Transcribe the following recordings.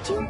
did you?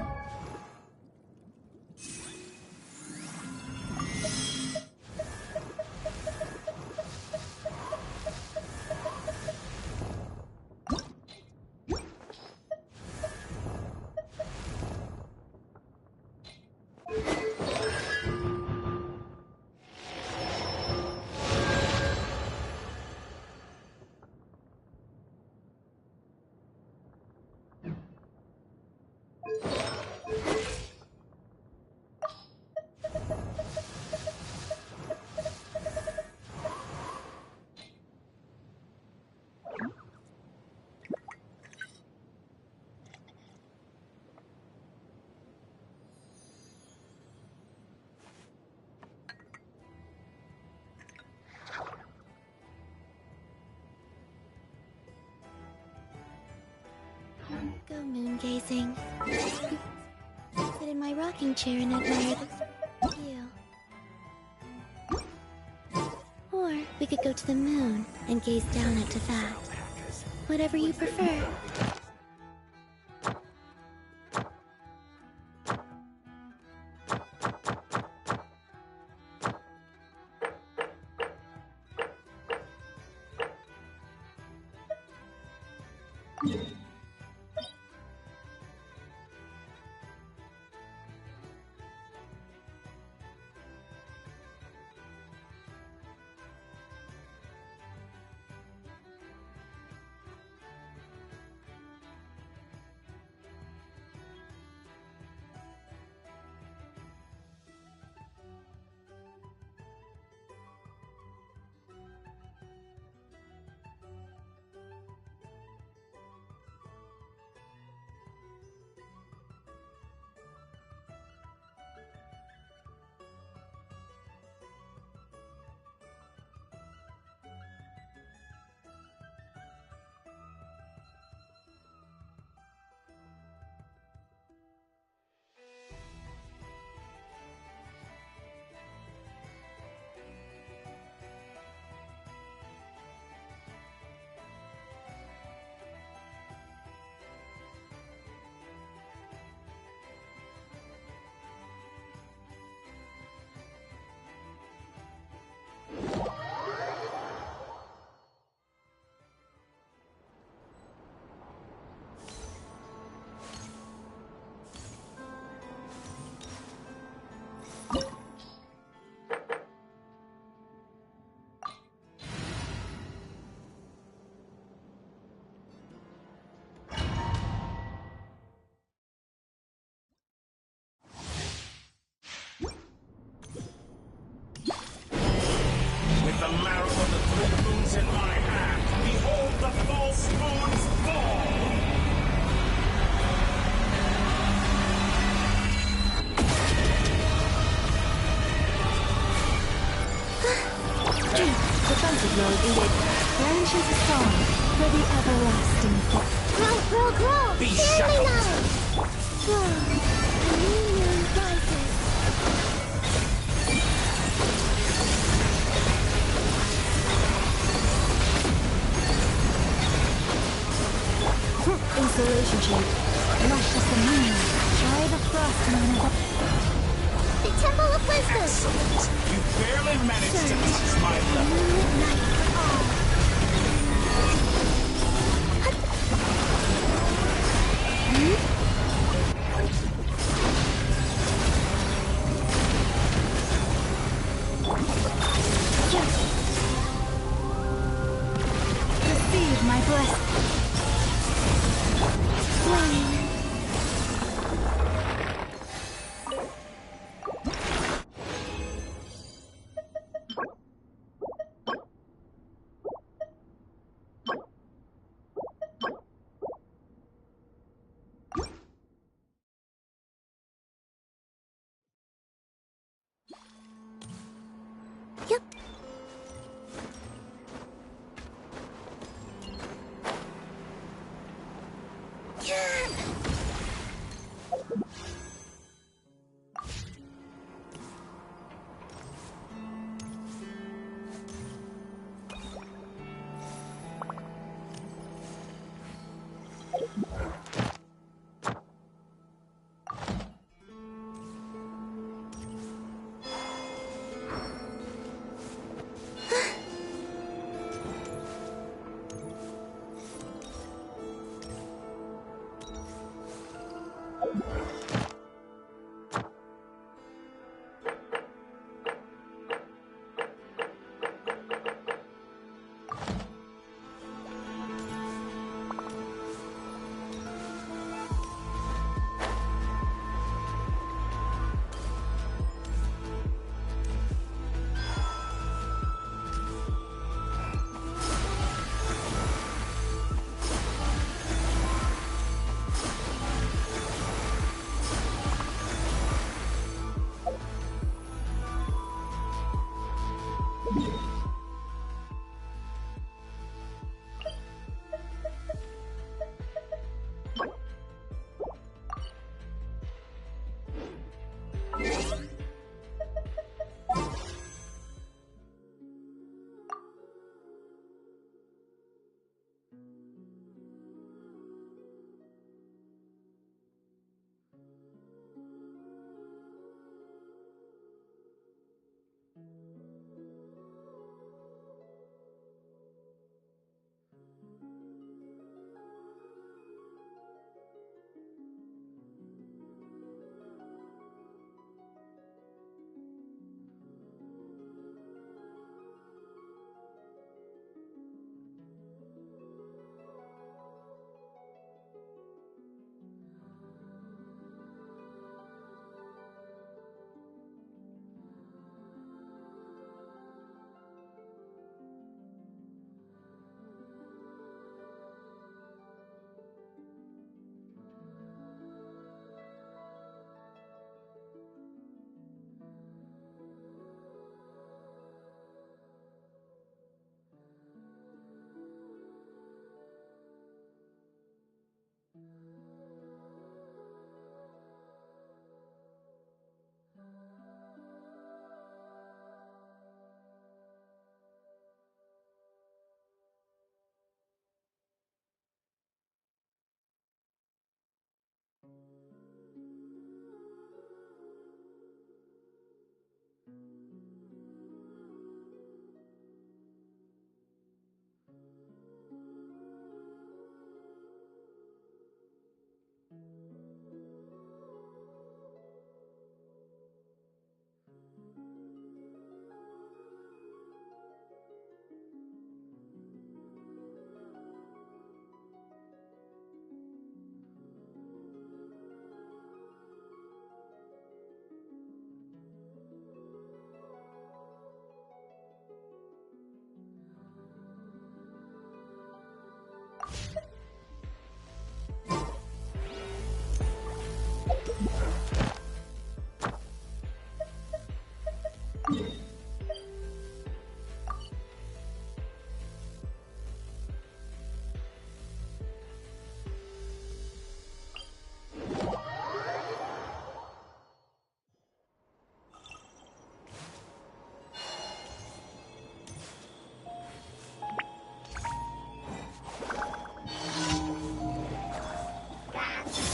Go moon gazing. Sit in my rocking chair and admire the view. Or we could go to the moon and gaze down up to that. Whatever you prefer. Branches of song for the everlasting fall. Grow, grow, grow! Be shut now! Grow, a new moon rises. Insulation shape. Lush as the moon. Try the frost on the Temple of Wisdom! Excellent! You barely managed to touch my level. Night for all. Receive my blessing. Yep.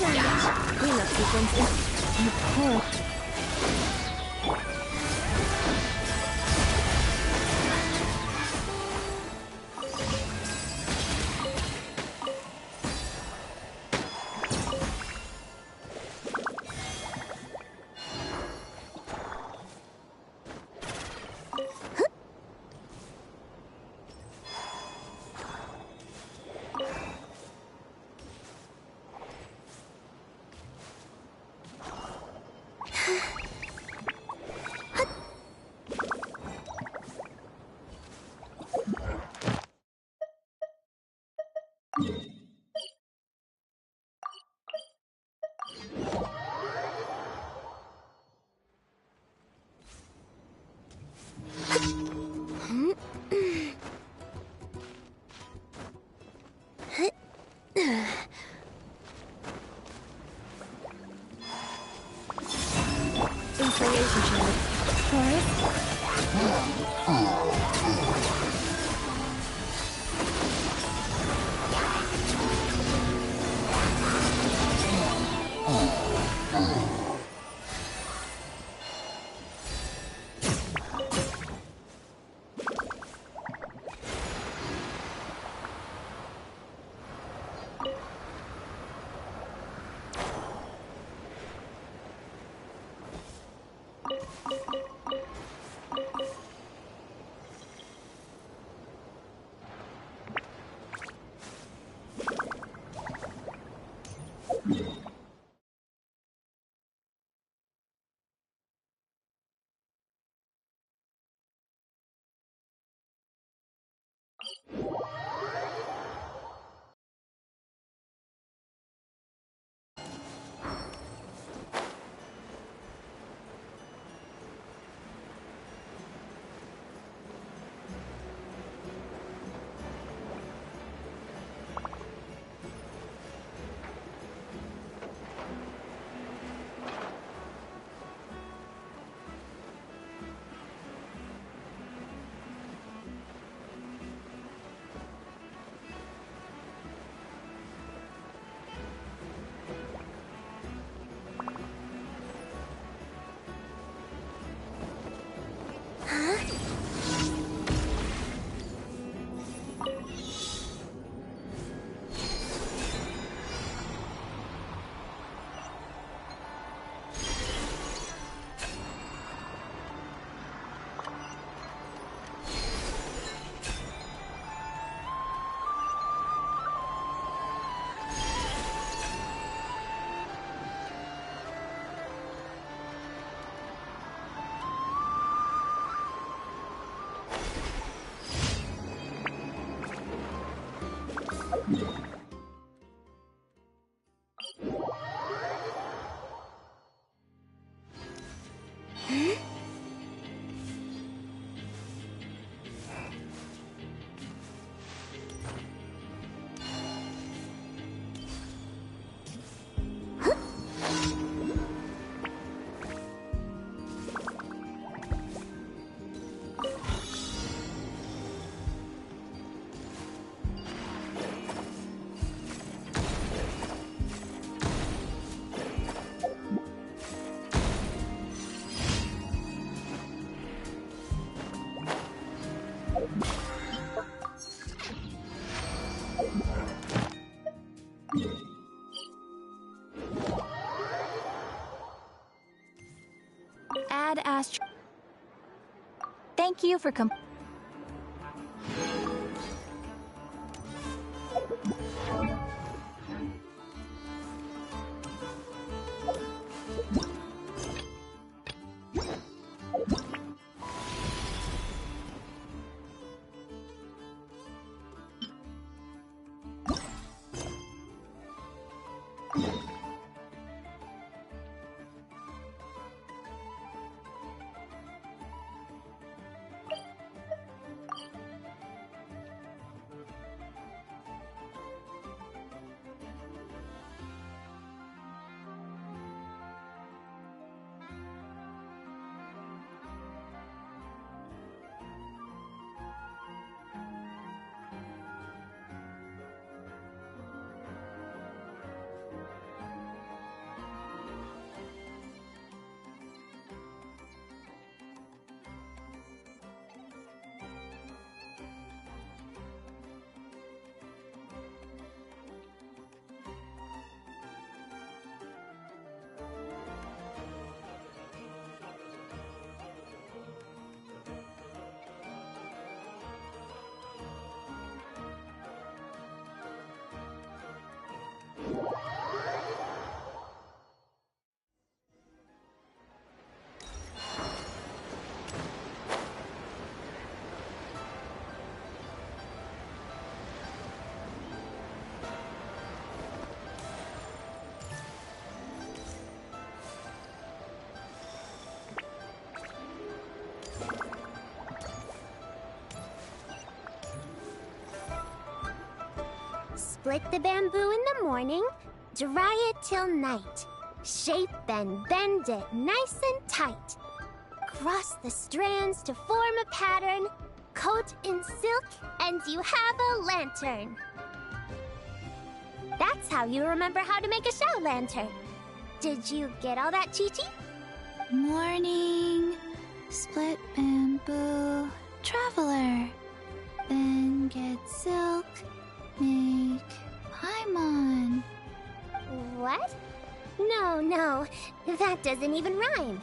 Cleanup sequence. Horrible. Inspiration shard. Forest. Add astro. Thank you for Split the bamboo in the morning, dry it till night. Shape and bend it nice and tight. Cross the strands to form a pattern, coat in silk, and you have a lantern. That's how you remember how to make a show lantern. Did you get all that, Chi-Chi? Morning, split bamboo, traveler. Then get silk, make paimon. What? No, that doesn't even rhyme.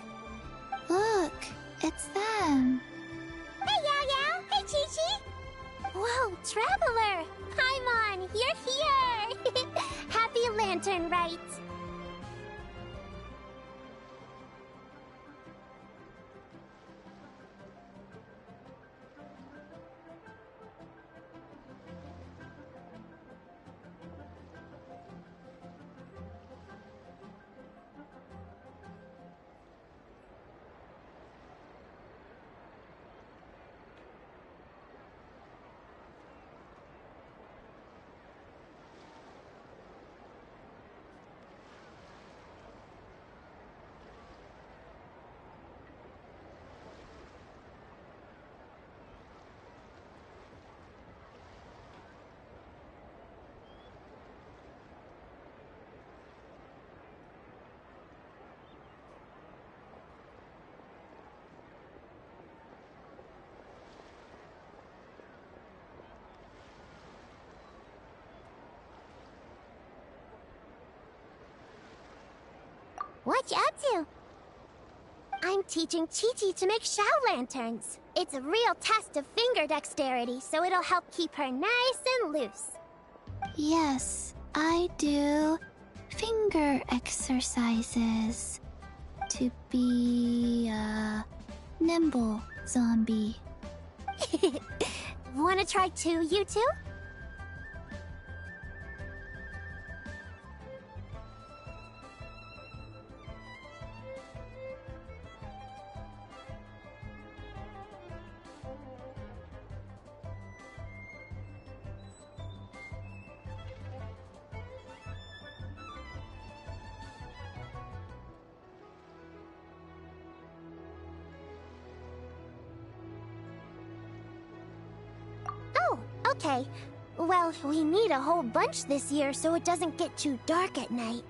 Look, it's them. Hey, Yao Yao! Hey, Chi-Chi! Whoa, Traveler! Paimon, you're here! Happy Lantern Rite! What you up to? I'm teaching Chi-Chi to make show lanterns. It's a real test of finger dexterity, so it'll help keep her nice and loose. Yes, I do finger exercises to be a nimble zombie. Wanna try too, you two? Okay. Well, we need a whole bunch this year so it doesn't get too dark at night.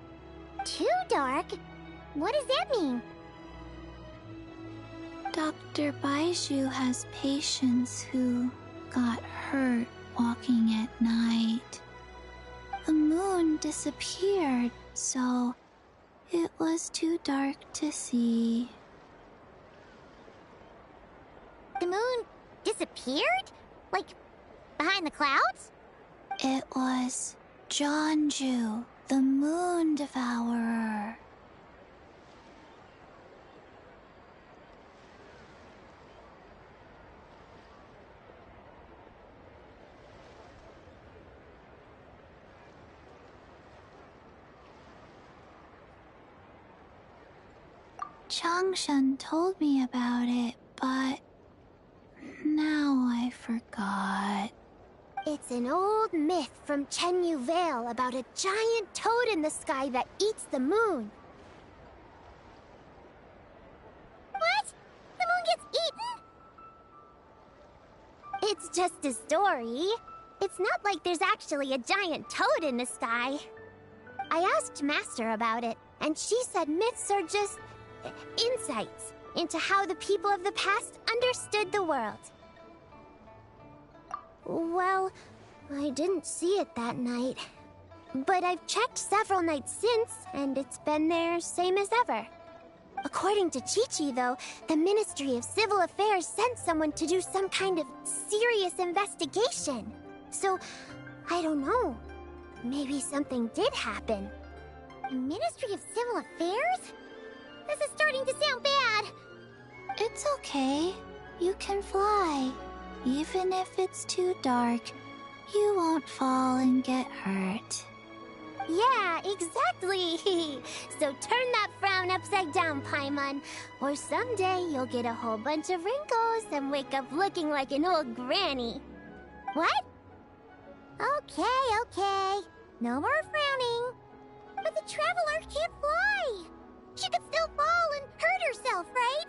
Too dark? What does that mean? Dr. Baiju has patients who got hurt walking at night. The moon disappeared, so it was too dark to see. The moon disappeared? Like, behind the clouds? It was Jeonju, the moon devourer. Changshan told me about it, but now I forgot. It's an old myth from Chenyu Vale about a giant toad in the sky that eats the moon. What? The moon gets eaten? It's just a story. It's not like there's actually a giant toad in the sky. I asked Master about it, and she said myths are just insights into how the people of the past understood the world. Well, I didn't see it that night. But I've checked several nights since, and it's been there same as ever. According to Chi-Chi, though, the Ministry of Civil Affairs sent someone to do some kind of serious investigation. So, I don't know. Maybe something did happen. The Ministry of Civil Affairs? This is starting to sound bad. It's okay. You can fly. Even if it's too dark, you won't fall and get hurt. Yeah, exactly. So turn that frown upside down, Paimon. Or someday you'll get a whole bunch of wrinkles and wake up looking like an old granny. What? Okay. No more frowning. But the traveler can't fly. She could still fall and hurt herself, right?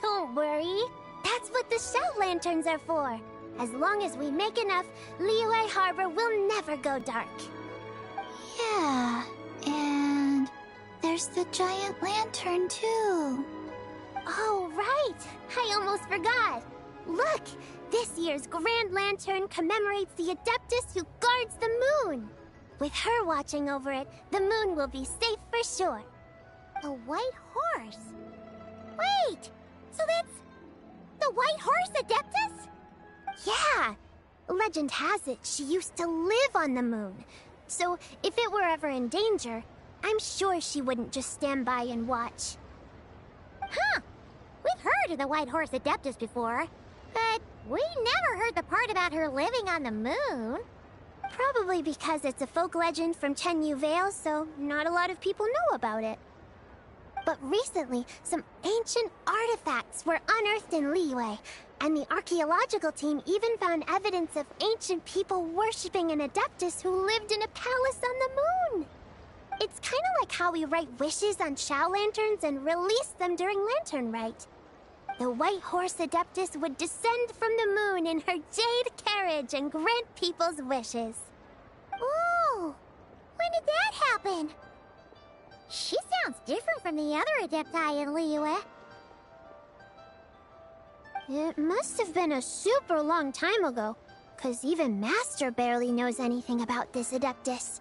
Don't worry. That's what the shout lanterns are for. As long as we make enough, Liyue Harbor will never go dark. Yeah, and there's the giant lantern too. Oh, right! I almost forgot. Look! This year's Grand Lantern commemorates the Adeptus who guards the moon. With her watching over it, the moon will be safe for sure. A white horse? Wait! So that's the White Horse Adeptus? Yeah! Legend has it she used to live on the moon. So if it were ever in danger, I'm sure she wouldn't just stand by and watch. Huh! We've heard of the White Horse Adeptus before, but we never heard the part about her living on the moon. Probably because it's a folk legend from Chenyu Vale, so not a lot of people know about it. But recently, some ancient artifacts were unearthed in Liyue, and the archaeological team even found evidence of ancient people worshipping an Adeptus who lived in a palace on the moon. It's kind of like how we write wishes on Shao lanterns and release them during Lantern Rite. The White Horse Adeptus would descend from the moon in her jade carriage and grant people's wishes. Ooh! When did that happen? She sounds different from the other Adepti in Liyue. It must have been a super long time ago, 'cause even Master barely knows anything about this Adeptus.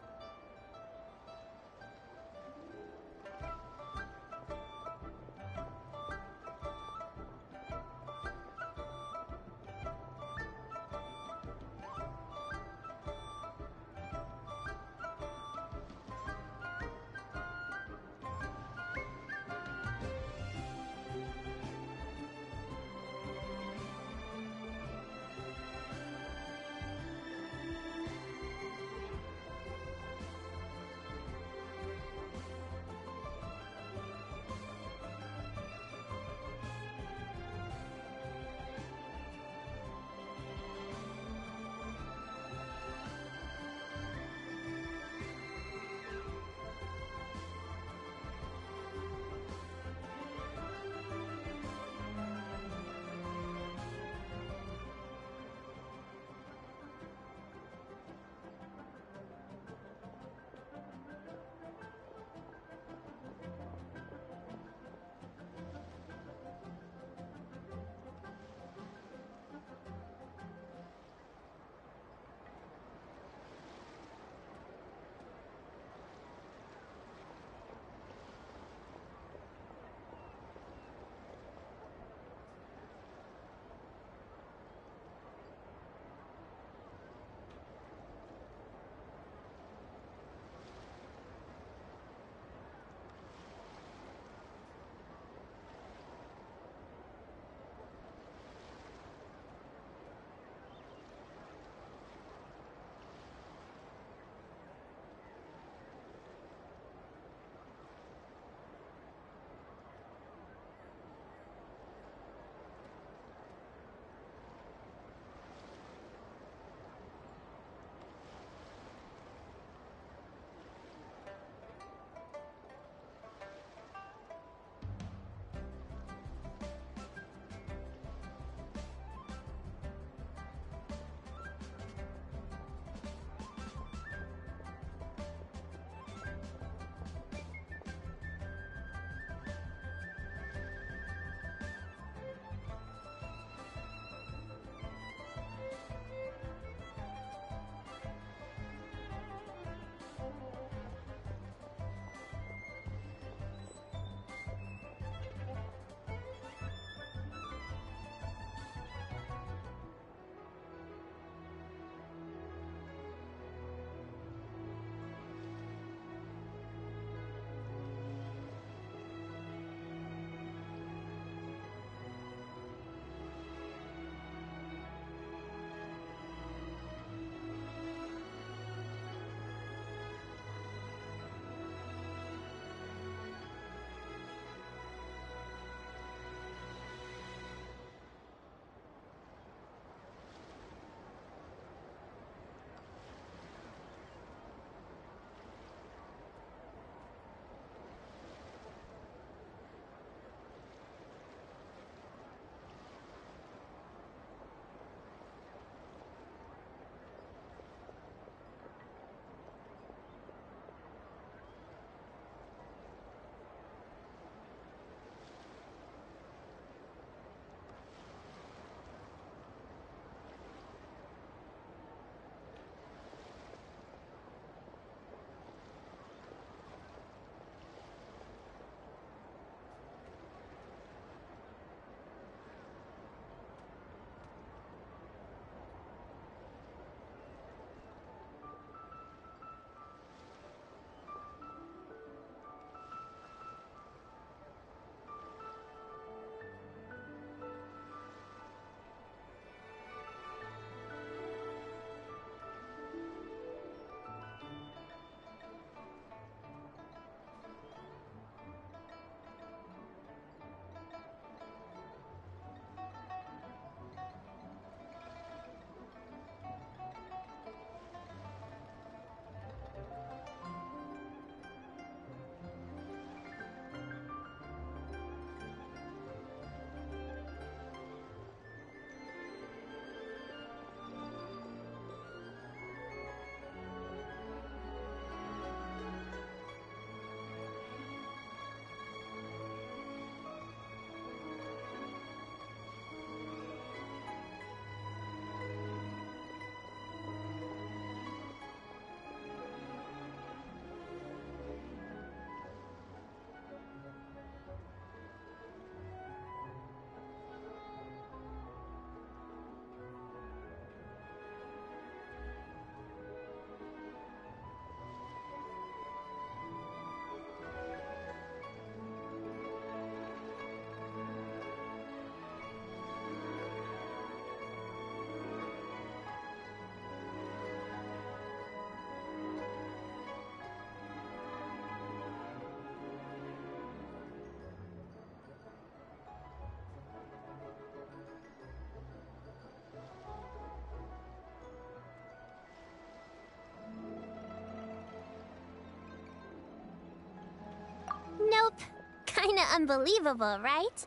kinda unbelievable, right?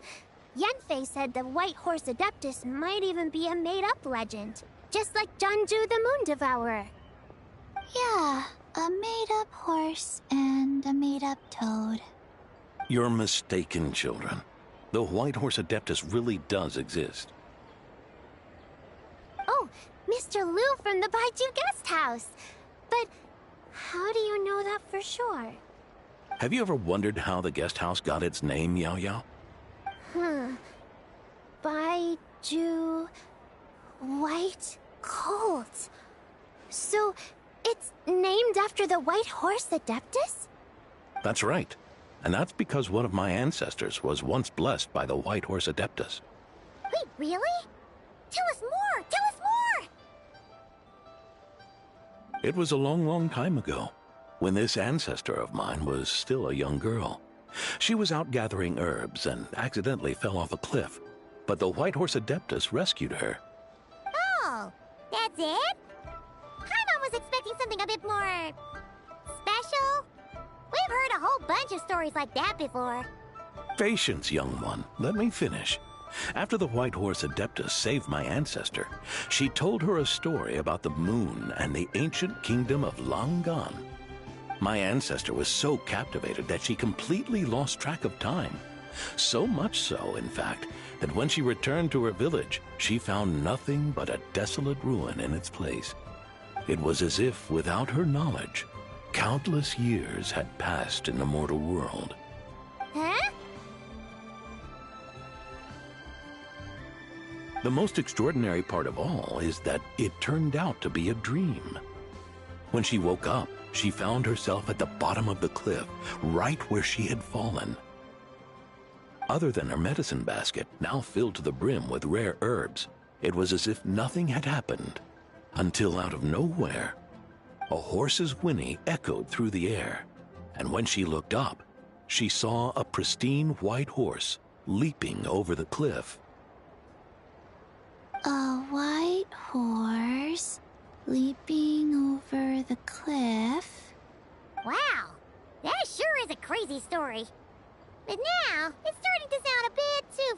Yenfei said the White Horse Adeptus might even be a made-up legend, just like Janju the Moon Devourer. Yeah, a made-up horse and a made-up toad. You're mistaken, children. The White Horse Adeptus really does exist. Oh, Mr. Liu from the Baiju Guest House. But how do you know that for sure? Have you ever wondered how the guest house got its name, Yao Yao? Baiju... White Colt. So, it's named after the White Horse Adeptus? That's right. And that's because one of my ancestors was once blessed by the White Horse Adeptus. Wait, really? Tell us more! Tell us more! It was a long, long time ago, when this ancestor of mine was still a young girl. She was out gathering herbs and accidentally fell off a cliff, but the White Horse Adeptus rescued her. Oh, that's it? Paimon was expecting something a bit more... special? We've heard a whole bunch of stories like that before. Patience, young one. Let me finish. After the White Horse Adeptus saved my ancestor, she told her a story about the moon and the ancient kingdom of Long Gone. My ancestor was so captivated that she completely lost track of time. So much so, in fact, that when she returned to her village, she found nothing but a desolate ruin in its place. It was as if, without her knowledge, countless years had passed in the mortal world. Huh? The most extraordinary part of all is that it turned out to be a dream. When she woke up, she found herself at the bottom of the cliff, right where she had fallen. Other than her medicine basket, now filled to the brim with rare herbs, it was as if nothing had happened, until out of nowhere, a horse's whinny echoed through the air, and when she looked up, she saw a pristine white horse leaping over the cliff. A white horse leaping over the cliff? Wow, that sure is a crazy story. But now, it's starting to sound a bit too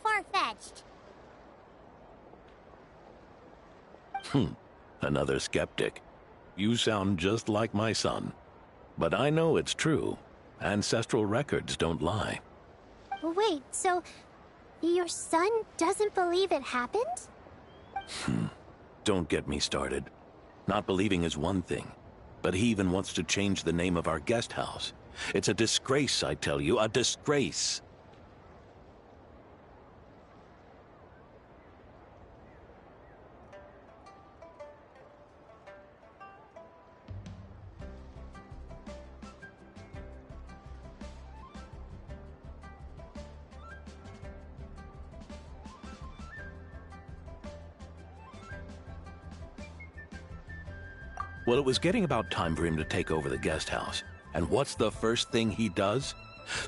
far-fetched. Another skeptic. You sound just like my son. But I know it's true. Ancestral records don't lie. Wait, so your son doesn't believe it happened? Don't get me started. Not believing is one thing, but he even wants to change the name of our guest house. It's a disgrace, I tell you, a disgrace. Well, it was getting about time for him to take over the guest house. And what's the first thing he does?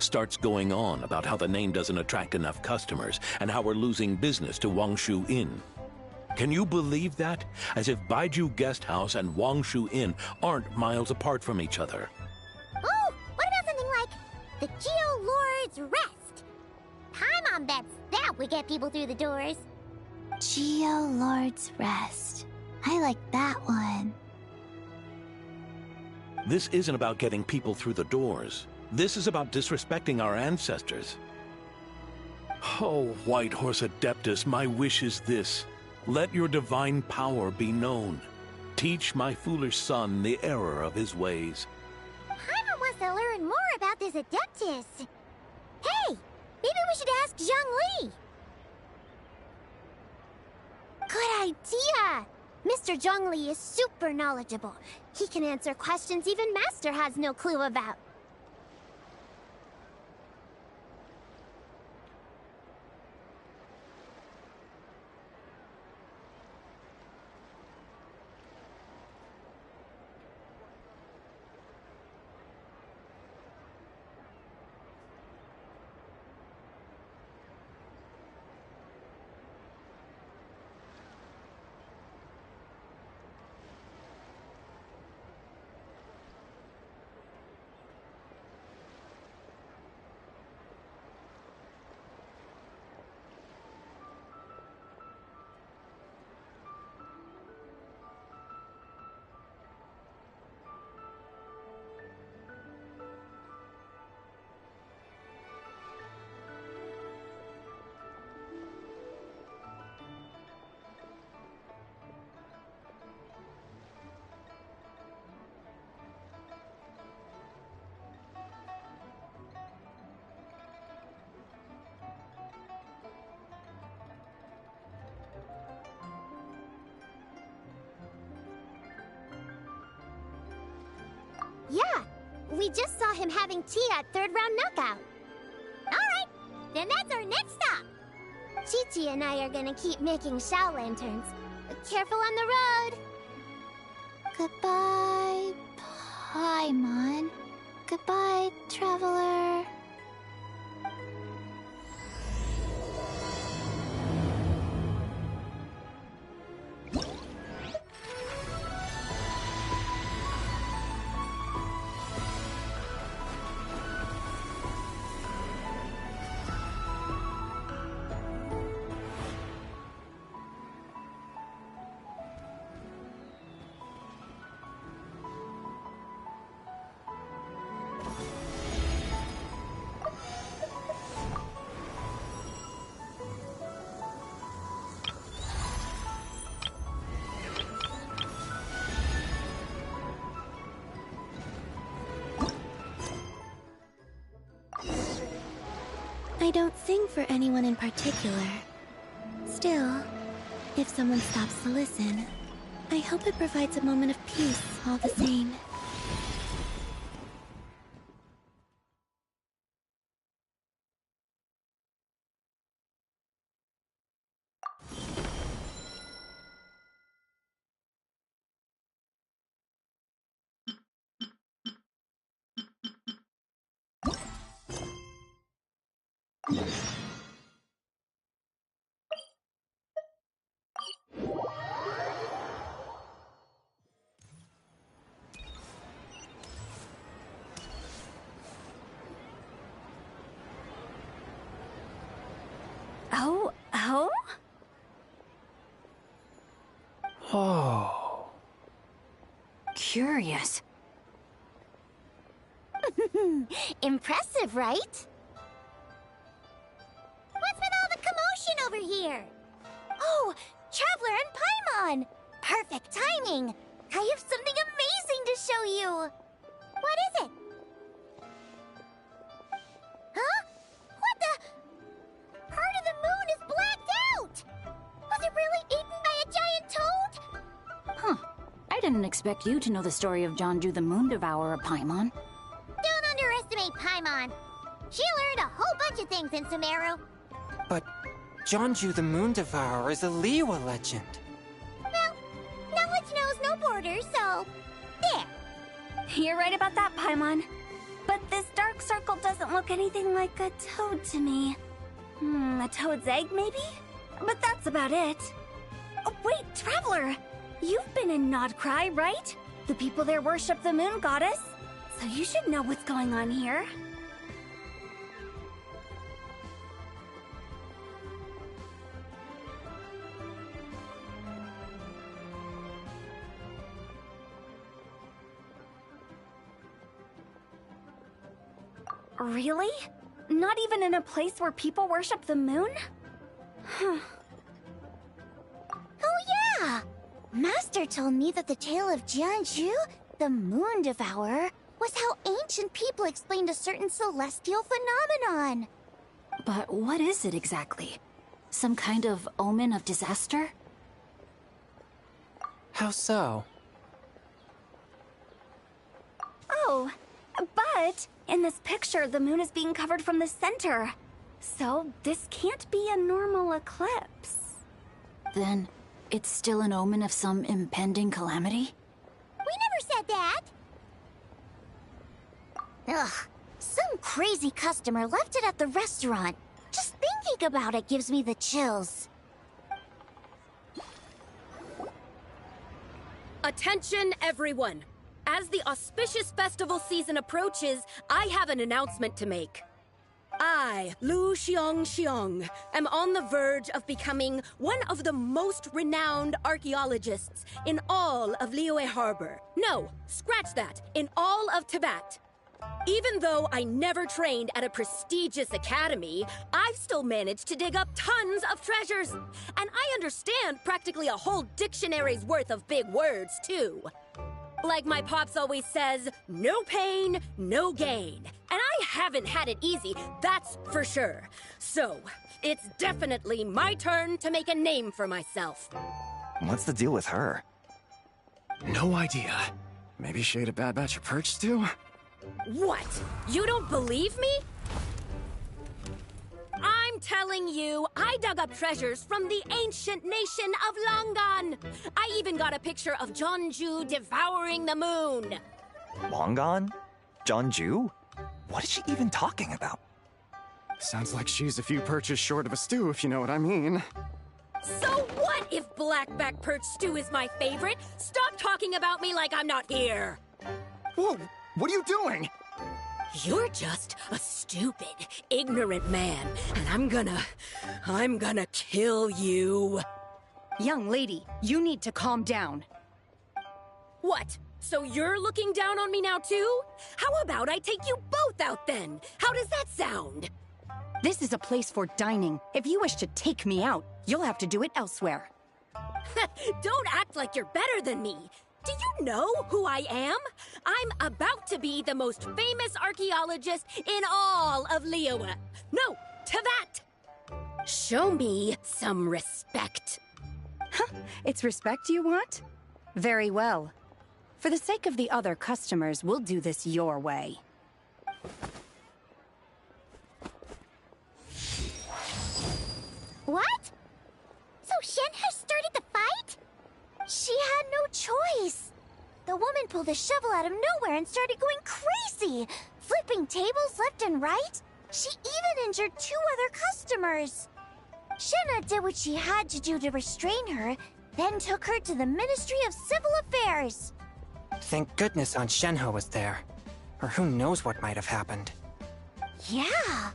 Starts going on about how the name doesn't attract enough customers and how we're losing business to Wangshu Inn. Can you believe that? As if Baiju Guest House and Wangshu Inn aren't miles apart from each other. Oh, what about something like the Geo Lord's Rest? Paimon bets that would get people through the doors. Geo Lord's Rest. I like that one. This isn't about getting people through the doors. This is about disrespecting our ancestors. Oh, White Horse Adeptus, my wish is this. Let your divine power be known. Teach my foolish son the error of his ways. Paimon wants to learn more about this Adeptus. Hey, maybe we should ask Zhang Li. Good idea! Mr. Zhongli is super knowledgeable. He can answer questions even Master has no clue about. We just saw him having tea at third round knockout. Alright, then that's our next stop. Chi-Chi and I are gonna keep making Shao lanterns. Careful on the road. Goodbye, Paimon. Goodbye, traveler. I don't sing for anyone in particular. Still, if someone stops to listen, I hope it provides a moment of peace all the same. Oh. Curious. Impressive, right? What's with all the commotion over here? Oh, Traveler and Paimon! Perfect timing! I have something amazing to show you! What is it? Huh? What the? Part of the moon is blacked out! Was it really eaten by a giant toad? Huh. I didn't expect you to know the story of Jonju the Moon Devourer, Paimon. Don't underestimate Paimon. She learned a whole bunch of things in Sumeru. But Jonju the Moon Devourer is a Liyue legend. Well, knowledge knows no borders, so... there. You're right about that, Paimon. But this dark circle doesn't look anything like a toad to me. A toad's egg, maybe? But that's about it. Oh, wait, Traveler! You've been in Nodcry, right? The people there worship the moon goddess. So you should know what's going on here. Really? Not even in a place where people worship the moon? Huh. Oh yeah! Master told me that the tale of Jianzhu, the Moon Devourer, was how ancient people explained a certain celestial phenomenon. But what is it exactly? Some kind of omen of disaster? How so? Oh, but in this picture, the moon is being covered from the center. So this can't be a normal eclipse. Then it's still an omen of some impending calamity? We never said that! Ugh, some crazy customer left it at the restaurant. Just thinking about it gives me the chills. Attention, everyone! As the auspicious festival season approaches, I have an announcement to make. I, Lu Xiong, am on the verge of becoming one of the most renowned archaeologists in all of Liyue Harbor. No, scratch that, in all of Tibet. Even though I never trained at a prestigious academy, I've still managed to dig up tons of treasures. And I understand practically a whole dictionary's worth of big words, too. Like my pops always says, no pain, no gain. And I haven't had it easy, that's for sure. So, it's definitely my turn to make a name for myself. What's the deal with her? No idea. Maybe she ate a bad batch of perch stew? What? You don't believe me? I'm telling you, I dug up treasures from the ancient nation of Longan. I even got a picture of Jeonju devouring the moon. Longan? Jeonju? What is she even talking about? Sounds like she's a few perches short of a stew, if you know what I mean. So what if blackback perch stew is my favorite? Stop talking about me like I'm not here. Whoa, what are you doing? You're just a stupid, ignorant man, and I'm gonna kill you. Young lady, you need to calm down. What? So you're looking down on me now too? How about I take you both out then? How does that sound? This is a place for dining. If you wish to take me out, you'll have to do it elsewhere. Don't act like you're better than me. Do you know who I am? I'm about to be the most famous archaeologist in all of Liyue. No, Tevat! Show me some respect. It's respect you want? Very well. For the sake of the other customers, we'll do this your way. What? So Shenhe started the fight? She had no choice. The woman pulled a shovel out of nowhere and started going crazy, flipping tables left and right. She even injured 2 other customers. Shenhe did what she had to do to restrain her, then took her to the Ministry of Civil Affairs. Thank goodness Aunt Shenhe was there. Or who knows what might have happened. Yeah.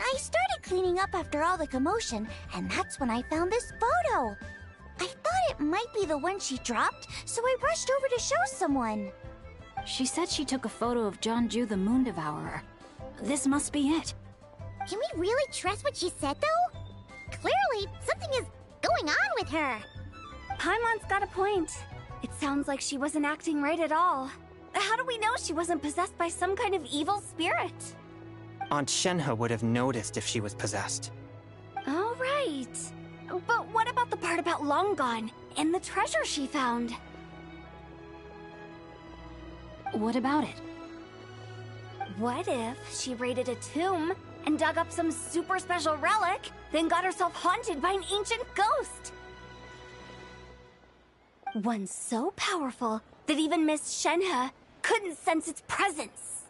I started cleaning up after all the commotion, and that's when I found this photo. I thought it might be the one she dropped, so I rushed over to show someone. She said she took a photo of Jeonju the Moon Devourer. This must be it. Can we really trust what she said, though? Clearly, something is going on with her. Paimon's got a point. It sounds like she wasn't acting right at all. How do we know she wasn't possessed by some kind of evil spirit? Aunt Shenhe would have noticed if she was possessed. All right. But what about the part about Longan and the treasure she found? What about it? What if she raided a tomb and dug up some super special relic, then got herself haunted by an ancient ghost? One so powerful that even Miss Shenhe couldn't sense its presence.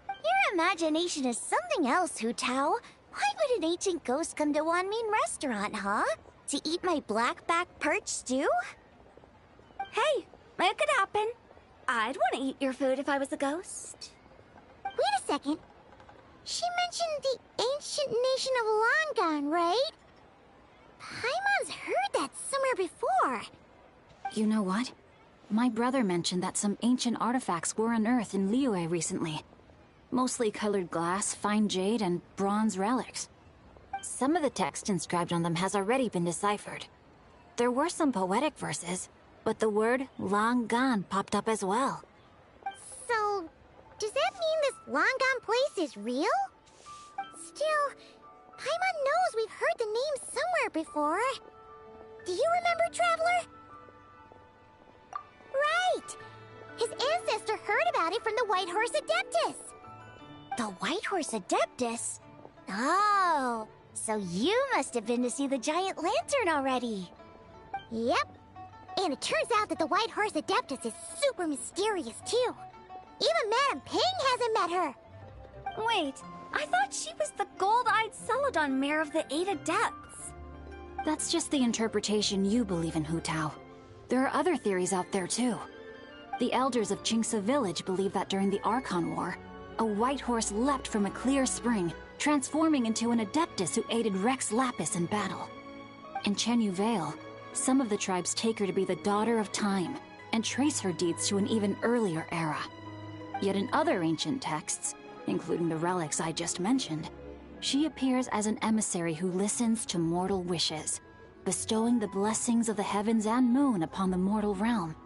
Your imagination is something else, Hu Tao. Why would an ancient ghost come to Wanmin restaurant, huh? To eat my blackback perch stew? Hey, it could happen. I'd want to eat your food if I was a ghost. Wait a second. She mentioned the ancient nation of Longan, right? Paimon's heard that somewhere before. You know what? My brother mentioned that some ancient artifacts were unearthed in Liyue recently. Mostly colored glass, fine jade, and bronze relics. Some of the text inscribed on them has already been deciphered. There were some poetic verses, but the word Longan popped up as well. So, does that mean this Longan place is real? Still, Paimon knows we've heard the name somewhere before. Do you remember, Traveler? Right! His ancestor heard about it from the White Horse Adeptus. The White Horse Adeptus? Oh, so you must have been to see the giant lantern already. Yep. And it turns out that the White Horse Adeptus is super mysterious, too. Even Madame Ping hasn't met her. Wait, I thought she was the gold-eyed Celadon mare of the 8 Adepts. That's just the interpretation you believe in, Hu Tao. There are other theories out there, too. The elders of Qingce village believe that during the Archon War, a white horse leapt from a clear spring, transforming into an Adeptus who aided Rex Lapis in battle. In Chenyu Vale, some of the tribes take her to be the daughter of time, and trace her deeds to an even earlier era. Yet in other ancient texts, including the relics I just mentioned, she appears as an emissary who listens to mortal wishes, bestowing the blessings of the heavens and moon upon the mortal realm.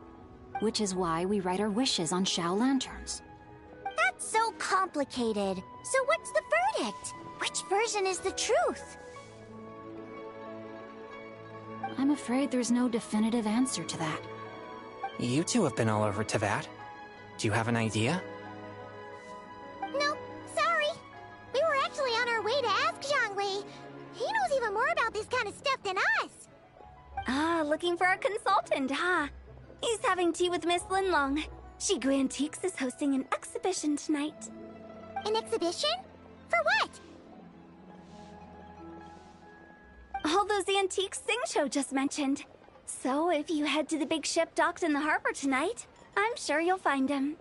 Which is why we write our wishes on Shao lanterns. That's so complicated. So what's the verdict? Which version is the truth? I'm afraid there's no definitive answer to that. You two have been all over Tevat. Do you have an idea? having tea with Miss Linlong. She Grantiques is hosting an exhibition tonight. An exhibition? For what? All those antiques Sing just mentioned. So if you head to the big ship docked in the harbor tonight, I'm sure you'll find him.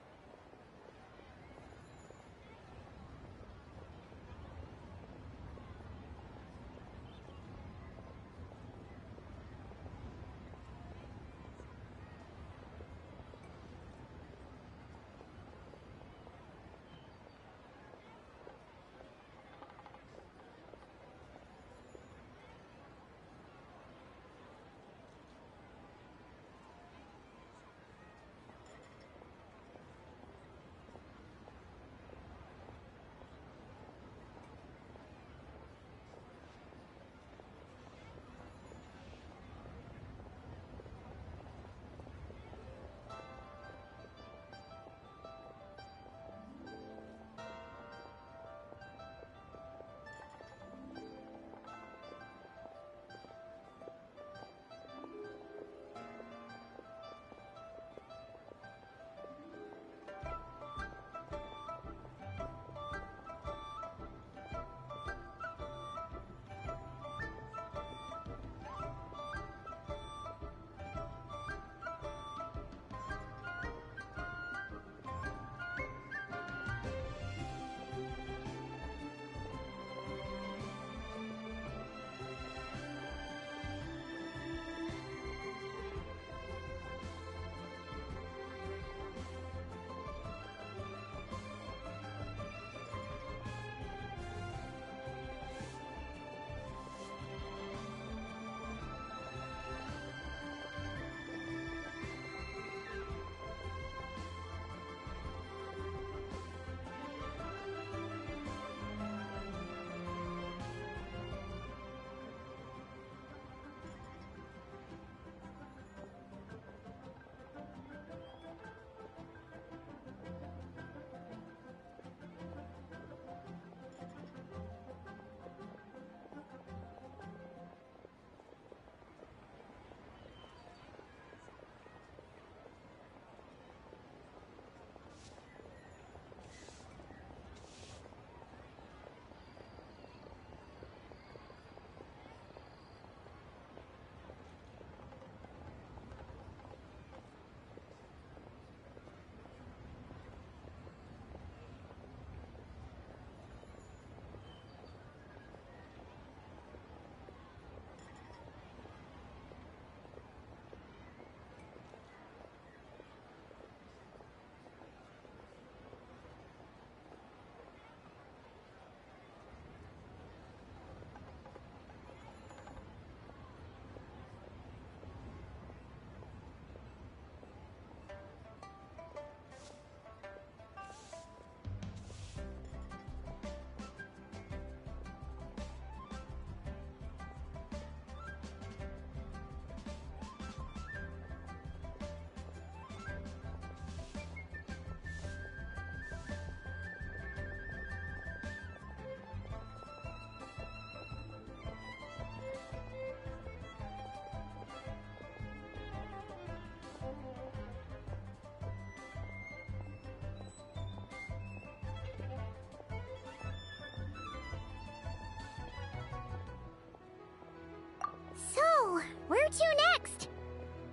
So, where to next?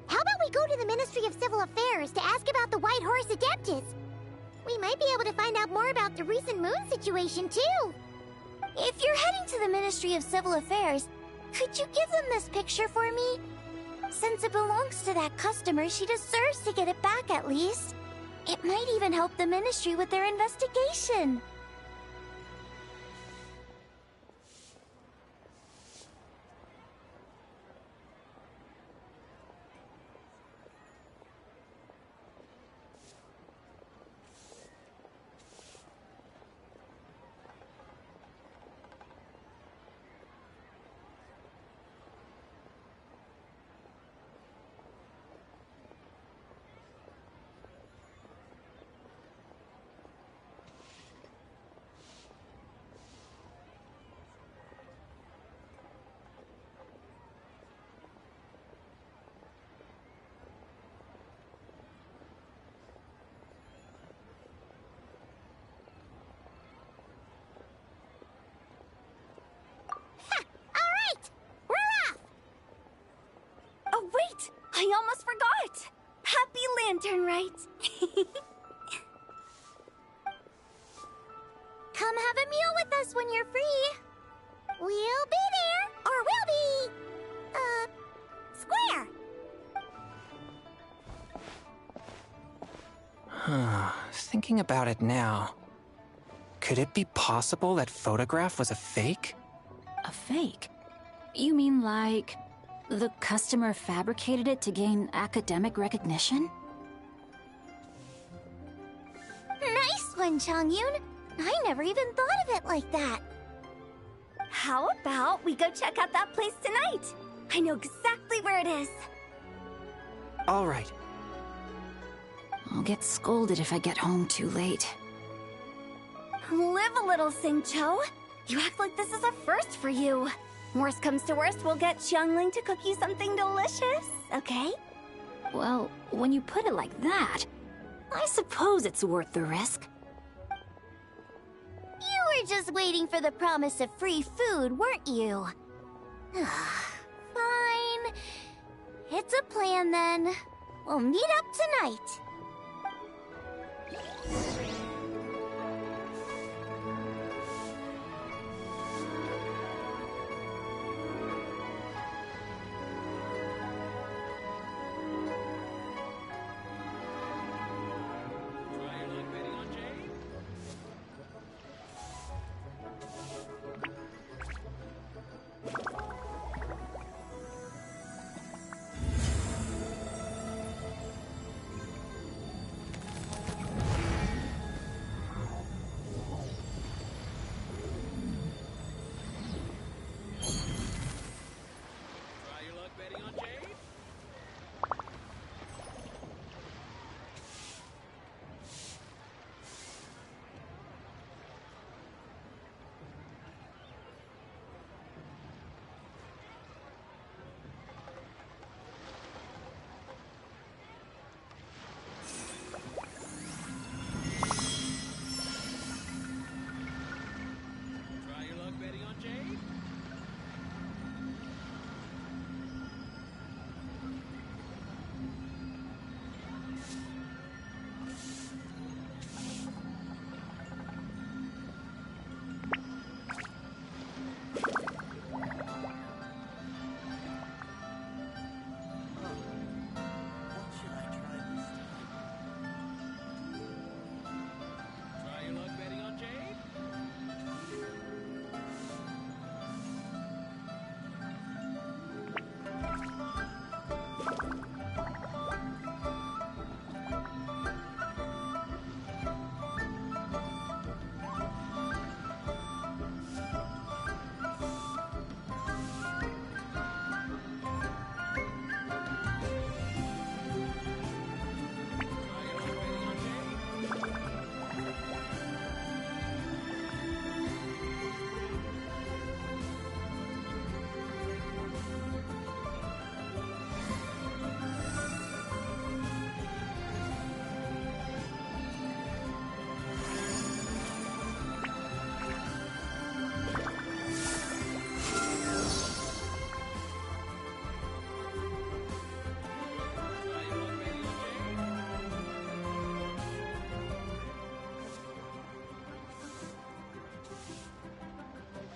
How about we go to the Ministry of Civil Affairs to ask about the White Horse Adeptus? We might be able to find out more about the recent moon situation, too. If you're heading to the Ministry of Civil Affairs, could you give them this picture for me? Since it belongs to that customer, she deserves to get it back at least. It might even help the Ministry with their investigation. almost forgot! Happy Lantern Rite! Come have a meal with us when you're free. We'll be there, or we'll be... square. Thinking about it now, could it be possible that photograph was a fake? A fake? You mean like the customer fabricated it to gain academic recognition? Nice one, Changyun. I never even thought of it like that. How about we go check out that place tonight? I know exactly where it is. All right. I'll get scolded if I get home too late. Live a little, Singcho. You act like this is a first for you. Worst comes to worst, we'll get Xiangling to cook you something delicious, okay? Well, when you put it like that, I suppose it's worth the risk. You were just waiting for the promise of free food, weren't you? Fine. It's a plan then. We'll meet up tonight.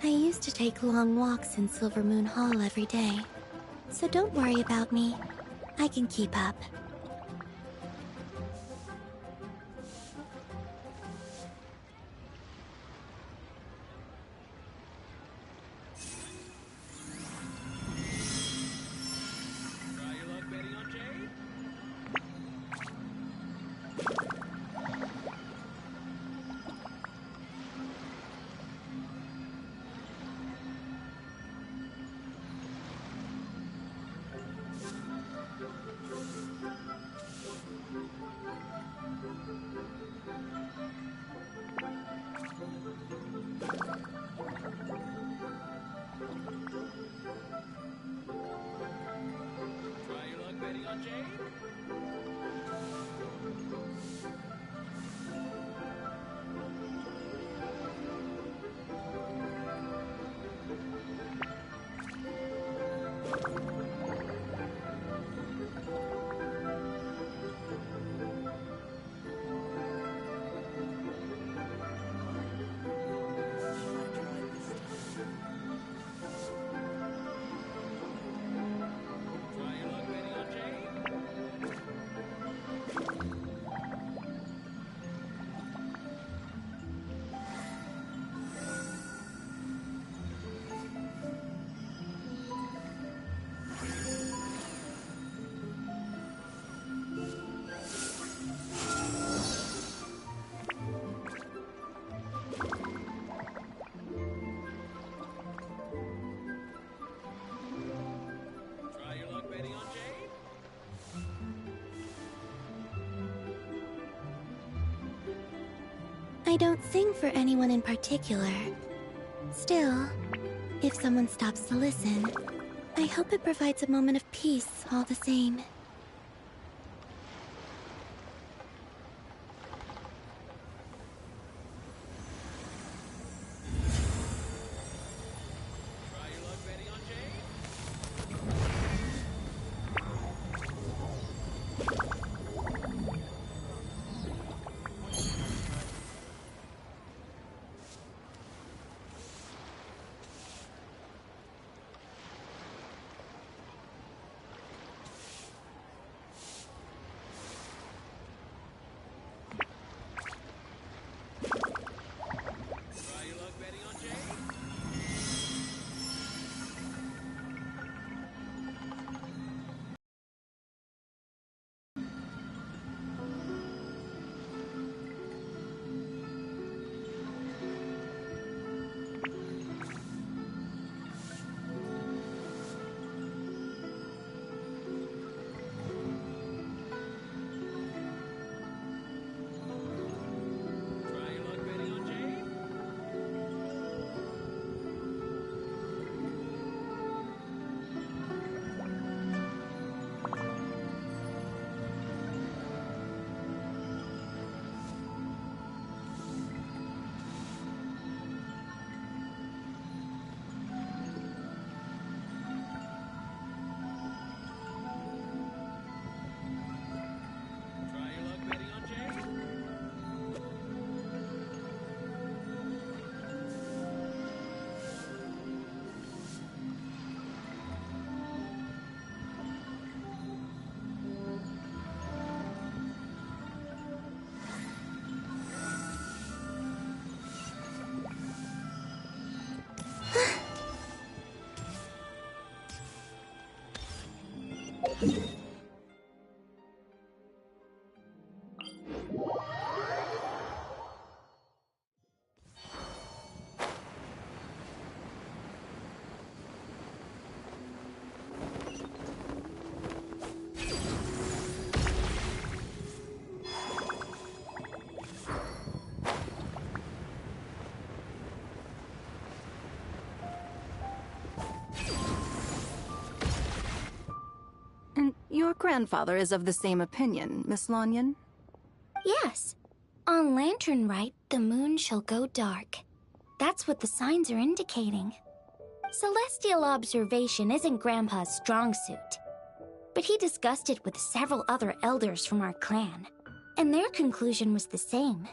I used to take long walks in Silver Moon Hall every day. So don't worry about me. I can keep up. I don't sing for anyone in particular. Still, if someone stops to listen, I hope it provides a moment of peace all the same. Your grandfather is of the same opinion, Miss Lanyon? Yes. On Lantern Rite, the moon shall go dark. That's what the signs are indicating. Celestial observation isn't Grandpa's strong suit. But he discussed it with several other elders from our clan, and their conclusion was the same.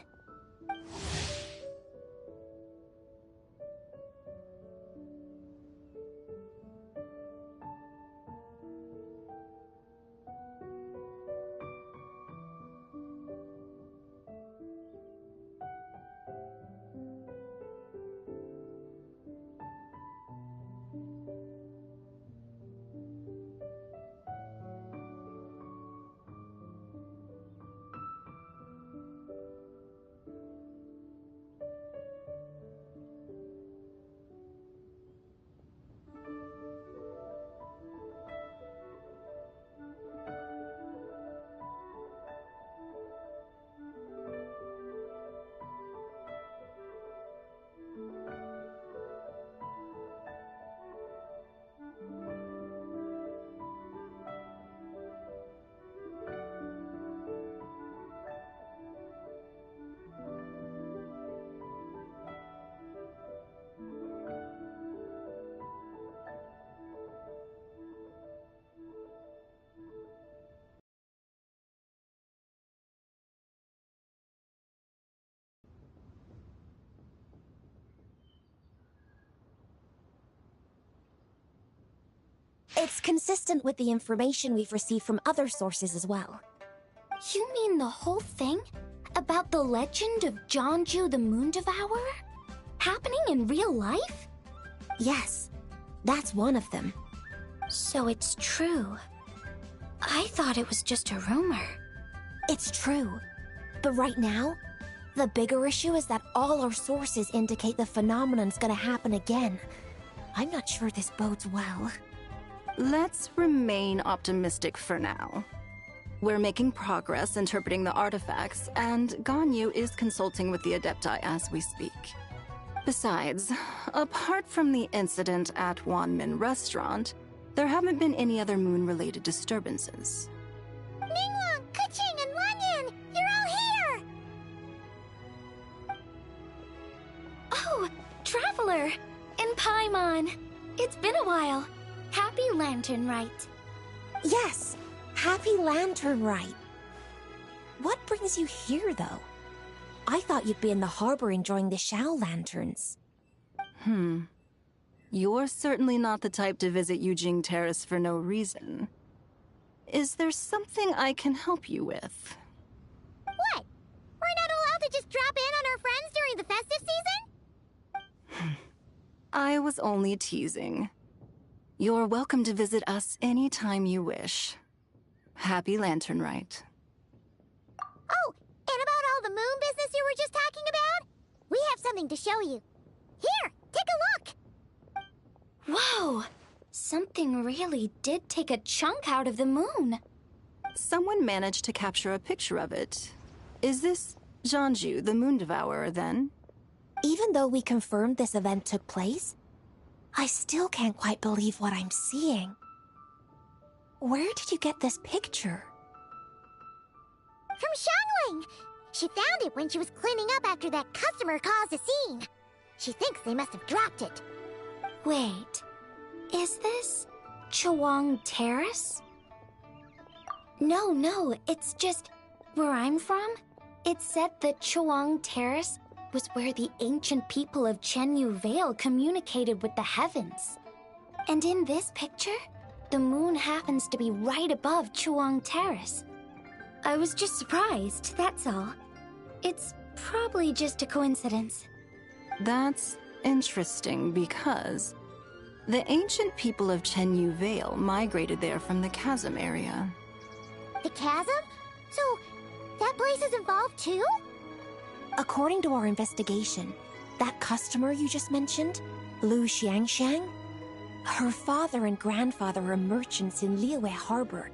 It's consistent with the information we've received from other sources as well. You mean the whole thing? About the legend of Jonju the Moon Devourer? Happening in real life? Yes, that's one of them. So it's true. I thought it was just a rumor. It's true. But right now, the bigger issue is that all our sources indicate the phenomenon's gonna happen again. I'm not sure this bodes well. Let's remain optimistic for now. We're making progress interpreting the artifacts, and Ganyu is consulting with the Adepti as we speak. Besides, apart from the incident at Wanmin Restaurant, there haven't been any other moon-related disturbances. Ningguang, Keqing, and Lanyan! You're all here! Oh, Traveler! In Paimon! It's been a while. Happy Lantern Rite. Yes, happy Lantern Rite. What brings you here, though? I thought you'd be in the harbor enjoying the Shao lanterns. You're certainly not the type to visit Yujing Terrace for no reason. Is there something I can help you with? What? We're not allowed to just drop in on our friends during the festive season? I was only teasing. You're welcome to visit us anytime you wish. Happy Lantern Rite. Oh, and about all the moon business you were just talking about? We have something to show you. Here, take a look! Whoa! Something really did take a chunk out of the moon. Someone managed to capture a picture of it. Is this Zhanju, the Moon Devourer, then? Even though we confirmed this event took place, I still can't quite believe what I'm seeing. Where did you get this picture? From Xiangling! She found it when she was cleaning up after that customer caused a scene. She thinks they must have dropped it. Wait, is this Chuang Terrace? No, it's just where I'm from. It said that Chuang Terrace was where the ancient people of Chenyu Vale communicated with the heavens. And in this picture, the moon happens to be right above Chuang Terrace. I was just surprised, that's all. It's probably just a coincidence. That's interesting because the ancient people of Chenyu Vale migrated there from the chasm area. The chasm? So, that place is involved too? According to our investigation, that customer you just mentioned, Lu Xiangxiang, her father and grandfather were merchants in Liyue Harbor,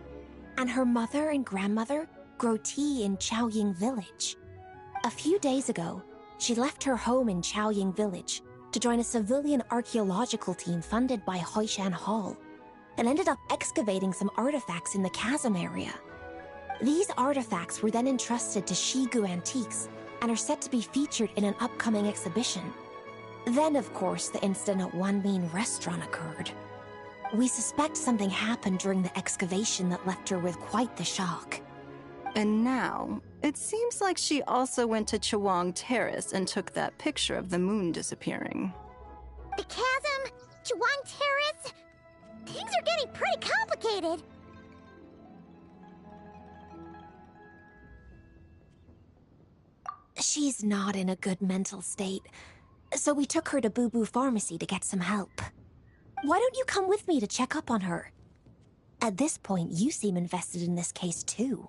and her mother and grandmother grow tea in Chaoying Village. A few days ago, she left her home in Chaoying Village to join a civilian archaeological team funded by Hoishan Hall, and ended up excavating some artifacts in the chasm area. These artifacts were then entrusted to Shigu Antiques and are set to be featured in an upcoming exhibition. Then, of course, the incident at Wanmin Restaurant occurred. We suspect something happened during the excavation that left her with quite the shock. And now, it seems like she also went to Chuang Terrace and took that picture of the moon disappearing. The chasm? Chuang Terrace? Things are getting pretty complicated. She's not in a good mental state, so we took her to Boo Boo Pharmacy to get some help. Why don't you come with me to check up on her? At this point, you seem invested in this case too.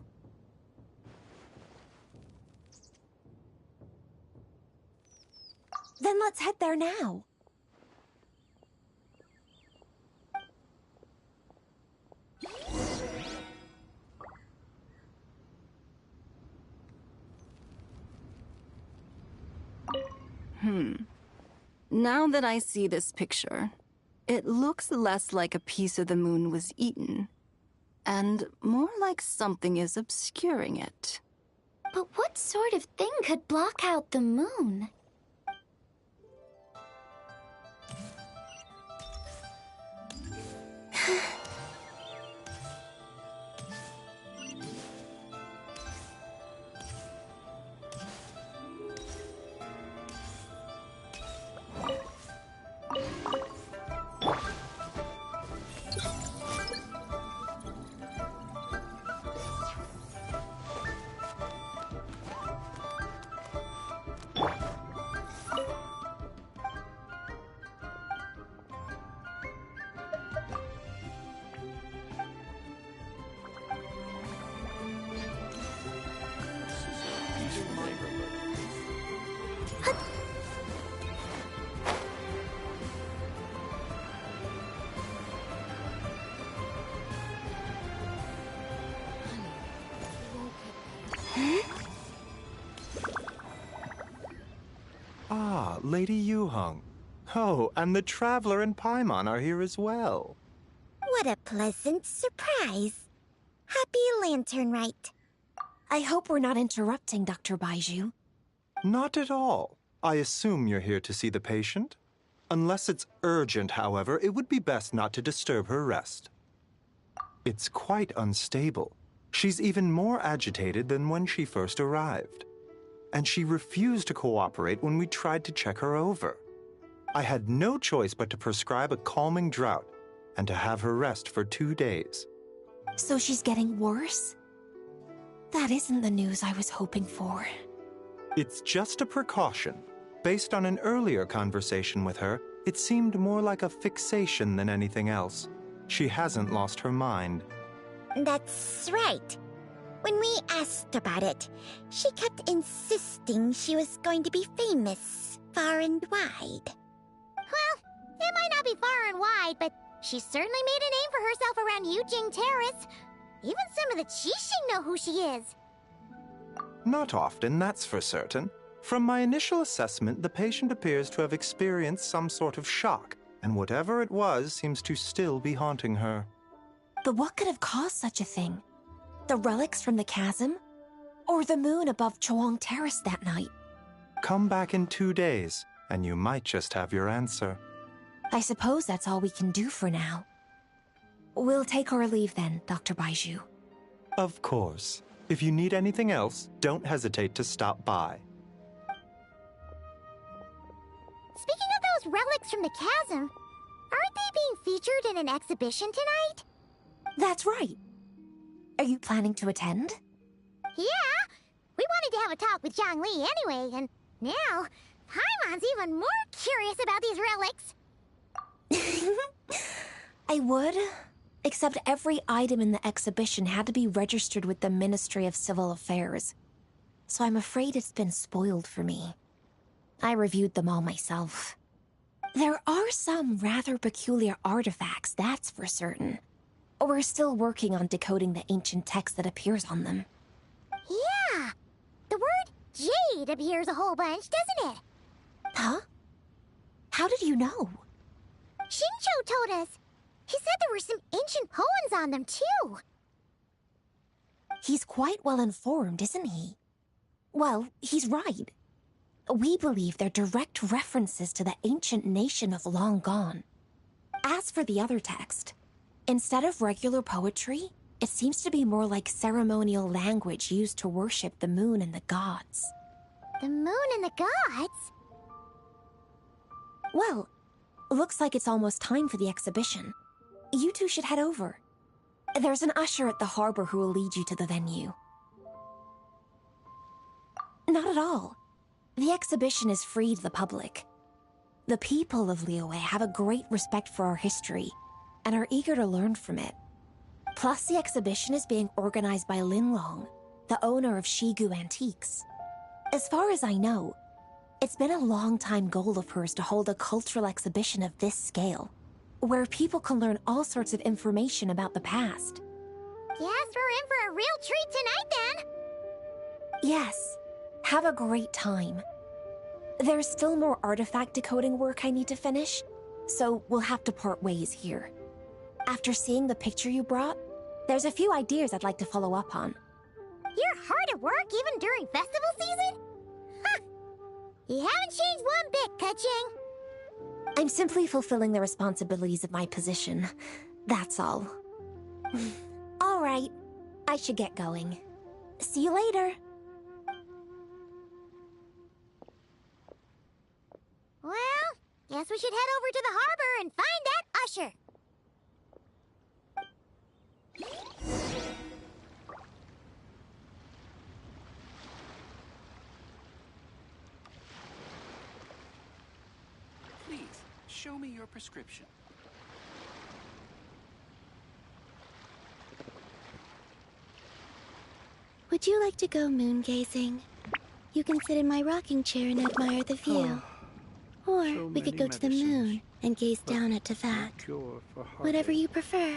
Then let's head there now. Now that I see this picture, it looks less like a piece of the moon was eaten, and more like something is obscuring it. But what sort of thing could block out the moon? Lady Yuheng. Oh, and the Traveler and Paimon are here as well. What a pleasant surprise. Happy Lantern Rite. I hope we're not interrupting, Dr. Baiju. Not at all. I assume you're here to see the patient? Unless it's urgent, however, it would be best not to disturb her rest. It's quite unstable. She's even more agitated than when she first arrived. And she refused to cooperate when we tried to check her over. I had no choice but to prescribe a calming draught and to have her rest for 2 days. So she's getting worse? That isn't the news I was hoping for. It's just a precaution. Based on an earlier conversation with her, it seemed more like a fixation than anything else. She hasn't lost her mind. That's right. When we asked about it, she kept insisting she was going to be famous far and wide. Well, it might not be far and wide, but she certainly made a name for herself around Yujing Terrace. Even some of the Qixing know who she is. Not often, that's for certain. From my initial assessment, the patient appears to have experienced some sort of shock, and whatever it was seems to still be haunting her. But what could have caused such a thing? The relics from the chasm? Or the moon above Chuang Terrace that night? Come back in 2 days, and you might just have your answer. I suppose that's all we can do for now. We'll take our leave then, Dr. Baiju. Of course. If you need anything else, don't hesitate to stop by. Speaking of those relics from the chasm, aren't they being featured in an exhibition tonight? That's right. Are you planning to attend? Yeah! We wanted to have a talk with Zhangli anyway, and now Paimon's even more curious about these relics. I would, except every item in the exhibition had to be registered with the Ministry of Civil Affairs. So I'm afraid it's been spoiled for me. I reviewed them all myself. There are some rather peculiar artifacts, that's for certain. We're still working on decoding the ancient text that appears on them. Yeah! The word jade appears a whole bunch, doesn't it? Huh? How did you know? Shincho told us. He said there were some ancient poems on them, too. He's quite well informed, isn't he? Well, he's right. We believe they're direct references to the ancient nation of long gone. As for the other text, instead of regular poetry, it seems to be more like ceremonial language used to worship the moon and the gods. The moon and the gods? Well, looks like it's almost time for the exhibition. You two should head over. There's an usher at the harbor who will lead you to the venue. Not at all. The exhibition is free to the public. The people of Liyue have a great respect for our history and are eager to learn from it. Plus, the exhibition is being organized by Linlong, the owner of Shigu Antiques. As far as I know, it's been a long-time goal of hers to hold a cultural exhibition of this scale, where people can learn all sorts of information about the past. Guess we're in for a real treat tonight, then. Yes, have a great time. There's still more artifact decoding work I need to finish, so we'll have to part ways here. After seeing the picture you brought, there's a few ideas I'd like to follow up on. You're hard at work even during festival season? Huh. You haven't changed one bit, Keqing. I'm simply fulfilling the responsibilities of my position. That's all. All right, I should get going. See you later. Well, guess we should head over to the harbor and find that usher. Please, show me your prescription. Would you like to go moon gazing? You can sit in my rocking chair and admire the view. Or we could go to the moon and gaze down at Tefat. Whatever you prefer.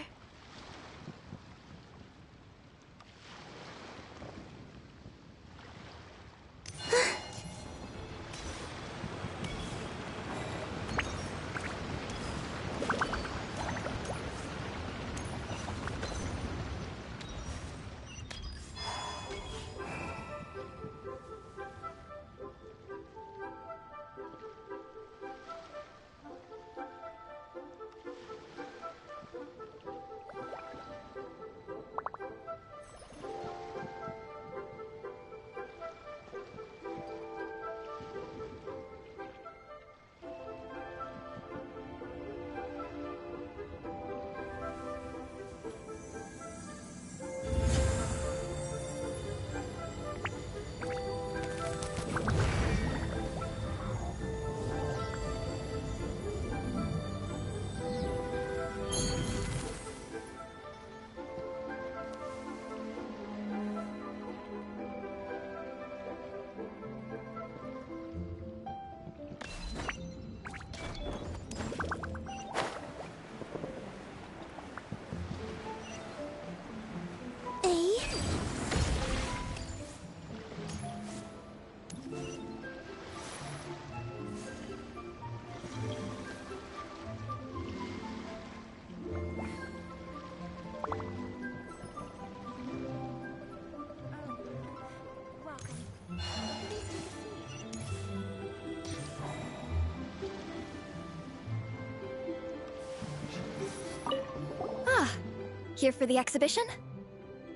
Here for the exhibition?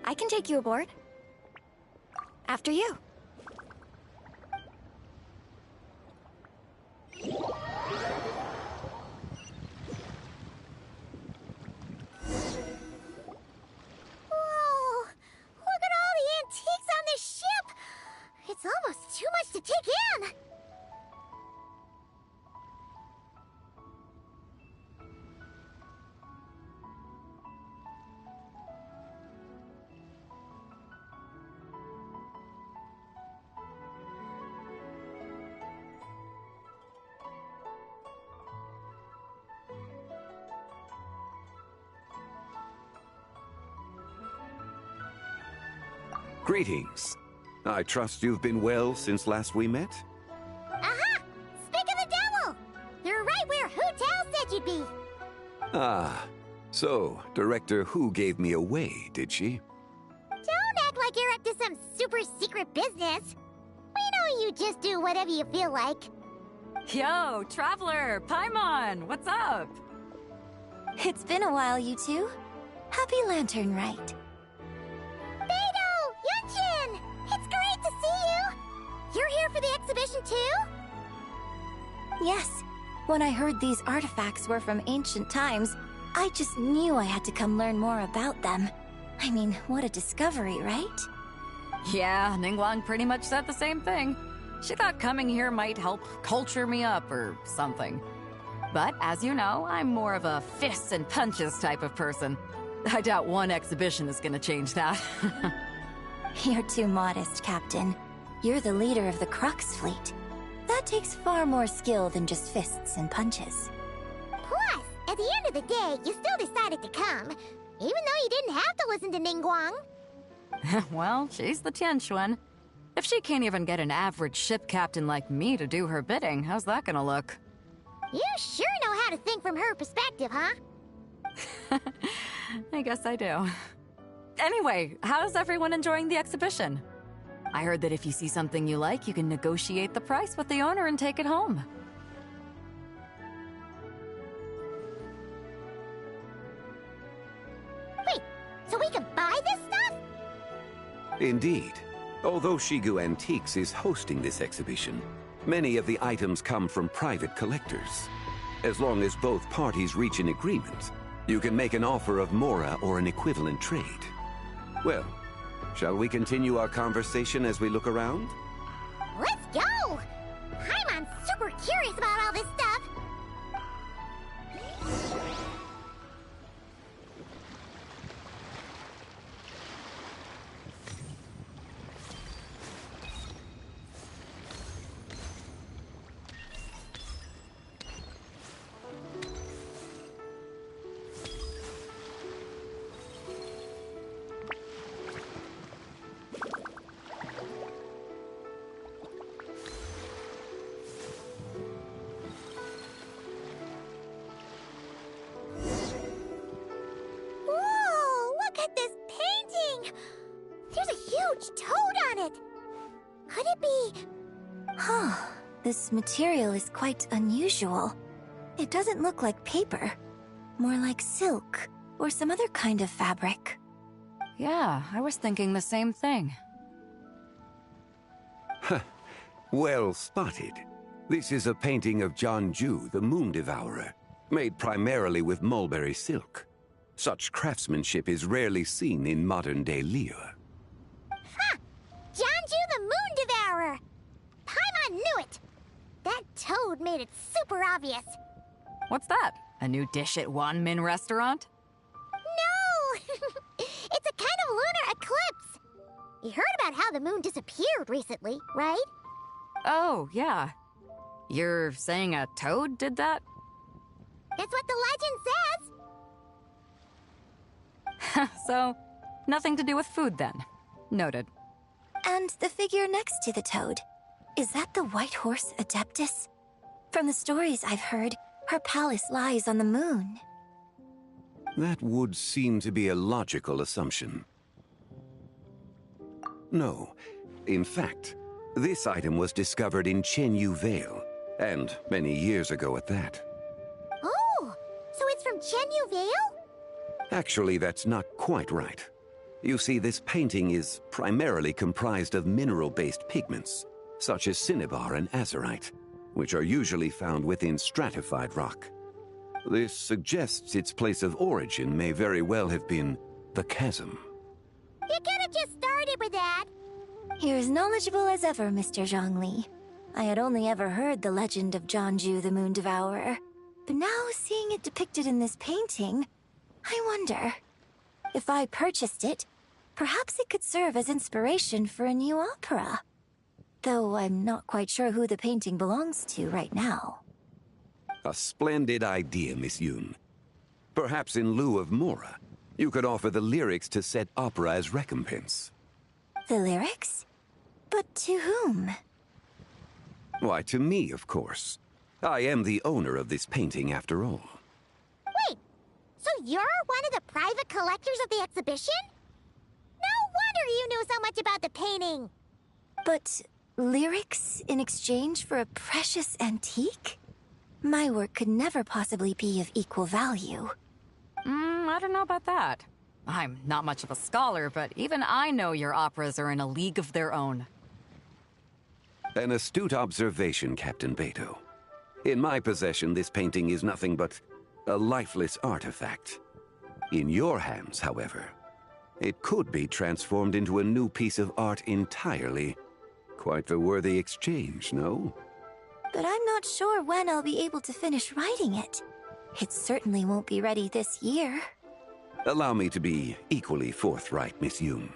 I can take you aboard. After you. Whoa! Look at all the antiques on this ship! It's almost too much to take in! Greetings. I trust you've been well since last we met? Aha! Speak of the devil! You're right where Hu Tao said you'd be! Ah, so Director Hu gave me away, did she? Don't act like you're up to some super secret business. We know you just do whatever you feel like. Yo, Traveler, Paimon, what's up? It's been a while, you two. Happy Lantern Rite. Beidou! Yunjin! It's great to see you! You're here for the exhibition too? Yes. When I heard these artifacts were from ancient times, I just knew I had to come learn more about them. I mean, what a discovery, right? Yeah, Ningguang pretty much said the same thing. She thought coming here might help culture me up or something. But as you know, I'm more of a fists and punches type of person. I doubt one exhibition is gonna change that. You're too modest, Captain. You're the leader of the Crux fleet. That takes far more skill than just fists and punches. Plus, at the end of the day, you still decided to come, even though you didn't have to listen to Ningguang. Well, she's the Tianquan. If she can't even get an average ship captain like me to do her bidding, how's that gonna look? You sure know how to think from her perspective, huh? I guess I do. Anyway, how's everyone enjoying the exhibition? I heard that if you see something you like, you can negotiate the price with the owner and take it home. Wait, so we can buy this stuff? Indeed. Although Shigu Antiques is hosting this exhibition, many of the items come from private collectors. As long as both parties reach an agreement, you can make an offer of Mora or an equivalent trade. Well, shall we continue our conversation as we look around? Let's go! Paimon's super curious about all this stuff. Toad on it! Could it be... Huh. This material is quite unusual. It doesn't look like paper. More like silk, or some other kind of fabric. Yeah, I was thinking the same thing. Well spotted. This is a painting of Jianju, the Moon Devourer, made primarily with mulberry silk. Such craftsmanship is rarely seen in modern-day Liyue. Jianju the Moon Devourer! Paimon knew it! That toad made it super obvious. What's that? A new dish at Wanmin restaurant? No! It's a kind of lunar eclipse. You heard about how the moon disappeared recently, right? Oh, yeah. You're saying a toad did that? That's what the legend says. So, nothing to do with food then. Noted. And the figure next to the toad. Is that the White Horse Adeptus? From the stories I've heard, her palace lies on the moon. That would seem to be a logical assumption. No. In fact, this item was discovered in Chenyu Vale, and many years ago at that. Oh, so it's from Chenyu Vale? Actually, that's not quite right. You see, this painting is primarily comprised of mineral-based pigments, such as cinnabar and azurite, which are usually found within stratified rock. This suggests its place of origin may very well have been the chasm. You could have just started with that. You're as knowledgeable as ever, Mr. Zhongli. I had only ever heard the legend of Jianzhu the Moon Devourer, but now seeing it depicted in this painting, I wonder, if I purchased it, perhaps it could serve as inspiration for a new opera. Though I'm not quite sure who the painting belongs to right now. A splendid idea, Miss Yoon. Perhaps in lieu of Mora, you could offer the lyrics to said opera as recompense. The lyrics? But to whom? Why, to me, of course. I am the owner of this painting, after all. Wait, so you're one of the private collectors of the exhibition? No wonder you knew so much about the painting. But lyrics in exchange for a precious antique? My work could never possibly be of equal value. I don't know about that. I'm not much of a scholar, but even I know your operas are in a league of their own. An astute observation, Captain Beto. In my possession, this painting is nothing but a lifeless artifact. In your hands, however, it could be transformed into a new piece of art entirely. Quite the worthy exchange, no? But I'm not sure when I'll be able to finish writing it. It certainly won't be ready this year. Allow me to be equally forthright, Miss Yoon.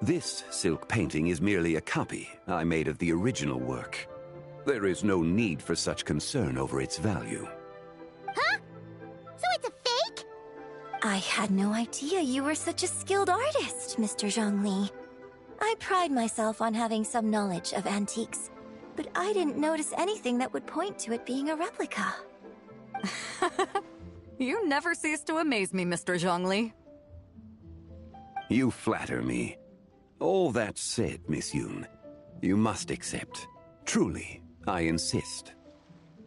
This silk painting is merely a copy I made of the original work. There is no need for such concern over its value. Huh? So it's a fake? I had no idea you were such a skilled artist, Mr. Zhongli. I pride myself on having some knowledge of antiques, but I didn't notice anything that would point to it being a replica. You never cease to amaze me, Mr. Zhongli. You flatter me. All that said, Miss Yoon, you must accept. Truly, I insist.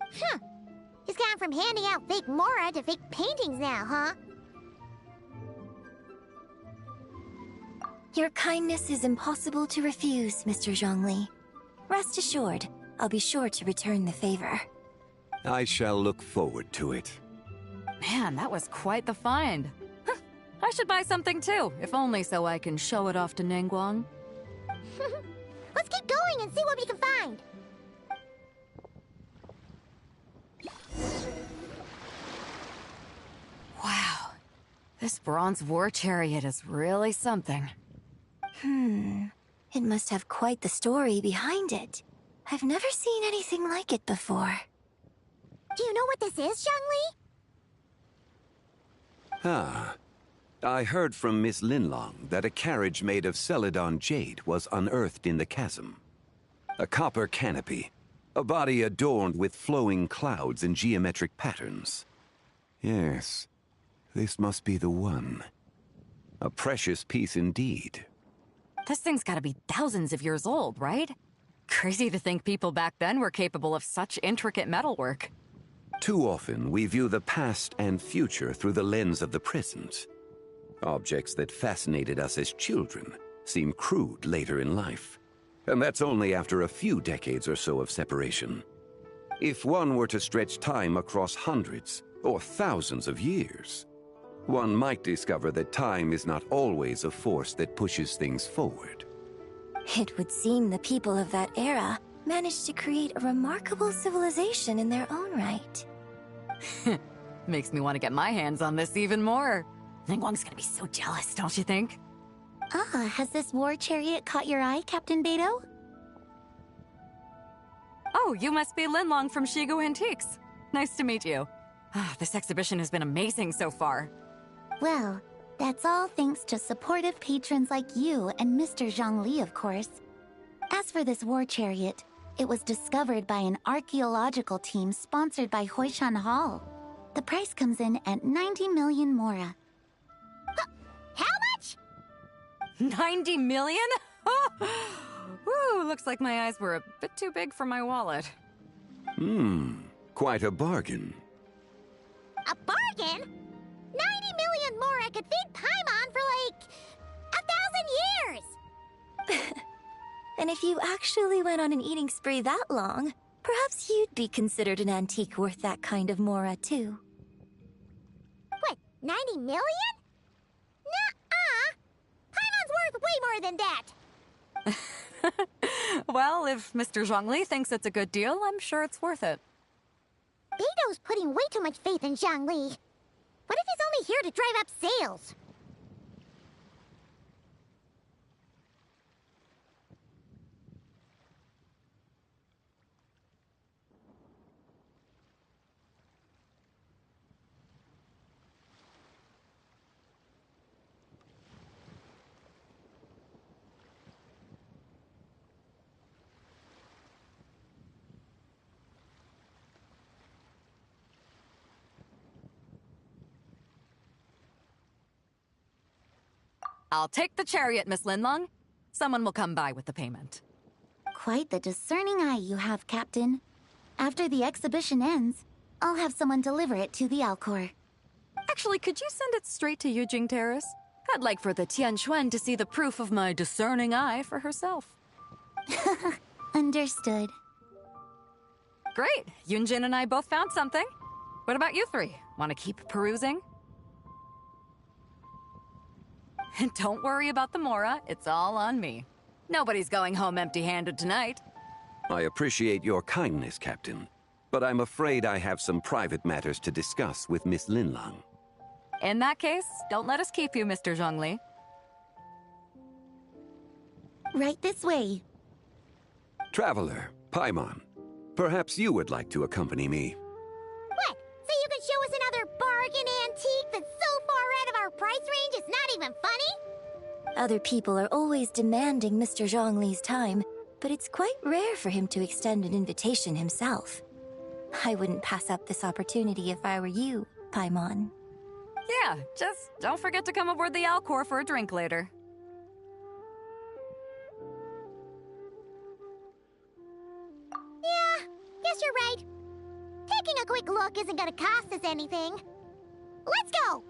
Huh. He's gone from handing out fake Mora to fake paintings now, huh? Your kindness is impossible to refuse, Mr. Zhongli. Rest assured, I'll be sure to return the favor. I shall look forward to it. Man, that was quite the find. I should buy something too, if only so I can show it off to Ningguang. Let's keep going and see what we can find. Wow, this bronze war chariot is really something. It must have quite the story behind it. I've never seen anything like it before. Do you know what this is, Zhongli? Ah. I heard from Miss Linlong that a carriage made of Celadon jade was unearthed in the chasm. A copper canopy, a body adorned with flowing clouds and geometric patterns. Yes, this must be the one. A precious piece indeed. This thing's gotta be thousands of years old, right? Crazy to think people back then were capable of such intricate metalwork. Too often, we view the past and future through the lens of the present. Objects that fascinated us as children seem crude later in life. And that's only after a few decades or so of separation. If one were to stretch time across hundreds or thousands of years, one might discover that time is not always a force that pushes things forward. It would seem the people of that era managed to create a remarkable civilization in their own right. Makes me want to get my hands on this even more. Ningguang's gonna be so jealous, don't you think? Has this war chariot caught your eye, Captain Beto? Oh, you must be Linlong from Shigu Antiques. Nice to meet you. This exhibition has been amazing so far. Well, that's all thanks to supportive patrons like you and Mr. Zhongli, of course. As for this war chariot, it was discovered by an archaeological team sponsored by Hoishan Hall. The price comes in at 90 million Mora. How much? 90 million? Woo, looks like my eyes were a bit too big for my wallet. Quite a bargain. A bargain? 90 million Mora that could feed Paimon for like 1,000 years! And if you actually went on an eating spree that long, perhaps you'd be considered an antique worth that kind of mora, too. What, 90 million? Nuh-uh! Paimon's worth way more than that! Well, if Mr. Zhongli thinks it's a good deal, I'm sure it's worth it. Beido's putting way too much faith in Zhongli. What if he's only here to drive up sales? I'll take the chariot, Miss Linlong. Someone will come by with the payment. Quite the discerning eye you have, Captain. After the exhibition ends, I'll have someone deliver it to the Alcor. Actually, could you send it straight to Yujing Terrace? I'd like for the Tianquan to see the proof of my discerning eye for herself. Understood. Great. Yunjin and I both found something. What about you three? Want to keep perusing? And don't worry about the Mora. It's all on me. Nobody's going home empty-handed tonight. I appreciate your kindness, Captain, but I'm afraid I have some private matters to discuss with Miss Linlong. In that case, don't let us keep you, Mr. Zhongli. Right this way. Traveler, Paimon, perhaps you would like to accompany me. What? So you can show us another bargain antique that's so far out of our price range it's not even funny? Other people are always demanding Mr. Zhongli's time, but it's quite rare for him to extend an invitation himself. I wouldn't pass up this opportunity if I were you, Paimon. Yeah, just don't forget to come aboard the Alcor for a drink later. Yeah, guess you're right. Taking a quick look isn't gonna cost us anything. Let's go!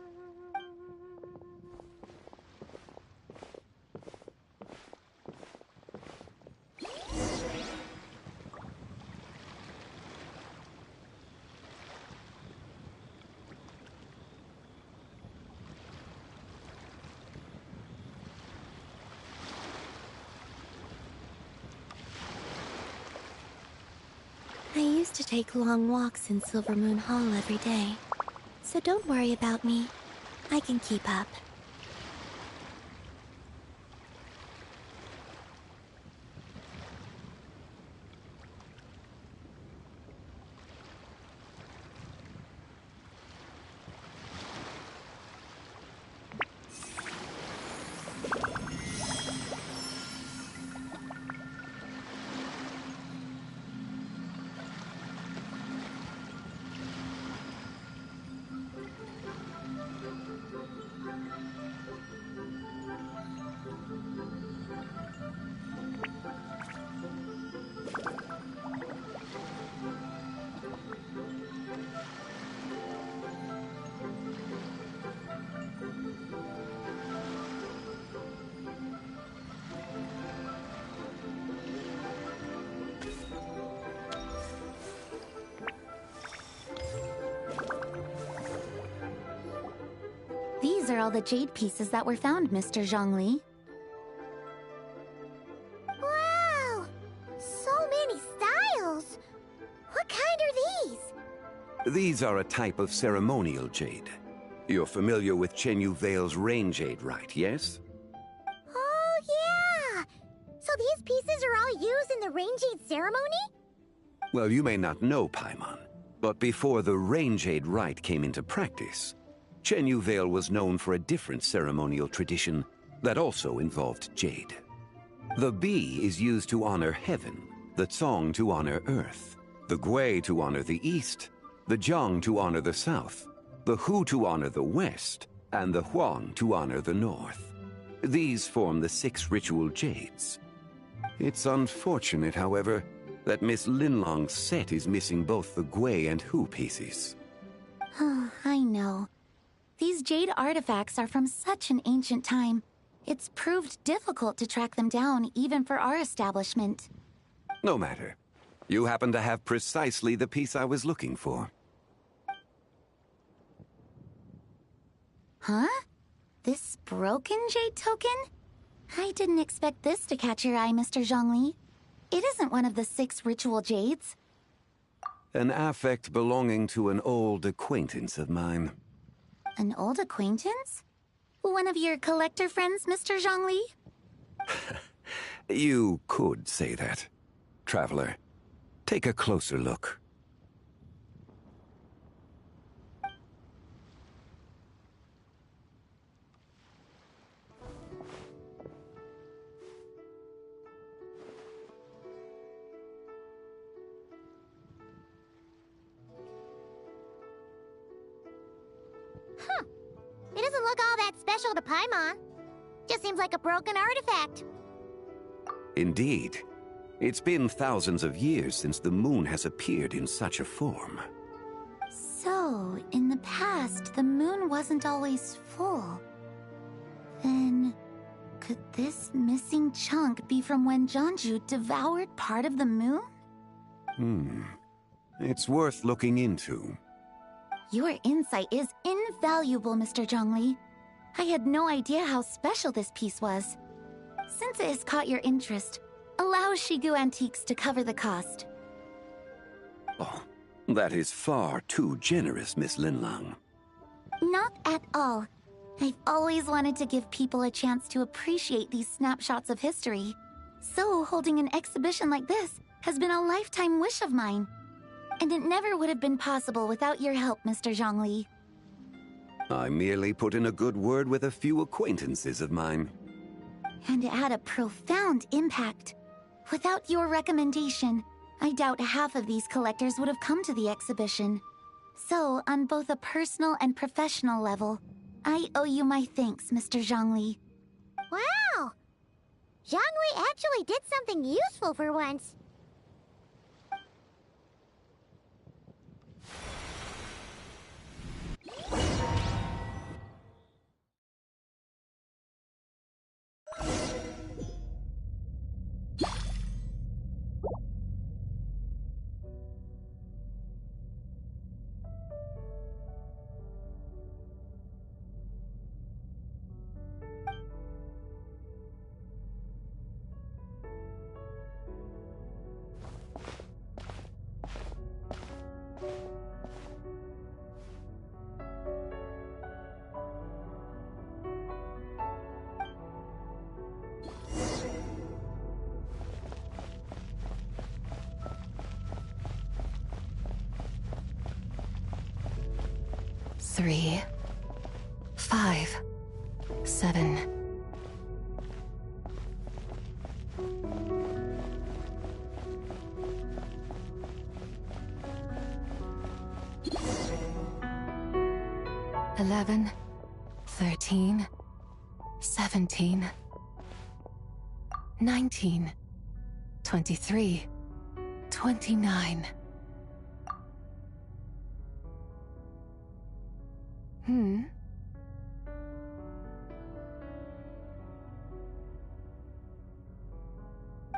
I used to take long walks in Silver Moon Hall every day, so don't worry about me. I can keep up. These are all the jade pieces that were found, Mr. Zhongli. Wow! So many styles! What kind are these? These are a type of ceremonial jade. You're familiar with Chenyu Vale's rain jade, right, yes? Oh, yeah! So these pieces are all used in the rain jade ceremony? Well, you may not know, Paimon, but before the rain jade rite came into practice, Chenyu Vale was known for a different ceremonial tradition that also involved jade. The bee is used to honor heaven, the Tsong to honor earth, the Gui to honor the east, the Jiang to honor the south, the Hu to honor the west, and the Huang to honor the north. These form the 6 ritual jades. It's unfortunate, however, that Miss Linlong's set is missing both the Gui and Hu pieces. I know. These jade artifacts are from such an ancient time. It's proved difficult to track them down, even for our establishment. No matter. You happen to have precisely the piece I was looking for. Huh? This broken jade token? I didn't expect this to catch your eye, Mr. Zhongli. It isn't one of the 6 ritual jades. An affect belonging to an old acquaintance of mine. An old acquaintance? One of your collector friends, Mr. Zhongli? You could say that. Traveler, take a closer look. Huh. It doesn't look all that special to Paimon. Just seems like a broken artifact. Indeed. It's been thousands of years since the moon has appeared in such a form. So, in the past, the moon wasn't always full. Then, could this missing chunk be from when Jeonju devoured part of the moon? It's worth looking into. Your insight is invaluable, Mr. Zhongli. I had no idea how special this piece was. Since it has caught your interest, allow Shigu Antiques to cover the cost. Oh, that is far too generous, Miss Linlang. Not at all. I've always wanted to give people a chance to appreciate these snapshots of history. So holding an exhibition like this has been a lifetime wish of mine. And it never would have been possible without your help, Mr. Zhongli. I merely put in a good word with a few acquaintances of mine. And it had a profound impact. Without your recommendation, I doubt half of these collectors would have come to the exhibition. So, on both a personal and professional level, I owe you my thanks, Mr. Zhongli. Wow! Zhongli actually did something useful for once. Three, 5, 7. $11, 13, 17, 19, 23, 29.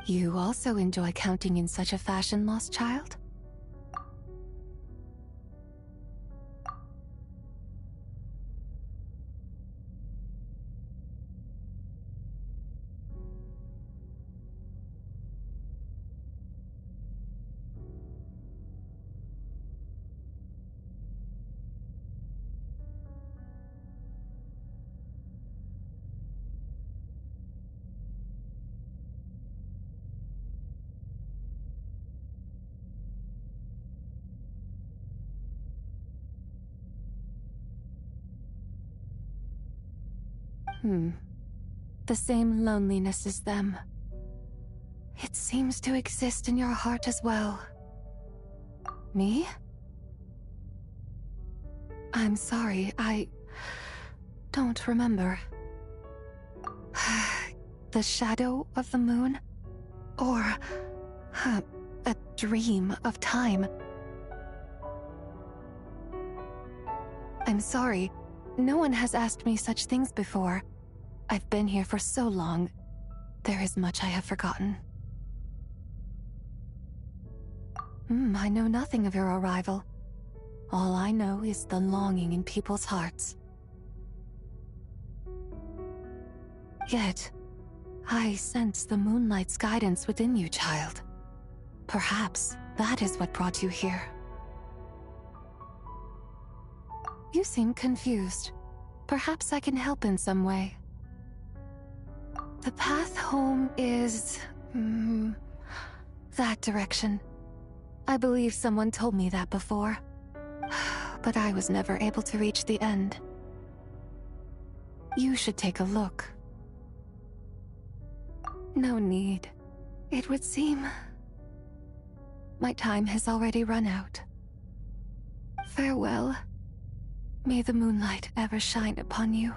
You also enjoy counting in such a fashion, lost child? The same loneliness as them. It seems to exist in your heart as well. Me? I'm sorry, I don't remember. The shadow of the moon? Or a dream of time? I'm sorry. No one has asked me such things before. I've been here for so long. There is much I have forgotten. I know nothing of your arrival. All I know is the longing in people's hearts. Yet, I sense the moonlight's guidance within you, child. Perhaps that is what brought you here. You seem confused. Perhaps I can help in some way. The path home is... that direction. I believe someone told me that before. But I was never able to reach the end. You should take a look. No need. It would seem... my time has already run out. Farewell. May the moonlight ever shine upon you.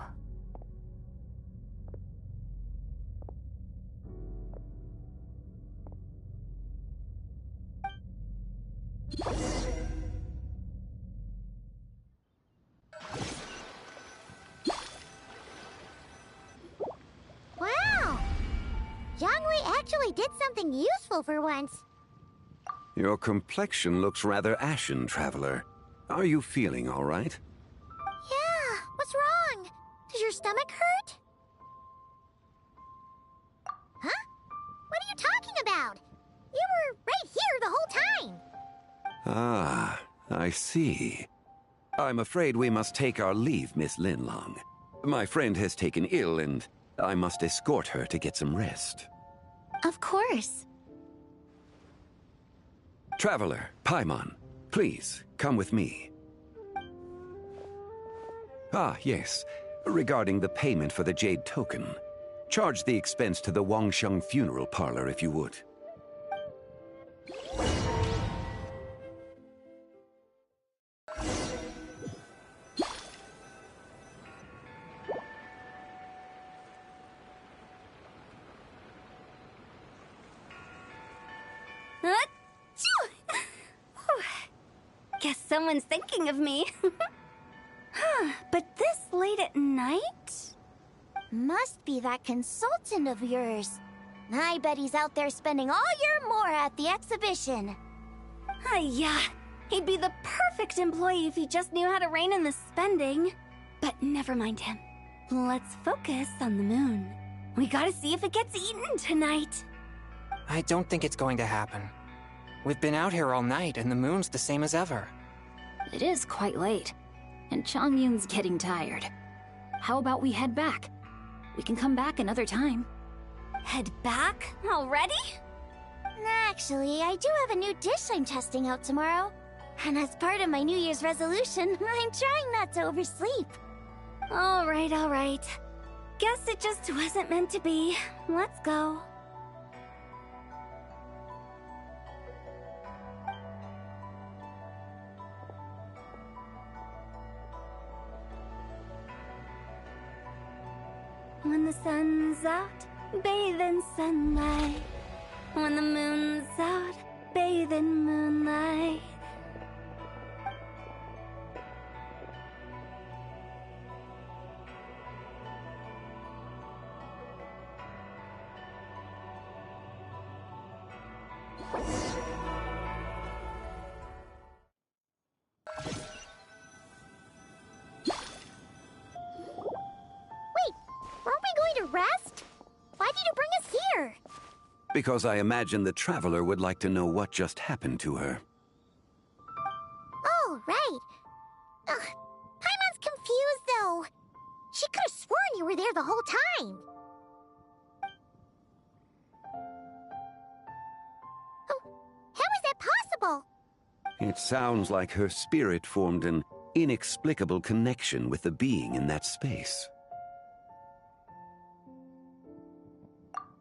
Wow! Jiangwei actually did something useful for once. Your complexion looks rather ashen, Traveler. Are you feeling all right? Yeah, what's wrong? Does your stomach hurt? Huh? What are you talking about? You were right here the whole time. Ah, I see. I'm afraid we must take our leave, Miss Linlong. My friend has taken ill, and I must escort her to get some rest. Of course. Traveler, Paimon, please, come with me. Ah, yes. Regarding the payment for the Jade Token. Charge the expense to the Wangsheng Funeral Parlor if you would. Guess someone's thinking of me. But this late at night? Must be that consultant of yours. I bet he's out there spending all year more at the exhibition. Yeah, he'd be the perfect employee if he just knew how to rein in the spending. But never mind him. Let's focus on the moon. We gotta see if it gets eaten tonight. I don't think it's going to happen. We've been out here all night, and the moon's the same as ever. It is quite late, and Changyun's getting tired. How about we head back? We can come back another time. Head back? Already? Actually, I do have a new dish I'm testing out tomorrow. And as part of my New Year's resolution, I'm trying not to oversleep. All right. Guess it just wasn't meant to be. Let's go. When the sun's out, bathe in sunlight. When the moon's out, bathe in moonlight. Rest? Why did you bring us here? Because I imagine the Traveler would like to know what just happened to her. Oh, right. Paimon's confused, though. She could have sworn you were there the whole time. Oh, how is that possible? It sounds like her spirit formed an inexplicable connection with the being in that space.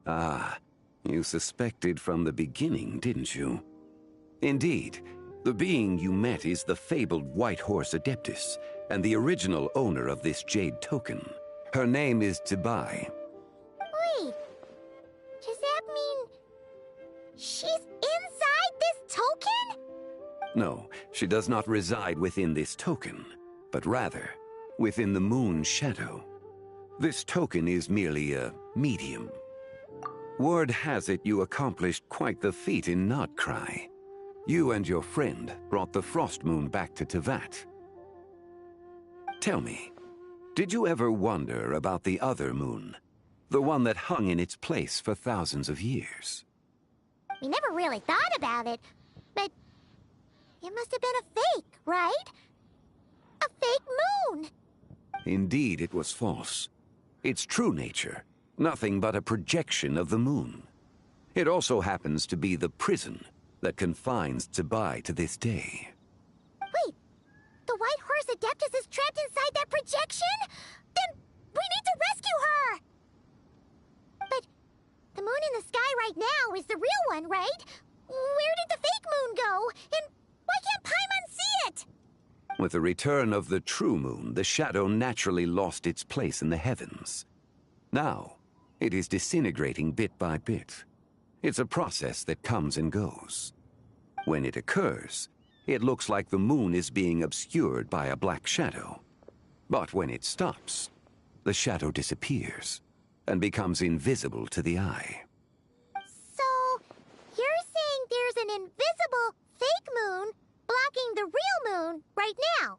Ah, you suspected from the beginning, didn't you? Indeed, the being you met is the fabled White Horse Adeptus, and the original owner of this Jade Token. Her name is Tibai. Wait, does that mean she's inside this token? No, she does not reside within this token, but rather within the moon's shadow. This token is merely a medium. Word has it you accomplished quite the feat in Nodcry. You and your friend brought the Frost Moon back to Teyvat. Tell me, did you ever wonder about the other moon? The one that hung in its place for thousands of years? We never really thought about it, but it must have been a fake, right? A fake moon! Indeed, it was false. Its true nature, nothing but a projection of the moon. It also happens to be the prison that confines Zebai to this day. Wait, the White Horse Adeptus is trapped inside that projection? Then we need to rescue her! But the moon in the sky right now is the real one, right? Where did the fake moon go? And why can't Paimon see it? With the return of the true moon, the shadow naturally lost its place in the heavens. Now, it is disintegrating bit by bit. It's a process that comes and goes. When it occurs, it looks like the moon is being obscured by a black shadow. But when it stops, the shadow disappears and becomes invisible to the eye. So, you're saying there's an invisible fake moon blocking the real moon right now?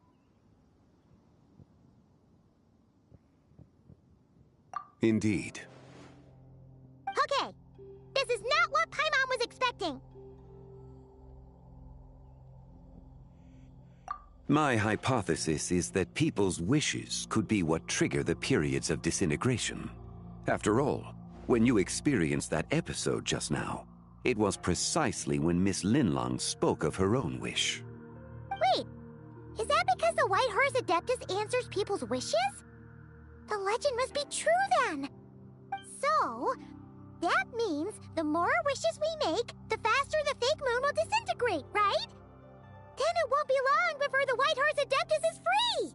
Indeed. Okay, this is not what Paimon was expecting. My hypothesis is that people's wishes could be what trigger the periods of disintegration. After all, when you experienced that episode just now, it was precisely when Miss Linlong spoke of her own wish. Wait, is that because the White Horse Adeptus answers people's wishes? The legend must be true then. So, that means the more wishes we make, the faster the fake moon will disintegrate, right? Then it won't be long before the White Horse Adeptus is free!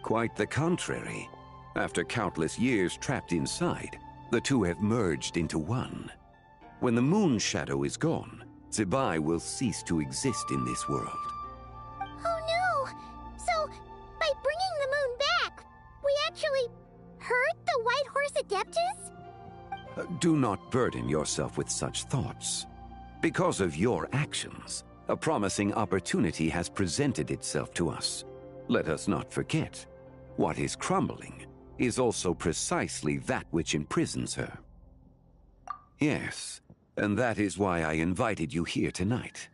Quite the contrary. After countless years trapped inside, the two have merged into one. When the moon shadow is gone, Zebai will cease to exist in this world. Oh no! So, by bringing the moon back, we actually hurt the White Horse Adeptus? Do not burden yourself with such thoughts. Because of your actions, a promising opportunity has presented itself to us. Let us not forget, what is crumbling is also precisely that which imprisons her. Yes, and that is why I invited you here tonight.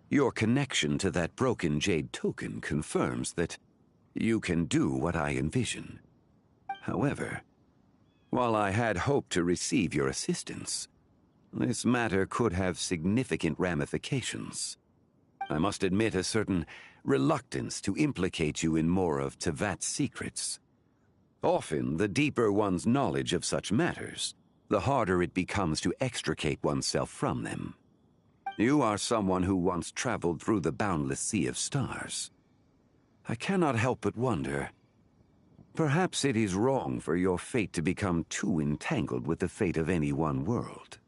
Your connection to that broken jade token confirms that you can do what I envision. However, while I had hoped to receive your assistance, this matter could have significant ramifications. I must admit a certain reluctance to implicate you in more of Teyvat's secrets. Often, the deeper one's knowledge of such matters, the harder it becomes to extricate oneself from them. You are someone who once traveled through the boundless sea of stars. I cannot help but wonder, perhaps it is wrong for your fate to become too entangled with the fate of any one world.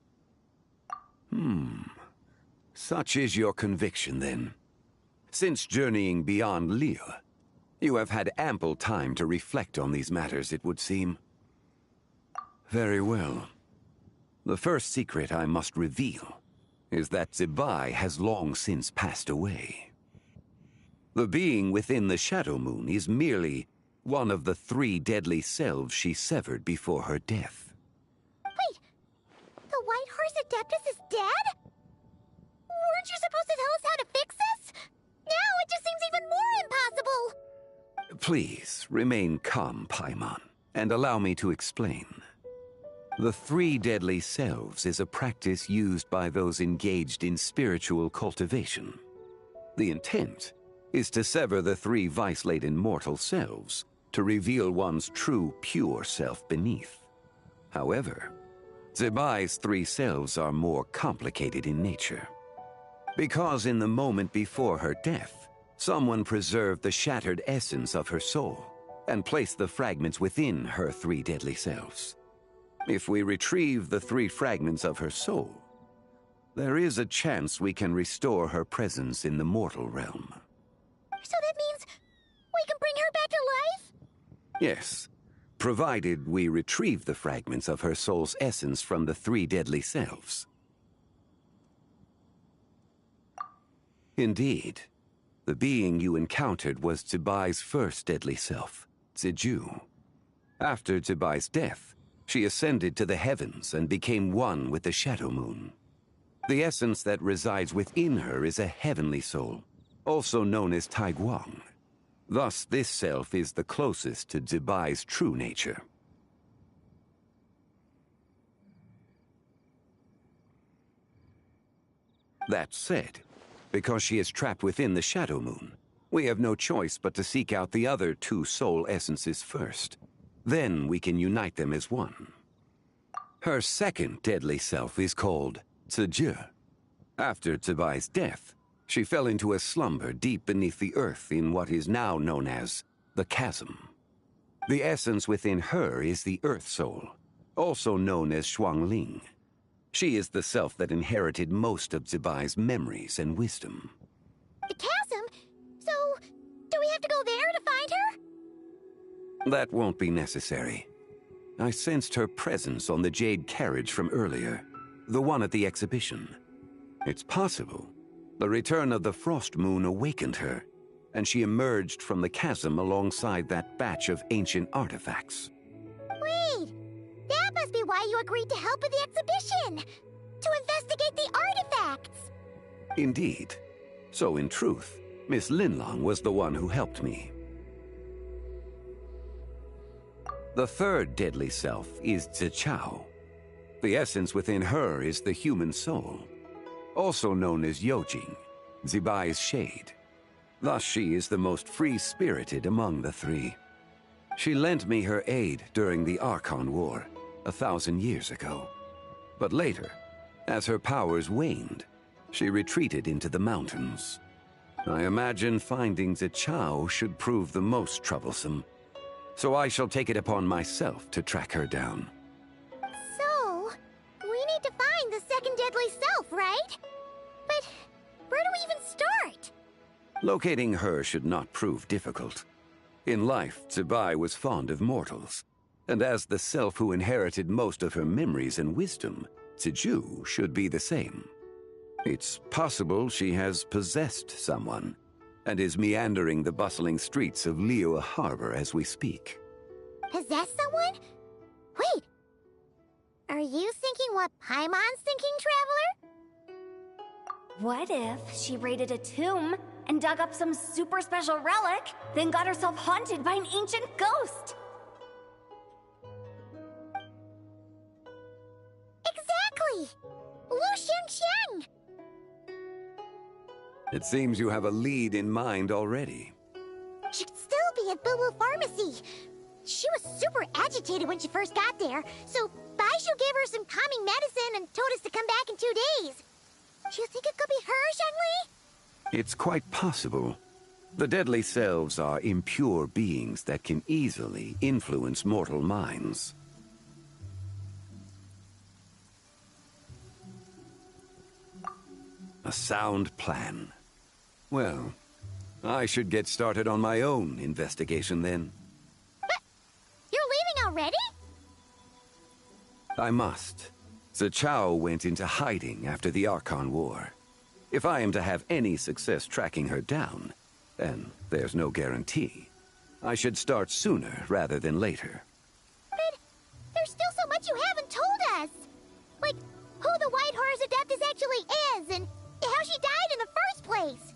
Such is your conviction, then. Since journeying beyond Lille, you have had ample time to reflect on these matters, it would seem. Very well. The first secret I must reveal is that Zebai has long since passed away. The being within the Shadow Moon is merely one of the 3 deadly selves she severed before her death. Wait, the White Horse Adeptus is dead? Weren't you supposed to tell us how to fix this? Now it just seems even more impossible! Please, remain calm, Paimon, and allow me to explain. The 3 deadly selves is a practice used by those engaged in spiritual cultivation. The intent is to sever the 3 vice-laden mortal selves to reveal one's true, pure self beneath. However, Zebai's 3 selves are more complicated in nature. Because in the moment before her death, someone preserved the shattered essence of her soul and placed the fragments within her 3 deadly selves. If we retrieve the 3 fragments of her soul, there is a chance we can restore her presence in the mortal realm. So that means we can bring her back to life? Yes, provided we retrieve the fragments of her soul's essence from the three deadly selves. Indeed, the being you encountered was Zibai's first deadly self, Ziju. After Zibai's death, she ascended to the heavens and became one with the Shadow Moon. The essence that resides within her is a heavenly soul, also known as Taiguang. Thus, this self is the closest to Zibai's true nature. That said, because she is trapped within the Shadow Moon, we have no choice but to seek out the other two soul essences first. Then we can unite them as one. Her second deadly self is called Ziju. After Zibai's death, she fell into a slumber deep beneath the earth in what is now known as the Chasm. The essence within her is the Earth Soul, also known as Xuangling. She is the self that inherited most of Zibai's memories and wisdom. The chasm? So, do we have to go there to find her? That won't be necessary. I sensed her presence on the jade carriage from earlier, the one at the exhibition. It's possible the return of the Frost Moon awakened her, and she emerged from the chasm alongside that batch of ancient artifacts. Wait! That must be why you agreed to help with the exhibition! To investigate the artifacts! Indeed. So in truth, Miss Linlong was the one who helped me. The third deadly self is Zichao. The essence within her is the human soul, also known as Yojing, Zibai's shade. Thus she is the most free-spirited among the three. She lent me her aid during the Archon War, 1,000 years ago. But later, as her powers waned, she retreated into the mountains. I imagine finding Zichao should prove the most troublesome, so I shall take it upon myself to track her down. So, we need to find the second deadly self, right? But where do we even start? Locating her should not prove difficult. In life, Zibai was fond of mortals, and as the self who inherited most of her memories and wisdom, Ziju should be the same. It's possible she has possessed someone, and is meandering the bustling streets of Liyue Harbor as we speak. Possess someone? Wait! Are you thinking what Paimon's thinking, Traveler? What if she raided a tomb and dug up some super special relic, then got herself haunted by an ancient ghost? Exactly! Lu Xiangxiang! It seems you have a lead in mind already. She'd still be at Boo Boo Pharmacy. She was super agitated when she first got there, so Baishu gave her some calming medicine and told us to come back in 2 days. Do you think it could be her, Zhengli? It's quite possible. The deadly selves are impure beings that can easily influence mortal minds. A sound plan. Well, I should get started on my own investigation then. But you're leaving already? I must. Zichao went into hiding after the Archon War. If I am to have any success tracking her down, and there's no guarantee, I should start sooner rather than later. But there's still so much you haven't told us! Like, who the White Horse Adeptus actually is, and how she died in the first place!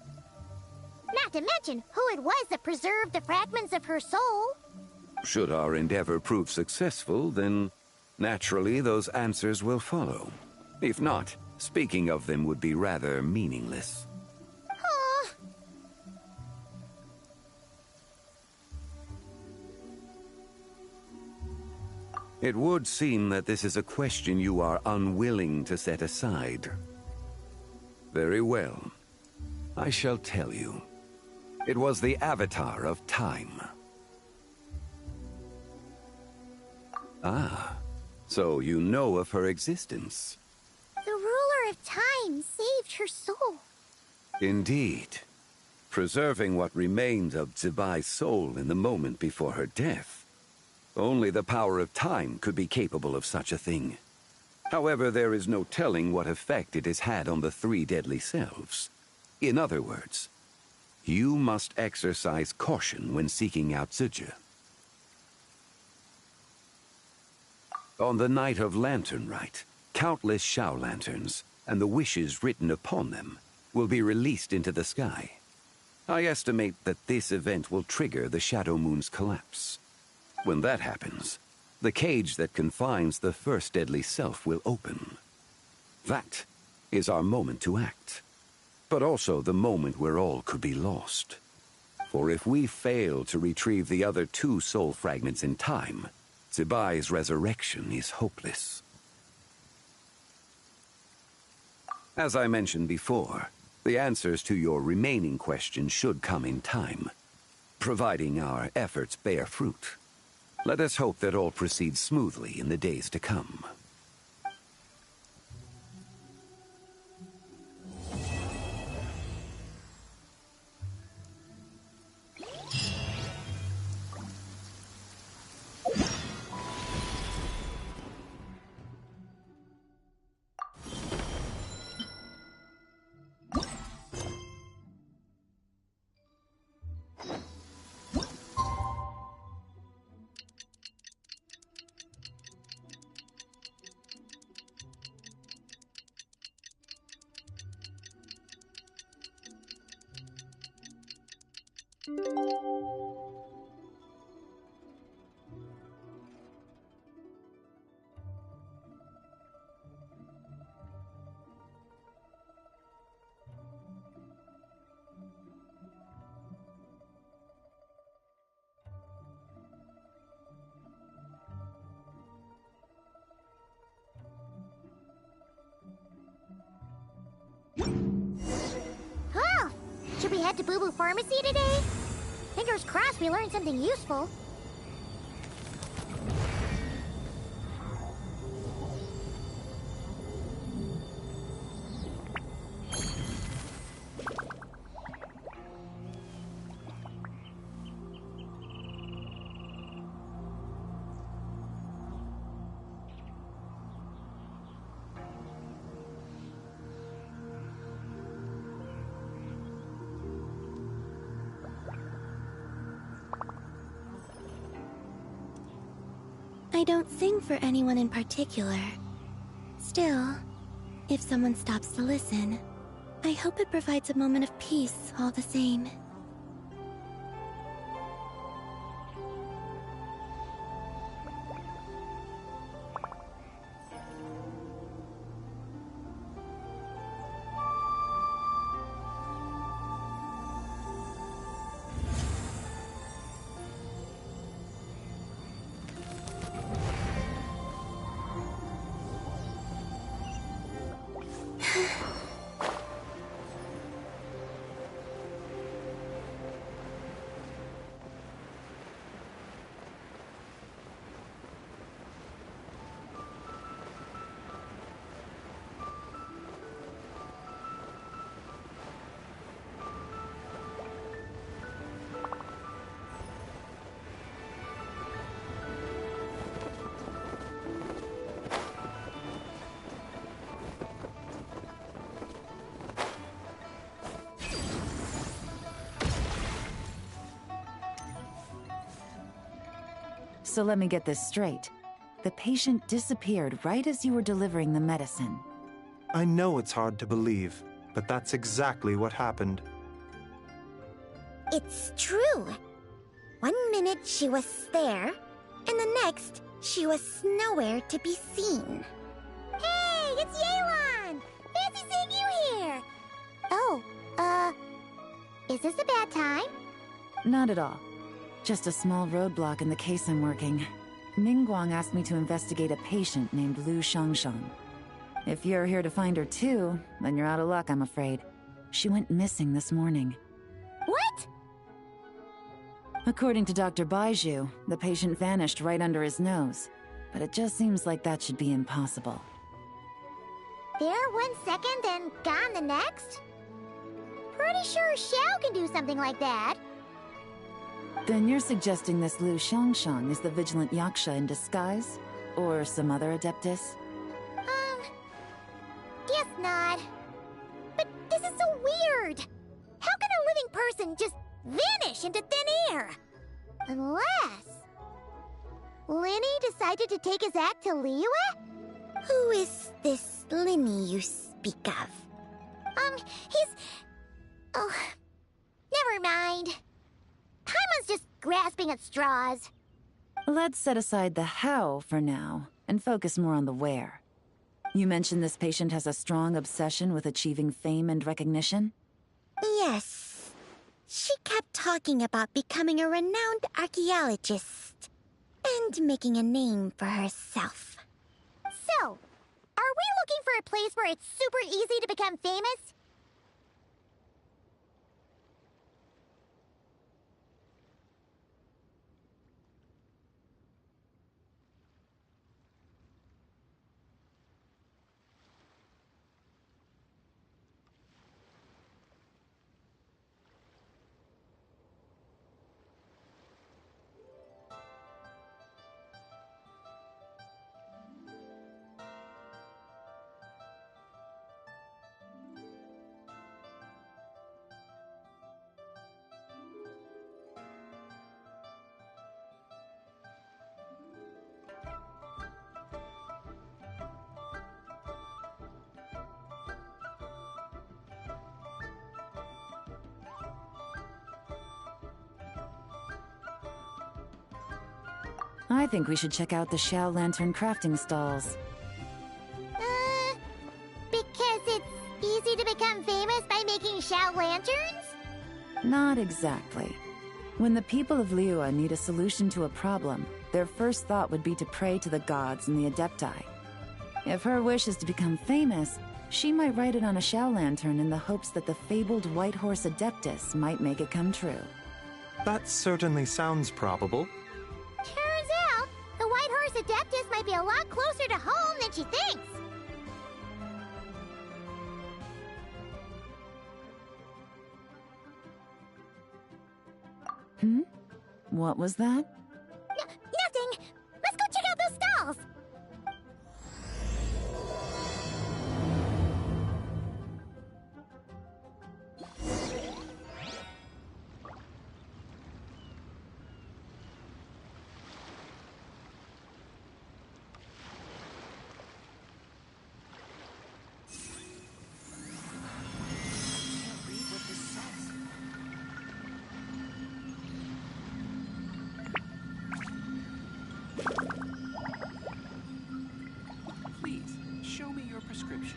Not to mention who it was that preserved the fragments of her soul. Should our endeavor prove successful, then naturally those answers will follow. If not, speaking of them would be rather meaningless. Aw. It would seem that this is a question you are unwilling to set aside. Very well. I shall tell you. It was the Avatar of Time. Ah, so you know of her existence. The ruler of time saved her soul. Indeed. Preserving what remained of Zibai's soul in the moment before her death Only the power of time could be capable of such a thing. However, there is no telling what effect it has had on the three deadly selves. In other words, you must exercise caution when seeking out Zizhi. On the night of Lantern Rite, countless Shao lanterns, and the wishes written upon them, will be released into the sky. I estimate that this event will trigger the Shadow Moon's collapse. When that happens, the cage that confines the first deadly self will open. That is our moment to act, but also the moment where all could be lost. For if we fail to retrieve the other two soul fragments in time, Zibai's resurrection is hopeless. As I mentioned before, the answers to your remaining questions should come in time, providing our efforts bear fruit. Let us hope that all proceeds smoothly in the days to come. Oh! Should we head to Boo Boo Pharmacy today? Fingers crossed we learned something useful. I don't sing for anyone in particular. Still, if someone stops to listen, I hope it provides a moment of peace all the same. So let me get this straight. The patient disappeared right as you were delivering the medicine. I know it's hard to believe, but that's exactly what happened. It's true. 1 minute she was there, and the next she was nowhere to be seen. Hey, it's Yelan! Fancy seeing you here! Oh, is this a bad time? Not at all. Just a small roadblock in the case I'm working. Ningguang asked me to investigate a patient named Lu Shangshang. If you're here to find her too, then you're out of luck, I'm afraid. She went missing this morning. What? According to Dr. Baiju, the patient vanished right under his nose. But it just seems like that should be impossible. There 1 second and gone the next? Pretty sure Xiao can do something like that. Then you're suggesting this Liu Xiangxiang is the vigilant Yaksha in disguise? Or some other Adeptus? Guess not. But this is so weird! How can a living person just vanish into thin air? Unless... Linny decided to take his act to Liyue? Who is this Linny you speak of? He's... Oh... Never mind. Paimon's just grasping at straws. Let's set aside the how for now, and focus more on the where. You mentioned this patient has a strong obsession with achieving fame and recognition? Yes. She kept talking about becoming a renowned archaeologist and making a name for herself. So, are we looking for a place where it's super easy to become famous? I think we should check out the Xiao Lantern crafting stalls. Because it's easy to become famous by making Xiao lanterns? Not exactly. When the people of Liyue need a solution to a problem, their first thought would be to pray to the gods and the Adepti. If her wish is to become famous, she might write it on a Xiao lantern in the hopes that the fabled White Horse Adeptus might make it come true. That certainly sounds probable. Turns out, the White Horse Adeptus might be a lot closer to home than she thinks. What was that? Nothing! Let's go check out those stalls! Please, show me your prescription.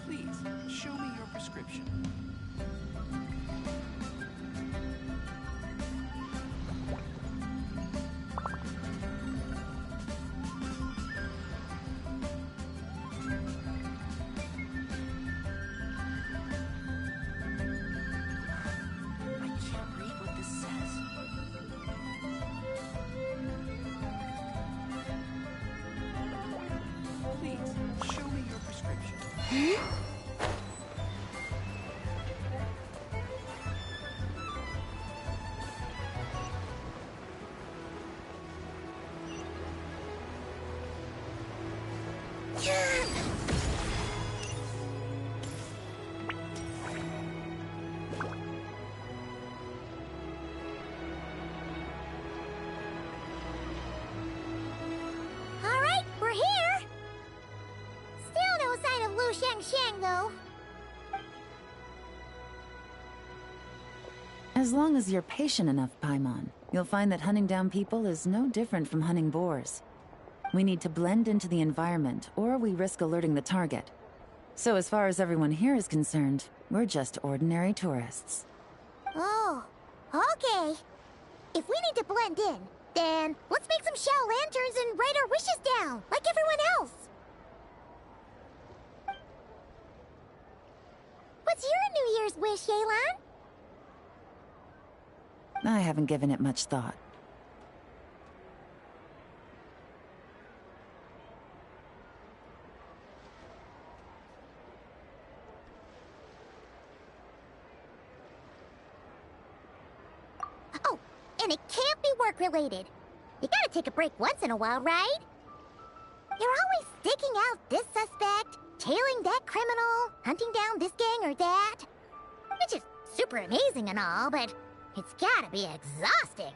Please, show me your prescription. I can't read what this says. Please, show me your prescription. Alright, we're here! Still no sign of Liu Xiangxiang, though. As long as you're patient enough, Paimon, you'll find that hunting down people is no different from hunting boars. We need to blend into the environment, or we risk alerting the target. So as far as everyone here is concerned, we're just ordinary tourists. Oh, okay. If we need to blend in, Then let's make some shell lanterns and write our wishes down, like everyone else. What's your New Year's wish, Yelan? I haven't given it much thought. Oh, and it can't be work-related. You gotta take a break once in a while, right? You're always sticking out this suspect, tailing that criminal, hunting down this gang or that. Which is super amazing and all, but it's gotta be exhausting.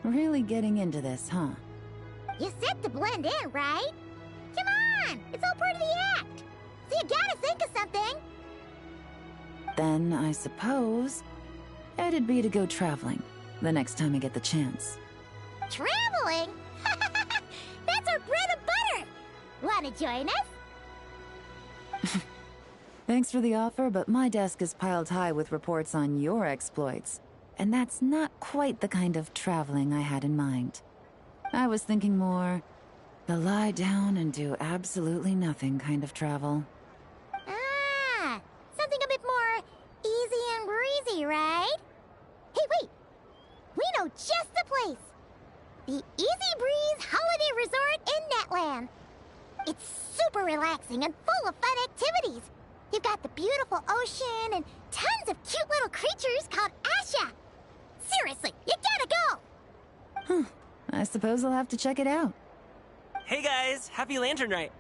Really getting into this, huh? You said to blend in, right? Come on! It's all part of the act! So you gotta think of something! Then I suppose it'd be to go traveling the next time I get the chance. Traveling? That's our bread and butter! Wanna join us? Thanks for the offer, but my desk is piled high with reports on your exploits. And that's not quite the kind of traveling I had in mind. I was thinking more the lie down and do absolutely nothing kind of travel. Ah, something a bit more easy and breezy, right? Hey, wait! We know just the place! The Easy Breeze Holiday Resort in Netland. It's super relaxing and full of fun activities. You've got the beautiful ocean and tons of cute little creatures called Asha. Seriously, you gotta go! I suppose I'll have to check it out. Hey guys, happy Lantern Rite!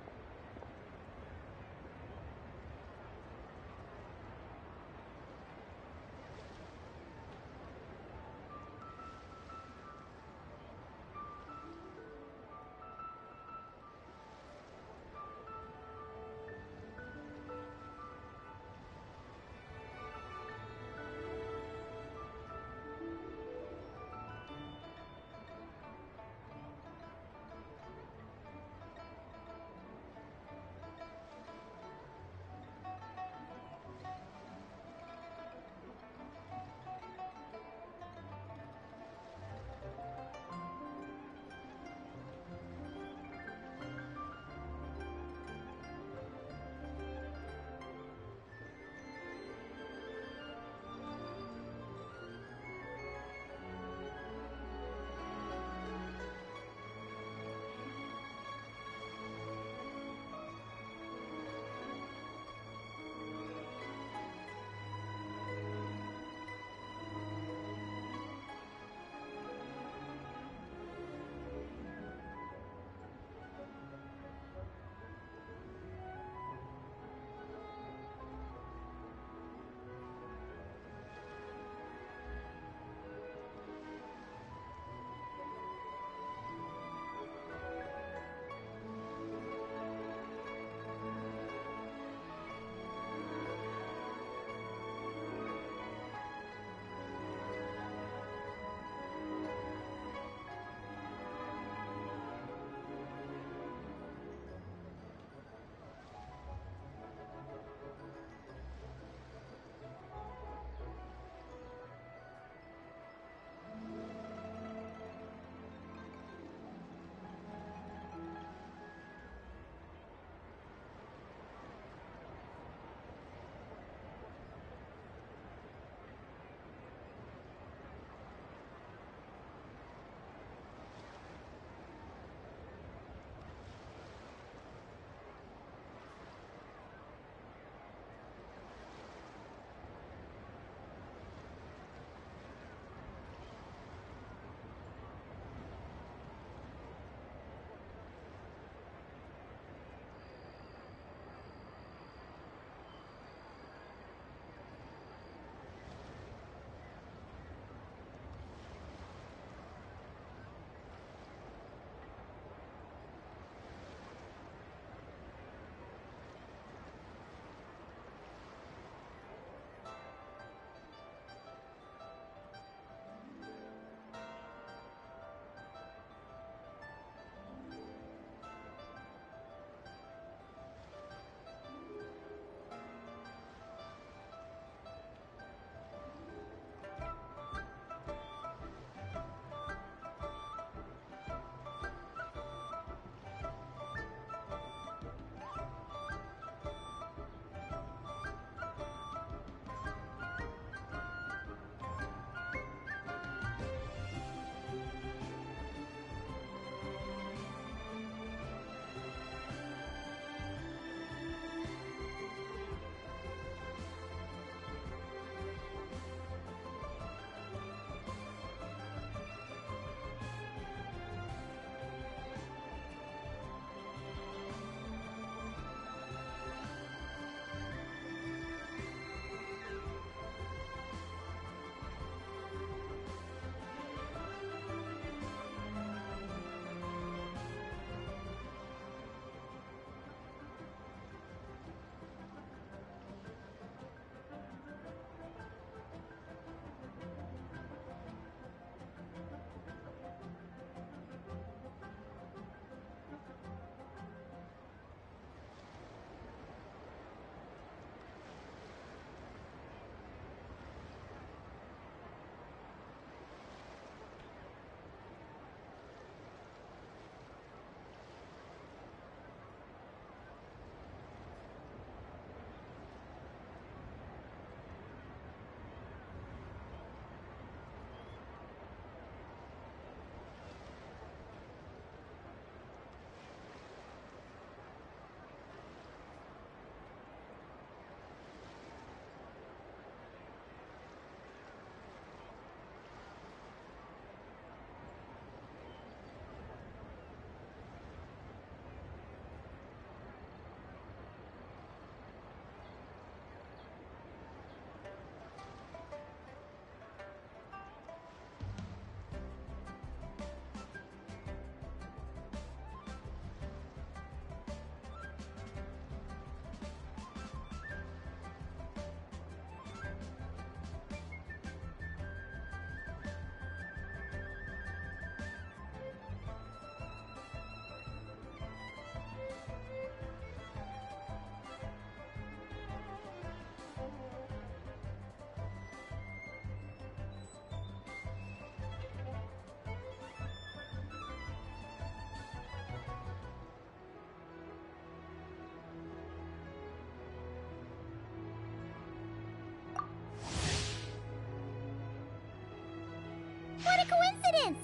coincidence!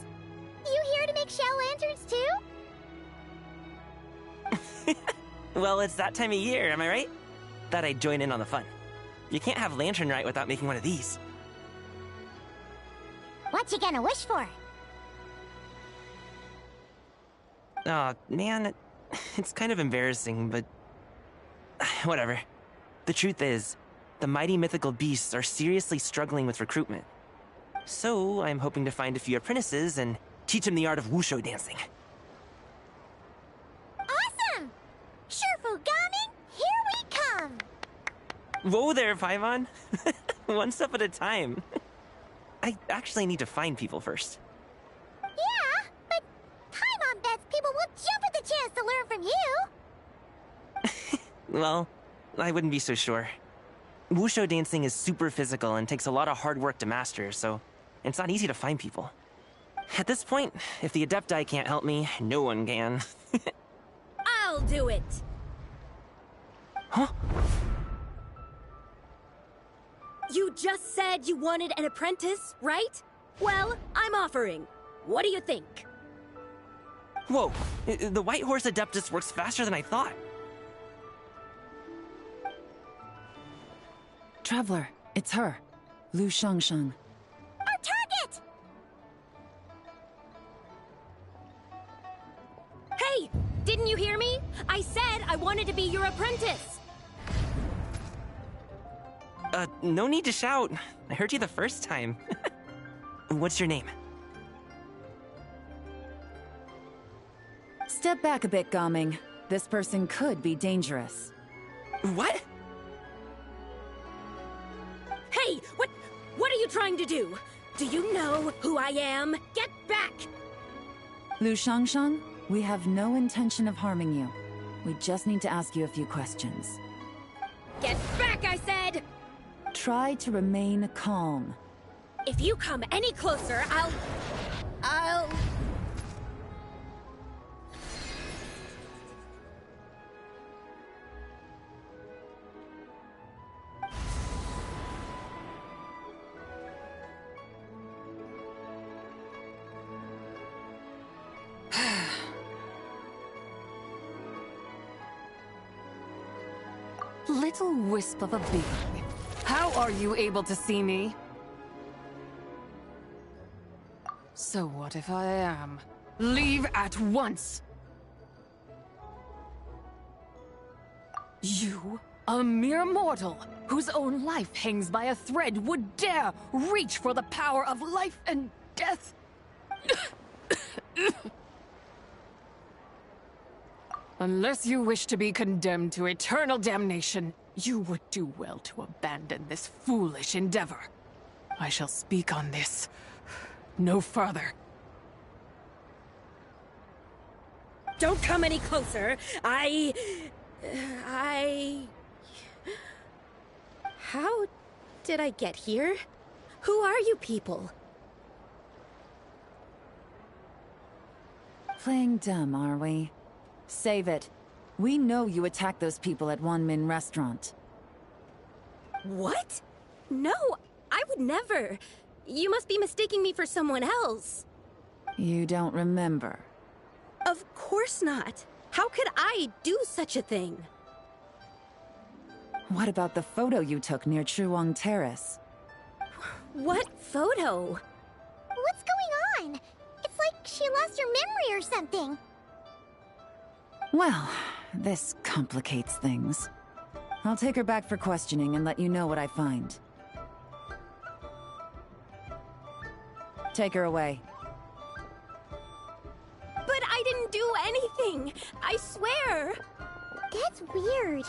You here to make shell lanterns too? Well, it's that time of year, am I right? Thought I'd join in on the fun. You can't have Lantern Rite without making one of these. What you gonna wish for? Aw, man, it's kind of embarrassing, but... whatever. The truth is, the mighty mythical beasts are seriously struggling with recruitment. So, I'm hoping to find a few apprentices and teach them the art of wushu dancing. Awesome! Shurfugami, here we come! Whoa there, Paimon! One step at a time. I actually need to find people first. Yeah, but Paimon bets people will jump at the chance to learn from you! Well, I wouldn't be so sure. Wushu dancing is super physical and takes a lot of hard work to master, so it's not easy to find people. At this point, if the Adepti can't help me, no one can. I'll do it! Huh? You just said you wanted an apprentice, right? Well, I'm offering. What do you think? Whoa, the White Horse Adeptus works faster than I thought. Traveler, it's her. Lu Shangshang. Our target! Hey! Didn't you hear me? I said I wanted to be your apprentice! No need to shout. I heard you the first time. What's your name? Step back a bit, Gaming. This person could be dangerous. What? Hey! What are you trying to do? Do you know who I am? Get back! Lu Shangshang, we have no intention of harming you. We just need to ask you a few questions. Get back, I said! Try to remain calm. If you come any closer, I'll... Little wisp of a being. How are you able to see me? So what if I am? Leave at once! You, a mere mortal, whose own life hangs by a thread, would dare reach for the power of life and death? Unless you wish to be condemned to eternal damnation, you would do well to abandon this foolish endeavor. I shall speak on this no further. Don't come any closer. How did I get here? Who are you people? Playing dumb, are we? Save it. We know you attacked those people at Wanmin Restaurant. What? No, I would never. You must be mistaking me for someone else. You don't remember? Of course not. How could I do such a thing? What about the photo you took near Chuang Terrace? What photo? What's going on? It's like she lost her memory or something. Well, this complicates things. I'll take her back for questioning and let you know what I find. Take her away. But I didn't do anything! I swear! That's weird.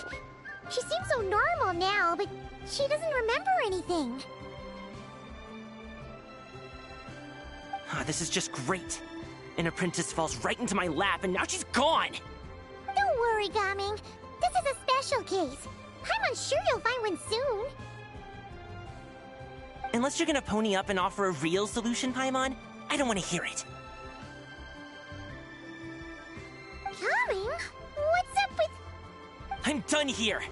She seems so normal now, but she doesn't remember anything. This is just great. An apprentice falls right into my lap and now she's gone! Don't worry, Gaming. This is a special case. I'm sure you'll find one soon. Unless you're gonna pony up and offer a real solution, Paimon, I don't want to hear it. Gaming? What's up with... I'm done here.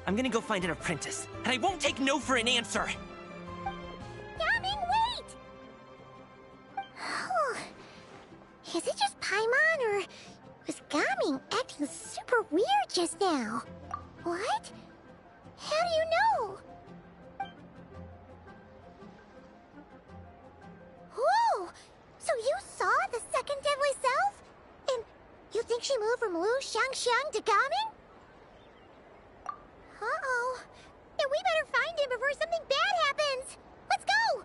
I'm gonna go find an apprentice, and I won't take no for an answer. Gaming, wait! just now. What? How do you know? Whoa! So you saw the second deadly self? And you think she moved from Lu Xiangxiang to Gaming? Uh-oh. Then we better find him before something bad happens. Let's go!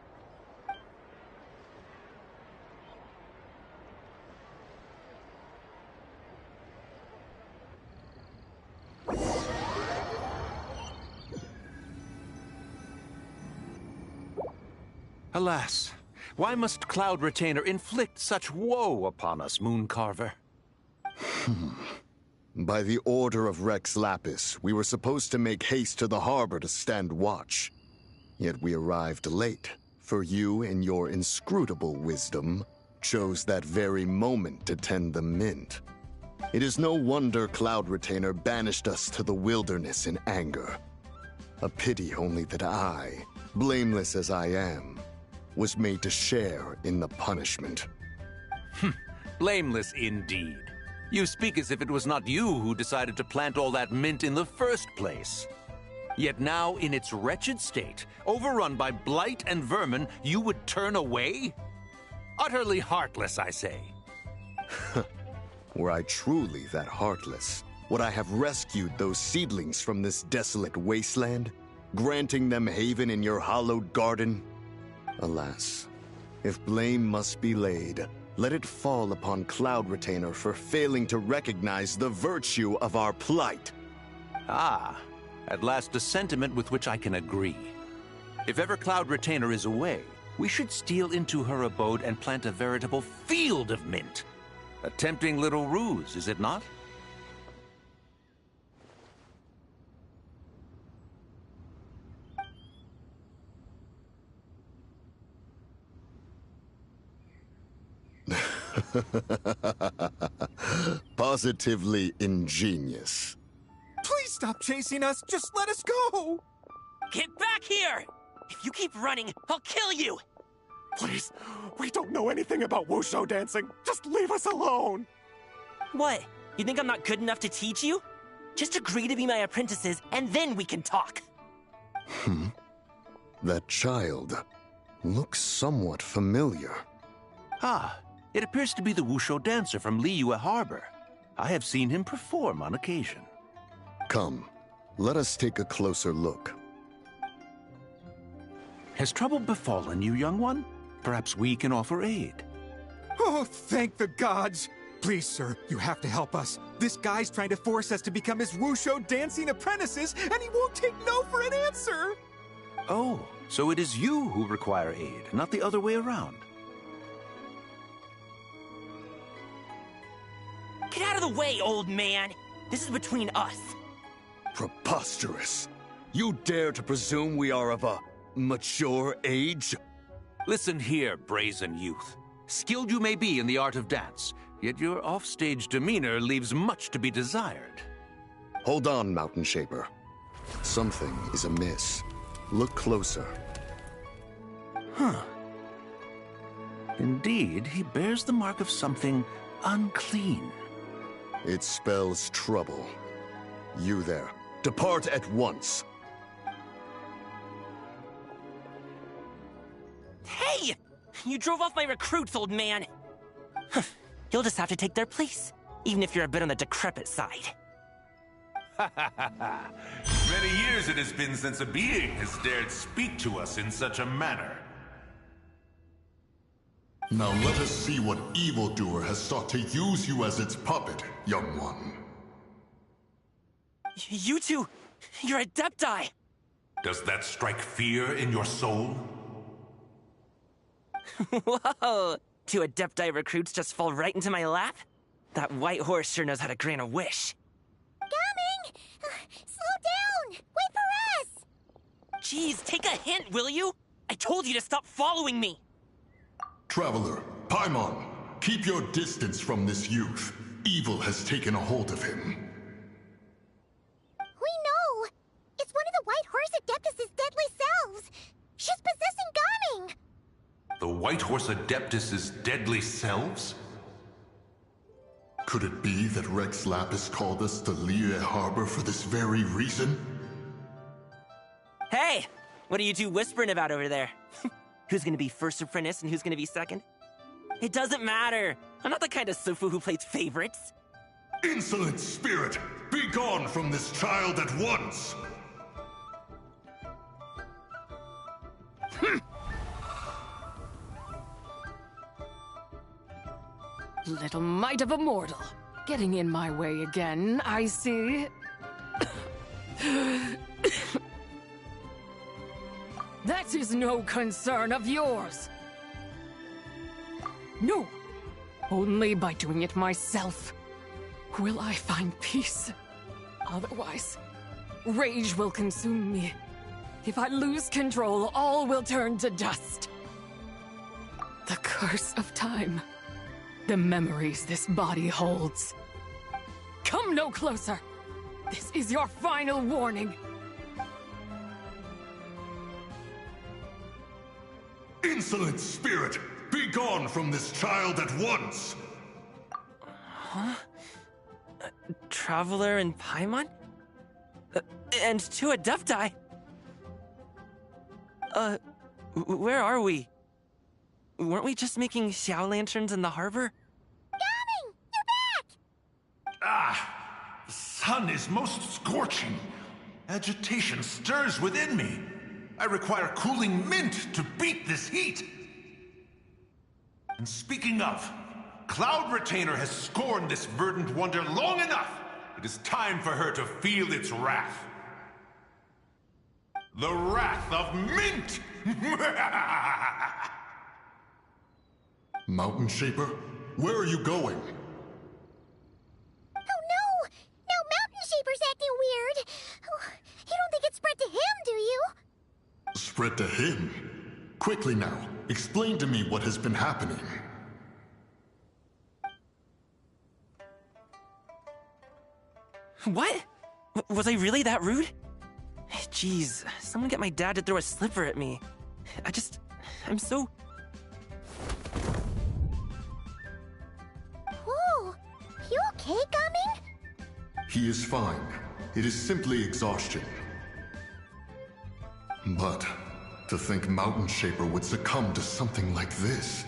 Alas, why must Cloud Retainer inflict such woe upon us, Mooncarver? By the order of Rex Lapis, we were supposed to make haste to the harbor to stand watch. Yet we arrived late, for you, in your inscrutable wisdom, chose that very moment to tend the mint. It is no wonder Cloud Retainer banished us to the wilderness in anger. A pity only that I, blameless as I am, was made to share in the punishment. Blameless indeed. You speak as if it was not you who decided to plant all that mint in the first place. Yet now, in its wretched state, overrun by blight and vermin, you would turn away? Utterly heartless, I say. Were I truly that heartless, would I have rescued those seedlings from this desolate wasteland, granting them haven in your hallowed garden? Alas, if blame must be laid, let it fall upon Cloud Retainer for failing to recognize the virtue of our plight. Ah, at last a sentiment with which I can agree. If ever Cloud Retainer is away, we should steal into her abode and plant a veritable field of mint. A tempting little ruse, is it not? Positively ingenious. Please stop chasing us. Just let us go. Get back here! If you keep running, I'll kill you! Please, we don't know anything about wushu dancing. Just leave us alone. What? You think I'm not good enough to teach you? Just agree to be my apprentices, and then we can talk. That child looks somewhat familiar. Ah, it appears to be the wushu dancer from Liyue Harbor. I have seen him perform on occasion. Come, let us take a closer look. Has trouble befallen you, young one? Perhaps we can offer aid. Oh, thank the gods. Please, sir, you have to help us. This guy's trying to force us to become his wushu dancing apprentices, and he won't take no for an answer. Oh, so it is you who require aid, not the other way around. Get out of the way, old man! This is between us. Preposterous. You dare to presume we are of a mature age? Listen here, brazen youth. Skilled you may be in the art of dance, yet your offstage demeanor leaves much to be desired. Hold on, Mountain Shaper. Something is amiss. Look closer. Huh. Indeed, he bears the mark of something unclean. It spells trouble. You there, depart at once. Hey! You drove off my recruits, old man! You'll just have to take their place, even if you're a bit on the decrepit side. Many years it has been since a being has dared speak to us in such a manner. Now let us see what evildoer has sought to use you as its puppet, young one. You two, you're Adepti! Does that strike fear in your soul? Whoa! Two Adepti recruits just fall right into my lap? That white horse sure knows how to grant a wish. Coming! Slow down! Wait for us! Jeez, take a hint, will you? I told you to stop following me! Traveler, Paimon, keep your distance from this youth. Evil has taken a hold of him. We know! It's one of the White Horse Adeptus' deadly selves! She's possessing Gaming! The White Horse Adeptus' deadly selves? Could it be that Rex Lapis called us to Liyue Harbor for this very reason? Hey! What are you two whispering about over there? Who's gonna be first apprentice and who's gonna be second? It doesn't matter! I'm not the kind of Sufu who plays favorites. Insolent spirit! Be gone from this child at once! Little mite of a mortal. Getting in my way again, I see. That is no concern of yours. No. Only by doing it myself will I find peace. Otherwise, rage will consume me. If I lose control, all will turn to dust. The curse of time. The memories this body holds. Come no closer. This is your final warning. Insolent spirit! Be gone from this child at once! Huh? Traveler and Paimon? And two Adepti? Where are we? Weren't we just making Xiao lanterns in the harbor? Coming! You're back! Ah! The sun is most scorching. Agitation stirs within me. I require cooling mint to beat this heat. And speaking of, Cloud Retainer has scorned this verdant wonder long enough. It is time for her to feel its wrath. The wrath of mint! Mountain Shaper, where are you going? Oh no! Now Mountain Shaper's acting weird! Oh, you don't think it's spread to him, do you? Spread to him? Quickly now, explain to me what has been happening. What? Was I really that rude? Jeez, someone get my dad to throw a slipper at me. I'm so... Whoa! You okay, Gaming? He is fine. It is simply exhaustion. But to think Mountain Shaper would succumb to something like this,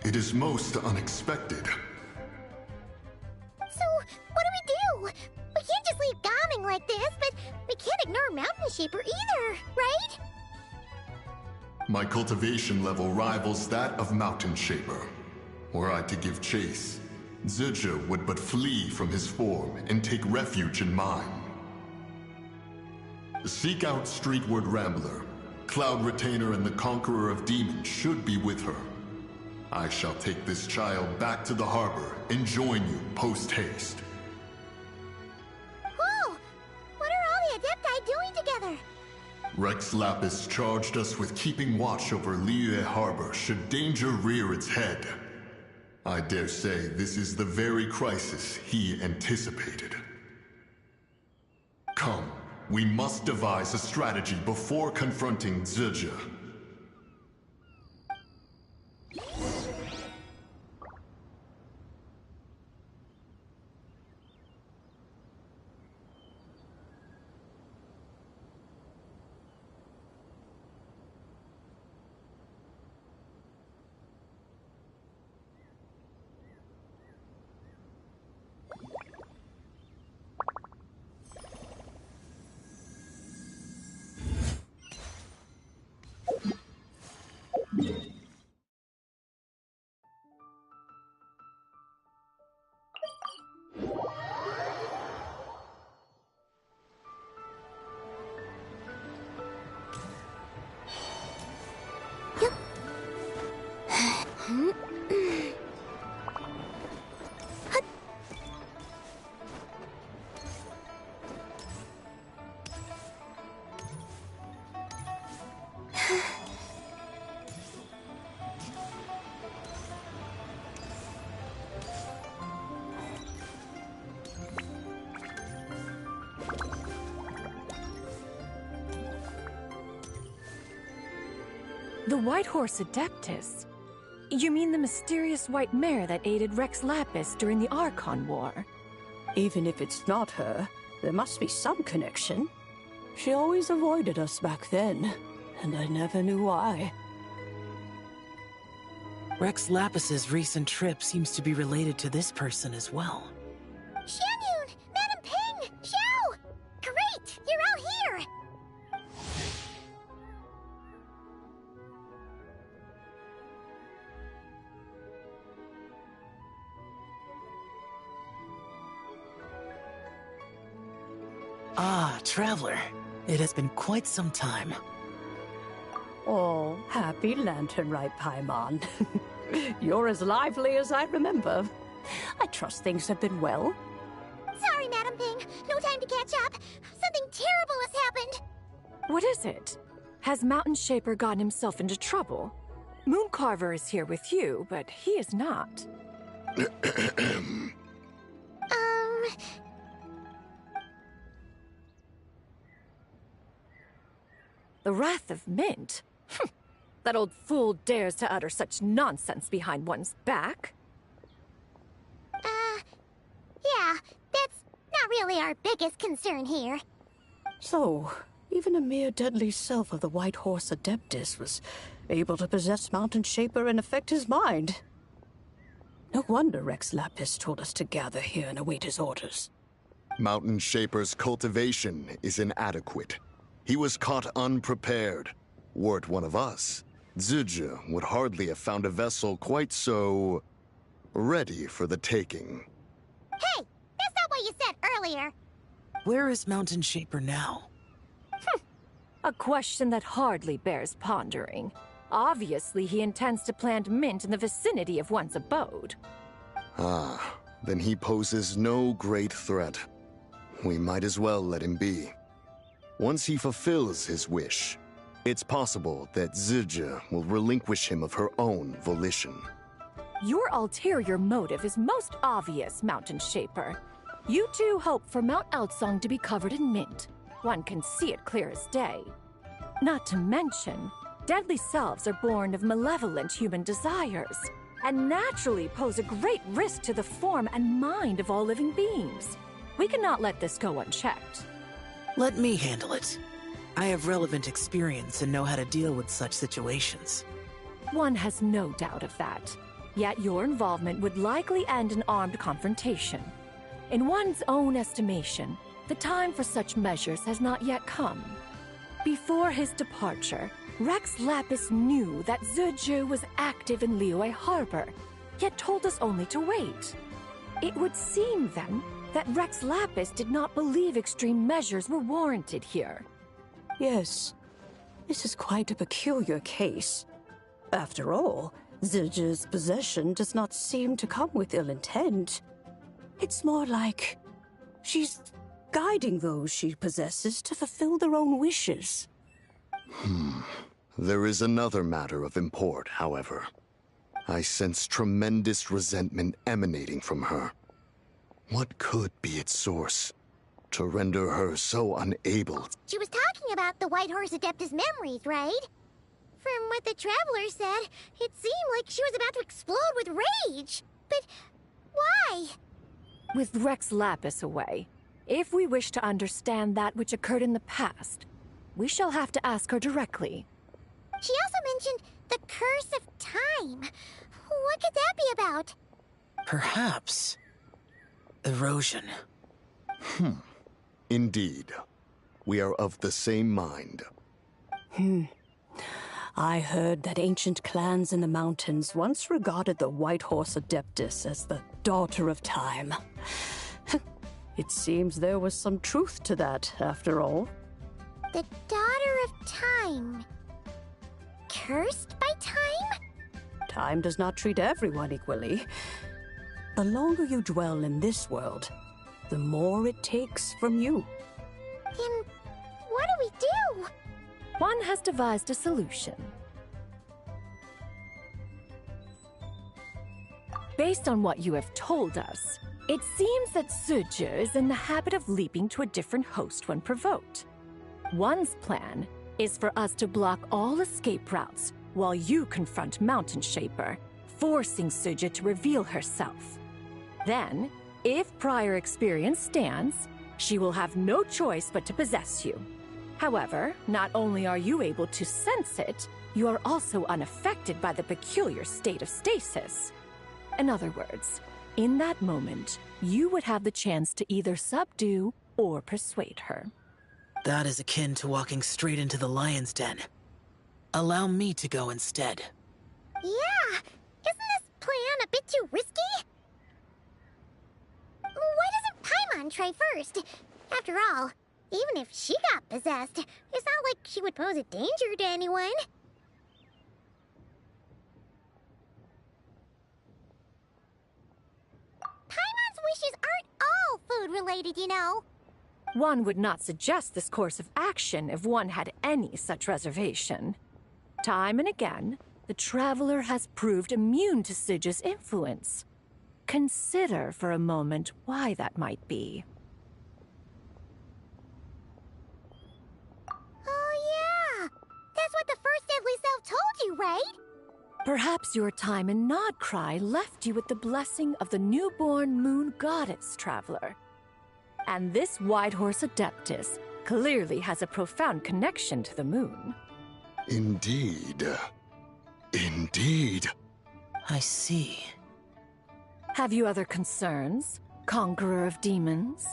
it is most unexpected. So, what do? We can't just leave Gaming like this, but we can't ignore Mountain Shaper either, right? My cultivation level rivals that of Mountain Shaper. Were I to give chase, Zizha would but flee from his form and take refuge in mine. Seek out Streetward Rambler. Cloud Retainer and the Conqueror of Demons should be with her. I shall take this child back to the harbor and join you post-haste. Whoa! What are all the Adepti doing together? Rex Lapis charged us with keeping watch over Liyue Harbor should danger rear its head. I dare say this is the very crisis he anticipated. Come, we must devise a strategy before confronting Zizha. The White Horse Adeptus. You mean the mysterious white mare that aided Rex Lapis during the Archon War? Even if it's not her, there must be some connection. She always avoided us back then, and I never knew why. Rex Lapis's recent trip seems to be related to this person as well. Xianyun! Madam Ping! Xiao! Great! You're out here! Ah, Traveler. It has been quite some time. Oh, happy Lantern Rite, Paimon. You're as lively as I remember. I trust things have been well. Sorry, Madam Ping. No time to catch up. Something terrible has happened. What is it? Has Mountain Shaper gotten himself into trouble? Mooncarver is here with you, but he is not. The Wrath of Mint? That old fool dares to utter such nonsense behind one's back. Yeah, that's not really our biggest concern here. So, even a mere deadly self of the White Horse Adeptus was able to possess Mountain Shaper and affect his mind. No wonder Rex Lapis told us to gather here and await his orders. Mountain Shaper's cultivation is inadequate. He was caught unprepared. Were it one of us, Zizhi would hardly have found a vessel quite so ready for the taking. Hey, that's not what you said earlier. Where is Mountain Shaper now? A question that hardly bears pondering. Obviously, he intends to plant mint in the vicinity of one's abode. Ah, then he poses no great threat. We might as well let him be. Once he fulfills his wish, it's possible that Zizhi will relinquish him of her own volition. Your ulterior motive is most obvious, Mountain Shaper. You two hope for Mount Eltsong to be covered in mint. One can see it clear as day. Not to mention, deadly selves are born of malevolent human desires, and naturally pose a great risk to the form and mind of all living beings. We cannot let this go unchecked. Let me handle it. I have relevant experience and know how to deal with such situations. One has no doubt of that. Yet your involvement would likely end in armed confrontation. In one's own estimation, the time for such measures has not yet come. Before his departure, Rex Lapis knew that Zizhi was active in Liyue Harbor, yet told us only to wait. It would seem, then, that Rex Lapis did not believe extreme measures were warranted here. Yes, this is quite a peculiar case. After all, Zizhi's possession does not seem to come with ill intent. It's more like she's guiding those she possesses to fulfill their own wishes. There is another matter of import, however. I sense tremendous resentment emanating from her. What could be its source to render her so unable? She was talking about the White Horse Adeptus memories, right? From what the Traveler said, it seemed like she was about to explode with rage. But why? With Rex Lapis away, if we wish to understand that which occurred in the past, we shall have to ask her directly. She also mentioned the Curse of Time. What could that be about? Perhaps erosion. Indeed. We are of the same mind. I heard that ancient clans in the mountains once regarded the White Horse Adeptus as the daughter of time. It seems there was some truth to that, after all. The Daughter of Time. Cursed by time? Time does not treat everyone equally. The longer you dwell in this world, the more it takes from you. Then what do we do? One has devised a solution. Based on what you have told us, it seems that Zizhi is in the habit of leaping to a different host when provoked. One's plan is for us to block all escape routes while you confront Mountain Shaper forcing Suja to reveal herself. Then, if prior experience stands, she will have no choice but to possess you. However, not only are you able to sense it, you are also unaffected by the peculiar state of stasis. In other words, in that moment, you would have the chance to either subdue or persuade her. That is akin to walking straight into the lion's den. Allow me to go instead. Yeah! Isn't this plan a bit too risky? Why doesn't Paimon try first? After all, even if she got possessed, it's not like she would pose a danger to anyone. Paimon's wishes aren't all food-related, you know. One would not suggest this course of action if one had any such reservation. Time and again, the Traveler has proved immune to Suja's influence. Consider for a moment why that might be. Oh yeah! That's what the first deadly self told you, right? Perhaps your time in Nodcry left you with the blessing of the newborn moon goddess, Traveler. And this Whitehorse Adeptus clearly has a profound connection to the moon. Indeed. Indeed. I see. Have you other concerns, Conqueror of Demons?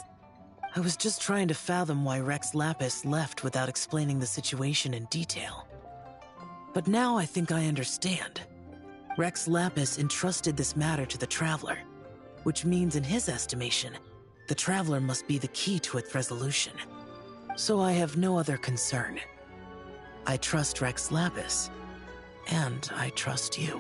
I was just trying to fathom why Rex Lapis left without explaining the situation in detail. But now I think I understand. Rex Lapis entrusted this matter to the Traveler, which means in his estimation, the Traveler must be the key to its resolution. So I have no other concern. I trust Rex Lapis, and I trust you.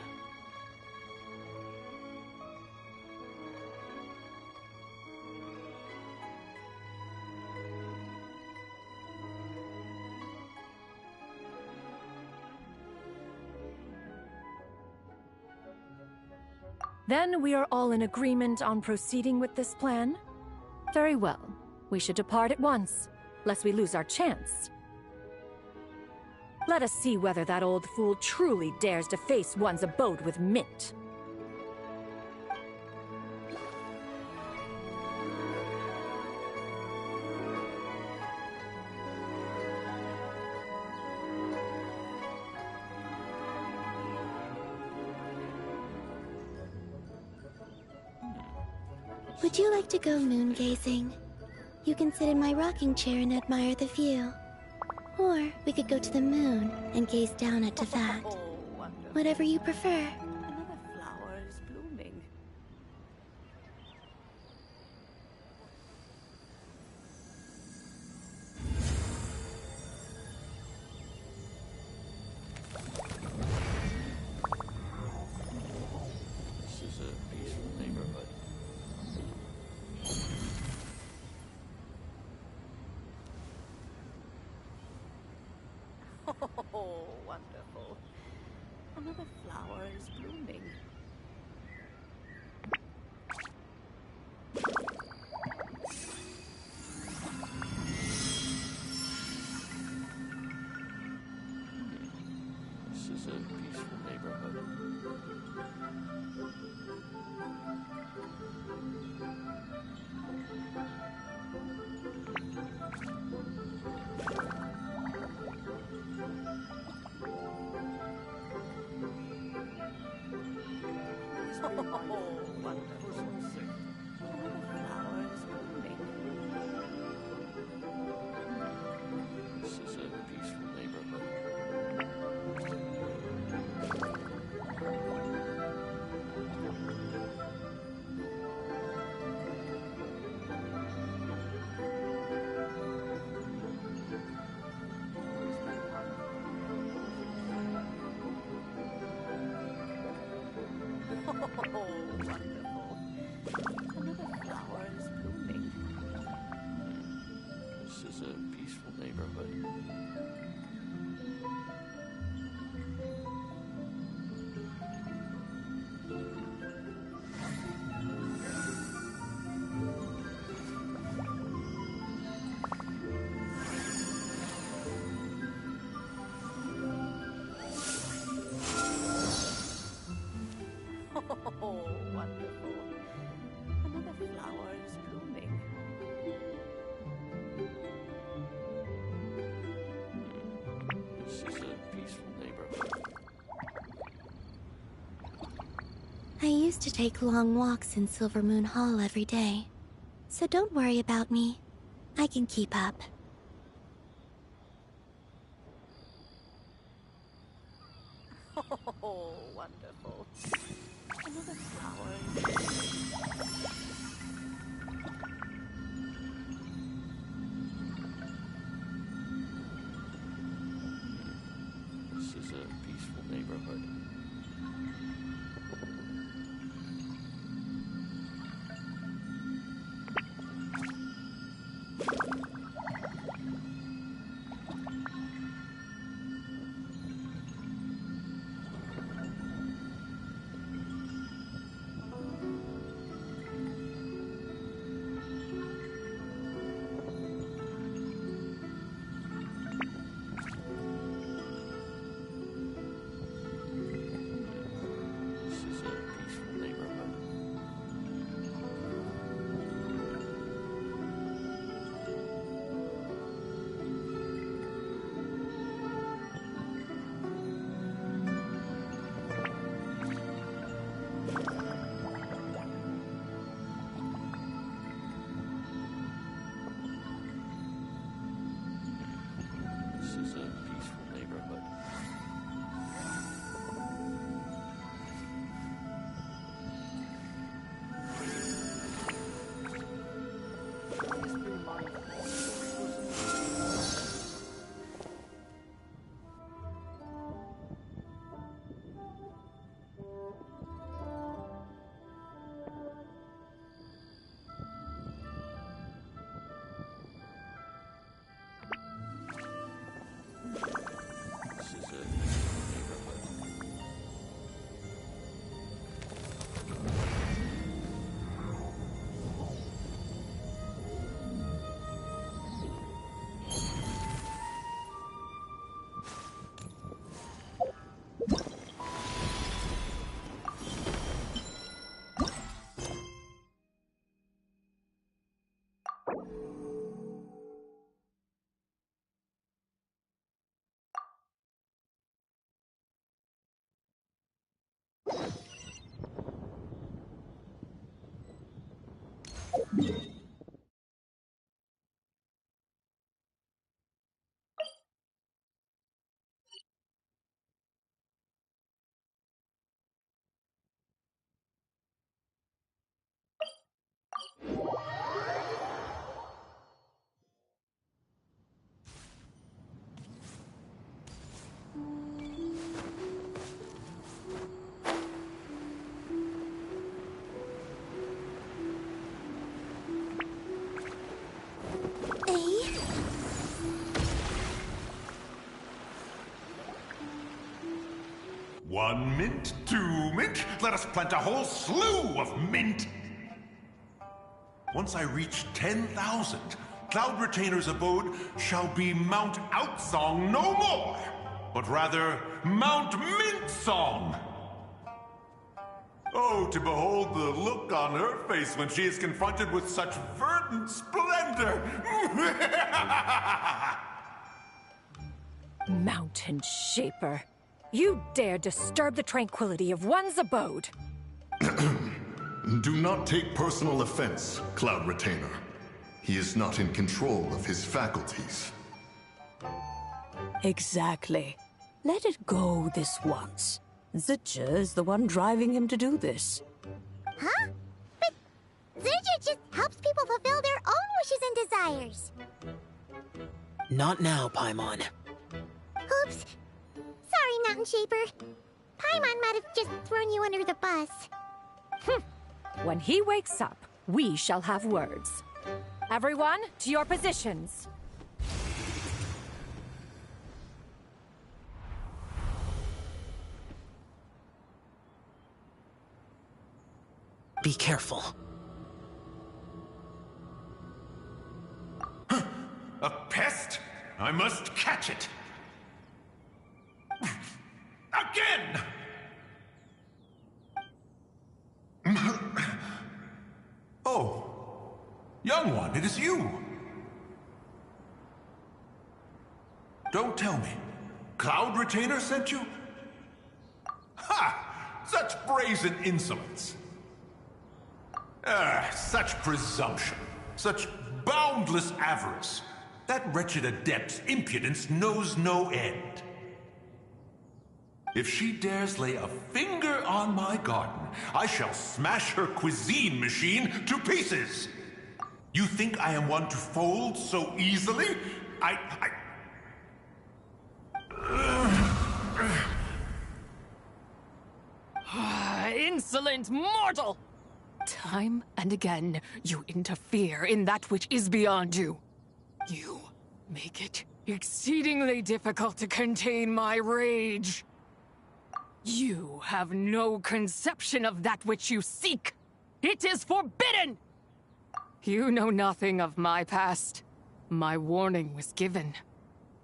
Then we are all in agreement on proceeding with this plan? Very well. We should depart at once, lest we lose our chance. Let us see whether that old fool truly dares to face one's abode with Mint. Would you like to go moon gazing? You can sit in my rocking chair and admire the view. Or we could go to the moon and gaze down at Tefat. Whatever you prefer. Another flower is blooming. This is a peaceful neighborhood. Oh, wonderful. Another flower is blooming. This is a peaceful neighborhood. Oh, wonderful. Another flower is blooming. This is a peaceful neighborhood. Oh, wonderful. Another flower is blooming. This is a peaceful neighborhood. I used to take long walks in Silver Moon Hall every day. So don't worry about me. I can keep up. Oh, wonderful. Another flower. This is a peaceful neighborhood. This is a peaceful neighborhood. One mint, 2 mint, let us plant a whole slew of mint! Once I reach 10,000, Cloud Retainer's abode shall be Mount Outsong no more, but rather Mount Mintsong! Oh, to behold the look on her face when she is confronted with such verdant splendor! Mountain Shaper. You dare disturb the tranquility of one's abode! Do not take personal offense, Cloud Retainer. He is not in control of his faculties. Exactly. Let it go this once. Zidja is the one driving him to do this. Huh? But Zidja just helps people fulfill their own wishes and desires. Not now, Paimon. Oops. Sorry, Mountain Shaper. Paimon might have just thrown you under the bus. When he wakes up, we shall have words. Everyone, to your positions. Be careful. A pest? I must catch it! Again! Oh, young one, it is you! Don't tell me. Cloud Retainer sent you? Ha! Such brazen insolence! Such presumption. Such boundless avarice. That wretched adept's impudence knows no end. If she dares lay a finger on my garden, I shall smash her cuisine machine to pieces! You think I am one to fold so easily? Insolent mortal! Time and again, you interfere in that which is beyond you. You make it exceedingly difficult to contain my rage. You have no conception of that which you seek. It is forbidden! You know nothing of my past. My warning was given.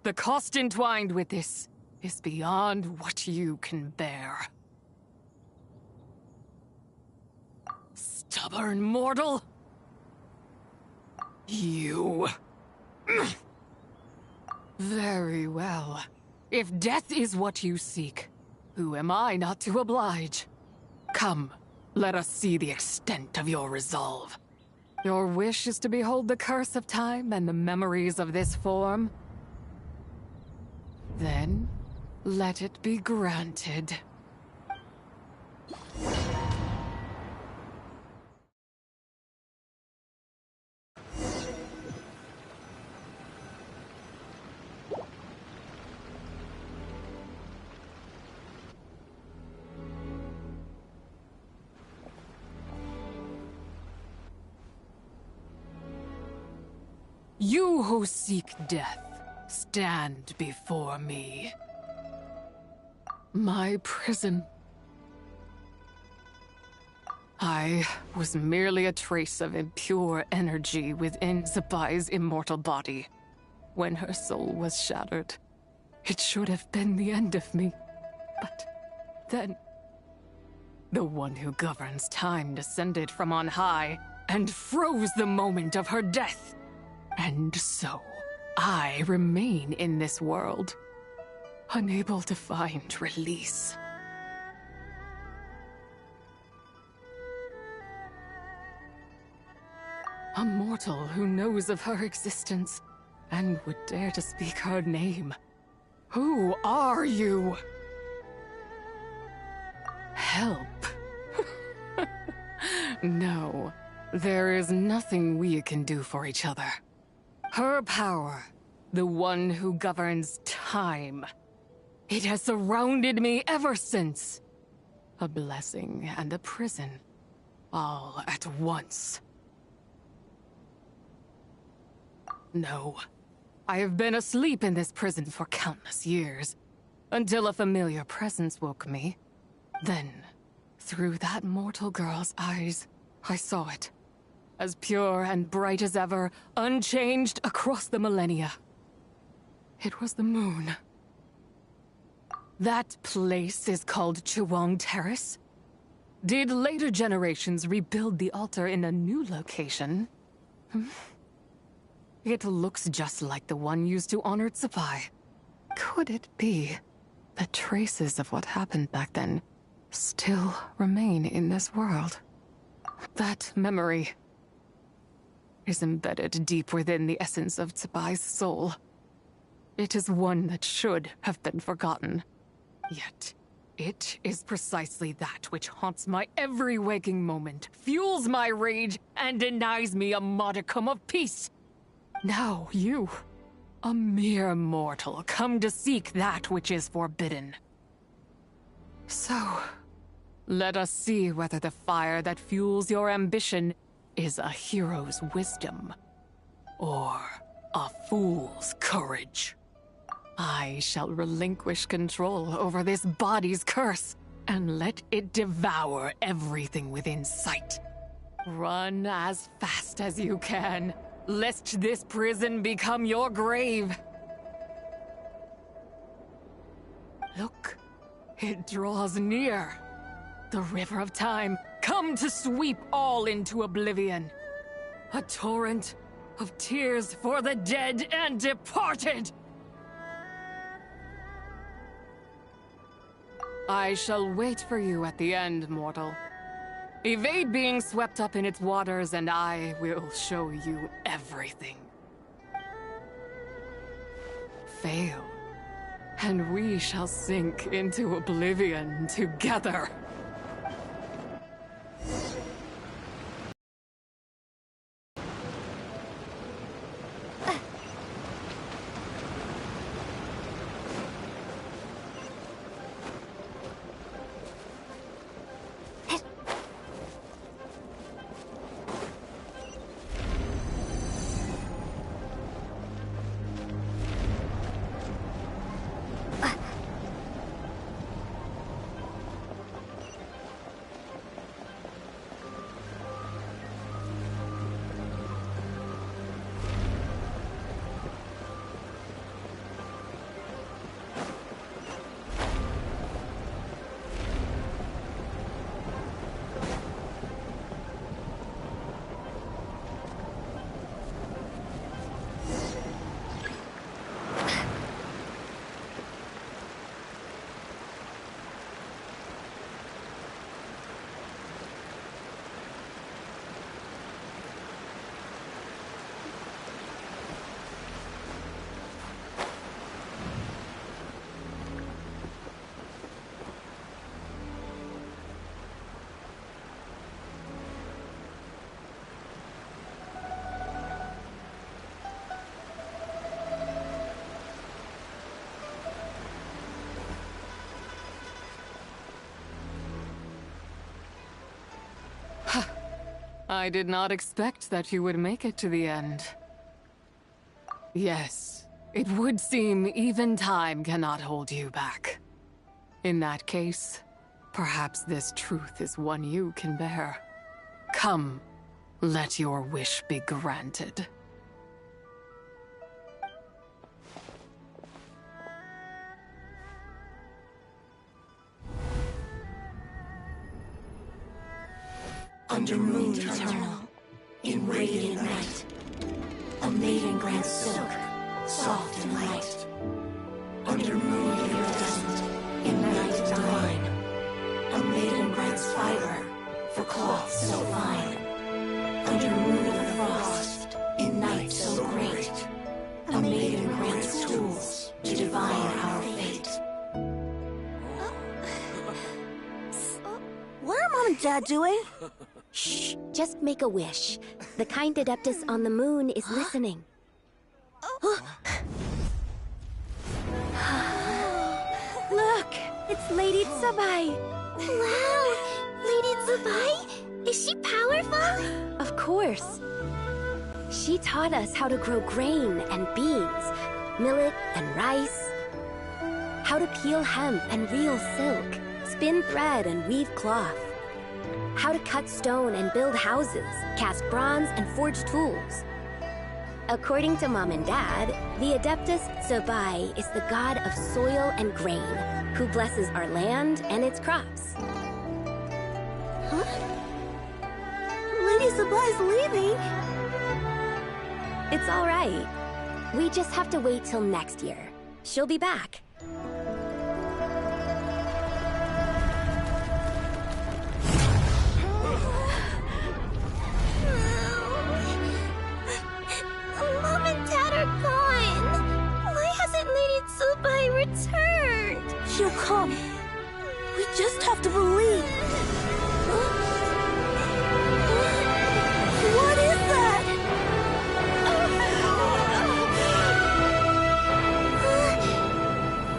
The cost entwined with this is beyond what you can bear. Stubborn mortal! You... Very well. If death is what you seek, who am I not to oblige? Come, let us see the extent of your resolve. Your wish is to behold the curse of time and the memories of this form? Then, let it be granted. You who seek death, stand before me. My prison. I was merely a trace of impure energy within Zapai's immortal body. When her soul was shattered, it should have been the end of me. But then, the one who governs time descended from on high and froze the moment of her death. And so, I remain in this world, unable to find release. A mortal who knows of her existence and would dare to speak her name. Who are you? Help. No, there is nothing we can do for each other. Her power, the one who governs time. It has surrounded me ever since. A blessing and a prison, all at once. No, I have been asleep in this prison for countless years, until a familiar presence woke me. Then, through that mortal girl's eyes, I saw it. As pure and bright as ever, unchanged across the millennia. It was the moon. That place is called Chuang Terrace. Did later generations rebuild the altar in a new location? It looks just like the one used to honor Zapai. Could it be that traces of what happened back then still remain in this world? That memory is embedded deep within the essence of Zapai's soul. It is one that should have been forgotten. Yet, it is precisely that which haunts my every waking moment, fuels my rage, and denies me a modicum of peace. Now you, a mere mortal, come to seek that which is forbidden. So, let us see whether the fire that fuels your ambition is a hero's wisdom, or a fool's courage. I shall relinquish control over this body's curse, and let it devour everything within sight. Run as fast as you can, lest this prison become your grave. Look, it draws near. The river of time, come to sweep all into oblivion. A torrent of tears for the dead and departed. I shall wait for you at the end, mortal. Evade being swept up in its waters, and I will show you everything. Fail, and we shall sink into oblivion together. I did not expect that you would make it to the end. Yes, it would seem even time cannot hold you back. In that case, perhaps this truth is one you can bear. Come, let your wish be granted. Under moon eternal, in radiant night, a maiden grants silk, soft and light. Under moon iridescent, in night divine, a maiden grants fiber, for cloth so fine. Under moon of frost, in night so great, a maiden grants tools to divine our fate. What are Mom and Dad doing? Shh, just make a wish. The kind Adeptus on the moon is listening. Look, it's Lady Tsubai. Wow, Lady Tsubai? Is she powerful? Of course. She taught us how to grow grain and beans, millet and rice, how to peel hemp and reel silk, spin thread and weave cloth, how to cut stone and build houses, cast bronze and forge tools. According to Mom and Dad, the Adeptus Tsubai is the god of soil and grain, who blesses our land and its crops. Huh? Lady Tsubai's leaving. It's all right. We just have to wait till next year. She'll be back. Mom and Dad are gone. Why hasn't Lady Tsubai returned? She'll come. We just have to believe. What is that?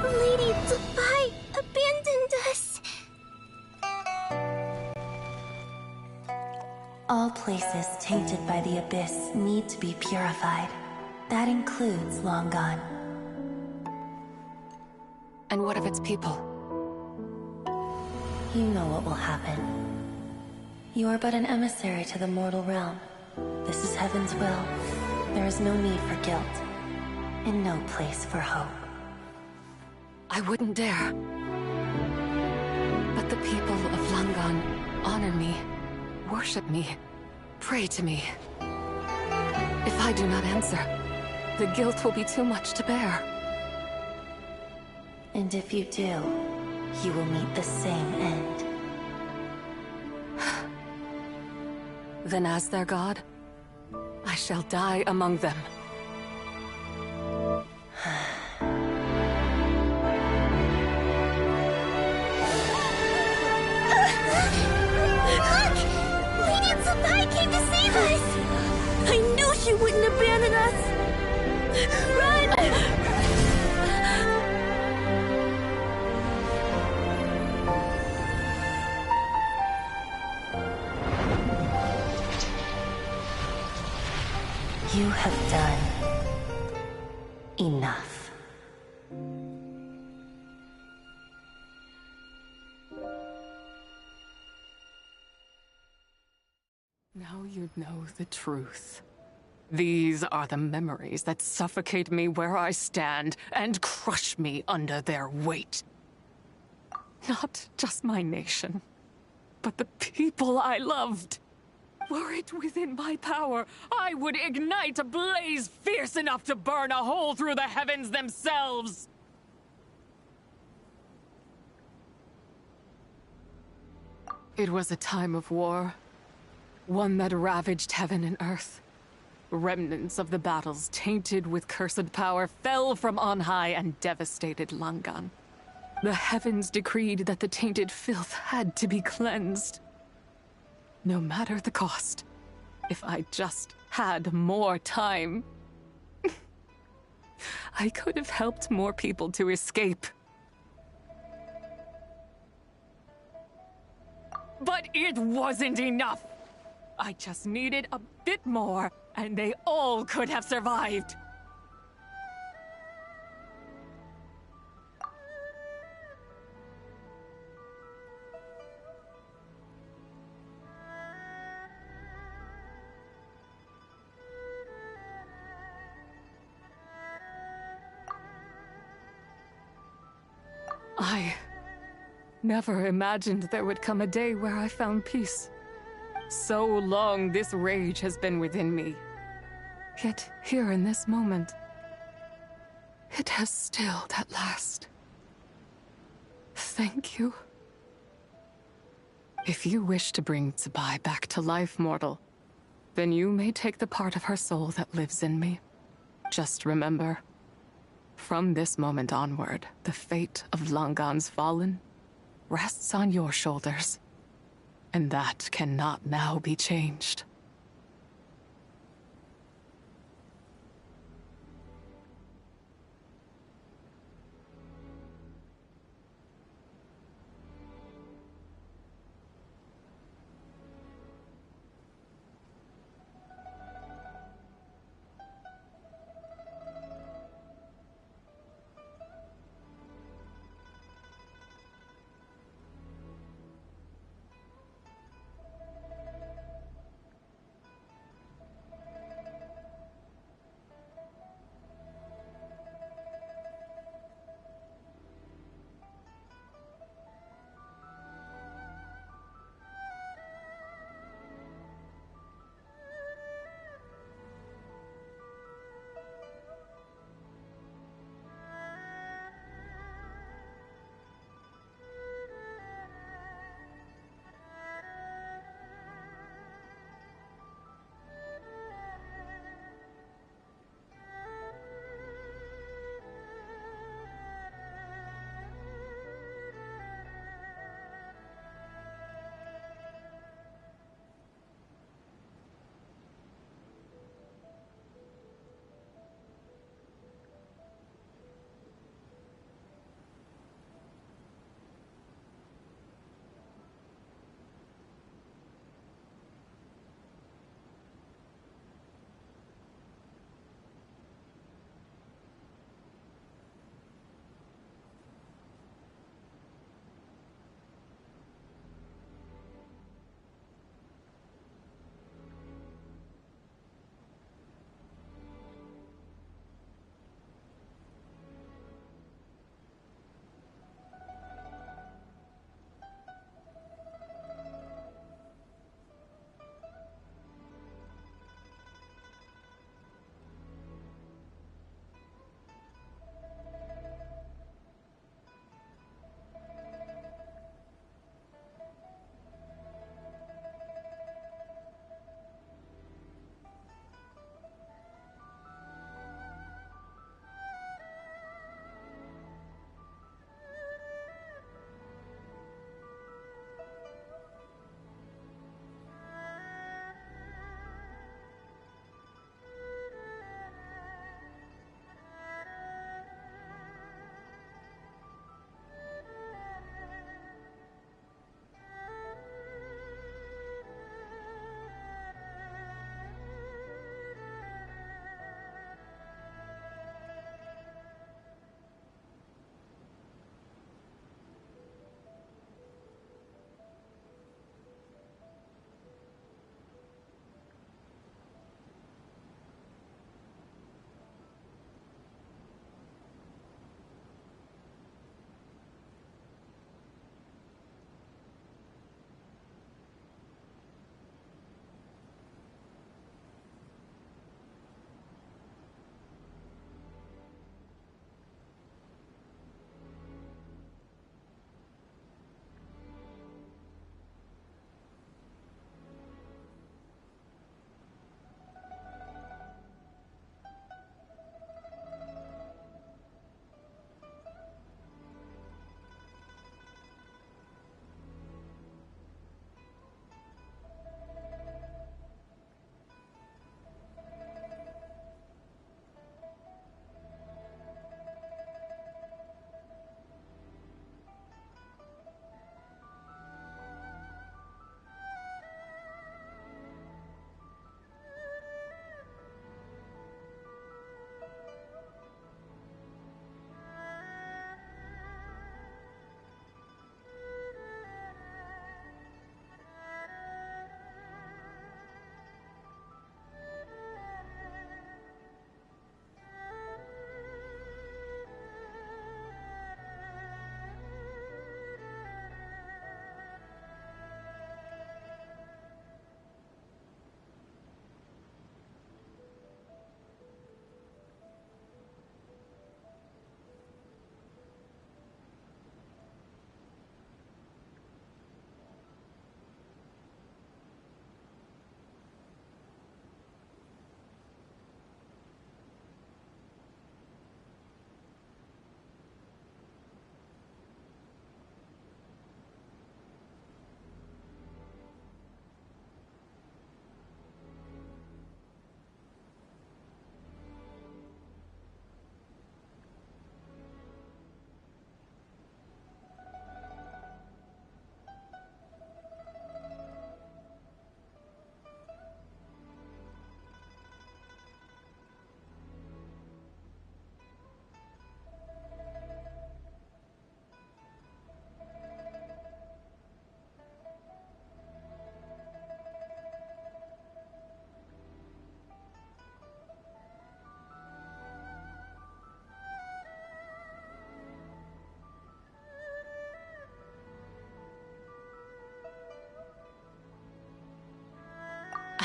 Lady Tsubai abandoned us. All places tainted by the abyss need to be purified. That includes Long Gone. And what of its people? You know what will happen. You are but an emissary to the mortal realm. This is Heaven's will. There is no need for guilt, and no place for hope. I wouldn't dare. But the people of Langan honor me, worship me, pray to me. If I do not answer, the guilt will be too much to bear. And if you do, you will meet the same end. Then as their god, I shall die among them. Radiant Supply came to save us! I knew she wouldn't abandon us! Run! You have done enough. Now you know the truth. These are the memories that suffocate me where I stand and crush me under their weight. Not just my nation, but the people I loved. Were it within my power, I would ignite a blaze fierce enough to burn a hole through the heavens themselves. It was a time of war, one that ravaged heaven and earth. Remnants of the battles, tainted with cursed power, fell from on high and devastated Langan. The heavens decreed that the tainted filth had to be cleansed. No matter the cost, if I just had more time, I could have helped more people to escape. But it wasn't enough! I just needed a bit more, and they all could have survived. I never imagined there would come a day where I found peace. So long this rage has been within me. Yet here in this moment, it has stilled at last. Thank you. If you wish to bring Tsubai back to life, mortal, then you may take the part of her soul that lives in me. Just remember, from this moment onward, the fate of Langan's fallen rests on your shoulders. And that cannot now be changed.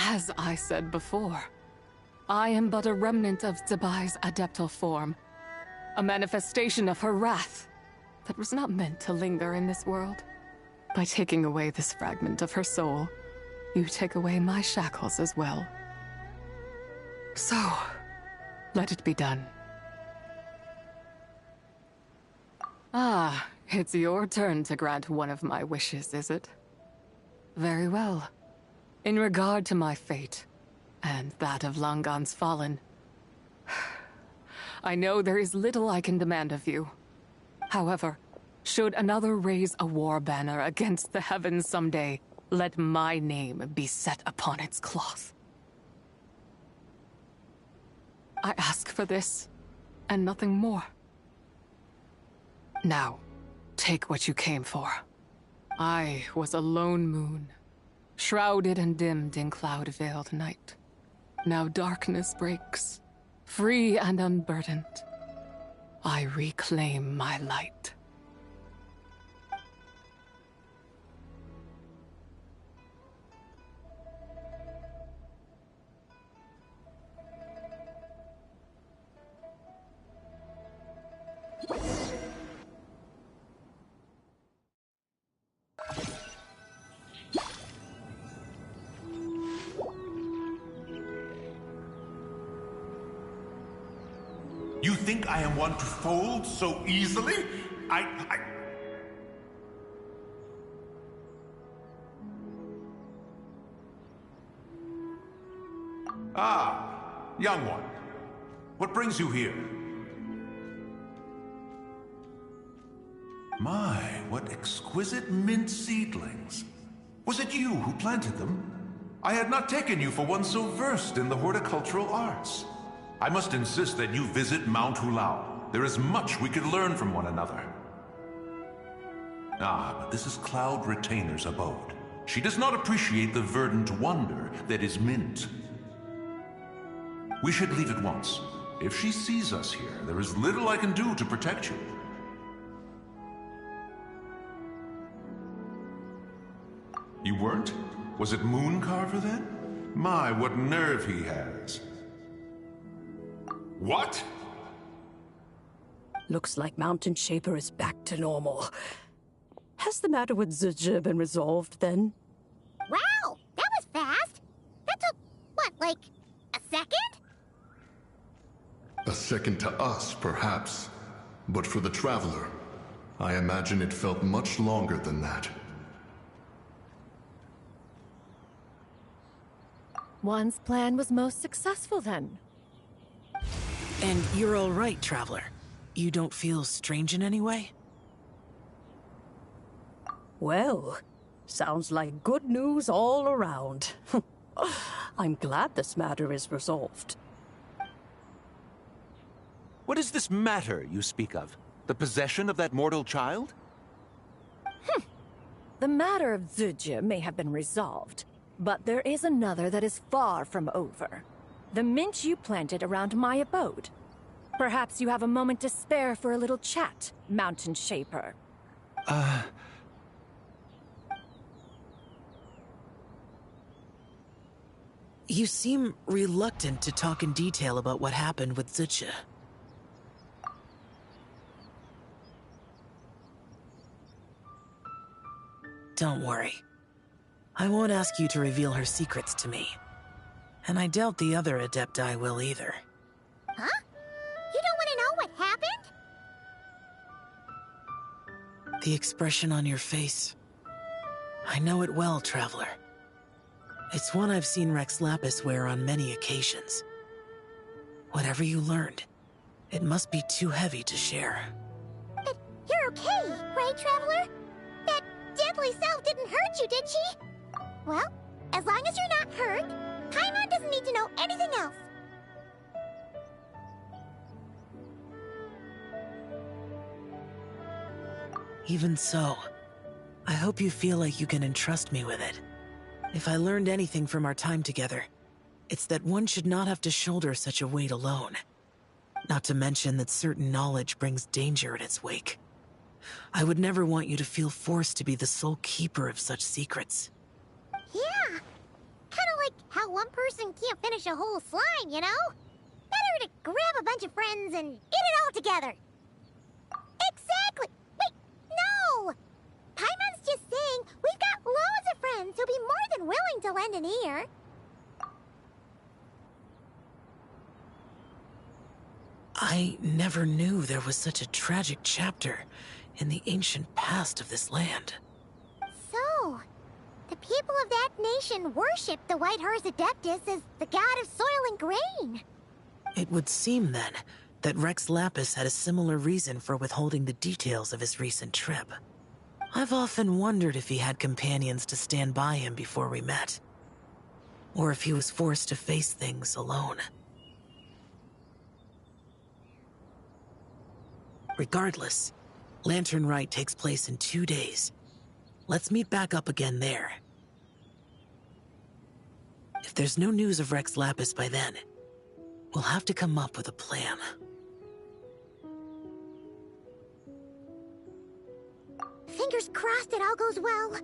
As I said before, I am but a remnant of Zabai's adeptal form, a manifestation of her wrath that was not meant to linger in this world. By taking away this fragment of her soul, you take away my shackles as well. So, let it be done. Ah, it's your turn to grant one of my wishes, is it? Very well. In regard to my fate, and that of Langan's fallen, I know there is little I can demand of you. However, should another raise a war banner against the heavens someday, let my name be set upon its cloth. I ask for this, and nothing more. Now, take what you came for. I was a lone moon, shrouded and dimmed in cloud-veiled night. Now darkness breaks, free and unburdened. I reclaim my light. You think I am one to fold so easily? Ah, young one. What brings you here? My, what exquisite mint seedlings. Was it you who planted them? I had not taken you for one so versed in the horticultural arts. I must insist that you visit Mount Hulao. There is much we could learn from one another. Ah, but this is Cloud Retainer's abode. She does not appreciate the verdant wonder that is mint. We should leave at once. If she sees us here, there is little I can do to protect you. You weren't? Was it Mooncarver then? My, what nerve he has. What? Looks like Mountain Shaper is back to normal. Has the matter with Zizhi been resolved then? Wow, that was fast. That took, what, like a second? A second to us, perhaps. But for the Traveler, I imagine it felt much longer than that. One's plan was most successful then. And you're all right, Traveler. You don't feel strange in any way? Well, sounds like good news all around. I'm glad this matter is resolved. What is this matter you speak of? The possession of that mortal child? The matter of Zizhi may have been resolved, but there is another that is far from over. The mint you planted around my abode. Perhaps you have a moment to spare for a little chat, Mountain Shaper. You seem reluctant to talk in detail about what happened with Zizhi. Don't worry. I won't ask you to reveal her secrets to me. And I doubt the other Adepti will either. Huh? You don't want to know what happened? The expression on your face. I know it well, Traveler. It's one I've seen Rex Lapis wear on many occasions. Whatever you learned, it must be too heavy to share. But you're okay, right, Traveler? That deadly self didn't hurt you, did she? Well, as long as you're not hurt, Paimon doesn't need to know anything else. Even so, I hope you feel like you can entrust me with it. If I learned anything from our time together, it's that one should not have to shoulder such a weight alone. Not to mention that certain knowledge brings danger in its wake. I would never want you to feel forced to be the sole keeper of such secrets. Yeah, kind of like how one person can't finish a whole slime, you know? Better to grab a bunch of friends and eat it all together. Exactly! Wait, no! Paimon's just saying we've got loads of friends who'll be more than willing to lend an ear. I never knew there was such a tragic chapter in the ancient past of this land. So, the people of that nation worship the White Horse Adeptus as the god of soil and grain. It would seem, then, that Rex Lapis had a similar reason for withholding the details of his recent trip. I've often wondered if he had companions to stand by him before we met. Or if he was forced to face things alone. Regardless, Lantern Rite takes place in 2 days. Let's meet back up again there. If there's no news of Rex Lapis by then, we'll have to come up with a plan. Fingers crossed it all goes well.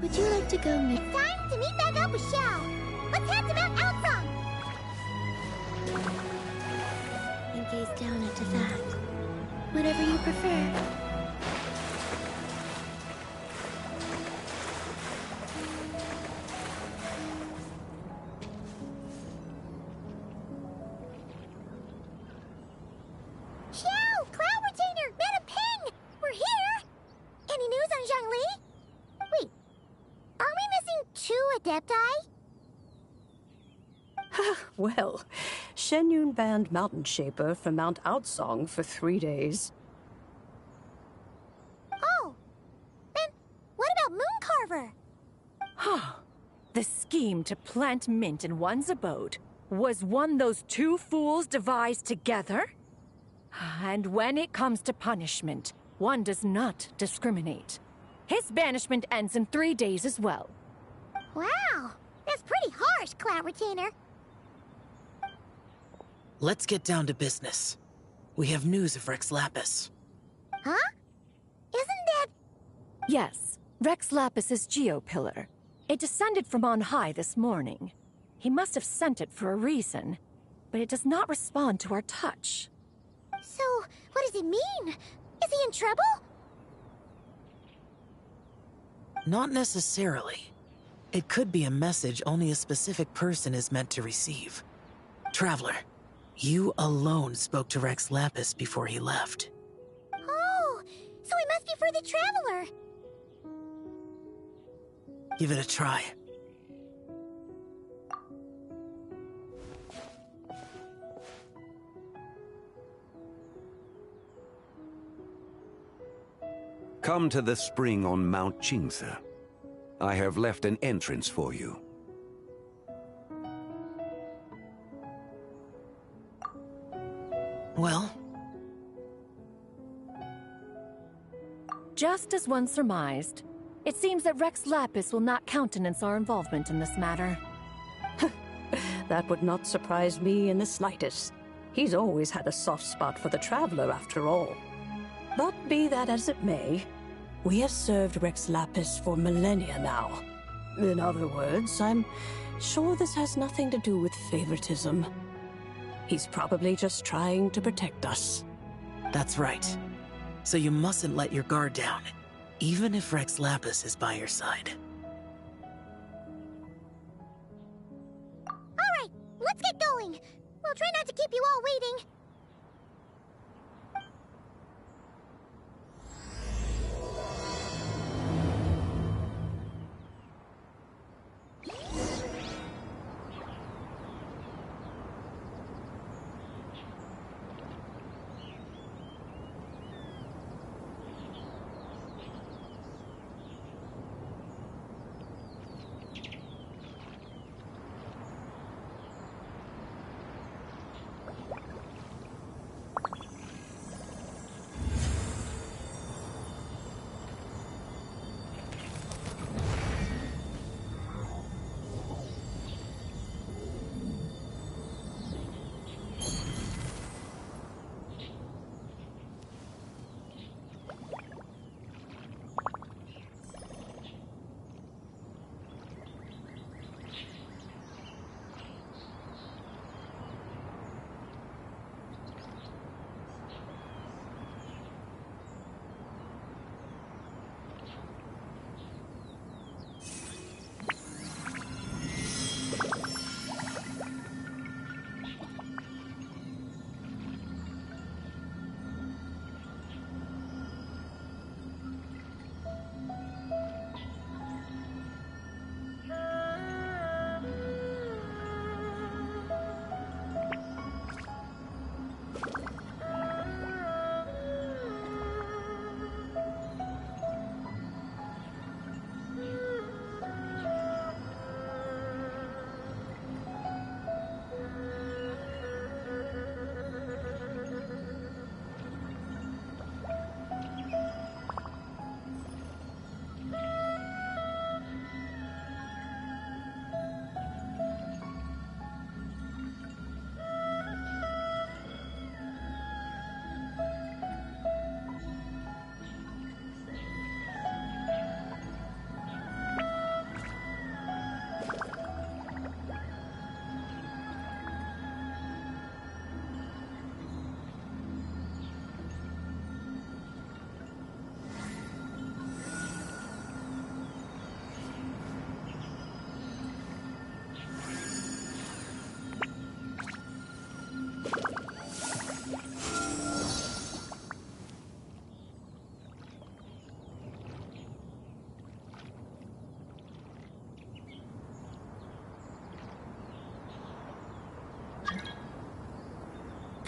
Would you like to go meet? Time to meet back up with Xiao. Let's head to Mount Outsong. And gaze down into that. Whatever you prefer. Xiao! Cloud Retainer! Meta Ping! We're here! Any news on Zhongli? Wait, are we missing 2 Adepti? Well, Shen Yun banned Mountain Shaper from Mount Outsong for 3 days. Oh, then what about Mooncarver? The scheme to plant mint in one's abode was one those 2 fools devised together? And when it comes to punishment, one does not discriminate. His banishment ends in 3 days as well. Wow, that's pretty harsh, Cloud Retainer. Let's get down to business. We have news of Rex Lapis. Huh? Isn't that... Yes, Rex Lapis's Geopillar. It descended from on high this morning. He must have sent it for a reason, but it does not respond to our touch. So, what does it mean? Is he in trouble? Not necessarily. It could be a message only a specific person is meant to receive. Traveler, you alone spoke to Rex Lapis before he left. Oh, so it must be for the Traveler. Give it a try. Come to the spring on Mount Qingce. I have left an entrance for you. Well? Just as one surmised, it seems that Rex Lapis will not countenance our involvement in this matter. That would not surprise me in the slightest. He's always had a soft spot for the Traveler, after all. But be that as it may, we have served Rex Lapis for millennia now. In other words, I'm sure this has nothing to do with favoritism. He's probably just trying to protect us. That's right. So you mustn't let your guard down, even if Rex Lapis is by your side. Alright, let's get going. We'll try not to keep you all waiting.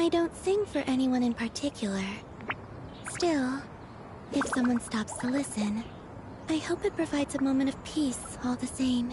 I don't sing for anyone in particular. Still, if someone stops to listen, I hope it provides a moment of peace all the same.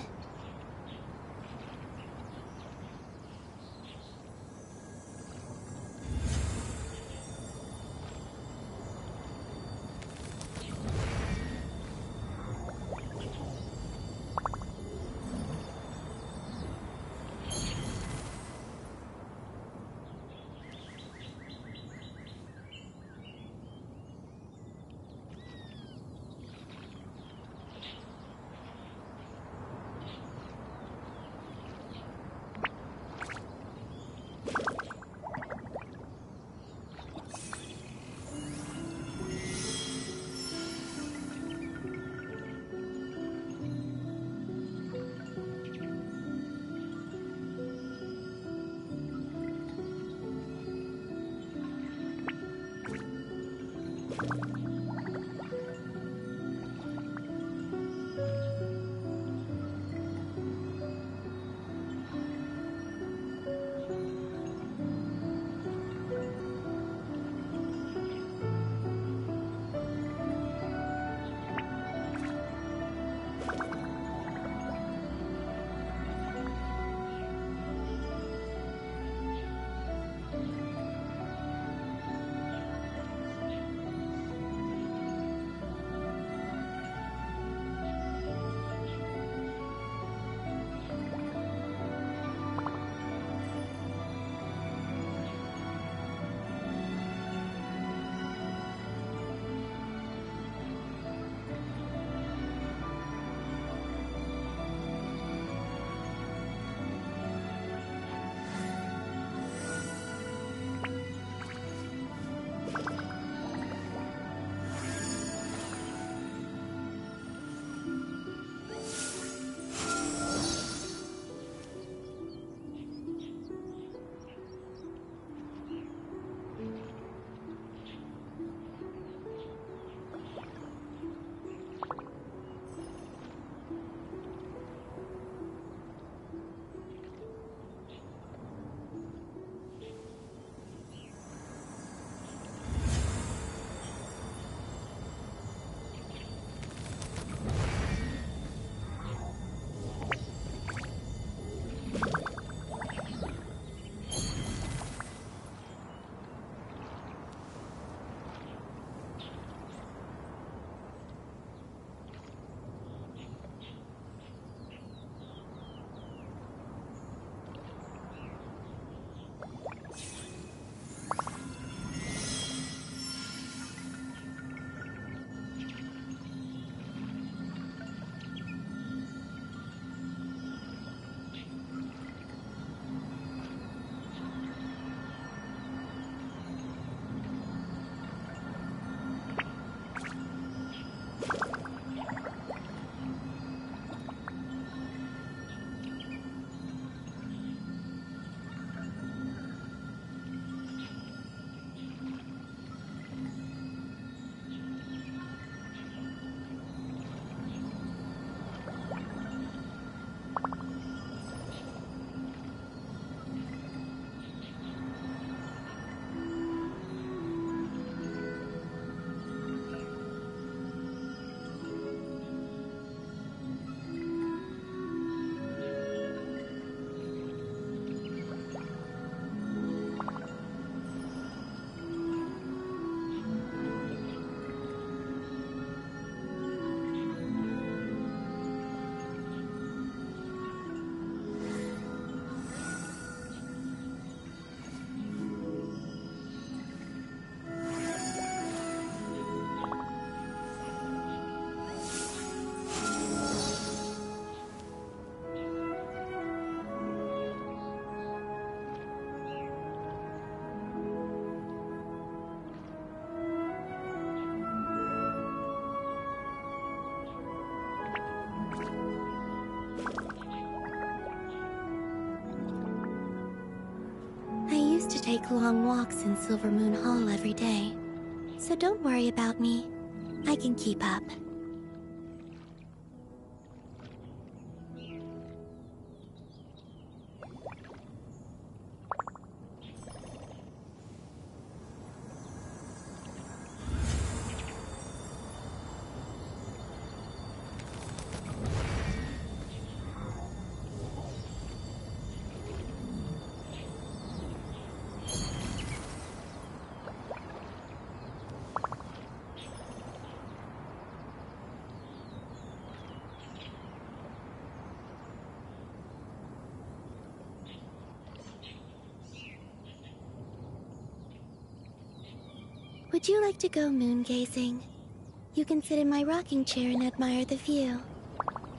To take long walks in Silver Moon Hall every day. So don't worry about me. I can keep up. Would you like to go moon gazing? You can sit in my rocking chair and admire the view.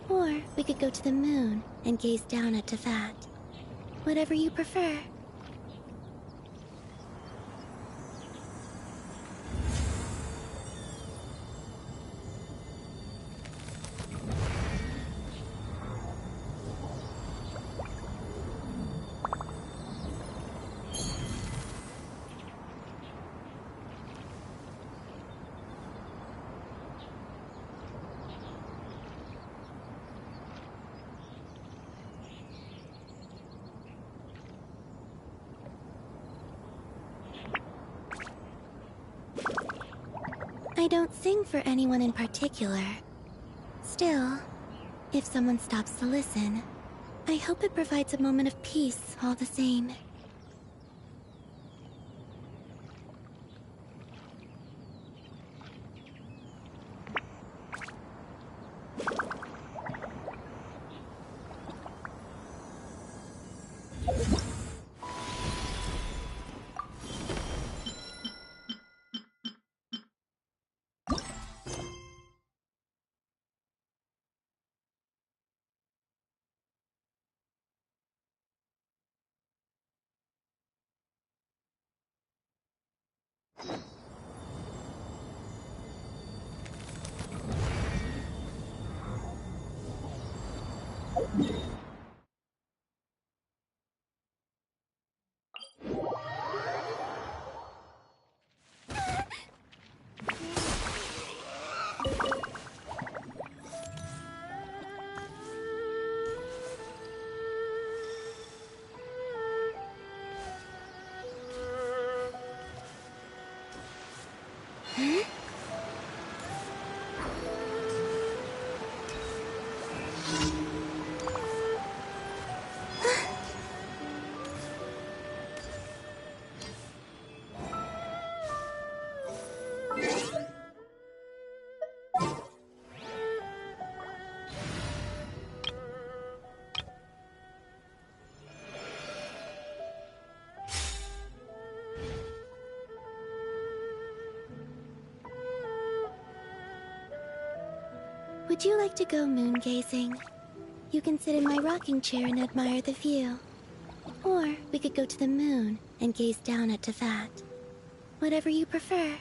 Or we could go to the moon and gaze down at Tefat. Whatever you prefer. I don't sing for anyone in particular. Still, if someone stops to listen, I hope it provides a moment of peace all the same. Would you like to go moon gazing? You can sit in my rocking chair and admire the view. Or we could go to the moon and gaze down at Tefat. Whatever you prefer.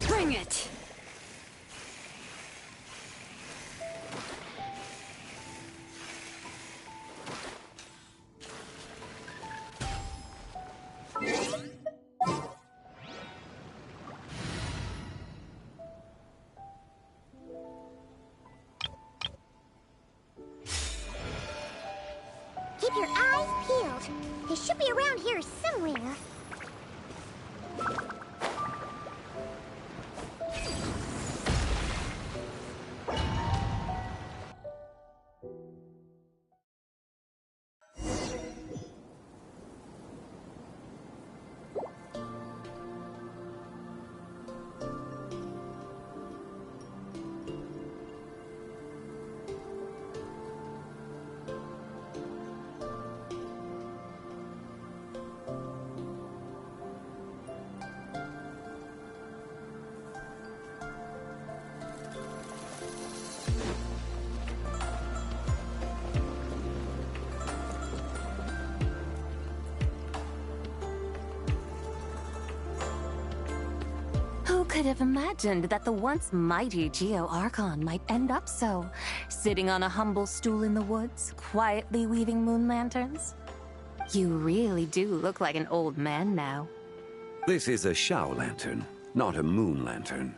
Bring it! Keep your eyes peeled. They should be around here somewhere. Who could have imagined that the once mighty Geo Archon might end up so, sitting on a humble stool in the woods, quietly weaving moon lanterns? You really do look like an old man now. This is a Shao lantern, not a moon lantern.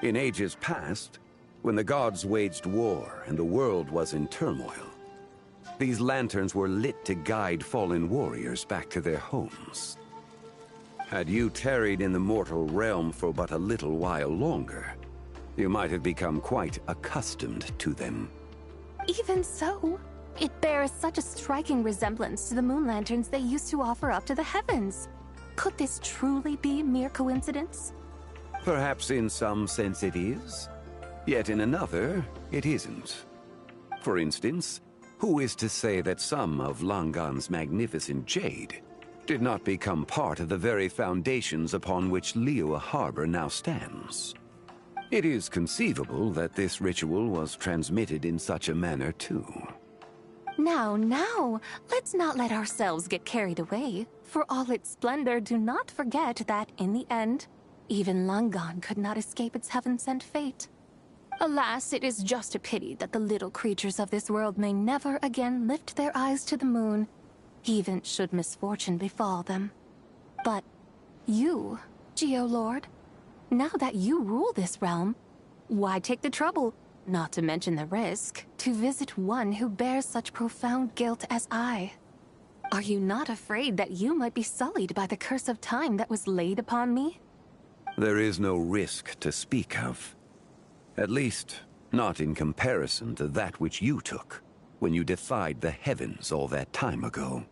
In ages past, when the gods waged war and the world was in turmoil, these lanterns were lit to guide fallen warriors back to their homes. Had you tarried in the mortal realm for but a little while longer, you might have become quite accustomed to them. Even so, it bears such a striking resemblance to the moon lanterns they used to offer up to the heavens. Could this truly be mere coincidence? Perhaps in some sense it is, yet in another, it isn't. For instance, who is to say that some of Langan's magnificent jade did not become part of the very foundations upon which Liyue Harbor now stands? It is conceivable that this ritual was transmitted in such a manner too. Now, let's not let ourselves get carried away. For all its splendor, do not forget that, in the end, even Langan could not escape its heaven-sent fate. Alas, it is just a pity that the little creatures of this world may never again lift their eyes to the moon, even should misfortune befall them. But you, Geo-Lord, now that you rule this realm, why take the trouble, not to mention the risk, to visit one who bears such profound guilt as I? Are you not afraid that you might be sullied by the curse of time that was laid upon me? There is no risk to speak of. At least, not in comparison to that which you took when you defied the heavens all that time ago.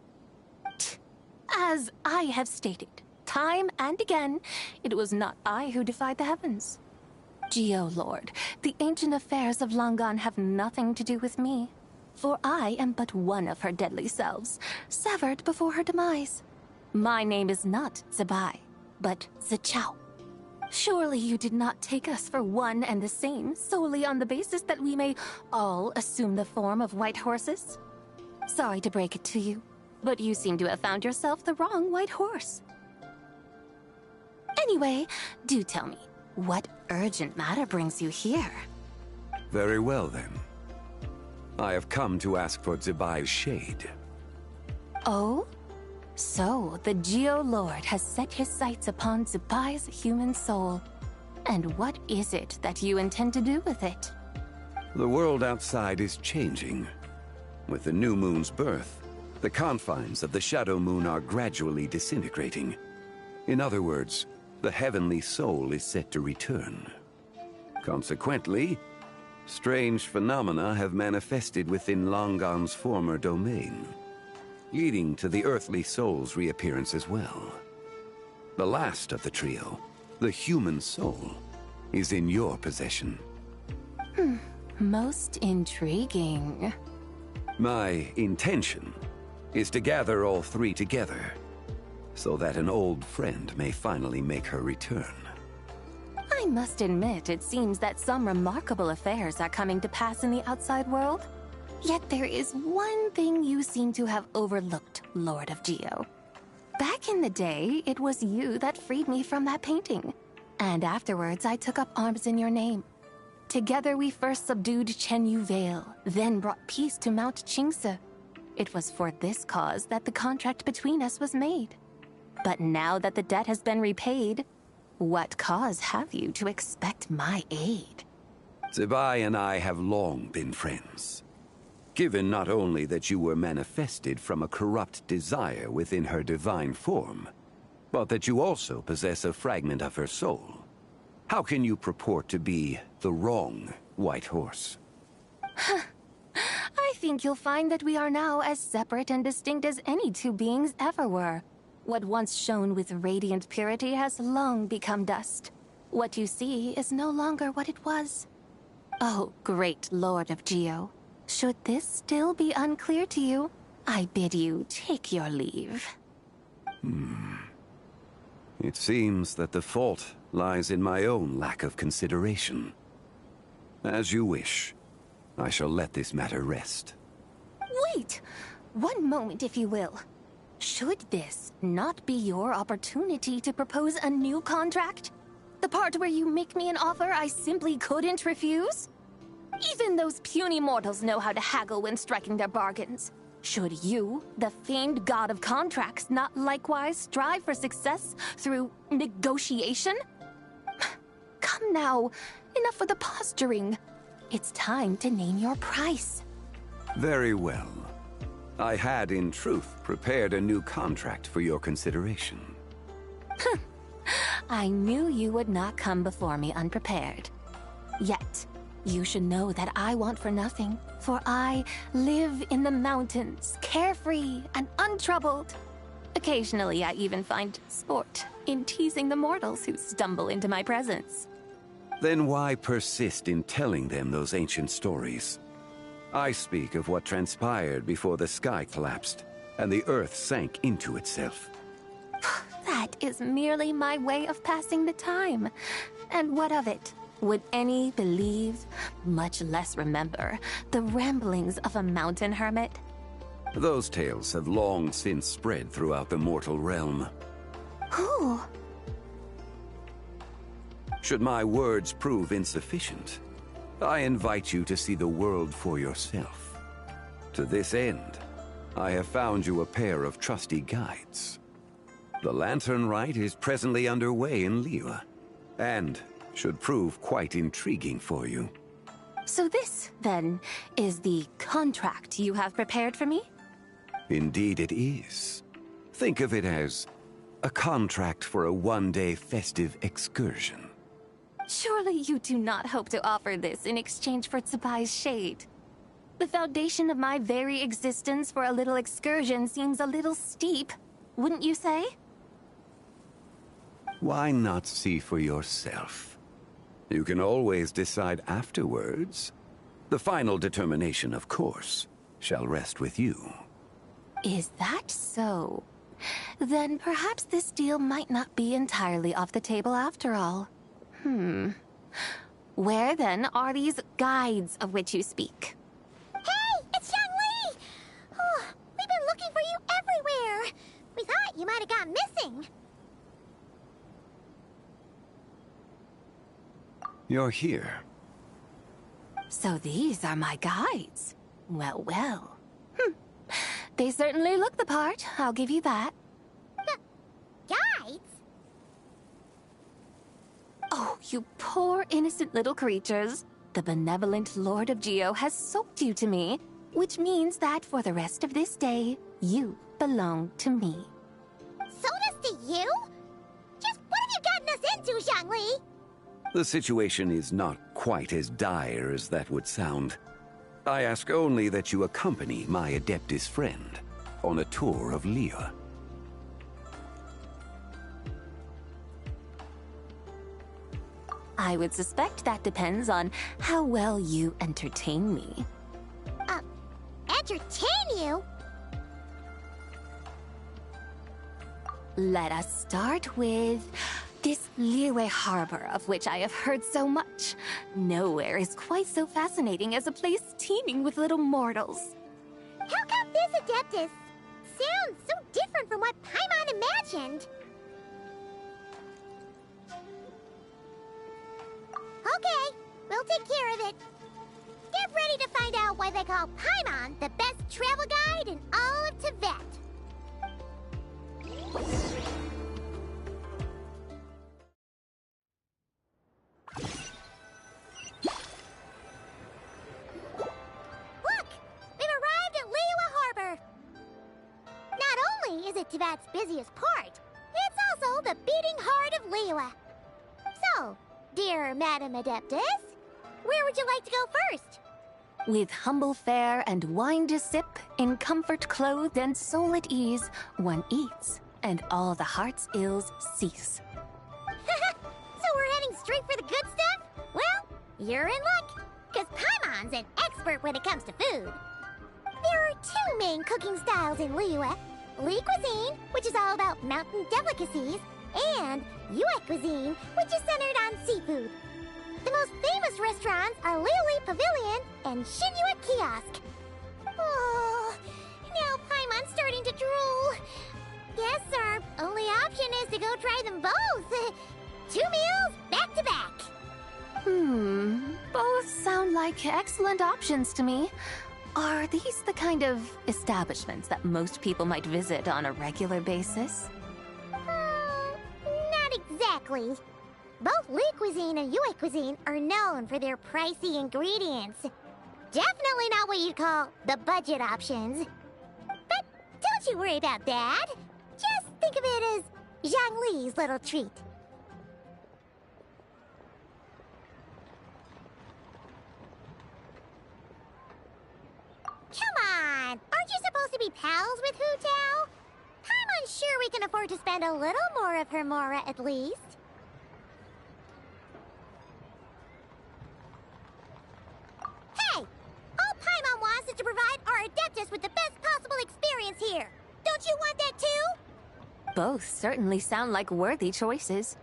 As I have stated, time and again, it was not I who defied the heavens. Geo-Lord, the ancient affairs of Langan have nothing to do with me, for I am but one of her deadly selves, severed before her demise. My name is not Zibai, but Zichao. Surely you did not take us for one and the same solely on the basis that we may all assume the form of white horses? Sorry to break it to you, but you seem to have found yourself the wrong white horse. Anyway, do tell me, what urgent matter brings you here? Very well then. I have come to ask for Zibai's shade. Oh? So, the Geo-Lord has set his sights upon Zibai's human soul. And what is it that you intend to do with it? The world outside is changing. With the new moon's birth, the confines of the Shadow Moon are gradually disintegrating. In other words, the heavenly soul is set to return. Consequently, strange phenomena have manifested within Langan's former domain, leading to the earthly soul's reappearance as well. The last of the trio, the human soul, is in your possession. Most intriguing. My intention is to gather all three together, so that an old friend may finally make her return. I must admit, it seems that some remarkable affairs are coming to pass in the outside world. Yet there is one thing you seem to have overlooked, Lord of Geo. Back in the day, it was you that freed me from that painting. And afterwards, I took up arms in your name. Together we first subdued Chenyu Vale, then brought peace to Mount Qingse. It was for this cause that the contract between us was made. But now that the debt has been repaid, what cause have you to expect my aid? Zibai and I have long been friends. Given not only that you were manifested from a corrupt desire within her divine form, but that you also possess a fragment of her soul, how can you purport to be the wrong white horse? I think you'll find that we are now as separate and distinct as any two beings ever were. What once shone with radiant purity has long become dust. What you see is no longer what it was. Oh, great Lord of Geo. Should this still be unclear to you, I bid you take your leave. It seems that the fault lies in my own lack of consideration. As you wish. I shall let this matter rest. Wait! One moment, if you will. Should this not be your opportunity to propose a new contract? The part where you make me an offer I simply couldn't refuse? Even those puny mortals know how to haggle when striking their bargains. Should you, the famed god of contracts, not likewise strive for success through negotiation? Come now, enough with the posturing. It's time to name your price. Very well. I had, in truth, prepared a new contract for your consideration. I knew you would not come before me unprepared. Yet, you should know that I want for nothing, for I live in the mountains, carefree and untroubled. Occasionally, I even find sport in teasing the mortals who stumble into my presence. Then why persist in telling them those ancient stories? I speak of what transpired before the sky collapsed and the earth sank into itself. That is merely my way of passing the time. And what of it? Would any believe, much less remember, the ramblings of a mountain hermit? Those tales have long since spread throughout the mortal realm. Who? Should my words prove insufficient, I invite you to see the world for yourself. To this end, I have found you a pair of trusty guides. The Lantern Rite is presently underway in Liyue, and should prove quite intriguing for you. So this, then, is the contract you have prepared for me? Indeed it is. Think of it as a contract for a one-day festive excursion. Surely you do not hope to offer this in exchange for Tsubai's shade. The foundation of my very existence for a little excursion seems a little steep, wouldn't you say? Why not see for yourself? You can always decide afterwards. The final determination, of course, shall rest with you. Is that so? Then perhaps this deal might not be entirely off the table after all. Where then are these guides of which you speak? Hey, it's Xiangli! Oh, we've been looking for you everywhere. We thought you might have gone missing. You're here. So these are my guides. Well, well. They certainly look the part, I'll give you that. Guides? Oh, you poor innocent little creatures. The benevolent Lord of Geo has soaked you to me, which means that for the rest of this day, you belong to me. Sold us to you? Just what have you gotten us into, Xiangli? The situation is not quite as dire as that would sound. I ask only that you accompany my Adeptus friend on a tour of Liyue. I would suspect that depends on how well you entertain me. Entertain you? Let us start with this Liyue harbor of which I have heard so much. Nowhere is quite so fascinating as a place teeming with little mortals. How come this Adeptus sounds so different from what Paimon imagined? Okay, we'll take care of it. Get ready to find out why they call Paimon the best travel guide in all of Tibet. Look! We've arrived at Liyue Harbor. Not only is it Tibet's busiest port, it's also the beating heart of Liyue. So, dear Madam Adeptus, where would you like to go first? With humble fare and wine to sip, in comfort clothed and soul at ease, one eats, and all the heart's ills cease. So we're heading straight for the good stuff? Well, you're in luck, because Paimon's an expert when it comes to food. There are two main cooking styles in Liyue. Li cuisine, which is all about mountain delicacies, and Yue cuisine, which is centered on seafood. The most famous restaurants are Liyue Pavilion and Shinyue Kiosk. Oh, now Paimon's starting to drool. Yes, sir. Only option is to go try them both. 2 meals, back to back. Both sound like excellent options to me. Are these the kind of establishments that most people might visit on a regular basis? Not exactly. Both Li Cuisine and Yue Cuisine are known for their pricey ingredients. Definitely not what you'd call the budget options. But don't you worry about that. Just think of it as Zhang Li's little treat. Come on! Aren't you supposed to be pals with Hu Tao? I'm unsure we can afford to spend a little more of her mora at least. Hey! All Paimon wants is to provide our Adeptus with the best possible experience here. Don't you want that too? Both certainly sound like worthy choices.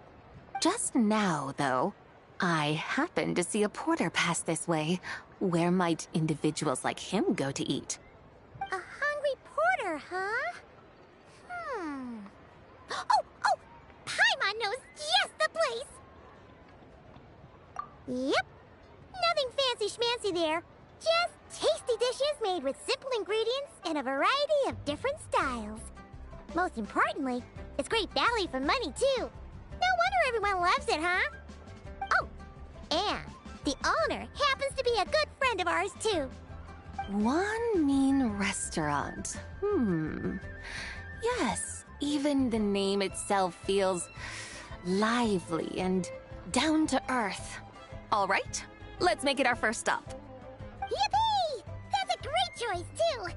Just now, though, I happened to see a porter pass this way. Where might individuals like him go to eat? A hungry porter, huh? Oh! Paimon knows just the place! Yep. Nothing fancy schmancy there. Just tasty dishes made with simple ingredients and a variety of different styles. Most importantly, it's great value for money, too. No wonder everyone loves it, huh? Oh, and the owner happens to be a good friend of ours, too. One mean restaurant. Yes, even the name itself feels lively and down to earth. All right, let's make it our first stop. Yippee! That's a great choice, too.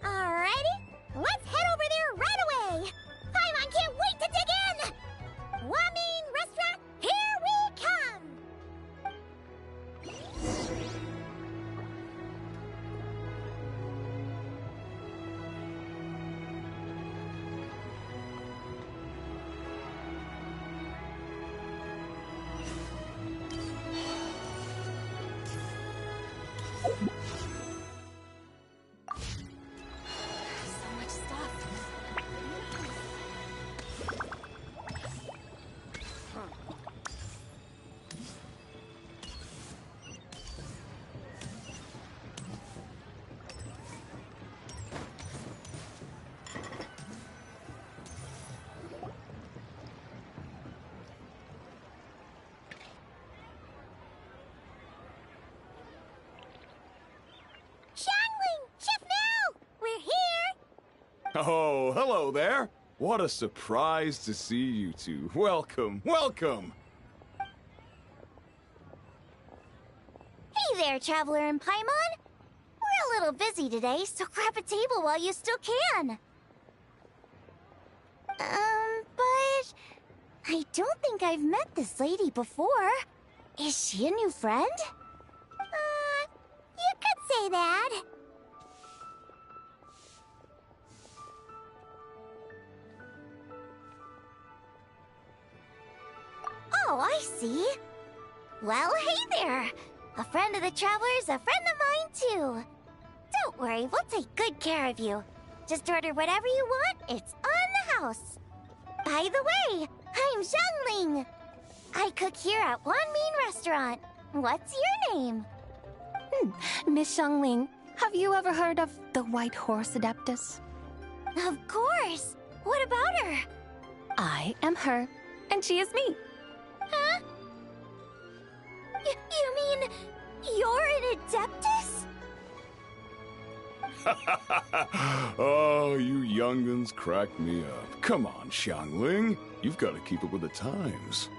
Alrighty, let's head over there right away. Paimon can't wait to dig in. Wamin Restaurant, here we come. Oh, hello there. What a surprise to see you two. Welcome, welcome. Hey there, Traveler and Paimon. We're a little busy today, so grab a table while you still can. But I don't think I've met this lady before. Is she a new friend? You could say that. Oh, I see. Well, hey there. A friend of the Traveler's a friend of mine, too. Don't worry, we'll take good care of you. Just order whatever you want, it's on the house. By the way, I'm Zhangling. I cook here at Wanmin Restaurant. What's your name? Miss Xiangling, have you ever heard of the White Horse Adeptus? Of course. What about her? I am her, and she is me. Huh? You mean you're an Adeptus? Oh, you young'uns crack me up. Come on, Xiangling. You've got to keep up with the times.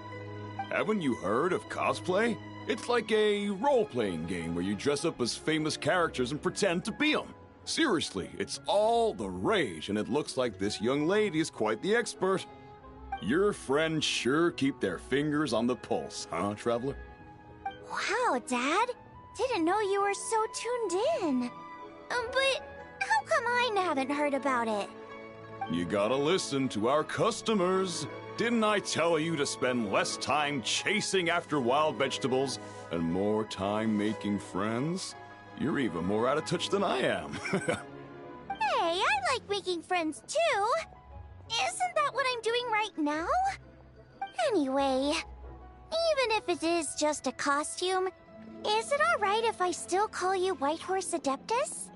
Haven't you heard of cosplay? It's like a role-playing game where you dress up as famous characters and pretend to be them. Seriously, it's all the rage, and it looks like this young lady is quite the expert. Your friends sure keep their fingers on the pulse, huh, Traveler? Wow, Dad. Didn't know you were so tuned in. But how come I haven't heard about it? You gotta listen to our customers. Didn't I tell you to spend less time chasing after wild vegetables and more time making friends? You're even more out of touch than I am. Hey, I like making friends too. Isn't that what I'm doing right now? Anyway, even if it is just a costume, is it alright if I still call you Whitehorse Adeptus?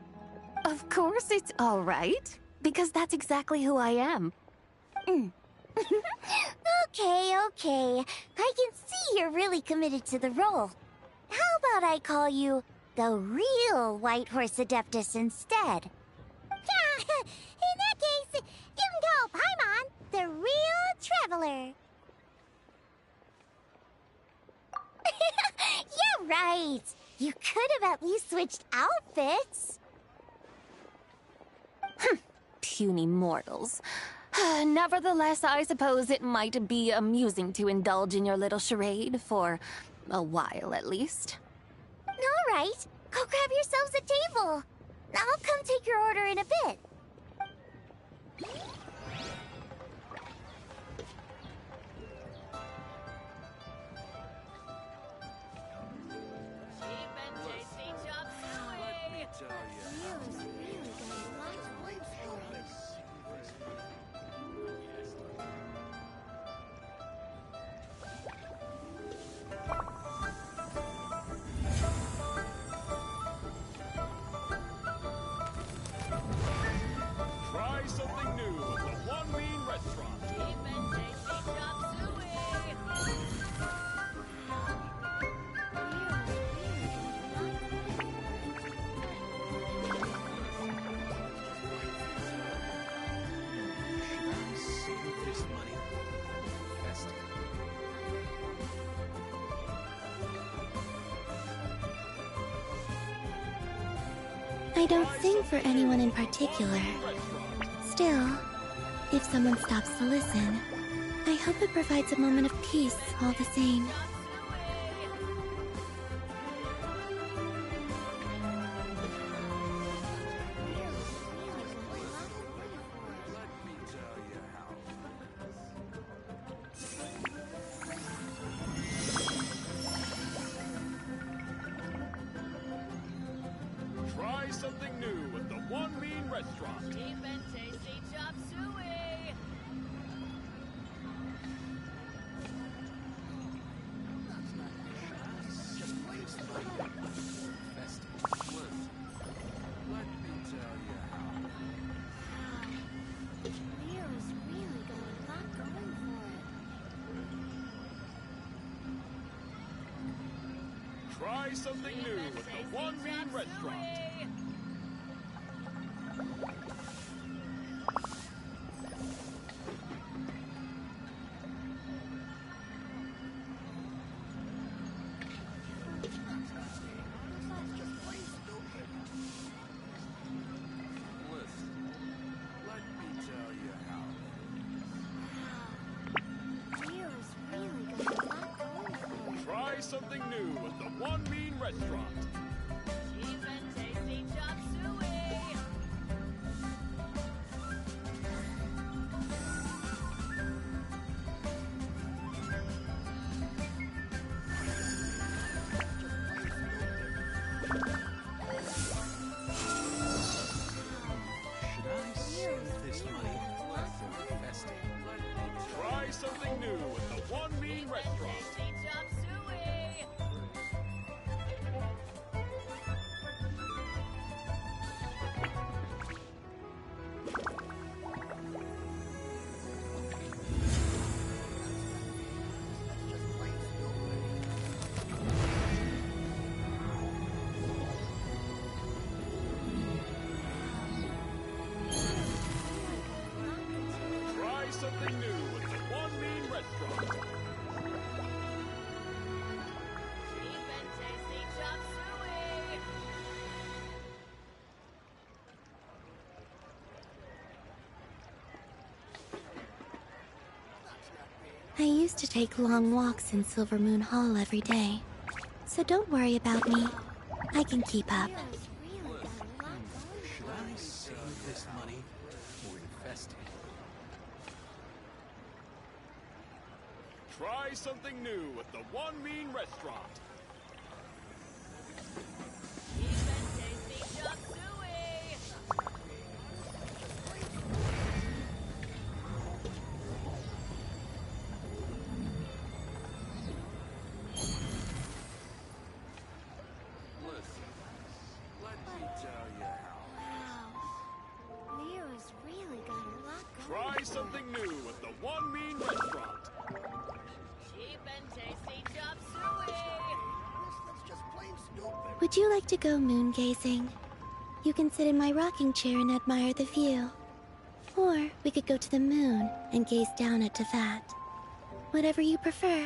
Of course it's all right, because that's exactly who I am. Okay, okay. I can see you're really committed to the role. How about I call you the real Whitehorse Adeptus instead? In that case, you can call Paimon the real traveler. Yeah, right. You could have at least switched outfits. Puny mortals. Nevertheless, I suppose it might be amusing to indulge in your little charade, for a while at least. All right, go grab yourselves a table. I'll come take your order in a bit. Try something new at the One Mean Restaurant. I don't sing for anyone in particular. Still, if someone stops to listen, I hope it provides a moment of peace all the same. Try something new at the One Mean Restaurant. Deep and tasty chop suey. Try something new at the One Mean Restaurant. Try something new at the One Mean Restaurant. Deep and tasty chop suey. Try something new at the One Mean Restaurant. Tasty chop suey. Try something new at the One Mean Restaurant. Deep and tasty chop suey. I used to take long walks in Silver Moon Hall every day, so don't worry about me. I can keep up. Should I save this money or invest it? Try something new at the One Mean Restaurant. Deep and tasty chop suey. Try something new at the One Mean Restaurant. Cheap and tasty chop suey! That's just plain stupid. Would you like to go moon gazing? You can sit in my rocking chair and admire the view. Or we could go to the moon and gaze down at Tefat. Whatever you prefer.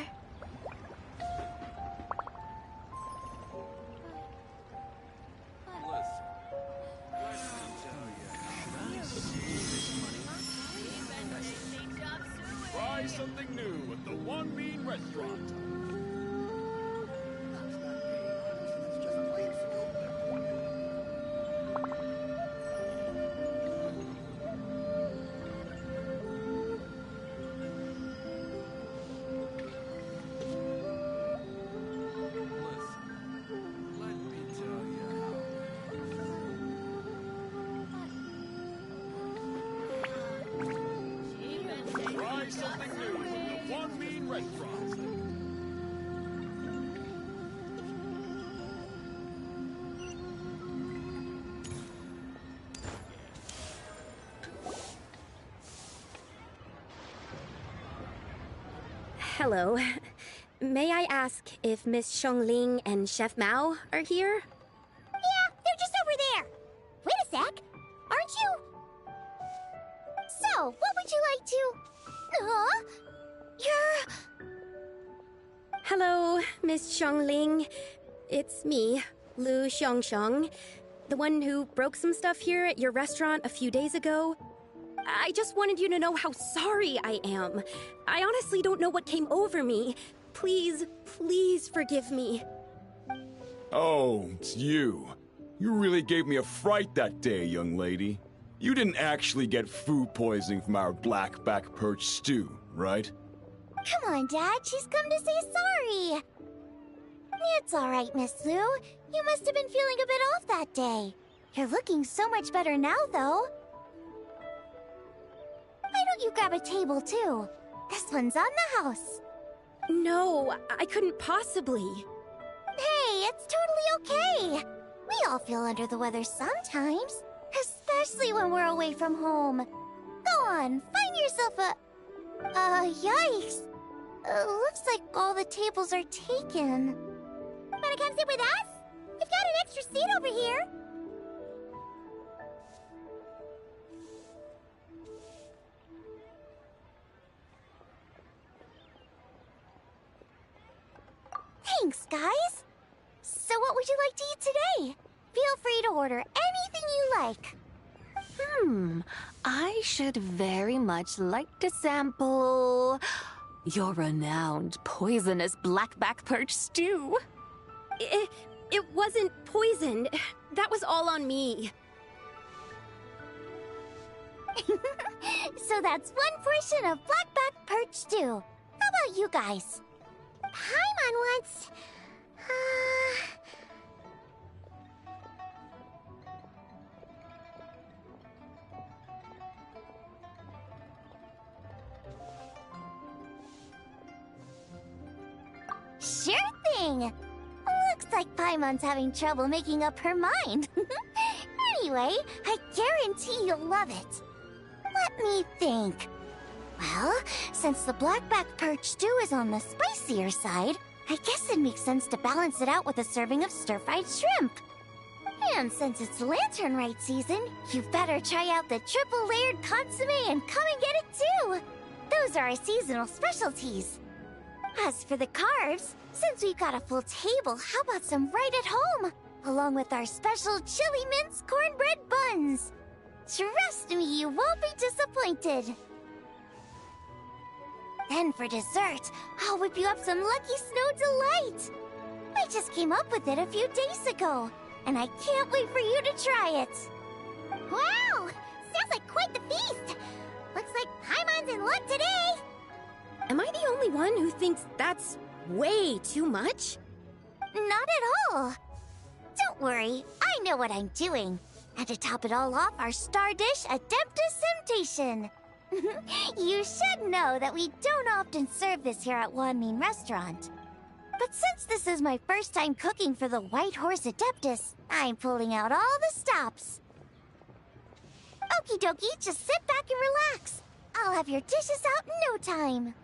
Try something new at the One Mean Restaurant. Try something new at the One Mean Restaurant. Hello. May I ask if Miss Xiongling and Chef Mao are here? Yeah, they're just over there. Wait a sec. Aren't you? So, what would you like to... Huh? You're... Hello, Miss Xiongling. It's me, Lu Xiongxiong, the one who broke some stuff here at your restaurant a few days ago. I just wanted you to know how sorry I am. I honestly don't know what came over me. Please, please forgive me. Oh, it's you. You really gave me a fright that day, young lady. You didn't actually get food poisoning from our black-back perch stew, right? Come on, Dad. She's come to say sorry. It's all right, Miss Lu. You must have been feeling a bit off that day. You're looking so much better now, though. Why don't you grab a table, too? This one's on the house. No, I couldn't possibly. Hey, it's totally okay. We all feel under the weather sometimes, especially when we're away from home. Go on, find yourself a... yikes. Looks like all the tables are taken. Wanna come sit with us? We've got an extra seat over here. Thanks, guys. So what would you like to eat today? Feel free to order anything you like. I should very much like to sample your renowned poisonous blackback perch stew. It wasn't poisoned. That was all on me. So that's one portion of blackback perch stew. How about you guys? Paimon wants... Sure thing! Looks like Paimon's having trouble making up her mind. Anyway, I guarantee you'll love it. Let me think. Well, since the blackback perch stew is on the spicier side, I guess it makes sense to balance it out with a serving of stir-fried shrimp. And since it's Lantern Rite season, you better try out the triple-layered consomme and come and get it too! Those are our seasonal specialties. As for the carbs, since we've got a full table, how about some right at home? Along with our special chili mince cornbread buns. Trust me, you won't be disappointed. Then for dessert, I'll whip you up some Lucky Snow Delight. I just came up with it a few days ago, and I can't wait for you to try it. Wow! Sounds like quite the feast. Looks like Paimon's in luck today. Am I the only one who thinks that's way too much? Not at all. Don't worry, I know what I'm doing. And to top it all off, our star dish, Adeptus Temptation. You should know that we don't often serve this here at Wanmin Restaurant. But since this is my first time cooking for the White Horse Adeptus, I'm pulling out all the stops. Okie dokie, just sit back and relax. I'll have your dishes out in no time.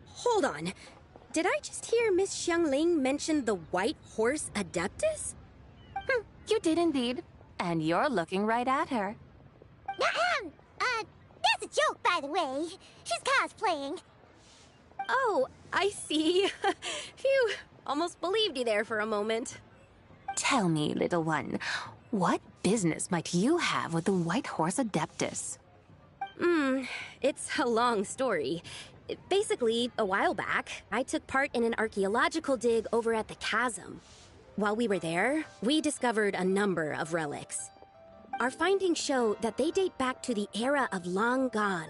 Hold on. Did I just hear Miss Xiangling mention the White Horse Adeptus? You did indeed. And you're looking right at her. That's a joke, by the way. She's cosplaying. Oh, I see. Phew, almost believed you there for a moment. Tell me, little one, what business might you have with the White Horse Adeptus? It's a long story. Basically, a while back, I took part in an archaeological dig over at the chasm. While we were there, we discovered a number of relics. Our findings show that they date back to the era of Long Gone,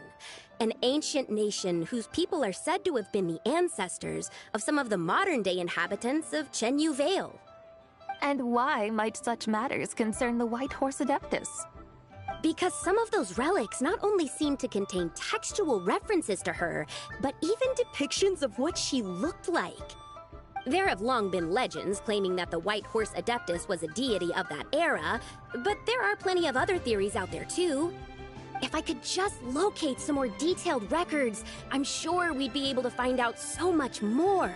an ancient nation whose people are said to have been the ancestors of some of the modern-day inhabitants of Chenyu Vale. And why might such matters concern the White Horse Adeptus? Because some of those relics not only seem to contain textual references to her, but even depictions of what she looked like. There have long been legends claiming that the White Horse Adeptus was a deity of that era, but there are plenty of other theories out there too. If I could just locate some more detailed records, I'm sure we'd be able to find out so much more.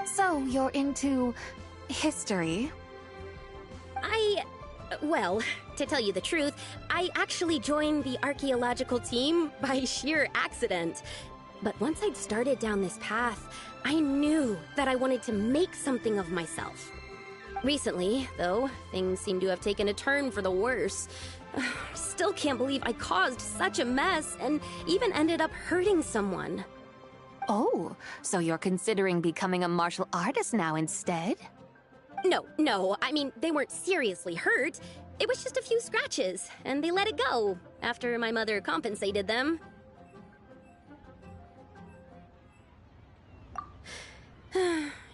So you're into history? Well, to tell you the truth, I actually joined the archaeological team by sheer accident. But once I'd started down this path, I knew that I wanted to make something of myself. Recently, though, things seem to have taken a turn for the worse. Still can't believe I caused such a mess and even ended up hurting someone. Oh, so you're considering becoming a martial artist now instead? No, I mean, they weren't seriously hurt. It was just a few scratches, and they let it go after my mother compensated them.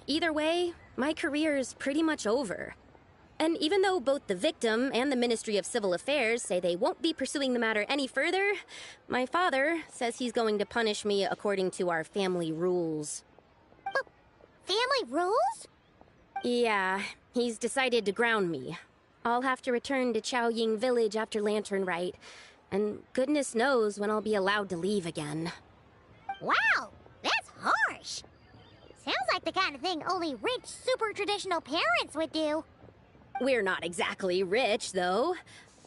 Either way, my career's pretty much over. And even though both the victim and the Ministry of Civil Affairs say they won't be pursuing the matter any further, my father says he's going to punish me according to our family rules. Family rules? Yeah, he's decided to ground me. I'll have to return to Chaoying Village after Lantern Rite, and goodness knows when I'll be allowed to leave again. Wow, that's harsh. Sounds like the kind of thing only rich, super traditional parents would do. We're not exactly rich, though.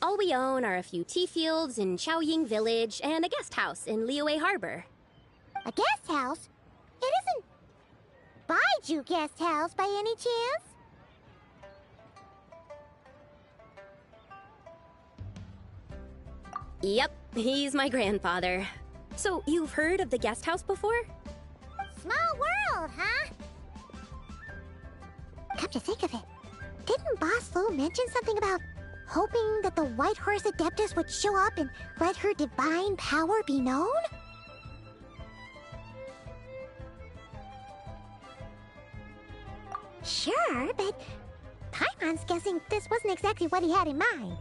All we own are a few tea fields in Chaoying Village and a guest house in Liyue Harbor. A guest house? It isn't Baiju Guest House by any chance? Yep, he's my grandfather. So, you've heard of the guest house before? Small world, huh? Come to think of it, didn't Boss Lu mention something about hoping that the White Horse Adeptus would show up and let her divine power be known? Sure, but Paimon's guessing this wasn't exactly what he had in mind.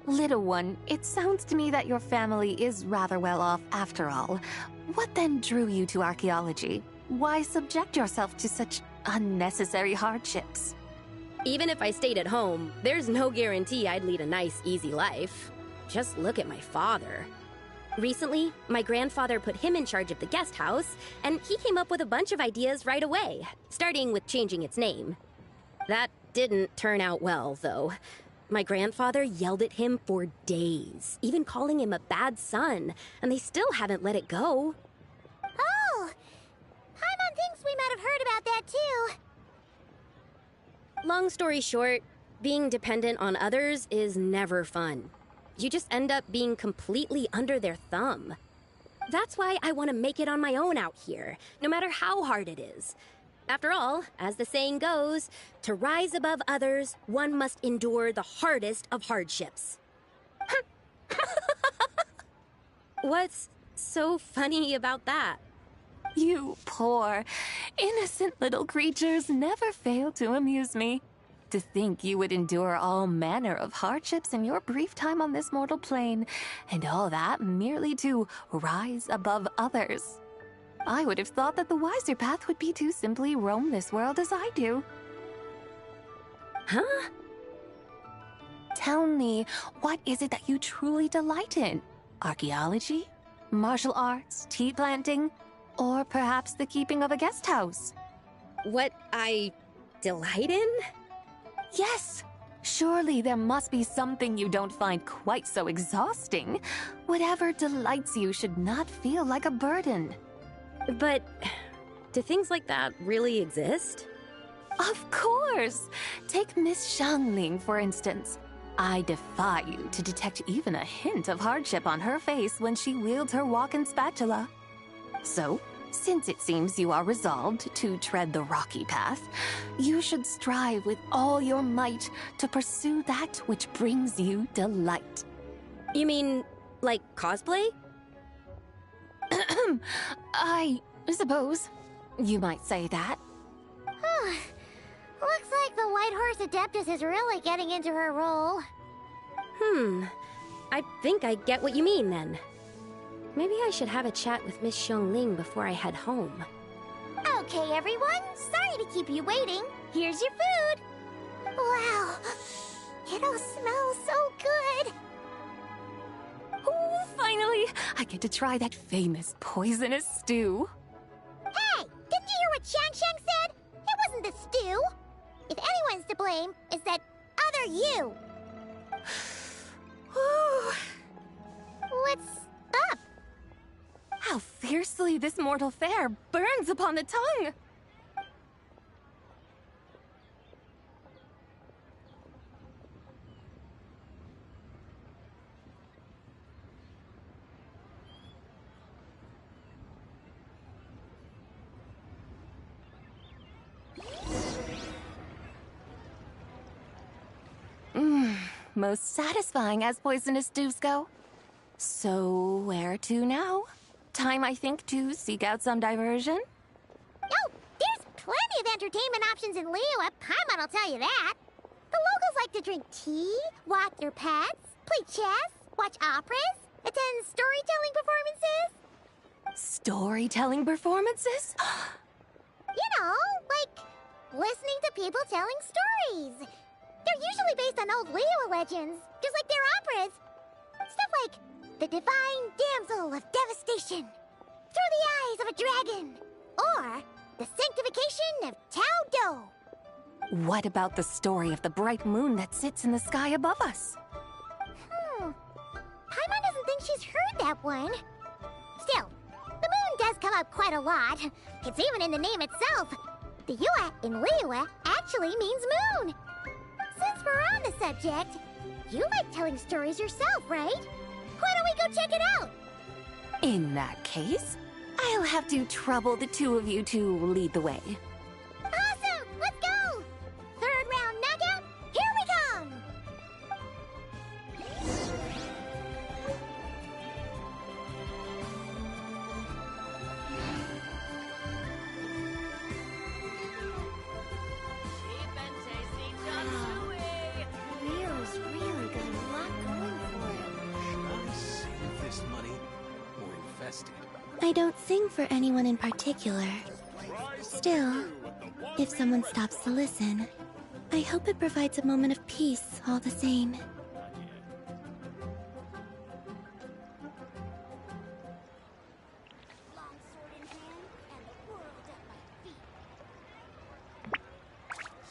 Little one, it sounds to me that your family is rather well off after all. What then drew you to archaeology? Why subject yourself to such unnecessary hardships? Even if I stayed at home, there's no guarantee I'd lead a nice, easy life. Just look at my father. Recently, my grandfather put him in charge of the guest house, and he came up with a bunch of ideas right away, starting with changing its name. That didn't turn out well, though. My grandfather yelled at him for days, even calling him a bad son, and they still haven't let it go. Oh! Paimon thinks we might have heard about that too. Long story short, being dependent on others is never fun. You just end up being completely under their thumb. That's why I want to make it on my own out here, no matter how hard it is. After all, as the saying goes, to rise above others, one must endure the hardest of hardships. What's so funny about that? You poor, innocent little creatures never fail to amuse me. To think you would endure all manner of hardships in your brief time on this mortal plane, and all that merely to rise above others. I would have thought that the wiser path would be to simply roam this world as I do. Huh? Tell me, what is it that you truly delight in? Archaeology? Martial arts? Tea planting? Or perhaps the keeping of a guest house? What I delight in? Yes. Surely there must be something you don't find quite so exhausting. Whatever delights you should not feel like a burden. But do things like that really exist? Of course! Take Miss Xiangling, for instance. I defy you to detect even a hint of hardship on her face when she wields her walking spatula. So, since it seems you are resolved to tread the rocky path, you should strive with all your might to pursue that which brings you delight. You mean, like cosplay? I suppose you might say that. Looks like the White Horse Adeptus is really getting into her role. I think I get what you mean then. Maybe I should have a chat with Miss Xiangling before I head home. Okay, everyone. Sorry to keep you waiting. Here's your food. Wow. It all smells so good. Oh, finally! I get to try that famous poisonous stew. Hey! Didn't you hear what Shang said? It wasn't the stew. If anyone's to blame, it's that other you. What's up? How fiercely this mortal fare burns upon the tongue! Most satisfying as poisonous stews go. So, where to now? Time, I think, to seek out some diversion? Oh, there's plenty of entertainment options in Liyue. Paimon will tell you that. The locals like to drink tea, walk their pets, play chess, watch operas, attend storytelling performances. Storytelling performances? You know, like listening to people telling stories. They're usually based on old Liyue legends, just like their operas. Stuff like the Divine Damsel of Devastation, Through the Eyes of a Dragon, or the Sanctification of Tao Do. What about the story of the bright moon that sits in the sky above us? Paimon doesn't think she's heard that one. Still, the moon does come up quite a lot. It's even in the name itself. The Yue in Liyue actually means moon. Since we're on the subject, you like telling stories yourself, right? Why don't we go check it out? In that case, I'll have to trouble the two of you to lead the way. Awesome! Let's go! Third round knockout, here we come! Cheap and tasty chop suey. Leo's really got a lot going for it. Should I save this money or invest it? I don't sing for anyone in particular. Still, if someone stops to listen, I hope it provides a moment of peace all the same.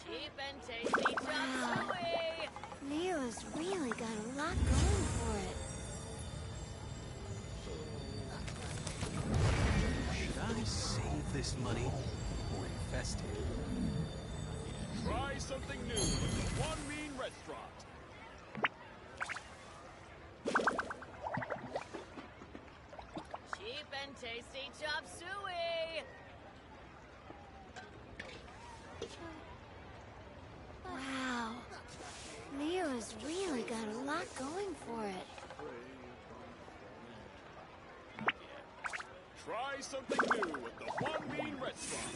Cheap and tasty chop suey. Leo's really got a lot going for it. Should I save this money or invest it? Try something new at the One Mean Restaurant. Cheap and tasty chop suey. Wow. Leo's really got a lot going for it. Try something new at the One Mean Restaurant.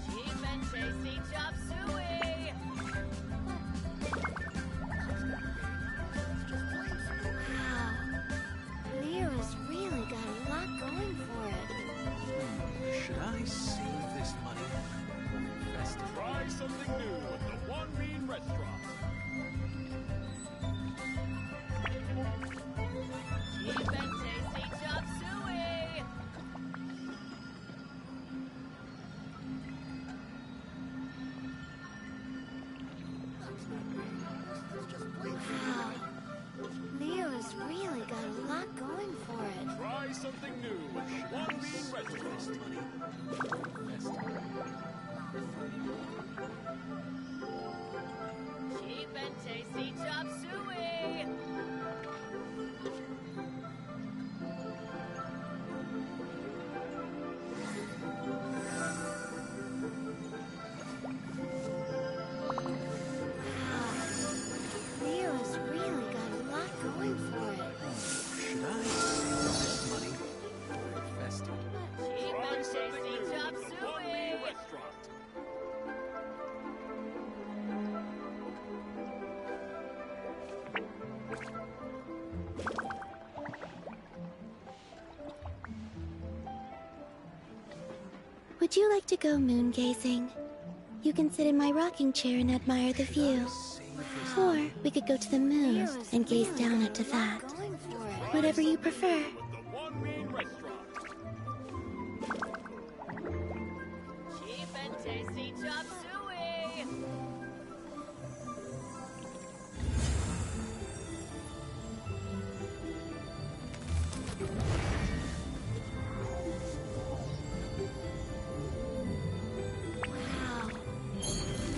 Cheap and tasty chop suey! Wow. Lyra's really got a lot going for it. Should I save this money or invest it? Try something new at the One Bean Restaurant. Cheap and tasty chop suey! Wow. Lyra's really got a lot going for it. Try something new at the One Bean Restaurant. Cheap and tasty chop suey! Lyra's really got a lot going for it. Should I save this money or invest it? Cheap Try and something tasty new chop at the One suey! Bean Restaurant. Would you like to go moon gazing? You can sit in my rocking chair and admire the view. Or we could go to the moon and gaze down at that. Whatever you prefer. The One Bean Restaurant. Cheap and tasty chop suey! Wow.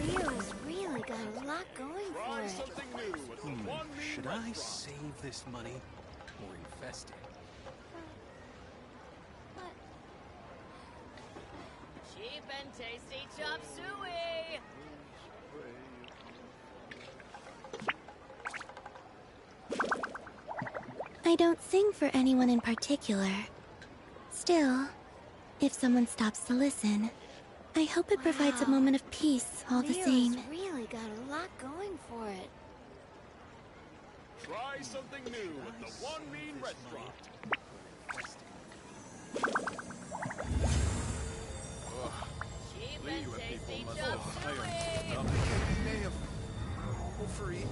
Lyra's really got a lot going for Try it. something new at the One Bean Should I Restaurant. save this money or invest it? Cheap and tasty chop suey! I don't sing for anyone in particular. Still, if someone stops to listen, I hope it provides a moment of peace all the Lyra's same. really got a lot going for it. Try something new at the One Bean Restaurant. Cheap and tasty chop suey! May have overeaten.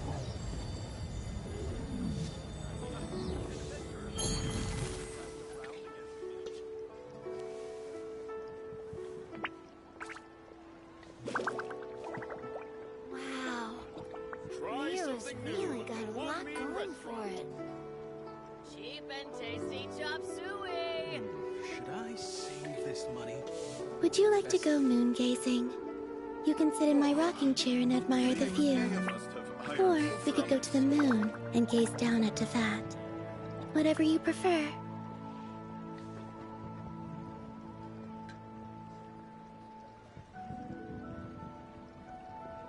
Wow. Try Lyra's something new really at got the a lot One Bean going for Restaurant. it. Cheap and tasty chop suey! Should I save this money? Would you like to go moon gazing? You can sit in my rocking chair and admire the view. Or we could go to the moon and gaze down at that. Whatever you prefer.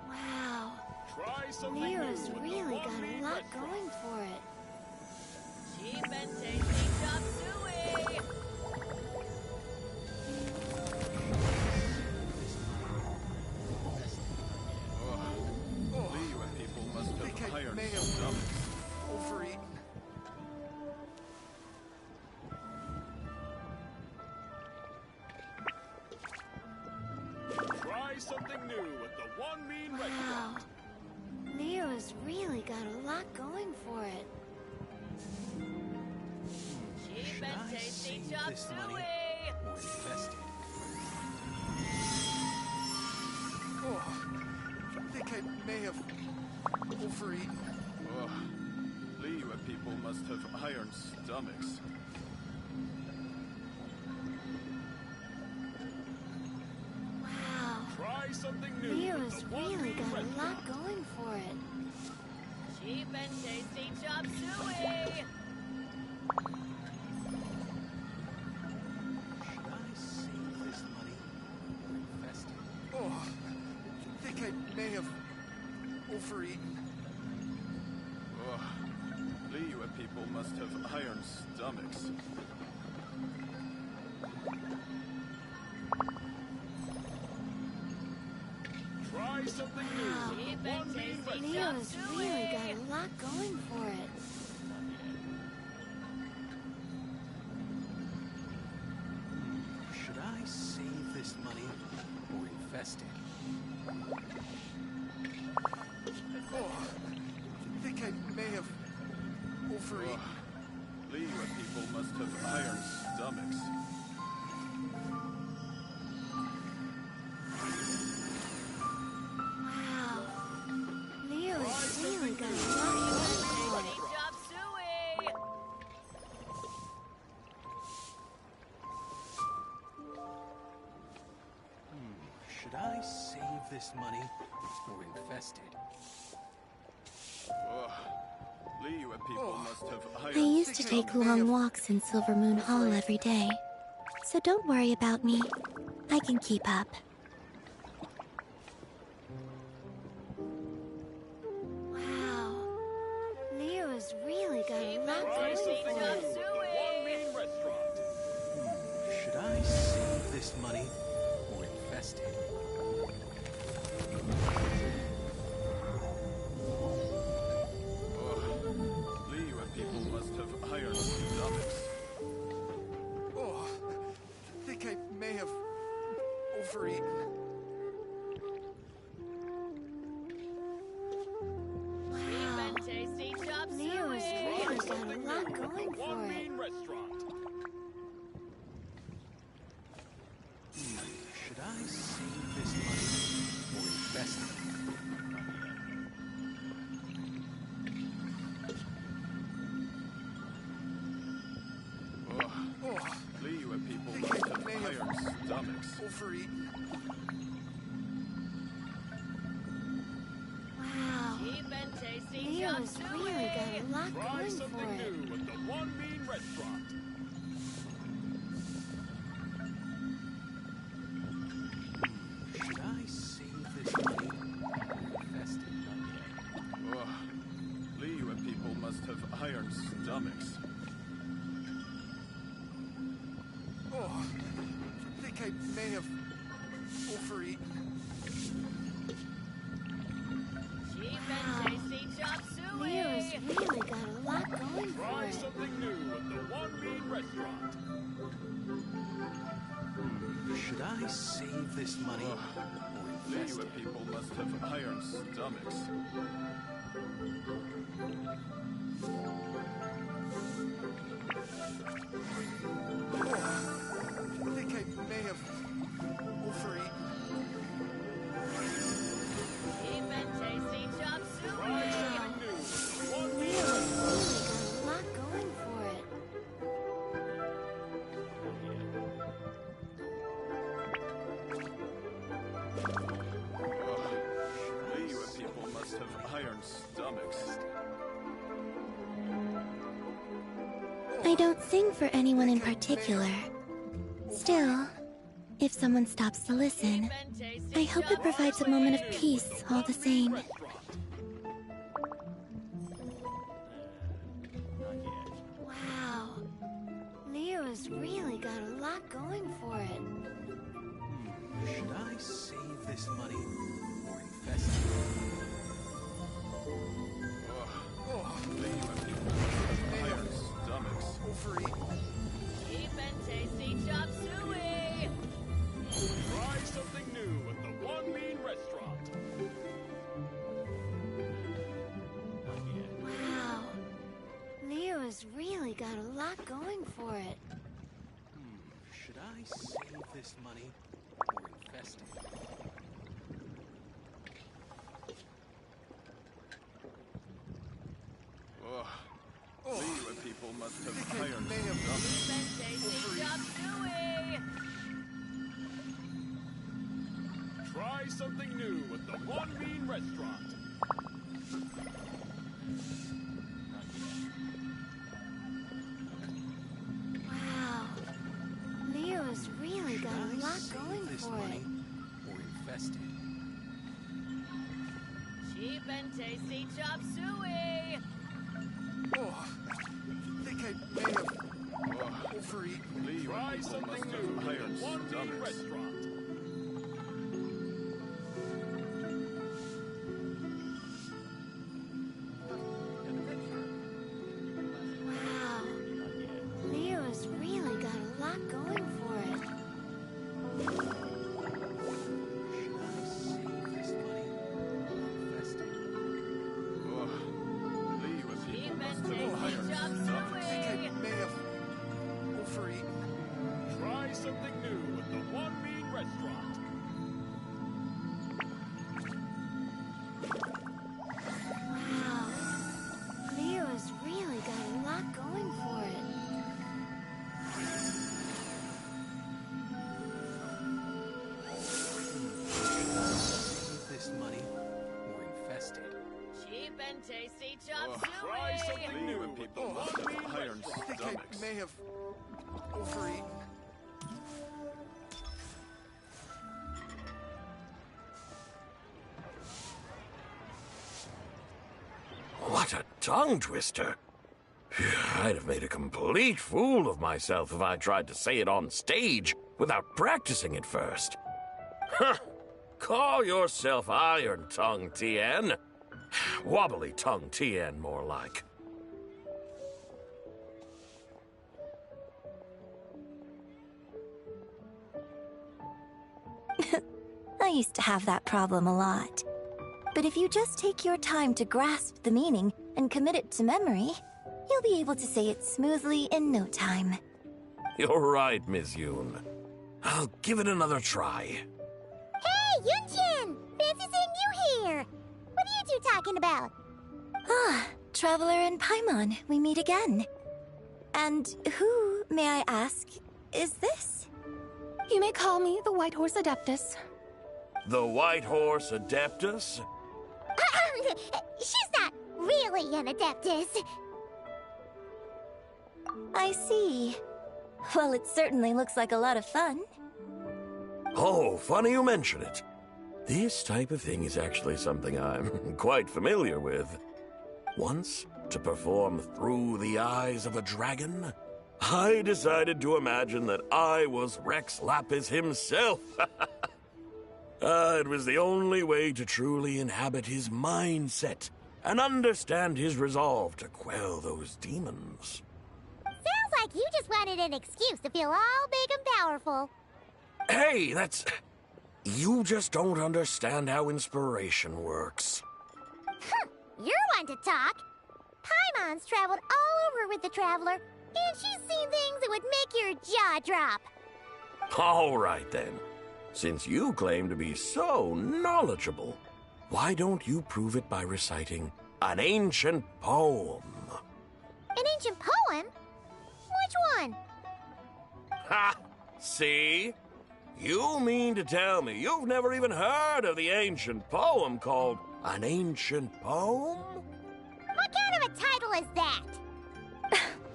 Wow. Try something Lyra's new at the really One got a Bean lot Restaurant. going for it. Cheap and tasty chop suey! Liyue people must have iron may have stomachs. overeaten. Try something new at the One Bean Wow. Restaurant. Lyra's really got a lot going for it. Cheap and tasty save chop this money suey! or invest it? I think I may have overeaten. Liyue people must have iron stomachs. Wow. Try something new Lyra's at the One really Bean got a Restaurant. lot going for it. Cheap and tasty chop suey! Should I save this money or invest it? I think I may have overeaten. people must have iron stomachs. Try something new. Leo's really got a lot going for it. Should I save this money or invest it? Oh, I think I may have overeaten. Liyue people must have iron stomachs. Wow. Leo's really got a lot going for it. Should I save this money or invest it? Liyue people must have iron I used to take long walks in Silver Moon Hall every day. So don't worry about me. I can keep up. Wow. Leo's really got a lot going for it. Should I save this money or invest it? Liyue people must have iron stomachs. Oh, I think I may have overeaten. Wow. Leo's really got a lot going for it. Should I save this money or invest it? Liyue people must have iron stomachs. Overeaten. Wow. Leo's really got a lot going for it. With the One Mean Restaurant. Should I save this money or invest it? Liyue people must have iron stomachs. Oh, I think I may have overeaten. Wow. Leo's really got a lot going for it. Something new at the One Mean Restaurant. Should I save this money or invest Liyue it? people must have iron stomachs. I think I may have overeaten. Leo's really got a lot going for it. Liyue people must have iron stomachs. I don't sing for anyone in particular. Still, if someone stops to listen, I hope it provides a moment of peace all the same. Wow. Leo's really got a lot going for it. Should I save this money or invest it? Liyue people must have iron stomachs. Overeaten. Try something new at the One Mean Restaurant. Wow. Leo's really got a lot going for it. Should I save this money or invest it? Liyue people must have iron May have Try something new at the One Mean Restaurant. Wow. Leo's really got a lot going This for money it. or invest it? Cheap and tasty chop suey. Oh, I may have overeaten. Try something new here. One meat restaurant. Wow. Lyra's really got a lot going for it. Try something new at the One Mean Restaurant. Wow. Lyra's really got a lot going for it. Save this money or invest it. Cheap and tasty chop Try suey. something new, people. One Mean Restaurant. I think I may have overeaten. What a tongue twister. I'd have made a complete fool of myself if I tried to say it on stage without practicing it first. Huh. Call yourself Iron Tongue, Tien. Wobbly Tongue, Tien, more like. I used to have that problem a lot. But if you just take your time to grasp the meaning and commit it to memory, you'll be able to say it smoothly in no time. You're right, Miss Yoon. I'll give it another try. Hey, Yunjin! Fancy seeing you here! What are you two talking about? Ah, Traveler and Paimon, we meet again. And who, may I ask, is this? You may call me the White Horse Adeptus. The White Horse Adeptus? She's not really an Adeptus. I see. Well, it certainly looks like a lot of fun. Oh, funny you mention it. This type of thing is actually something I'm quite familiar with. Once, to perform through the eyes of a dragon, I decided to imagine that I was Rex Lapis himself. It was the only way to truly inhabit his mindset and understand his resolve to quell those demons. Sounds like you just wanted an excuse to feel all big and powerful. Hey, that's... You just don't understand how inspiration works. You're one to talk. Paimon's traveled all over with the Traveler, and she's seen things that would make your jaw drop. All right, then. Since you claim to be so knowledgeable, why don't you prove it by reciting an ancient poem? An ancient poem? Which one? Ha! See? You mean to tell me you've never even heard of the ancient poem called An Ancient Poem? What kind of a title is that?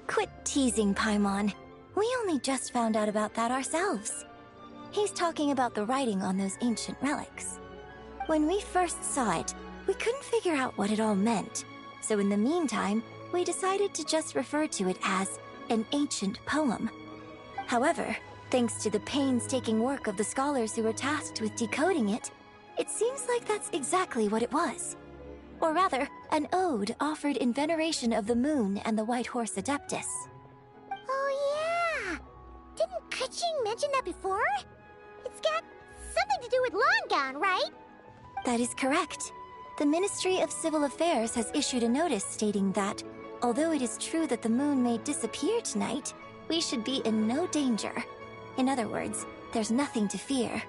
Quit teasing, Paimon. We only just found out about that ourselves. He's talking about the writing on those ancient relics. When we first saw it, we couldn't figure out what it all meant. So in the meantime, we decided to just refer to it as an ancient poem. However, thanks to the painstaking work of the scholars who were tasked with decoding it, it seems like that's exactly what it was. Or rather, an ode offered in veneration of the moon and the White Horse Adeptus. Oh yeah! Didn't Kuching mention that before? It's got something to do with Longon, right? That is correct. The Ministry of Civil Affairs has issued a notice stating that, although it is true that the moon may disappear tonight, we should be in no danger. In other words, there's nothing to fear.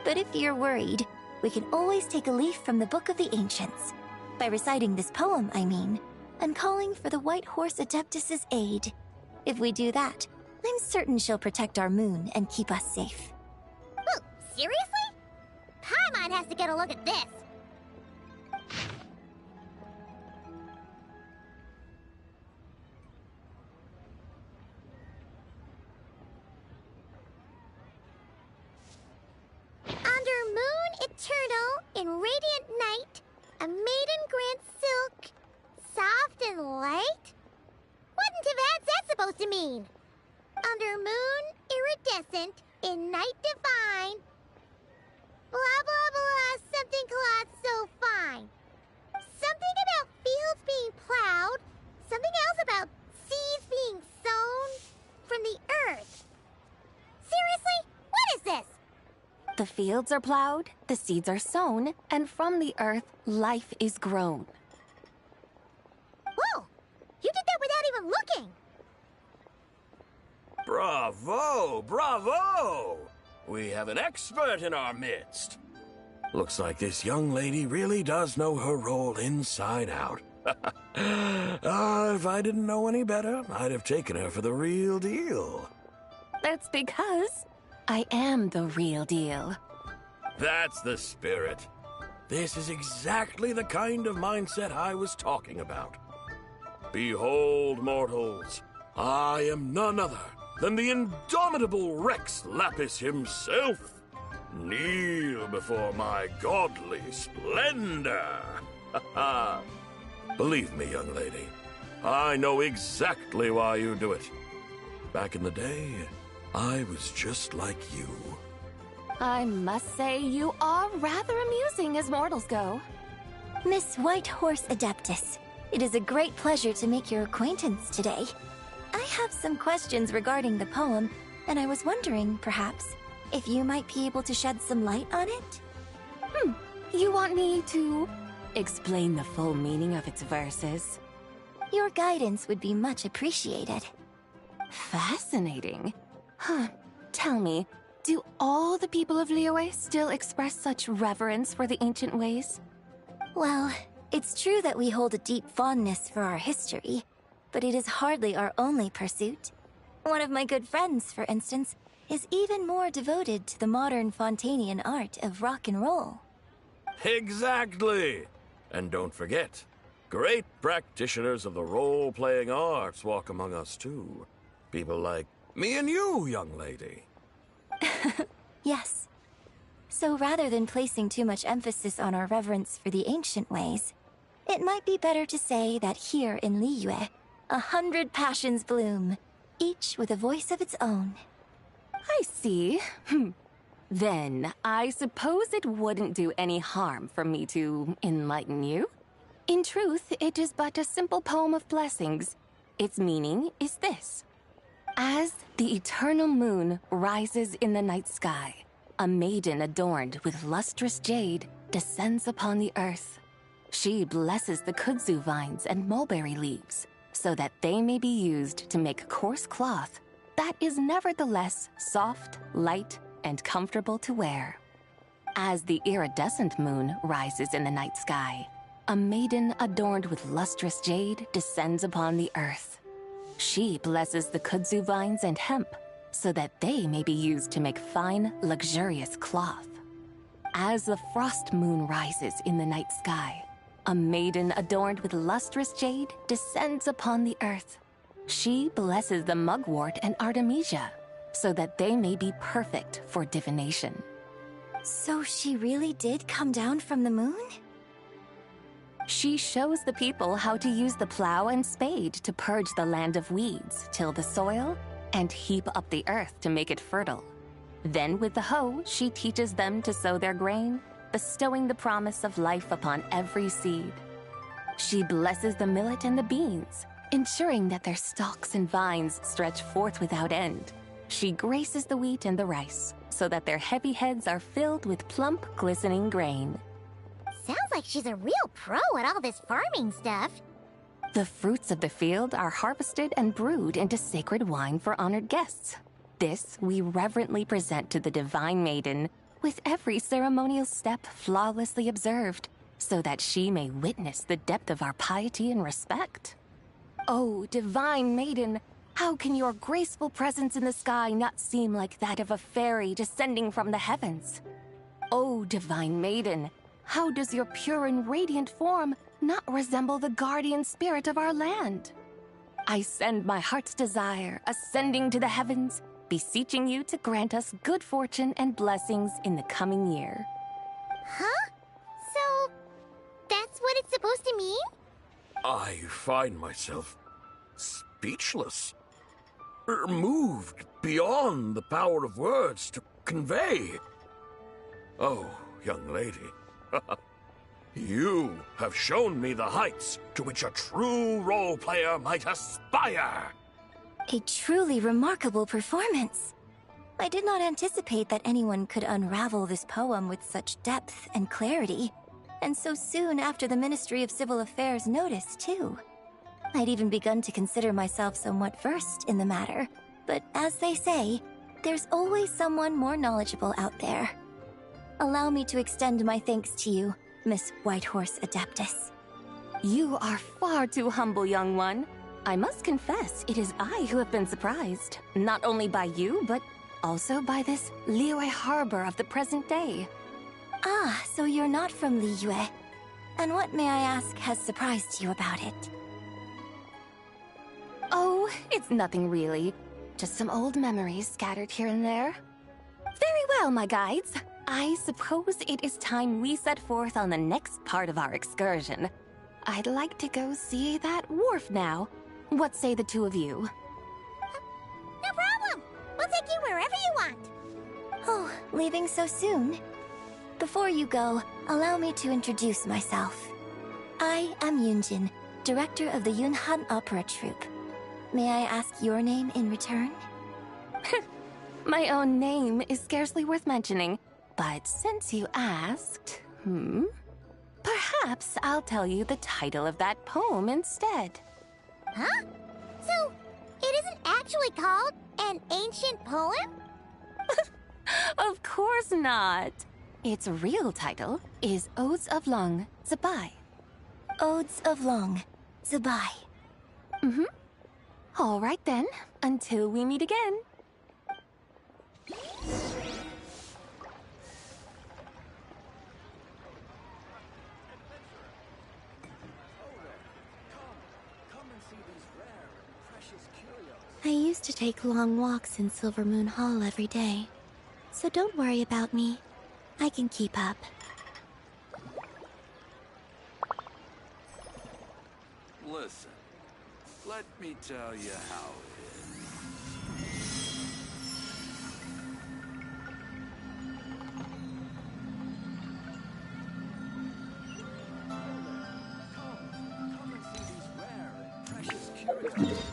But if you're worried, we can always take a leaf from the Book of the Ancients. By reciting this poem, I mean, and calling for the White Horse Adeptus's aid. If we do that, I'm certain she'll protect our moon and keep us safe. Ooh, seriously? Paimon has to get a look at this. Under moon eternal, in radiant night, a maiden grants silk, soft and light? Wouldn't have had supposed to mean? Under moon, iridescent, in night divine. Blah, blah, blah, something cloth so fine. Something about fields being plowed. Something else about seeds being sown from the earth. Seriously? What is this? The fields are plowed, the seeds are sown, and from the earth, life is grown. Whoa! You did that without even looking! Bravo! Bravo! We have an expert in our midst. Looks like this young lady really does know her role inside out. If I didn't know any better, I'd have taken her for the real deal. That's because I am the real deal. That's the spirit. This is exactly the kind of mindset I was talking about. Behold, mortals, I am none other than the indomitable Rex Lapis himself. Kneel before my godly splendor. Believe me, young lady, I know exactly why you do it. Back in the day, I was just like you. I must say you are rather amusing as mortals go. Miss White Horse Adeptus, it is a great pleasure to make your acquaintance today. I have some questions regarding the poem, and I was wondering, perhaps, if you might be able to shed some light on it? You want me to explain the full meaning of its verses? Your guidance would be much appreciated. Fascinating. Tell me, do all the people of Liyue still express such reverence for the ancient ways? Well, it's true that we hold a deep fondness for our history, but it is hardly our only pursuit. One of my good friends, for instance, is even more devoted to the modern Fontanian art of rock and roll. Exactly! And don't forget, great practitioners of the role-playing arts walk among us too. People like me and you, young lady. Yes. So rather than placing too much emphasis on our reverence for the ancient ways, it might be better to say that here in Liyue, 100 passions bloom, each with a voice of its own. I see. Then, I suppose it wouldn't do any harm for me to enlighten you. In truth, it is but a simple poem of blessings. Its meaning is this. As the eternal moon rises in the night sky, a maiden adorned with lustrous jade descends upon the earth. She blesses the kudzu vines and mulberry leaves, so that they may be used to make coarse cloth that is nevertheless soft, light, and comfortable to wear. As the iridescent moon rises in the night sky, a maiden adorned with lustrous jade descends upon the earth. She blesses the kudzu vines and hemp, so that they may be used to make fine, luxurious cloth. As the frost moon rises in the night sky, a maiden adorned with lustrous jade descends upon the earth. She blesses the mugwort and artemisia, so that they may be perfect for divination. So she really did come down from the moon? She shows the people how to use the plow and spade to purge the land of weeds, till the soil, and heap up the earth to make it fertile. Then with the hoe, she teaches them to sow their grain, bestowing the promise of life upon every seed. She blesses the millet and the beans, ensuring that their stalks and vines stretch forth without end. She graces the wheat and the rice, so that their heavy heads are filled with plump, glistening grain. Sounds like she's a real pro at all this farming stuff. The fruits of the field are harvested and brewed into sacred wine for honored guests. This we reverently present to the divine maiden, with every ceremonial step flawlessly observed, so that she may witness the depth of our piety and respect. Oh, divine maiden, how can your graceful presence in the sky not seem like that of a fairy descending from the heavens? Oh, divine maiden, how does your pure and radiant form not resemble the guardian spirit of our land? I send my heart's desire, ascending to the heavens, beseeching you to grant us good fortune and blessings in the coming year. Huh? So, that's what it's supposed to mean? I find myself speechless. moved beyond the power of words to convey. Oh, young lady, you have shown me the heights to which a true role player might aspire. A truly remarkable performance. I did not anticipate that anyone could unravel this poem with such depth and clarity, and so soon after the Ministry of Civil Affairs noticed, too. I'd even begun to consider myself somewhat versed in the matter, but as they say, there's always someone more knowledgeable out there. Allow me to extend my thanks to you, Miss Whitehorse Adeptus. You are far too humble, young one. I must confess, it is I who have been surprised, not only by you, but also by this Liyue Harbor of the present day. Ah, so you're not from Liyue. And what, may I ask, has surprised you about it? Oh, it's nothing really. Just some old memories scattered here and there. Very well, my guides. I suppose it is time we set forth on the next part of our excursion. I'd like to go see that wharf now. What say the two of you? No problem! We'll take you wherever you want. Oh, leaving so soon? Before you go, allow me to introduce myself. I am Yunjin, director of the Yunhan Opera Troupe. May I ask your name in return? My own name is scarcely worth mentioning, but since you asked, perhaps I'll tell you the title of that poem instead. Huh? So, it isn't actually called an ancient poem? Of course not. Its real title is Odes of Long Zabai. Odes of Long Zabai. All right then, until we meet again. I used to take long walks in Silver Moon Hall every day. So don't worry about me. I can keep up. Listen, let me tell you how it is. Come and see these rare and precious curios.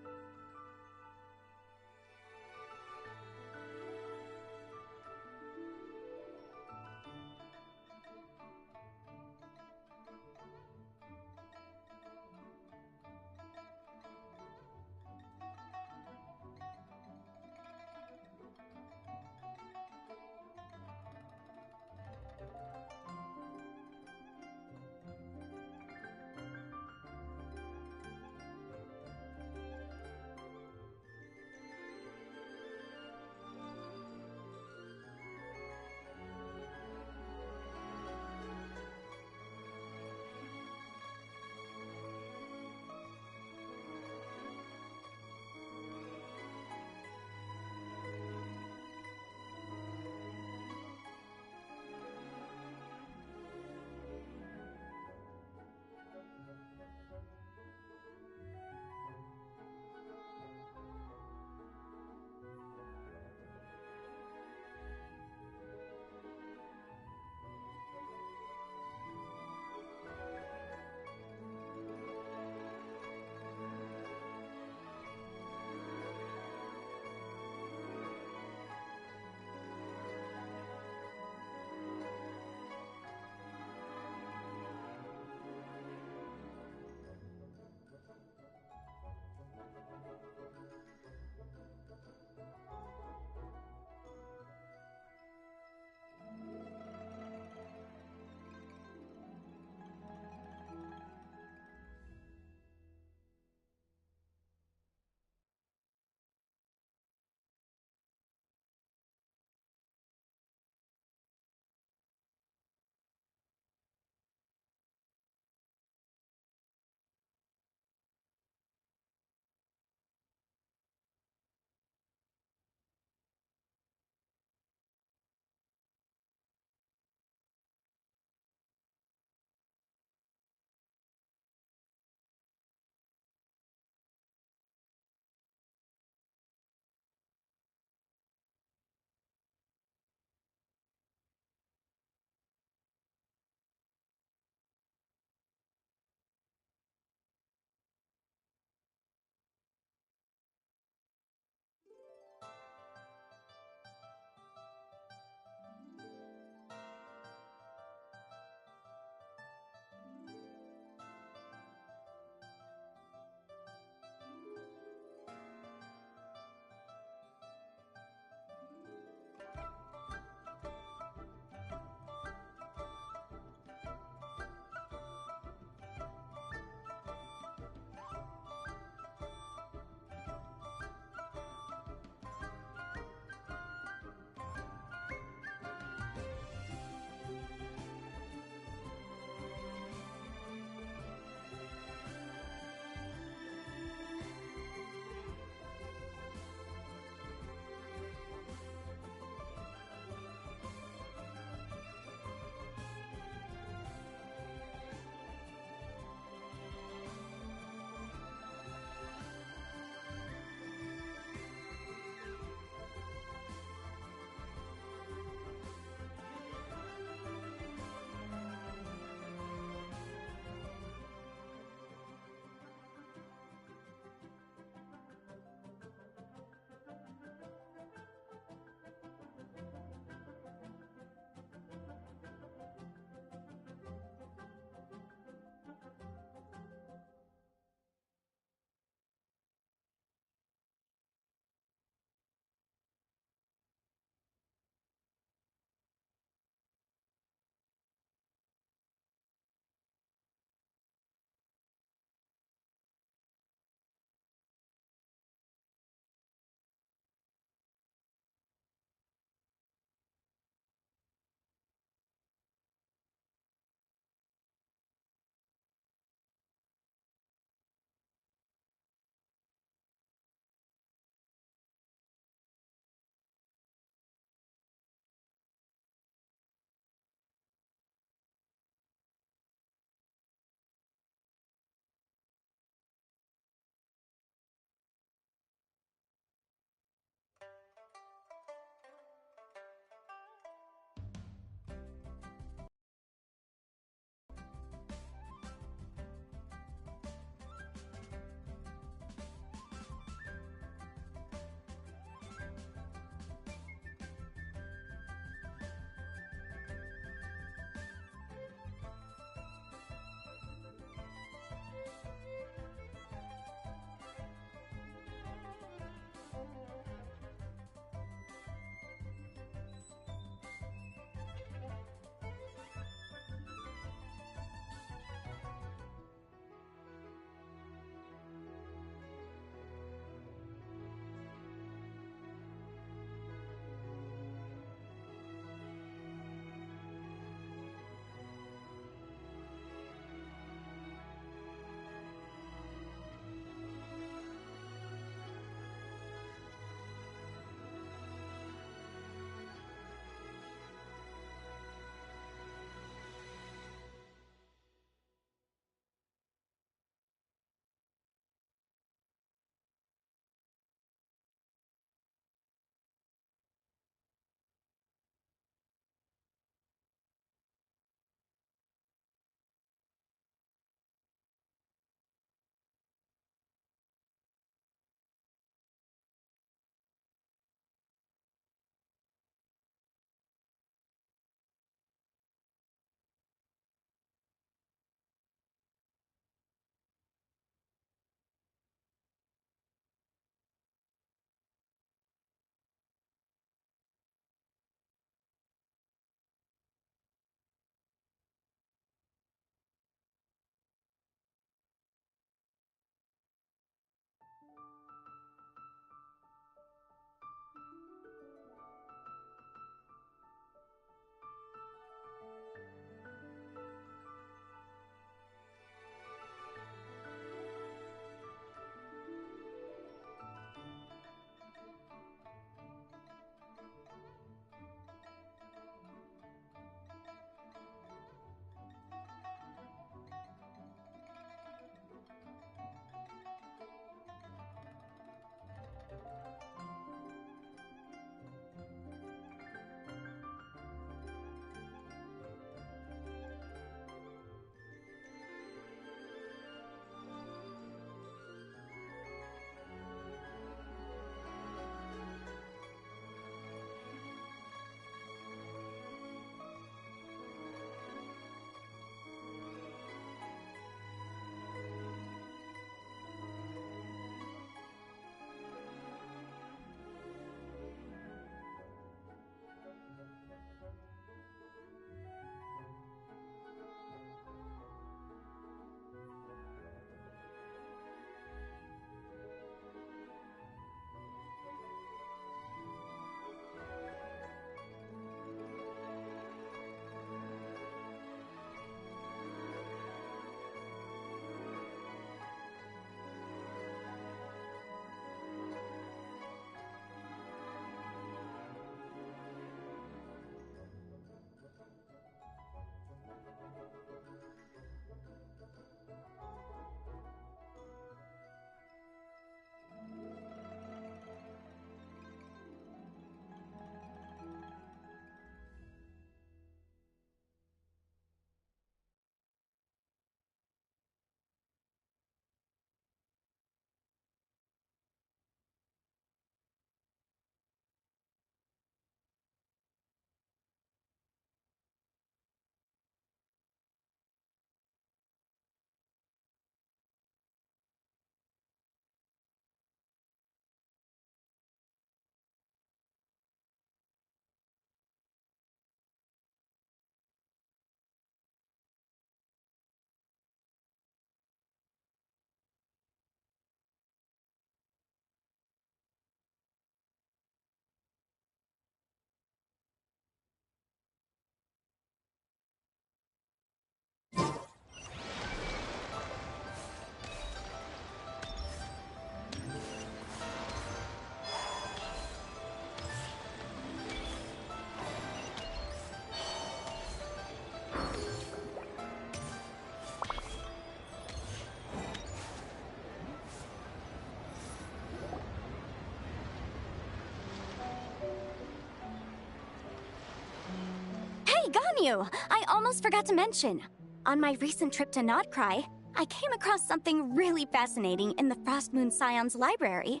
you, I almost forgot to mention. On my recent trip to Notcry, I came across something really fascinating in the Frost Moon Scion's library.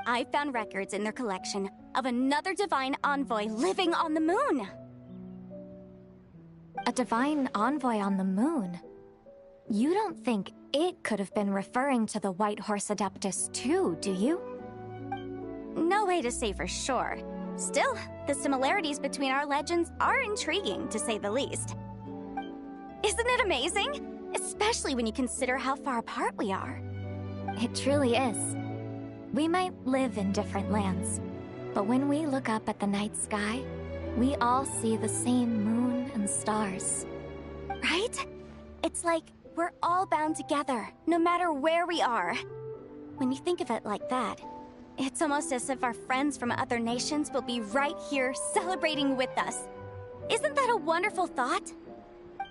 I found records in their collection of another divine envoy living on the moon. A divine envoy on the moon? You don't think it could have been referring to the White Horse Adeptus too, do you? No way to say for sure. Still, the similarities between our legends are intriguing, to say the least. Isn't it amazing? Especially when you consider how far apart we are. It truly is. We might live in different lands, but when we look up at the night sky, we all see the same moon and stars. Right? It's like we're all bound together, no matter where we are. When you think of it like that, it's almost as if our friends from other nations will be right here celebrating with us. Isn't that a wonderful thought?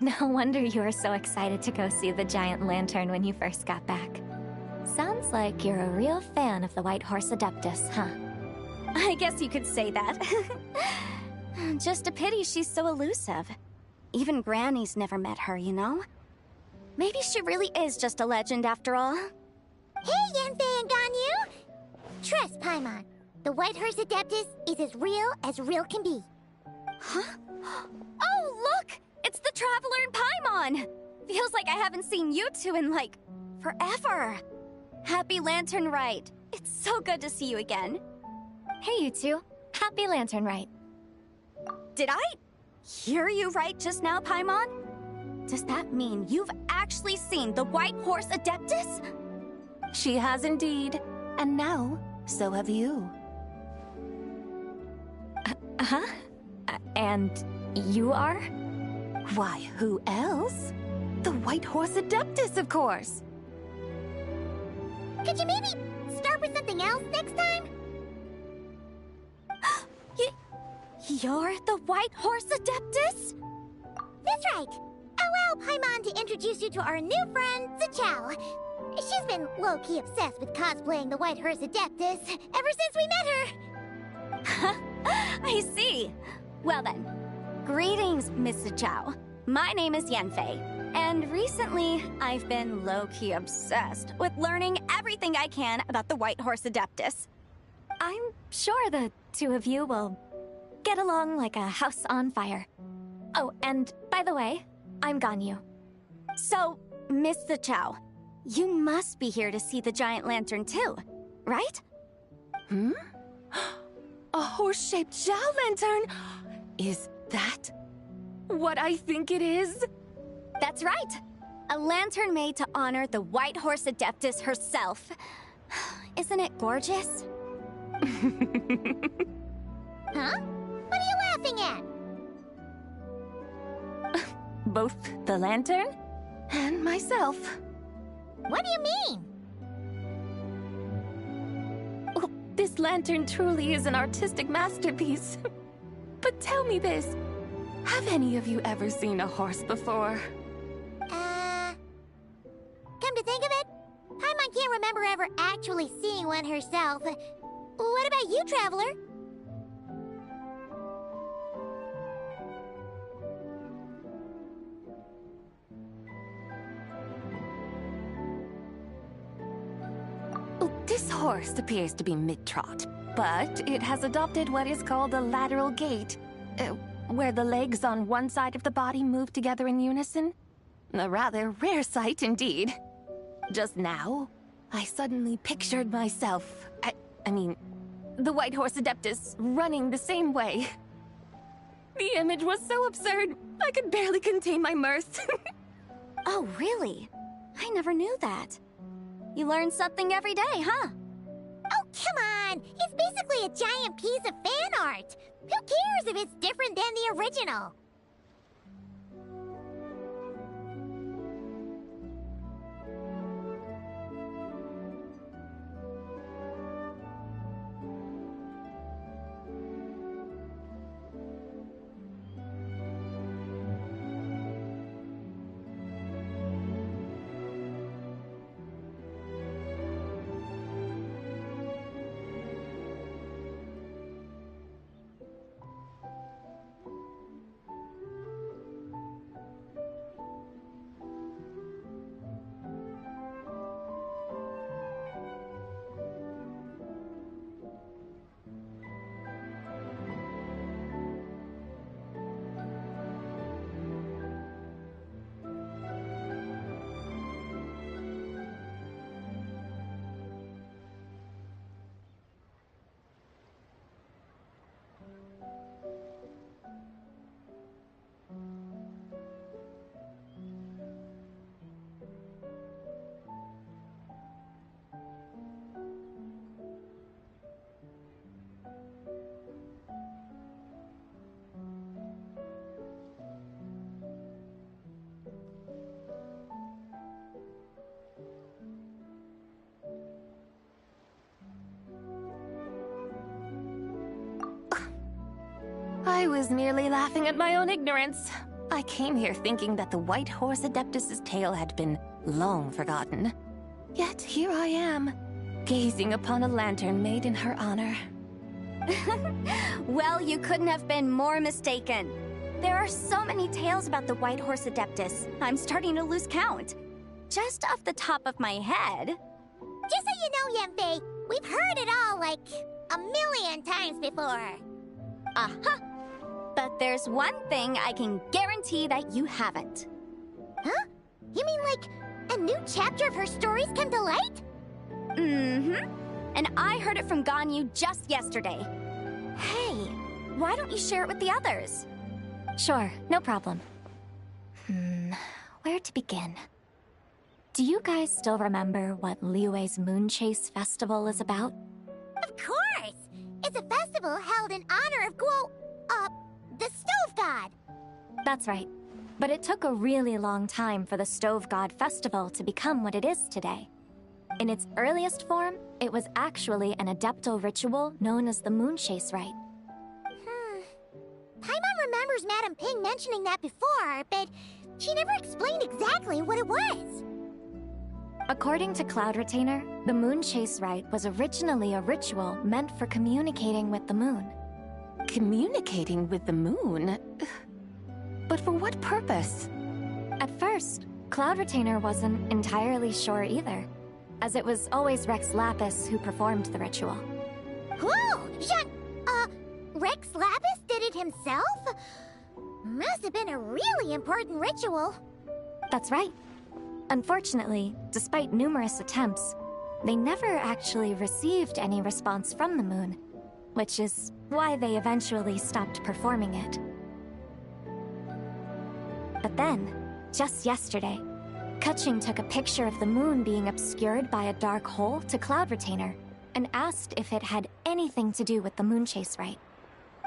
No wonder you were so excited to go see the giant lantern when you first got back. Sounds like you're a real fan of the White Horse Adeptus, huh? I guess you could say that. Just a pity she's so elusive. Even Granny's never met her, you know? Maybe she really is just a legend after all. Hey, Yanfei and Ganyu! Trust, Paimon. The White Horse Adeptus is as real can be. Huh? Oh, look! It's the Traveler and Paimon! Feels like I haven't seen you two in, like, forever. Happy Lantern Rite. It's so good to see you again. Hey, you two. Happy Lantern Rite. Did I hear you right just now, Paimon? Does that mean you've actually seen the White Horse Adeptus? She has indeed. And now, so have you. Huh? And you are? Why, who else? The White Horse Adeptus, of course! Could you maybe start with something else next time? You're the White Horse Adeptus? That's right. Allow Paimon to introduce you to our new friend, Zichao. She's been low-key obsessed with cosplaying the White Horse Adeptus ever since we met her. I see. Well then, greetings, Miss Zichao. My name is Yanfei, and recently I've been low-key obsessed with learning everything I can about the White Horse Adeptus. I'm sure the two of you will get along like a house on fire. Oh, and by the way, I'm Ganyu. So, Miss Zichao, you must be here to see the giant lantern too, right? Hmm? A horse-shaped Zhao lantern? Is that what I think it is? That's right. A lantern made to honor the White Horse Adeptus herself. Isn't it gorgeous? Huh? What are you laughing at? Both the lantern and myself. What do you mean? Oh, this lantern truly is an artistic masterpiece. But tell me this, have any of you ever seen a horse before? Come to think of it, Paimon can't remember ever actually seeing one herself. What about you, Traveler? This horse appears to be mid-trot, but it has adopted what is called a lateral gait, where the legs on one side of the body move together in unison. A rather rare sight indeed. Just now, I suddenly pictured myself, I mean, the White Horse Adeptus running the same way. The image was so absurd, I could barely contain my mirth. Oh, really? I never knew that. You learn something every day, huh? Oh, come on! It's basically a giant piece of fan art! Who cares if it's different than the original? I was merely laughing at my own ignorance. I came here thinking that the White Horse Adeptus's tale had been long forgotten. Yet here I am, gazing upon a lantern made in her honor. Well, you couldn't have been more mistaken. There are so many tales about the White Horse Adeptus, I'm starting to lose count. Just off the top of my head... Just so you know, Yanfei, we've heard it all like a million times before. Uh-huh. But there's one thing I can guarantee that you haven't. Huh? You mean like a new chapter of her stories come to light? Mm-hmm. And I heard it from Ganyu just yesterday. Hey, why don't you share it with the others? Sure, no problem. Where to begin? Do you guys still remember what Liyue's Moon Chase Festival is about? Of course! It's a festival held in honor of the Stove God. That's right. But it took a really long time for the Stove God Festival to become what it is today. In its earliest form, it was actually an adeptal ritual known as the Moon Chase Rite. Paimon remembers Madame Ping mentioning that before, but she never explained exactly what it was. According to Cloud Retainer, the Moon Chase Rite was originally a ritual meant for communicating with the moon. Communicating with the moon? But for what purpose? At first, Cloud Retainer wasn't entirely sure either, as it was always Rex Lapis who performed the ritual. Whoa! Rex Lapis did it himself? Must have been a really important ritual. That's right. Unfortunately, despite numerous attempts, they never actually received any response from the moon, which is why they eventually stopped performing it. But then, just yesterday, Kaching took a picture of the moon being obscured by a dark hole to Cloud Retainer and asked if it had anything to do with the Moon Chase Rite.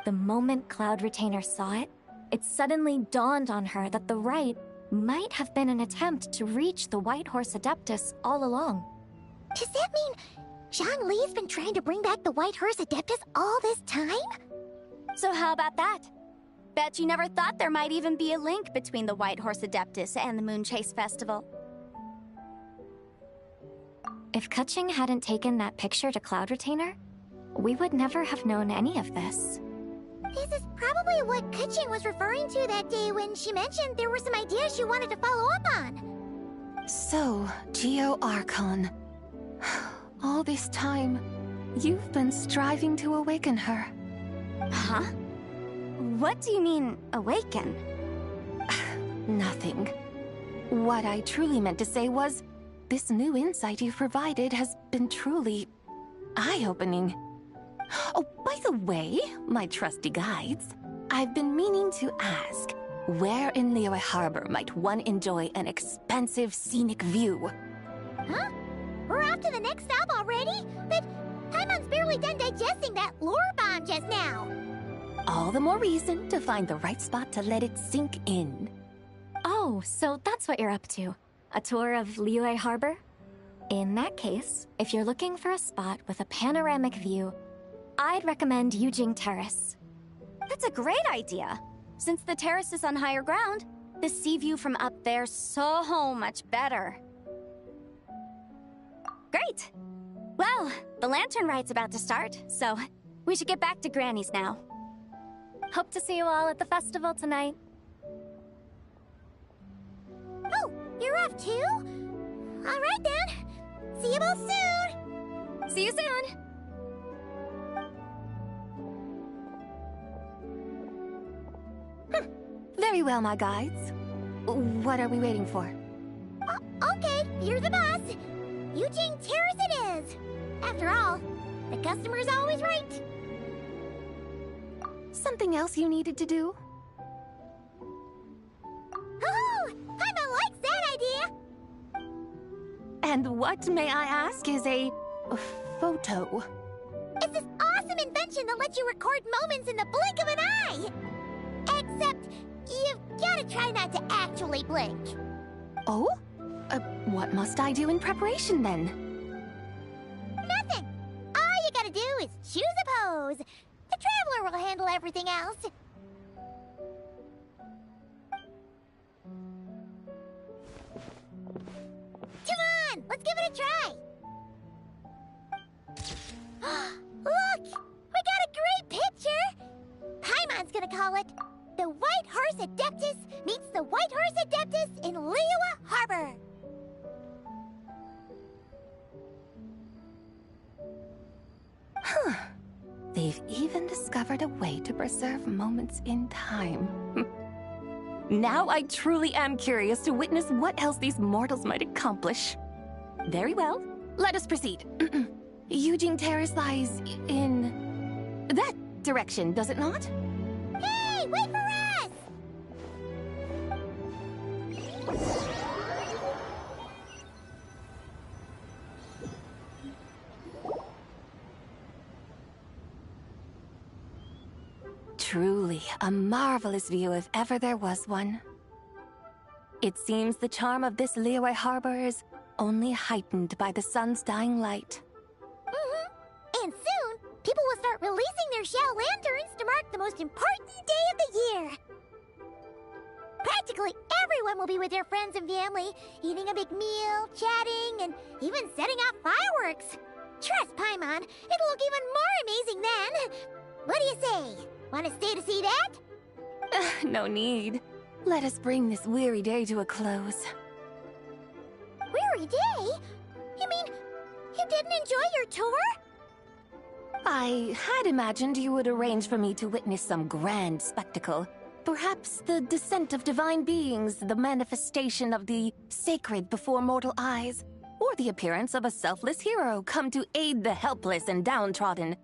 The moment Cloud Retainer saw it, it suddenly dawned on her that the rite might have been an attempt to reach the White Horse Adeptus all along. Does that mean Zhongli's been trying to bring back the White Horse Adeptus all this time? So how about that? Bet you never thought there might even be a link between the White Horse Adeptus and the Moon Chase Festival. If Kaching hadn't taken that picture to Cloud Retainer, we would never have known any of this. This is probably what Kaching was referring to that day when she mentioned there were some ideas she wanted to follow up on. So, Geo Archon. All this time, you've been striving to awaken her. Huh? What do you mean, awaken? Nothing. What I truly meant to say was, this new insight you've provided has been truly eye-opening. Oh, by the way, my trusty guides, I've been meaning to ask, where in Liyue Harbor might one enjoy an expansive scenic view? Huh? We're off to the next stop already? But Paimon's barely done digesting that lore bomb just now. All the more reason to find the right spot to let it sink in. Oh, so that's what you're up to. A tour of Liyue Harbor? In that case, if you're looking for a spot with a panoramic view, I'd recommend Yujing Terrace. That's a great idea. Since the terrace is on higher ground, the sea view from up there's so much better. Great! Well, the lantern ride's about to start, so we should get back to Granny's now. Hope to see you all at the festival tonight. Oh, you're off too? All right then. See you both soon. See you soon. Very well, my guides. What are we waiting for? Okay, you're the boss. Yujing Terrace it is. After all, the customer's always right. Something else you needed to do? Oh, Paimon likes that idea. And what, may I ask, is a photo? It's this awesome invention that lets you record moments in the blink of an eye. Except, you've gotta try not to actually blink. Oh? What must I do in preparation, then? Nothing. All you gotta do is choose a pose. The Traveler will handle everything else. Let's give it a try. Look! We got a great picture! Paimon's gonna call it The White Horse Adeptus Meets the White Horse Adeptus in Liyue Harbor. Huh. They've even discovered a way to preserve moments in time. Now I truly am curious to witness what else these mortals might accomplish. Very well, let us proceed. Eugene Terrace lies in that direction, does it not? Hey, wait for us! Truly a marvelous view if ever there was one. It seems the charm of this Liyue Harbor is only heightened by the sun's dying light. And soon, people will start releasing their shell lanterns to mark the most important day of the year. Practically everyone will be with their friends and family, eating a big meal, chatting, and even setting off fireworks. Trust Paimon, it'll look even more amazing then. What do you say? Want to stay to see that? No need. Let us bring this weary day to a close. Weary day? You mean you didn't enjoy your tour? I had imagined you would arrange for me to witness some grand spectacle. Perhaps the descent of divine beings, the manifestation of the sacred before mortal eyes, or the appearance of a selfless hero come to aid the helpless and downtrodden.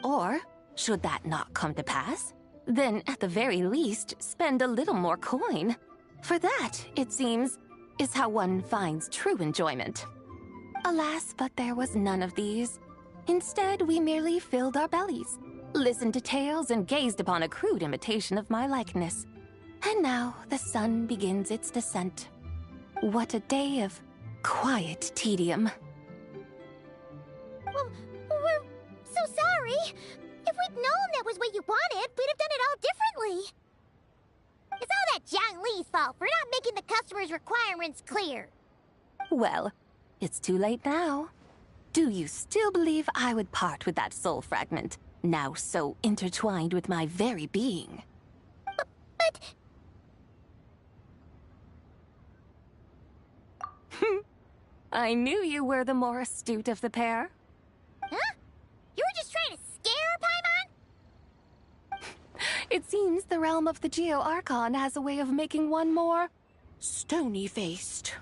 Or, should that not come to pass, then at the very least spend a little more coin. For that, it seems, is how one finds true enjoyment. Alas, but there was none of these. Instead, we merely filled our bellies, listened to tales, and gazed upon a crude imitation of my likeness. And now the sun begins its descent. What a day of quiet tedium. Well, we're so sorry. If we'd known that was what you wanted, we'd have done it all differently. It's all that Zhang Li's fault for not making the customer's requirements clear. Well, it's too late now. Do you still believe I would part with that soul fragment, now so intertwined with my very being? But... I knew you were the more astute of the pair. Huh? You were just trying to scare Paimon? It seems the realm of the Geo-Archon has a way of making one more stony-faced.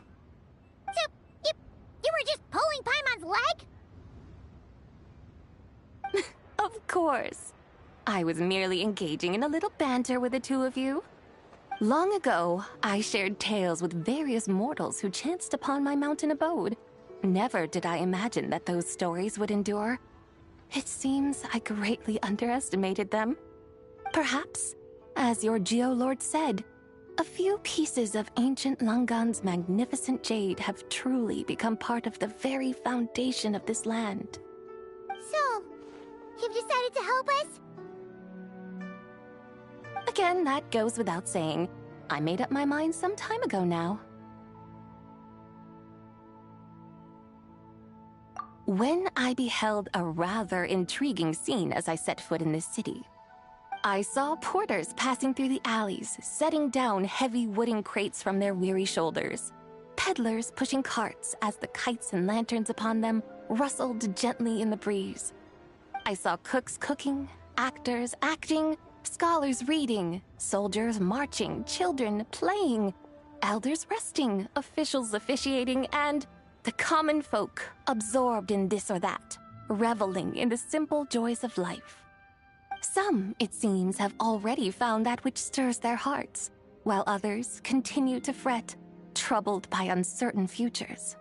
So, you were just pulling Paimon's leg? Of course. I was merely engaging in a little banter with the two of you. Long ago, I shared tales with various mortals who chanced upon my mountain abode. Never did I imagine that those stories would endure. It seems I greatly underestimated them. Perhaps, as your Geolord said, a few pieces of ancient Langan's magnificent jade have truly become part of the very foundation of this land. So, you've decided to help us? Again, that goes without saying. I made up my mind some time ago now. When I beheld a rather intriguing scene as I set foot in this city, I saw porters passing through the alleys, setting down heavy wooden crates from their weary shoulders. Peddlers pushing carts as the kites and lanterns upon them rustled gently in the breeze. I saw cooks cooking, actors acting, scholars reading, soldiers marching, children playing, elders resting, officials officiating, and the common folk absorbed in this or that, reveling in the simple joys of life. Some, it seems, have already found that which stirs their hearts, while others continue to fret, troubled by uncertain futures.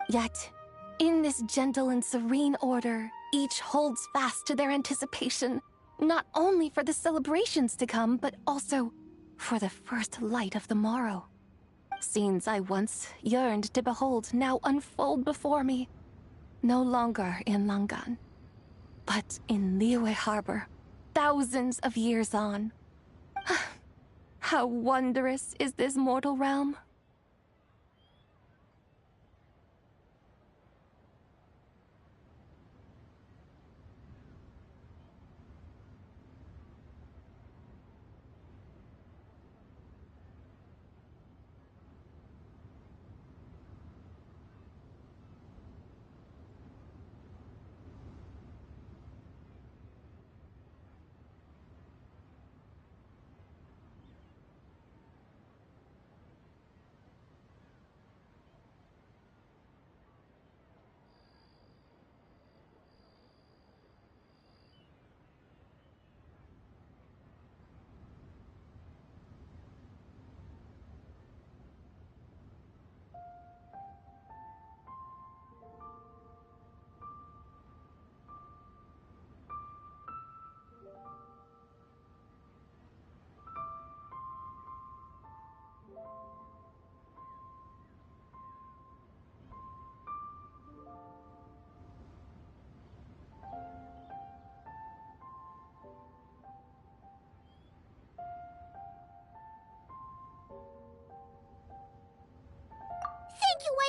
Yet, in this gentle and serene order, each holds fast to their anticipation, not only for the celebrations to come, but also for the first light of the morrow. Scenes I once yearned to behold now unfold before me, no longer in Langan, but in Liyue Harbor, thousands of years on. How wondrous is this mortal realm!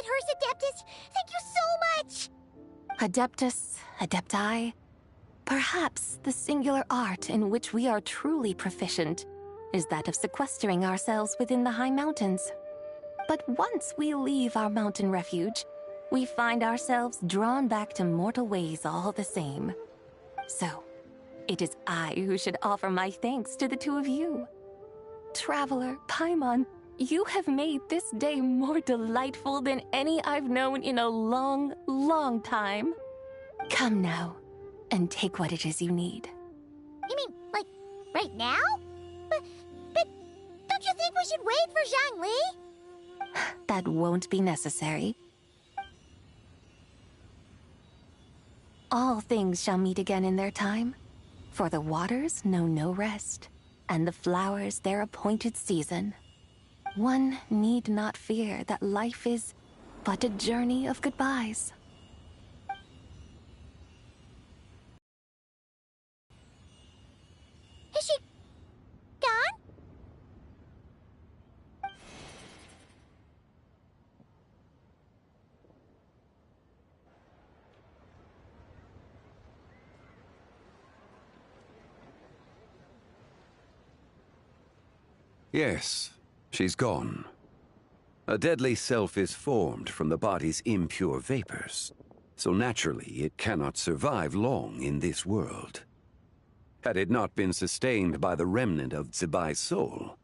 Adherse Adeptus! Thank you so much! Adeptus, Adepti, perhaps the singular art in which we are truly proficient is that of sequestering ourselves within the high mountains. But once we leave our mountain refuge, we find ourselves drawn back to mortal ways all the same. So, it is I who should offer my thanks to the two of you. Traveler, Paimon, you have made this day more delightful than any I've known in a long, long time. Come now, and take what it is you need. You mean, like, right now? But don't you think we should wait for Zhangli? That won't be necessary. All things shall meet again in their time, for the waters know no rest, and the flowers their appointed season. One need not fear that life is but a journey of goodbyes. Is she gone? Yes, she's gone. A deadly self is formed from the body's impure vapors, so naturally it cannot survive long in this world. Had it not been sustained by the remnant of Zibai's soul,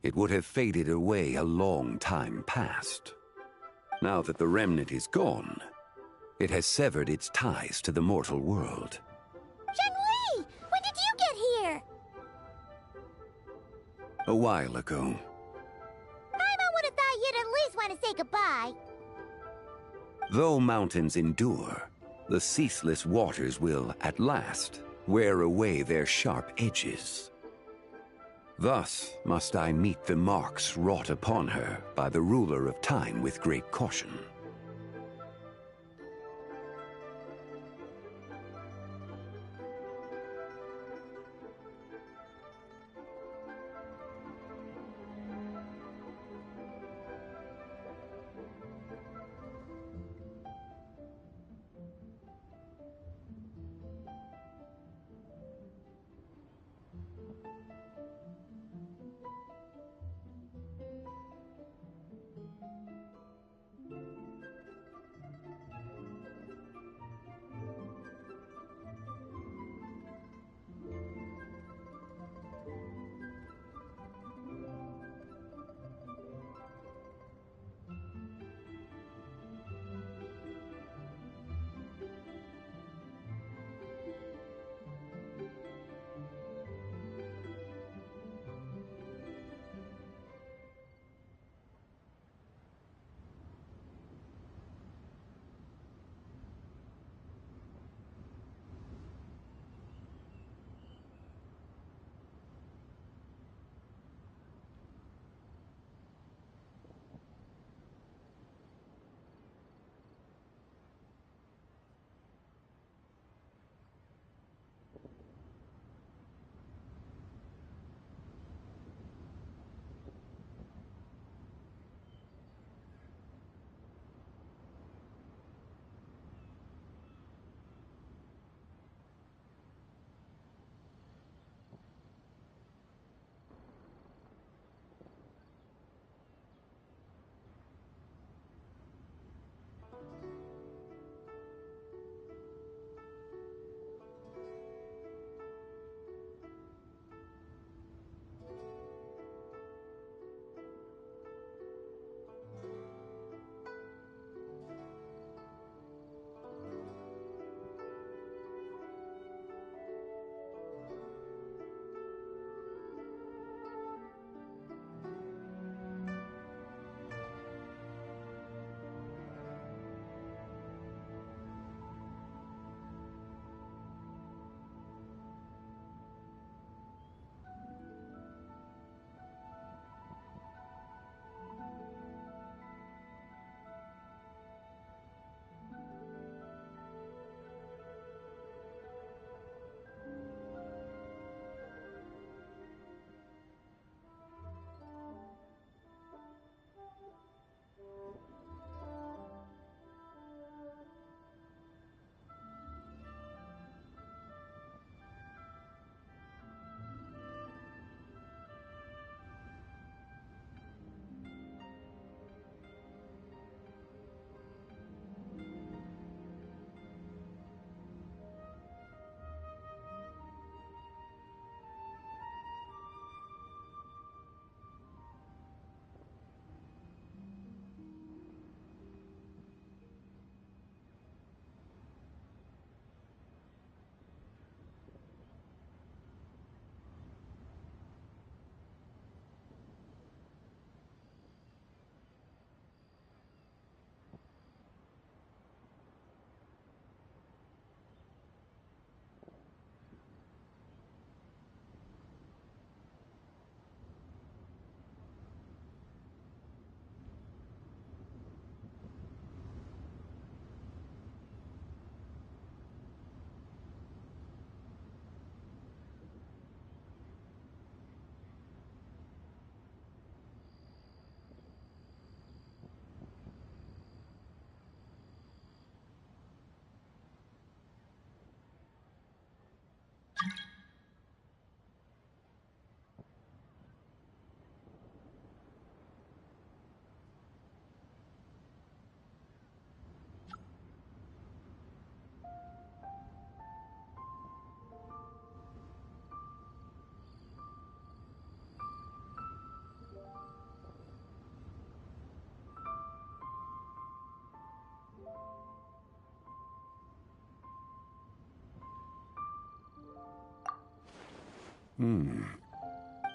it would have faded away a long time past. Now that the remnant is gone, it has severed its ties to the mortal world. Zhangli! When did you get here? A while ago. Paimon would have thought you'd at least want to say goodbye. Though mountains endure, the ceaseless waters will, at last, wear away their sharp edges. Thus must I meet the marks wrought upon her by the ruler of time with great caution.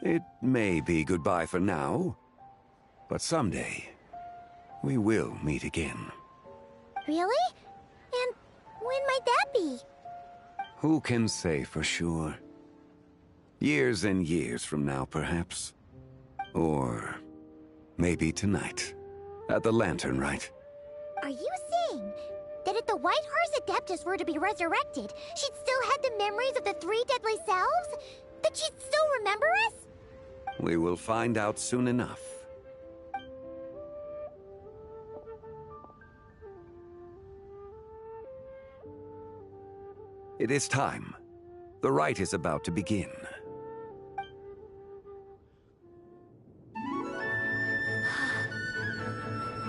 It may be goodbye for now, but someday we will meet again. Really? And when might that be? Who can say for sure? Years and years from now, perhaps. Or maybe tonight, at the Lantern Rite. Are you saying that if the White Horse Adeptus were to be resurrected, she'd still have the memories of the three deadly selves? That she'd still remember us? We will find out soon enough. It is time. The rite is about to begin.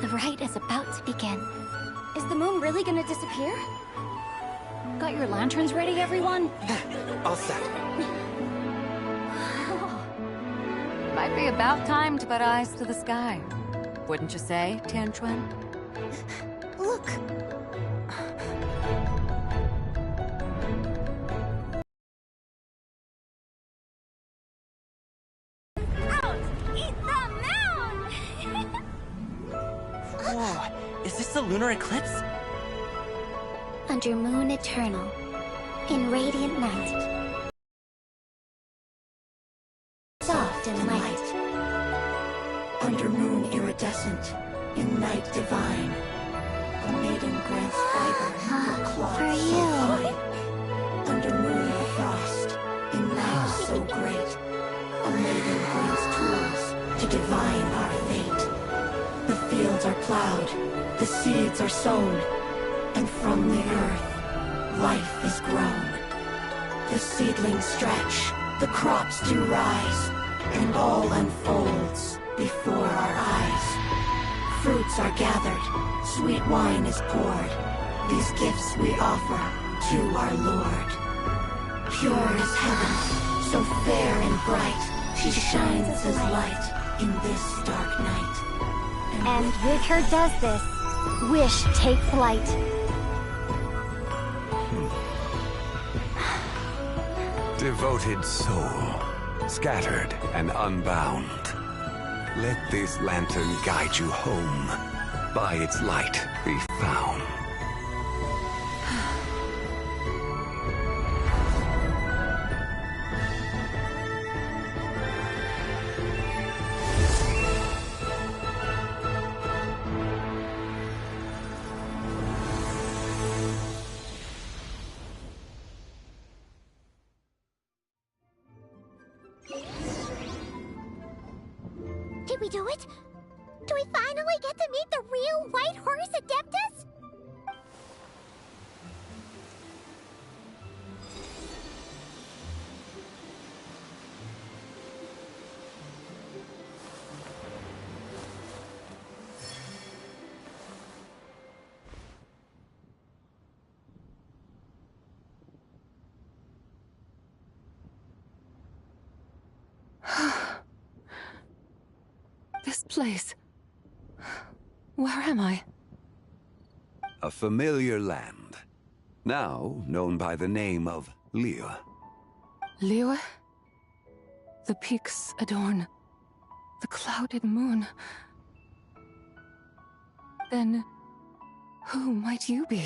The rite is about to begin. Is the moon really gonna disappear? Got your lanterns ready, everyone? All set. Might be about time to put eyes to the sky. Wouldn't you say, Tianchuan? Look! Whoa, is this the lunar eclipse? Under moon eternal, in radiant night, soft and light. Under moon iridescent, in night divine, a maiden grants fiber her cloth For so you. fine. Under moon of frost, in night so great, a maiden grants tools to divine our fate. The fields are plowed, the seeds are sown, and from the earth, life is grown. The seedlings stretch, the crops do rise, and all unfolds before our eyes. Fruits are gathered, sweet wine is poured. These gifts we offer to our Lord. Pure as heaven, so fair and bright, she shines as light in this dark night. And with her does this, wish take flight. Devoted soul, scattered and unbound. Let this lantern guide you home. By its light be found. Did we do it? Do we finally get to meet the real White Horse Adeptus? This place. Where am I? A familiar land, now known by the name of Liyue. Liyue? The peaks adorn the clouded moon. Then, who might you be?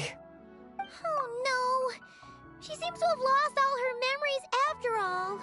Oh no! She seems to have lost all her memories after all.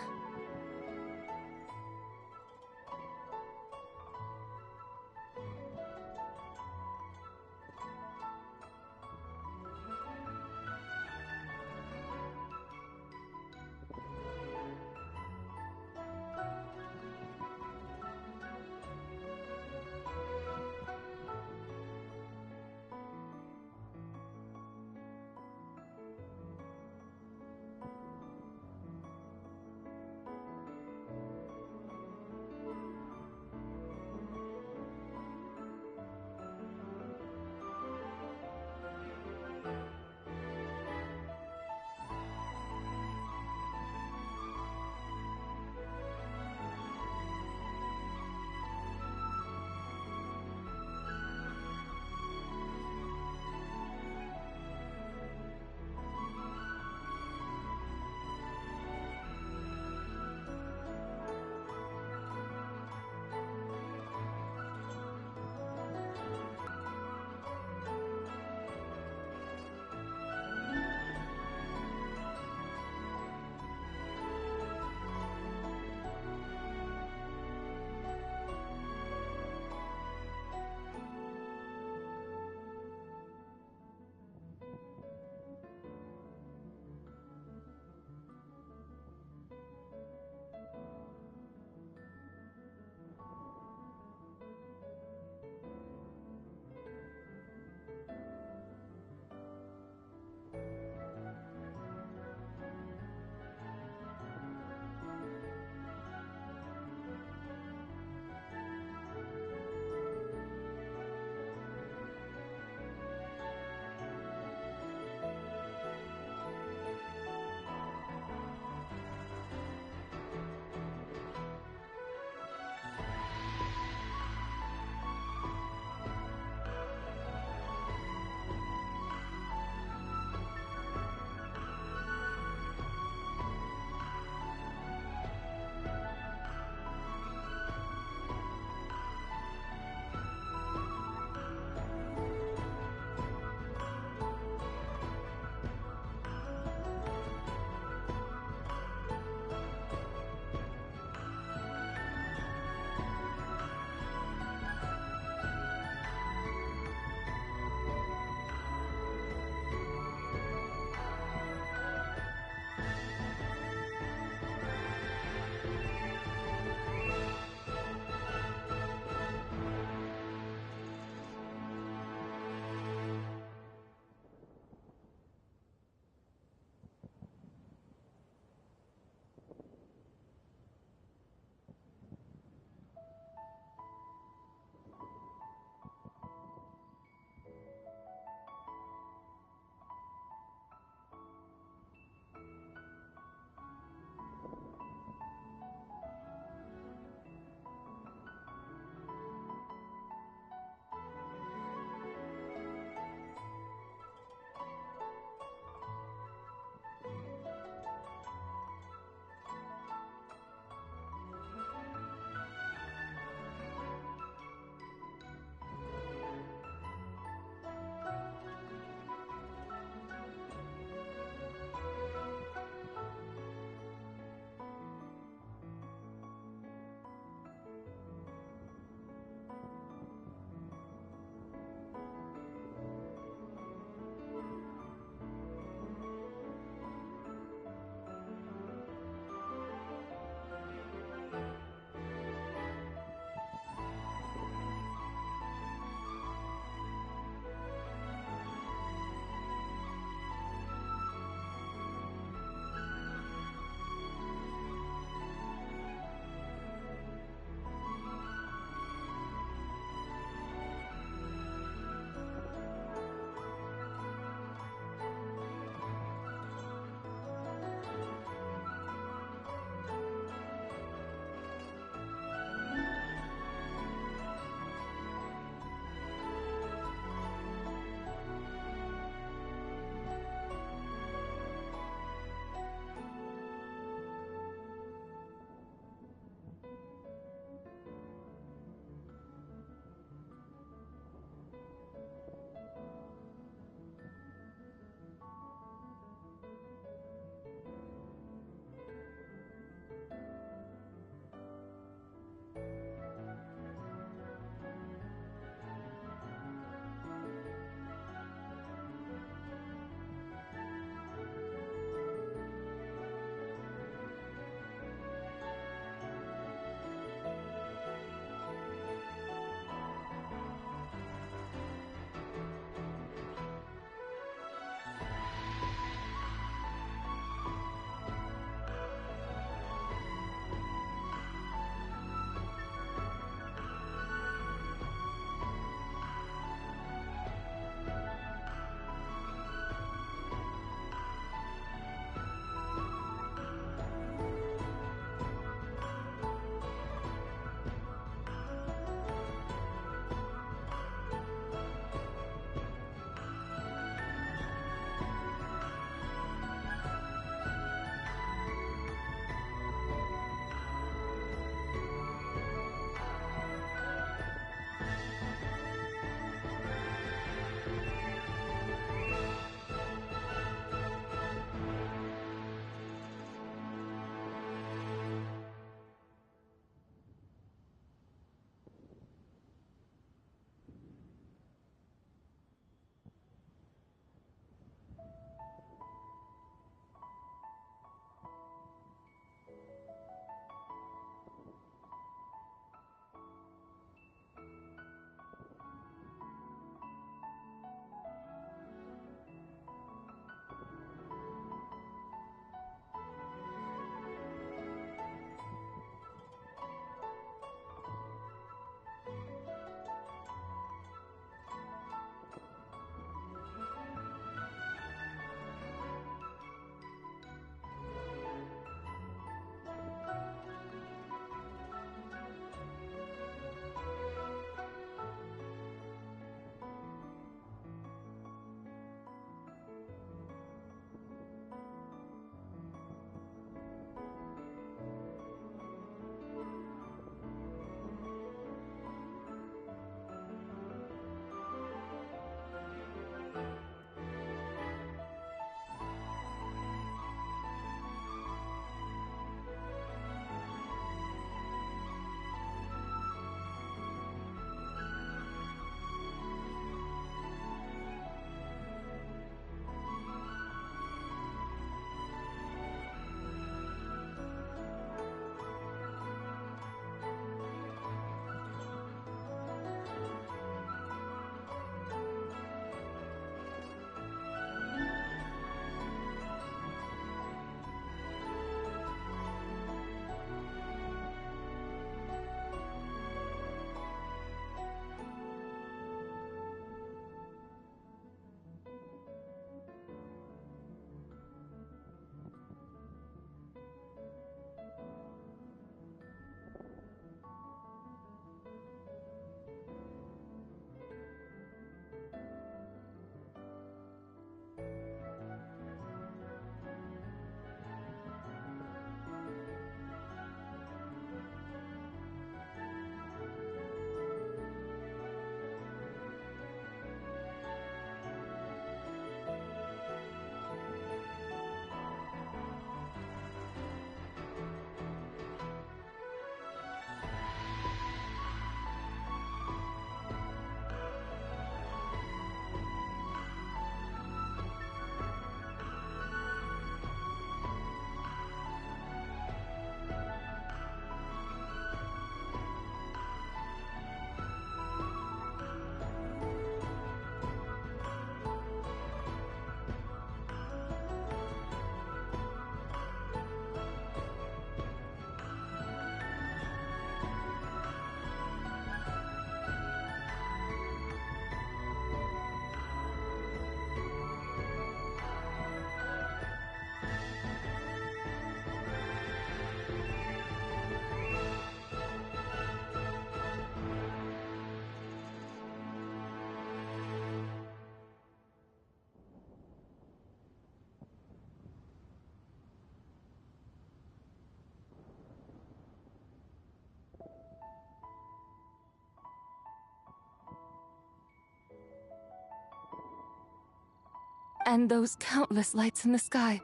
And those countless lights in the sky.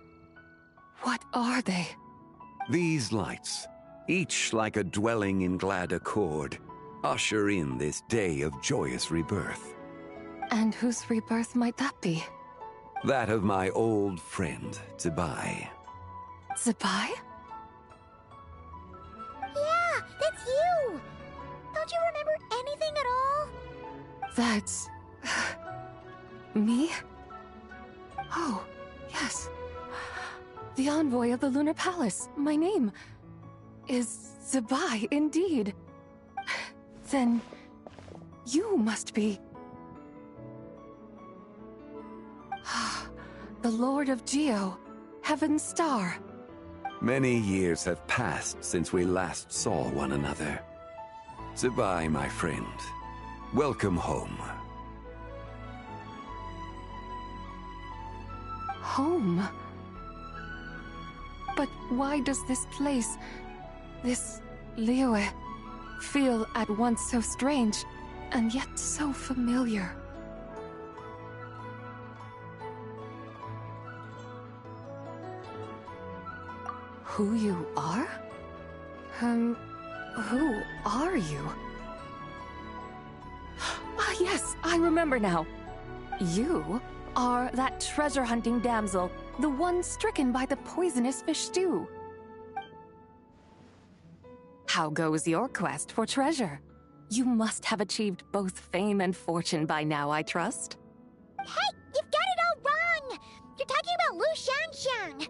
What are they? These lights, each like a dwelling in glad accord, usher in this day of joyous rebirth. And whose rebirth might that be? That of my old friend, Zibai. Zibai? Yeah, that's you! Don't you remember anything at all? That's... me? Oh, yes. The envoy of the Lunar Palace. My name is Zibai, indeed. Then you must be... the Lord of Geo, Heaven's Star. Many years have passed since we last saw one another. Zibai, my friend. Welcome home. Home? But why does this place, this Liyue, feel at once so strange, and yet so familiar? Who you are? Who are you? Ah, yes, I remember now. You are that treasure-hunting damsel, the one stricken by the poisonous fish stew. How goes your quest for treasure? You must have achieved both fame and fortune by now, I trust. Hey, you've got it all wrong! You're talking about Lu Xiangxiang.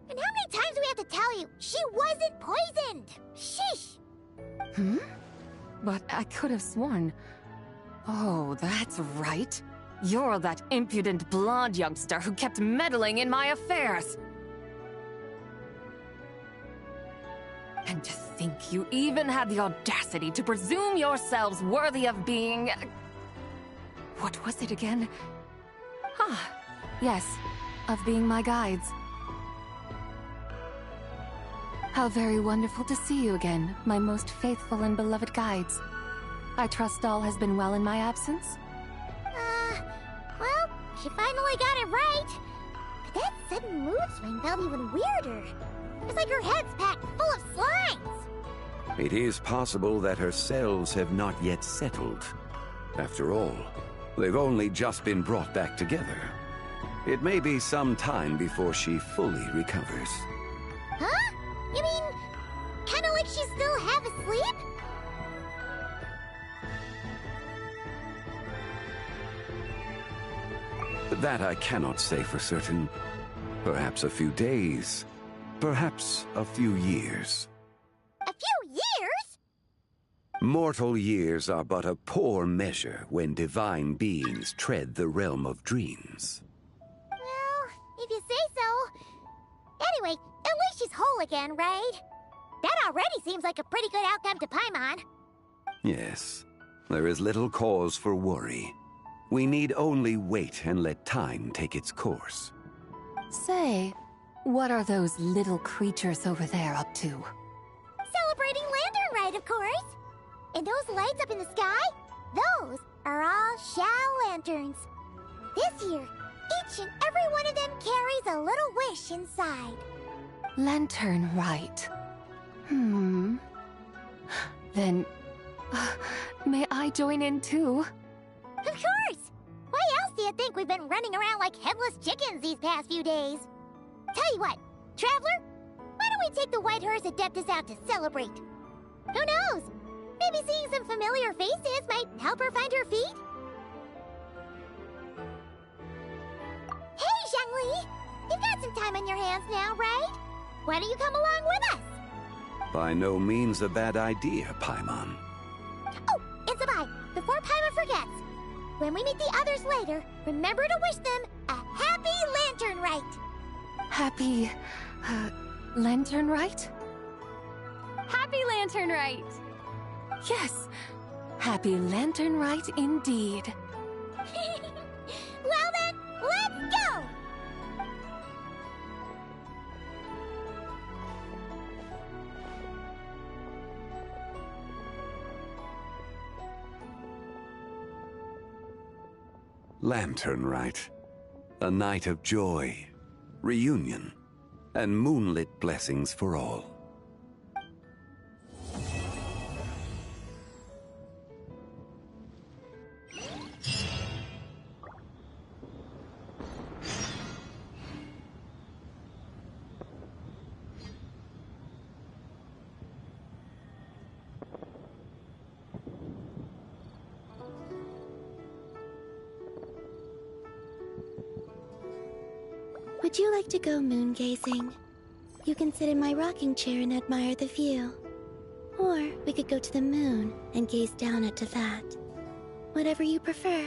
And how many times do we have to tell you? She wasn't poisoned! Sheesh! But I could have sworn... Oh, that's right. You're that impudent blonde youngster who kept meddling in my affairs. And to think you even had the audacity to presume yourselves worthy of being... What was it again? Ah, yes, of being my guides. How very wonderful to see you again, my most faithful and beloved guides. I trust all has been well in my absence? Well, she finally got it right. But that sudden mood swing felt even weirder. It's like her head's packed full of slimes. It is possible that her cells have not yet settled. After all, they've only just been brought back together. It may be some time before she fully recovers. Huh? You mean, kinda like she's still half asleep? That I cannot say for certain. Perhaps a few days. Perhaps a few years. A few years? Mortal years are but a poor measure when divine beings tread the realm of dreams. Well, if you say so. Anyway, at least she's whole again, right? That already seems like a pretty good outcome to Paimon. Yes, there is little cause for worry. We need only wait and let time take its course. Say, what are those little creatures over there up to? Celebrating Lantern Rite, of course. And those lights up in the sky? Those are all Xiao lanterns. This year, each and every one of them carries a little wish inside. Lantern Rite. Then, may I join in too? Of course! Why else do you think we've been running around like headless chickens these past few days? Tell you what, Traveler, why don't we take the White Hearse Adeptus out to celebrate? Who knows? Maybe seeing some familiar faces might help her find her feet? Hey, Zhangli! You've got some time on your hands now, right? Why don't you come along with us? By no means a bad idea, Paimon. Oh, and Zibai, before Paimon forgets, when we meet the others later, remember to wish them a happy Lantern Rite! Happy... Lantern Rite? Happy Lantern Rite! Yes, happy Lantern Rite indeed. Well then, let's go! Lantern Rite. A night of joy, reunion, and moonlit blessings for all. Would you like to go moon gazing? You can sit in my rocking chair and admire the view. Or we could go to the moon and gaze down at Tefat. Whatever you prefer.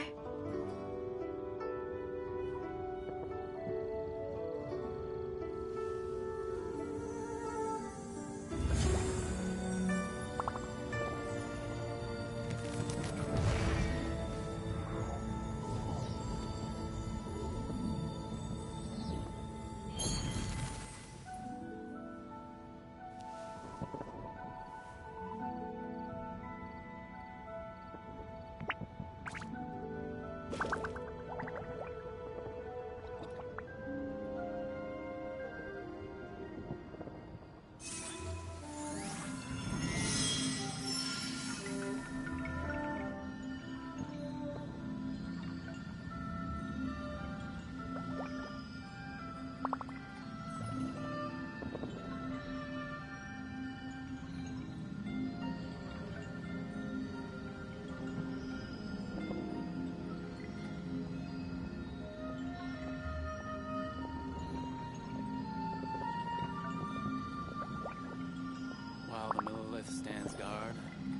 While the Millelith stands guard,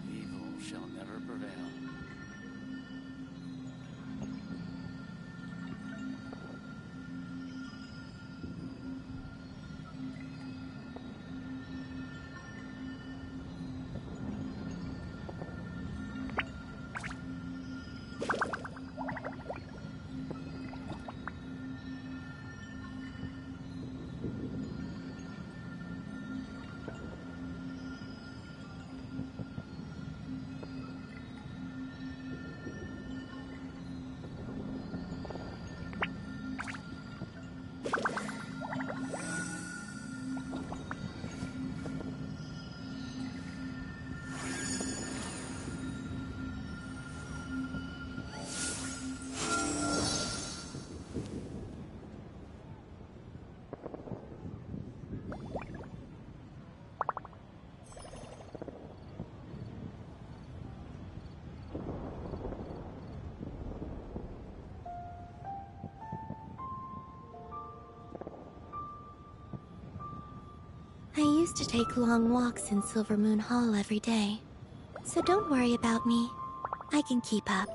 evil shall never prevail. I used to take long walks in Silver Moon Hall every day. So don't worry about me. I can keep up.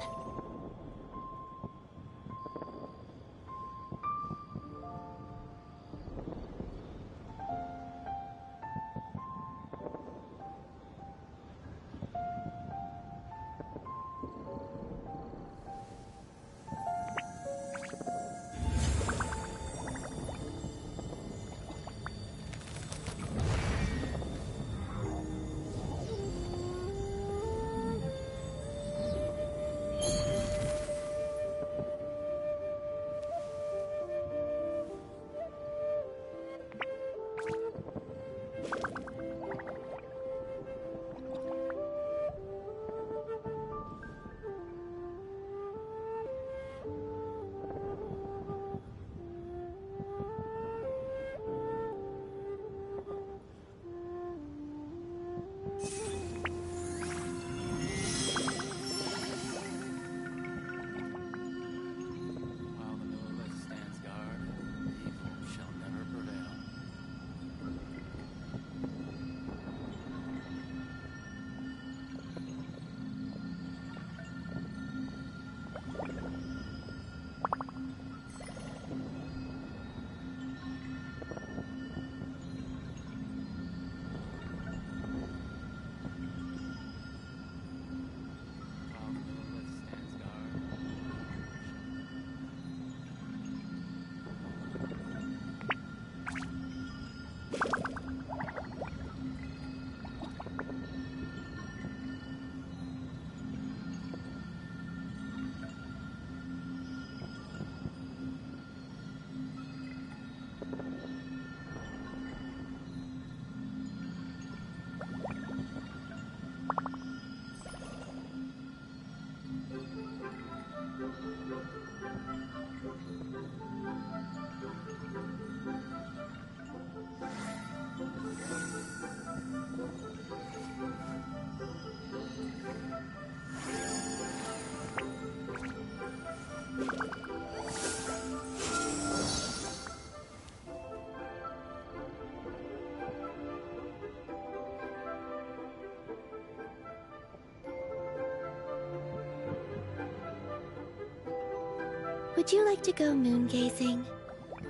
Would you like to go moon gazing?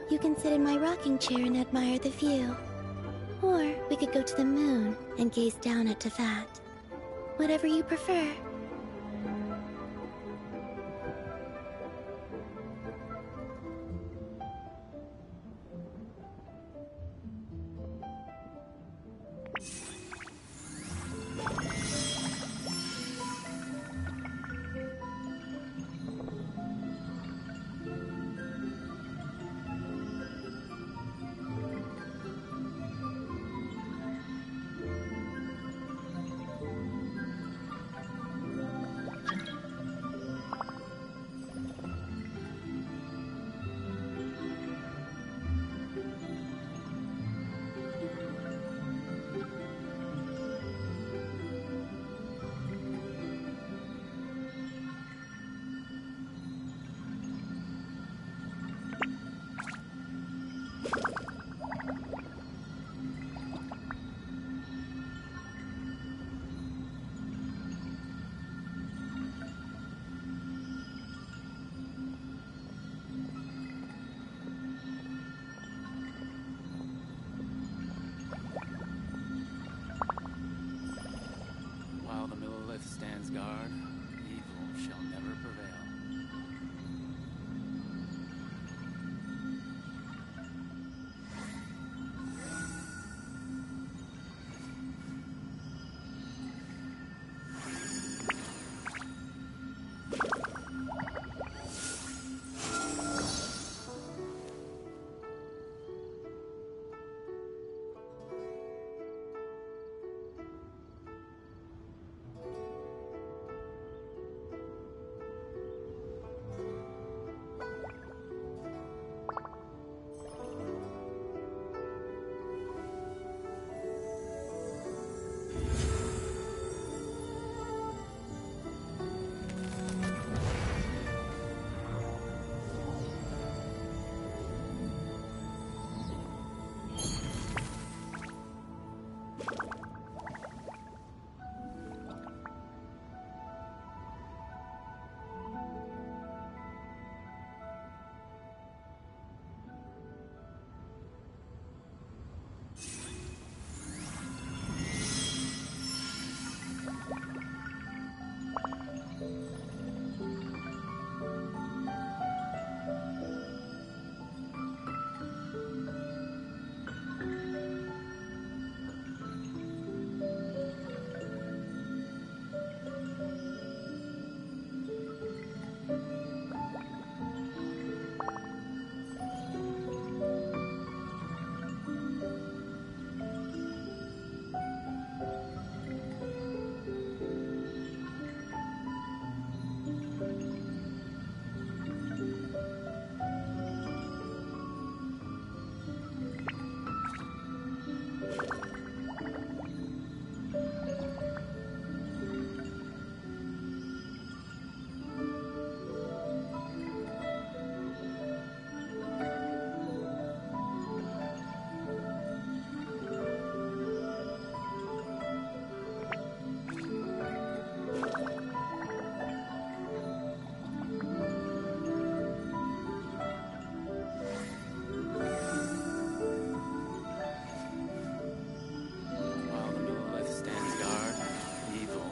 You can sit in my rocking chair and admire the view. Or we could go to the moon and gaze down at Tefat. Whatever you prefer. While the Millelith stands guard, evil shall never prevail.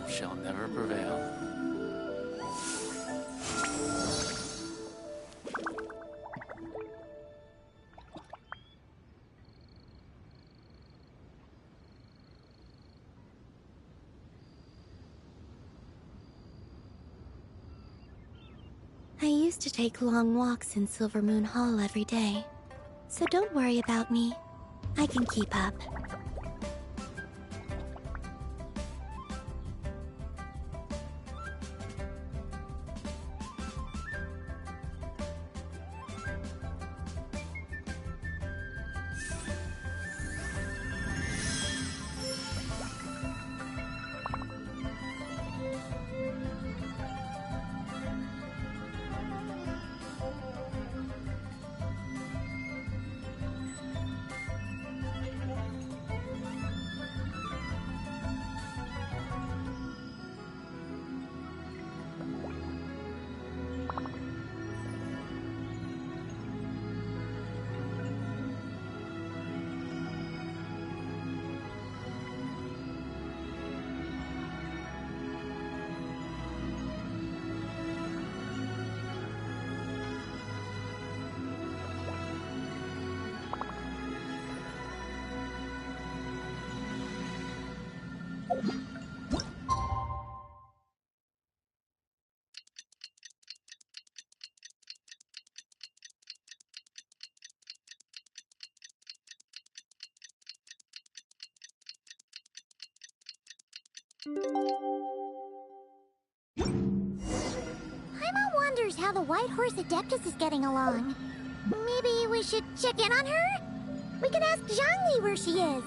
Shall never prevail. I used to take long walks in Silver Moon Hall every day. So don't worry about me. I can keep up. Paimon wonders how the White Horse Adeptus is getting along. Maybe we should check in on her? We can ask Zhangli where she is.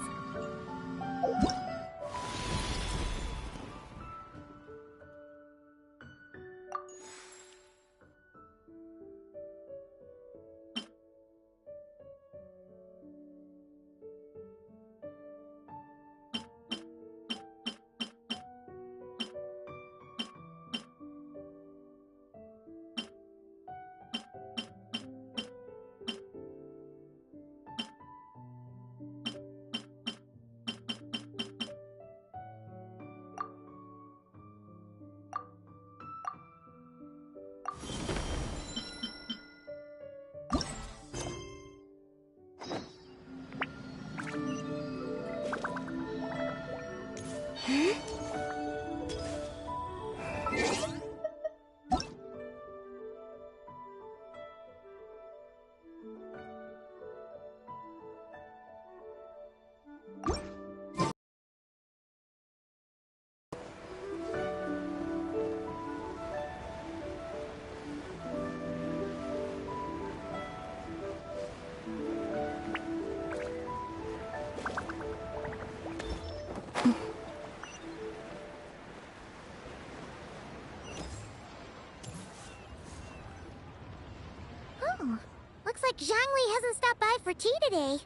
Looks like Zhangli hasn't stopped by for tea today.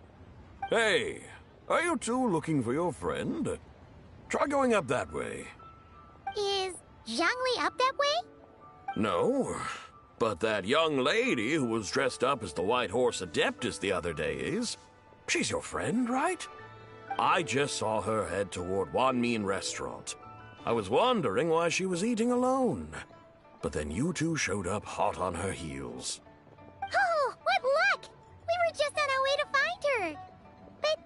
Hey, are you two looking for your friend? Try going up that way. Is Zhangli up that way? No, but that young lady who was dressed up as the White Horse Adeptus the other day is. She's your friend, right? I just saw her head toward Wanmin Restaurant. I was wondering why she was eating alone. But then you two showed up hot on her heels. Oh, what luck! We were just on our way to find her. But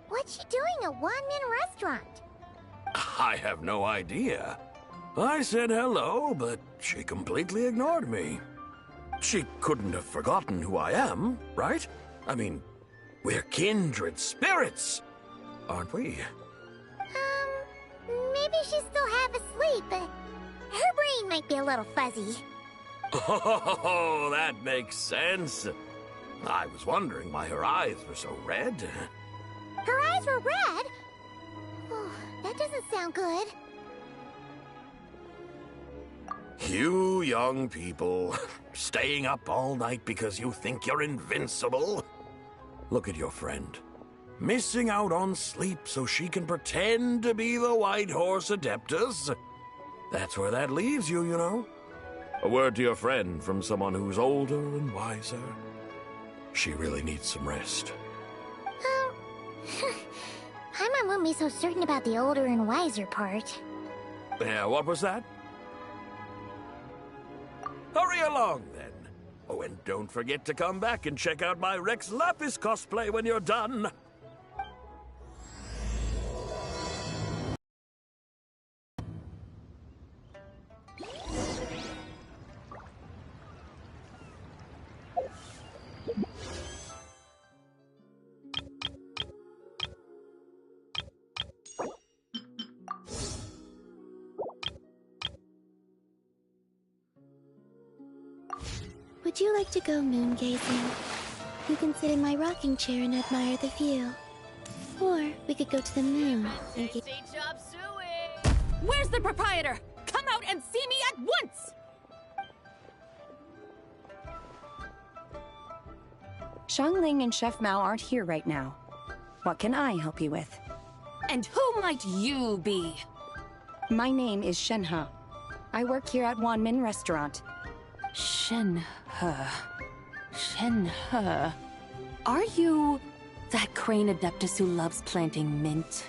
what's she doing at Wanmin Restaurant? I have no idea. I said hello, but she completely ignored me. She couldn't have forgotten who I am, right? I mean, we're kindred spirits, aren't we? Maybe she's still half asleep, but her brain might be a little fuzzy. Oh, that makes sense. I was wondering why her eyes were so red. Her eyes were red? Oh, that doesn't sound good. You young people, staying up all night because you think you're invincible. Look at your friend. Missing out on sleep so she can pretend to be the White Horse Adeptus. That's where that leaves you, you know. A word to your friend from someone who's older and wiser. She really needs some rest. Paimon won't be so certain about the older and wiser part. Yeah, what was that? Hurry along, then. Oh, and don't forget to come back and check out my Rex Lapis cosplay when you're done. Would you like to go moon gazing? You can sit in my rocking chair and admire the view. Or we could go to the moon and get... Where's the proprietor? Come out and see me at once! Xiangling and Chef Mao aren't here right now. What can I help you with? And who might you be? My name is Shenhe. I work here at Wanmin Restaurant. Shenhe. Shenhe. Are you that crane adeptus who loves planting mint?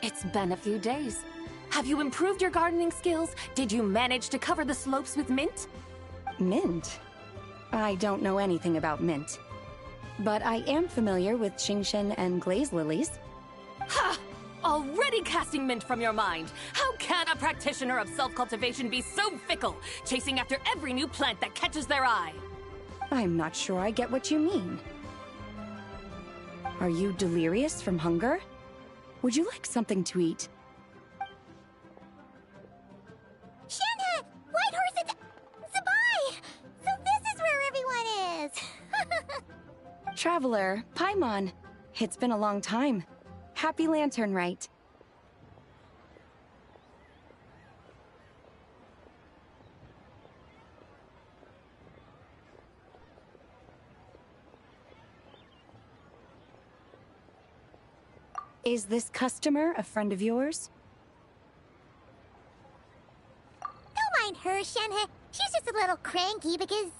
It's been a few days. Have you improved your gardening skills? Did you manage to cover the slopes with mint? Mint? I don't know anything about mint. But I am familiar with Xingshen and glaze lilies. Ha! Already casting mint from your mind. How can a practitioner of self-cultivation be so fickle, chasing after every new plant that catches their eye? I'm not sure I get what you mean. Are you delirious from hunger? Would you like something to eat? Traveler, Paimon. It's been a long time. Happy Lantern Rite. Is this customer a friend of yours? Don't mind her, Shenhe. She's just a little cranky because,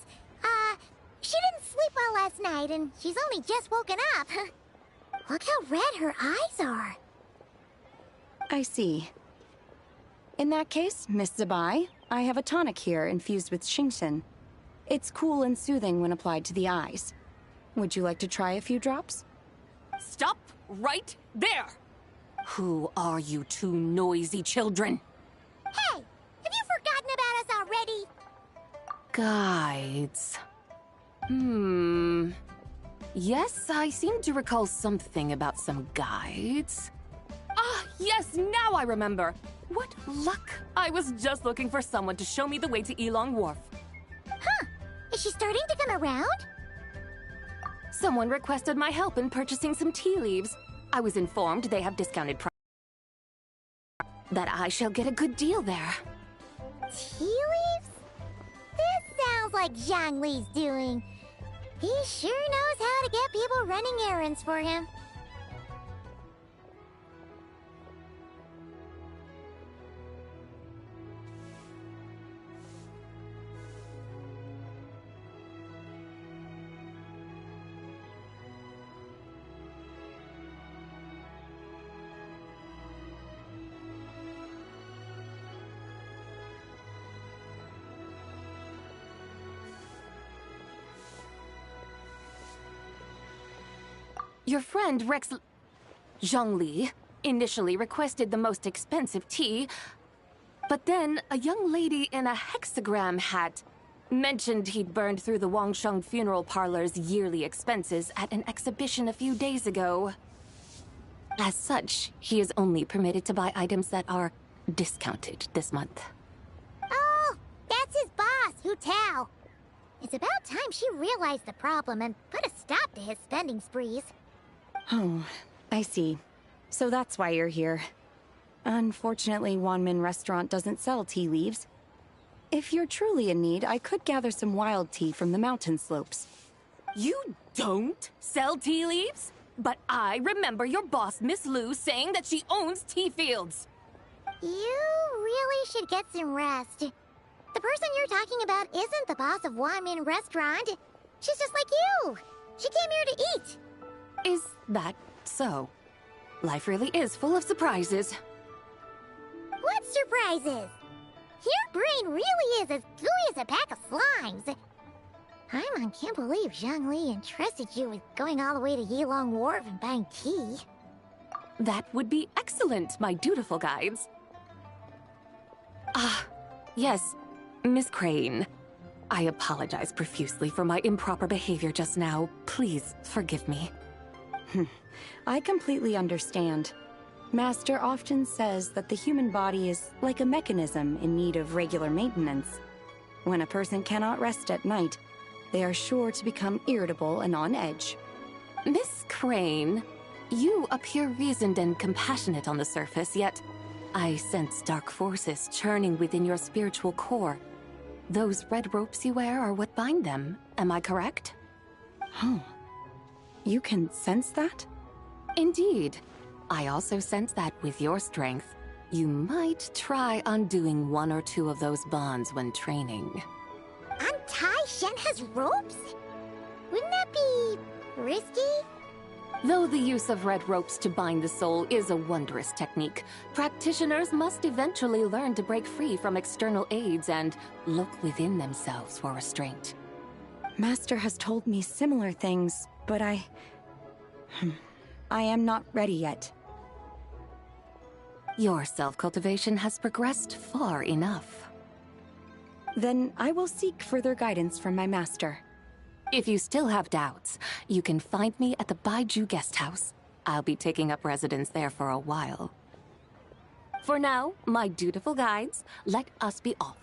she didn't sleep well last night and she's only just woken up. Look how red her eyes are. I see. In that case, Miss Zabai, I have a tonic here infused with Shingshin. It's cool and soothing when applied to the eyes. Would you like to try a few drops? Stop right there! Who are you two noisy children? Hey, have you forgotten about us already? Guides. Yes, I seem to recall something about some guides. Ah, yes, now I remember. What luck! I was just looking for someone to show me the way to Elong Wharf. Huh. Is she starting to come around? Someone requested my help in purchasing some tea leaves. I was informed they have discounted that I shall get a good deal there. Tea leaves? This sounds like Zhongli's doing. He sure knows how to get people running errands for him. Your friend Rex Zhongli initially requested the most expensive tea, but then a young lady in a hexagram hat mentioned he'd burned through the Wangsheng funeral parlor's yearly expenses at an exhibition a few days ago. As such, he is only permitted to buy items that are discounted this month. Oh, that's his boss, Hu Tao. It's about time she realized the problem and put a stop to his spending sprees. Oh, I see. So that's why you're here. Unfortunately, Wanmin Restaurant doesn't sell tea leaves. If you're truly in need, I could gather some wild tea from the mountain slopes. You don't sell tea leaves? But I remember your boss, Miss Lu, saying that she owns tea fields. You really should get some rest. The person you're talking about isn't the boss of Wanmin Restaurant. She's just like you. She came here to eat. Is that so? Life really is full of surprises. What surprises? Your brain really is as gooey as a pack of slimes. Paimon can't believe Zhongli entrusted you with going all the way to Yilong Wharf and buying tea. That would be excellent, my dutiful guides. Ah, yes, Miss Crane. I apologize profusely for my improper behavior just now. Please forgive me. I completely understand. Master often says that the human body is like a mechanism in need of regular maintenance. When a person cannot rest at night, they are sure to become irritable and on edge. Miss Crane, you appear reasoned and compassionate on the surface, yet I sense dark forces churning within your spiritual core. Those red ropes you wear are what bind them, am I correct? Oh. You can sense that? Indeed. I also sense that with your strength, you might try undoing one or two of those bonds when training. Untie Shenhe's ropes? Wouldn't that be risky? Though the use of red ropes to bind the soul is a wondrous technique, practitioners must eventually learn to break free from external aids and look within themselves for restraint. Master has told me similar things, but I am not ready yet. Your self-cultivation has progressed far enough. Then I will seek further guidance from my master. If you still have doubts, you can find me at the Baiju Guest House. I'll be taking up residence there for a while. For now, my dutiful guides, let us be off.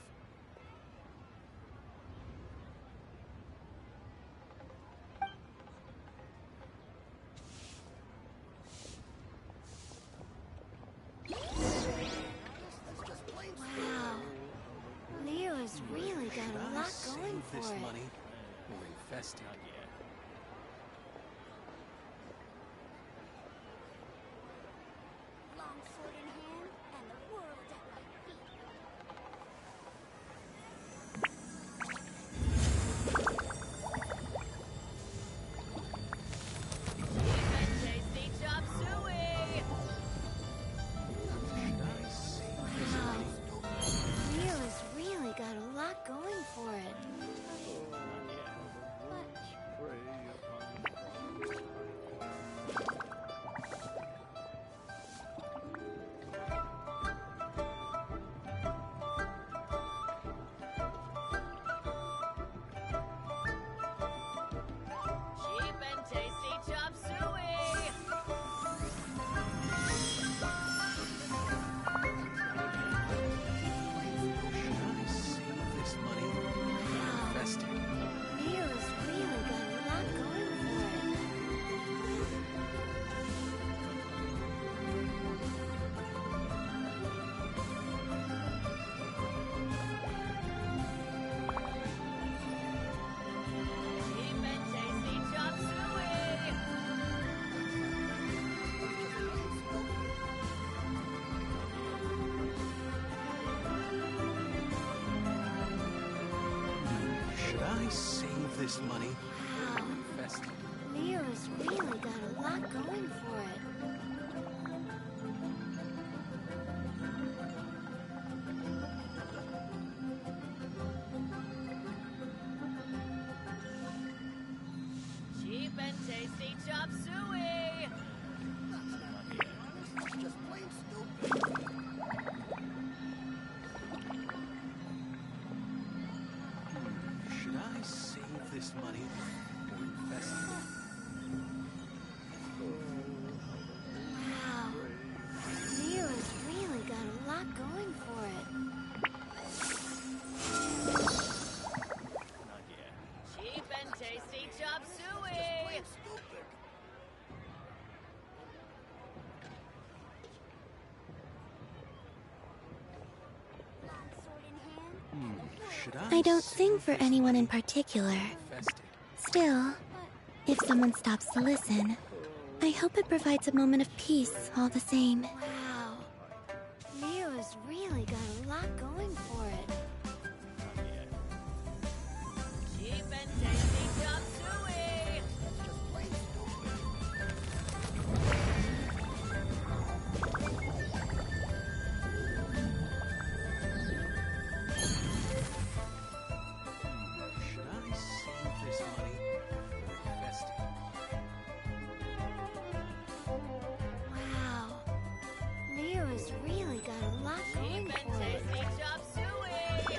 for this it. money will invest in. Long sword in hand, and the world at my feet. Tasty chop suey! Wow. Rio has really got a lot going for it. Cheap and tasty chop suey! This money will invest in. Rio has really got a lot going for it. Cheap and tasty chop suey! Should I save this money or invest it? Rio has really got a lot going for it. Cheap and tasty chop suey! That's just plain stupid. Should I save this money or invest it? Wow. Rio has really got a lot going for it. Cheap and tasty chop suey! Long sword in hand, Should I don't sing for anyone in particular. invest it? Still, if someone stops to listen, I hope it provides a moment of peace all the same. Wow. Rio has really got a lot going for it. Cheap and tasty chop suey! Should I save this money or invest it? Wow. Rio has really got a lot going Cheap and for it. tasty chop suey!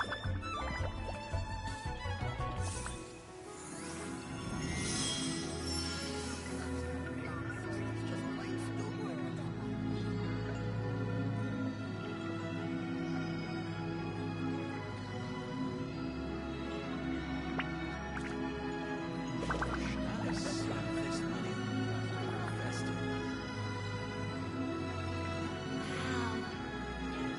Should I save this money or invest it? Wow.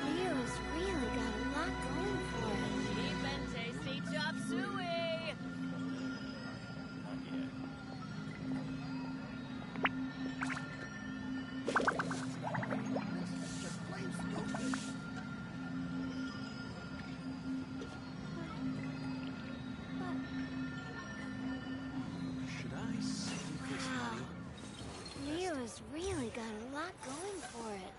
Rio has really got a lot going for it. Cheap and tasty chop suey! Should I save this Wow. money? Rio has really got a lot going for it.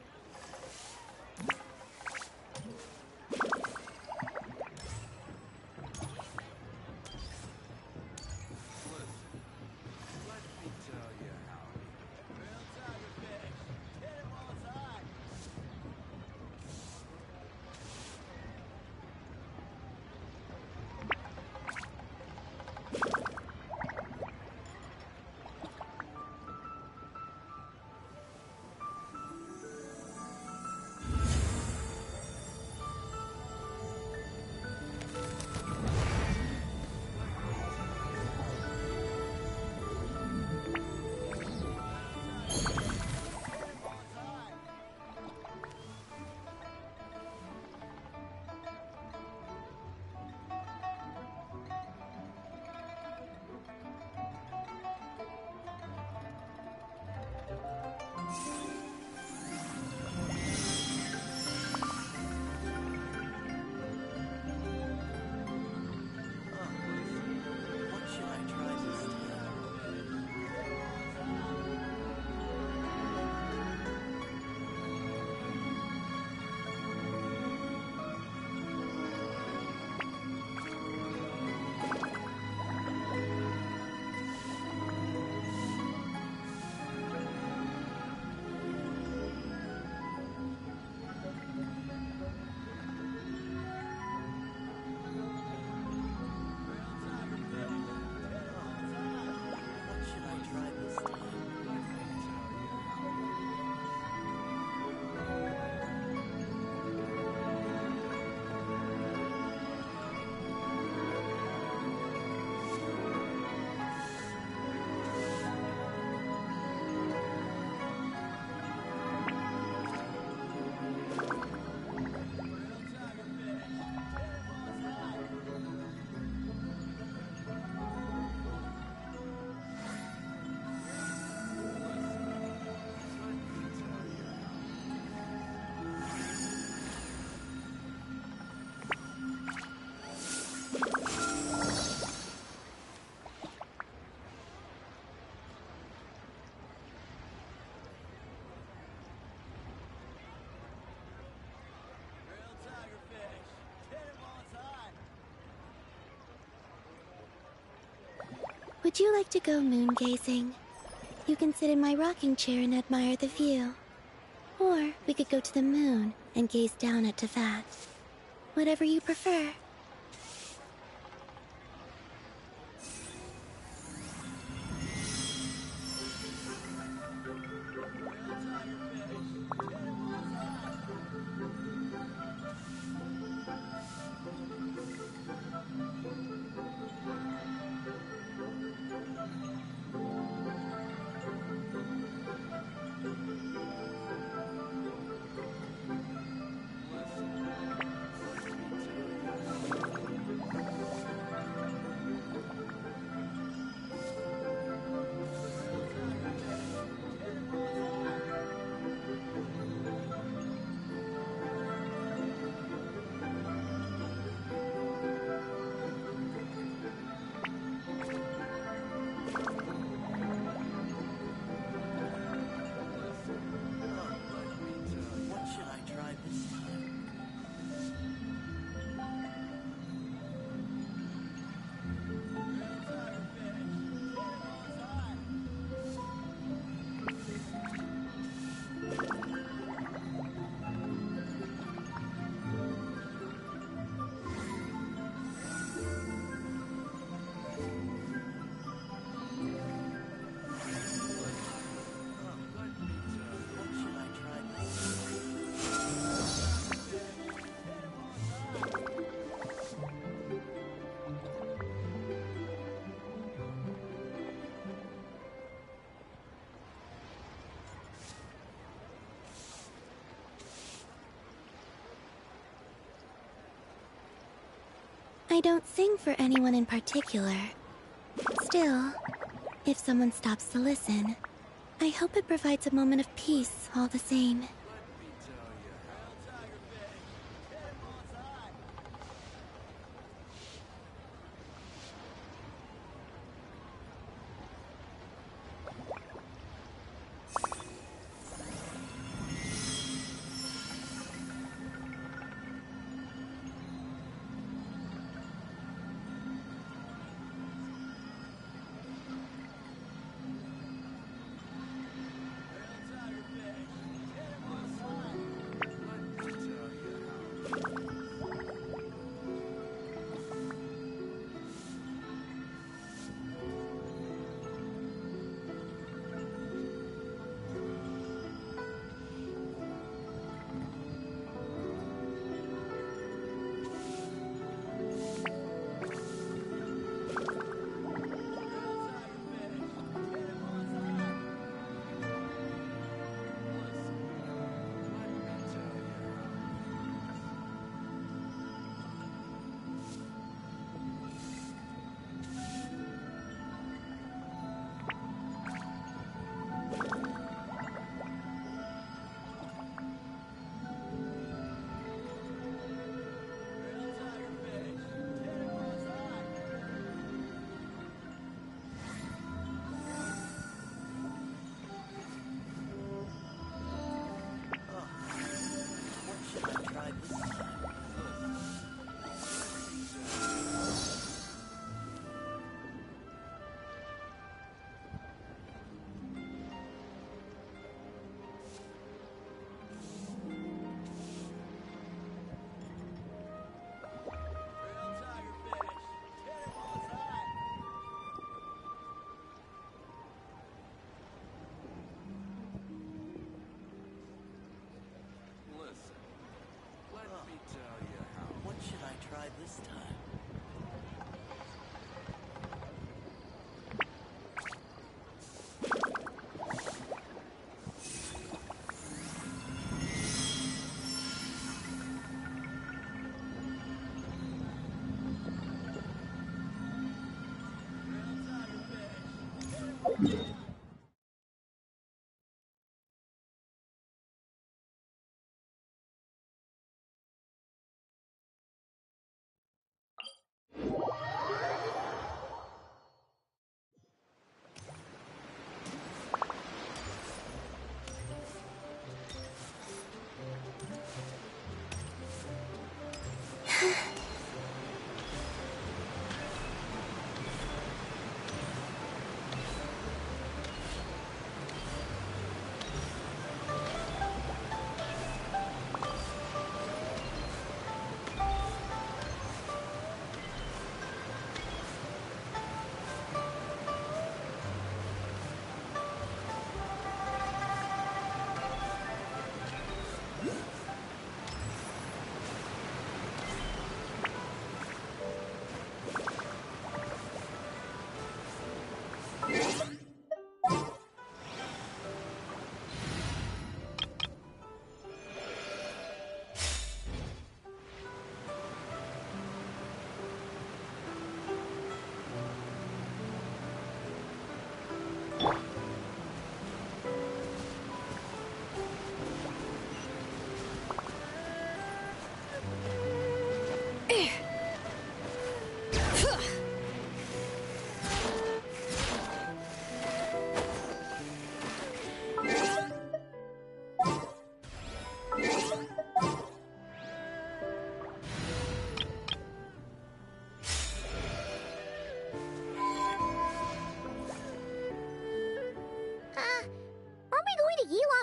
Would you like to go moon gazing? You can sit in my rocking chair and admire the view. Or we could go to the moon and gaze down at Tefat. Whatever you prefer. I don't sing for anyone in particular. Still, if someone stops to listen, I hope it provides a moment of peace all the same.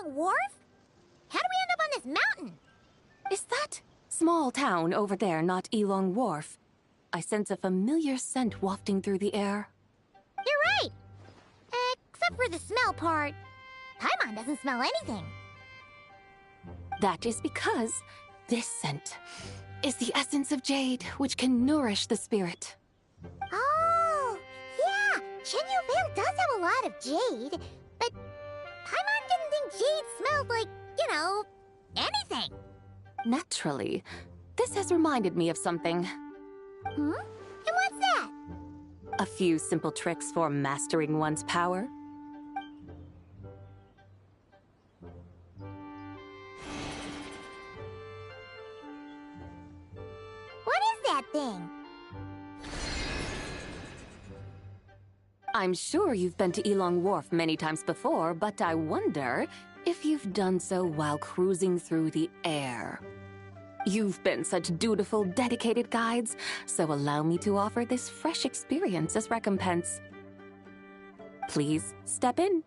Elong Wharf? How do we end up on this mountain? Is that small town over there not Elong Wharf? I sense a familiar scent wafting through the air. You're right! Except for the smell part. Paimon doesn't smell anything. That is because this scent is the essence of jade, which can nourish the spirit. Oh, yeah! Chenyu Vale does have a lot of jade, but Paimon didn't think jade smelled like, you know, anything. Naturally, this has reminded me of something. Hmm? And what's that? A few simple tricks for mastering one's power. What is that thing? I'm sure you've been to Elong Wharf many times before, but I wonder if you've done so while cruising through the air. You've been such dutiful, dedicated guides, so allow me to offer this fresh experience as recompense. Please step in.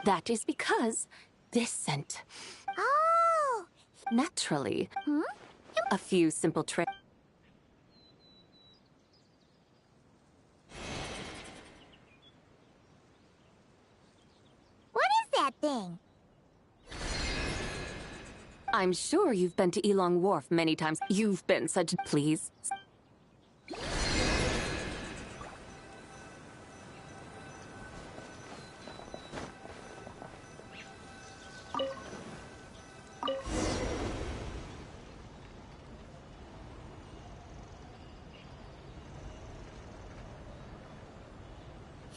That is because this scent. Oh! Naturally. A few simple tricks. What is that thing? I'm sure you've been to Elong Wharf many times. You've been such... Please.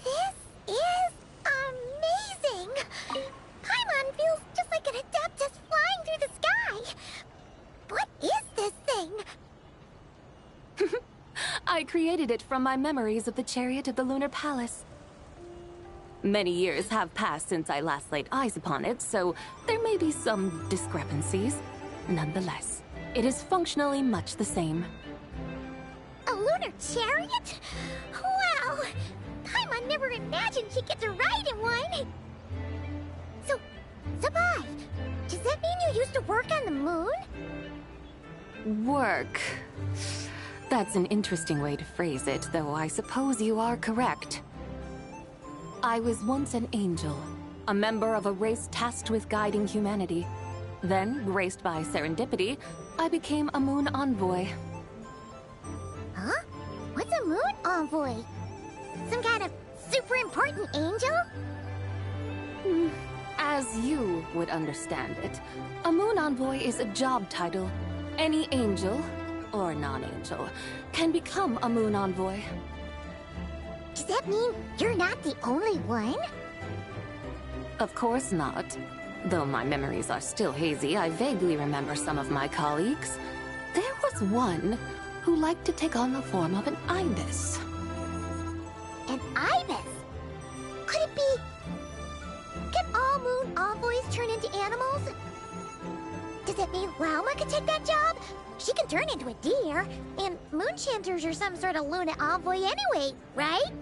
This is amazing! Paimon feels just like an Adeptus flying through the sky. What is this thing? I created it from my memories of the chariot of the Lunar Palace. Many years have passed since I last laid eyes upon it, so there may be some discrepancies. Nonetheless, it is functionally much the same. A lunar chariot? Wow! Paimon never imagined she'd get to ride in one! So, Sabai, does that mean you used to work on the moon? Work. That's an interesting way to phrase it, though I suppose you are correct. I was once an angel, a member of a race tasked with guiding humanity. Then, graced by serendipity, I became a moon envoy. Huh? What's a moon envoy? Some kind of super important angel? As you would understand it, a moon envoy is a job title. Any angel, or non-angel, can become a moon envoy. Does that mean you're not the only one? Of course not. Though my memories are still hazy, I vaguely remember some of my colleagues. There was one who liked to take on the form of an ibis. An ibis? Could it be... Can all moon envoys turn into animals? Does it mean Lauma could take that job? She can turn into a deer, and moon chanters are some sort of Luna envoy anyway, right?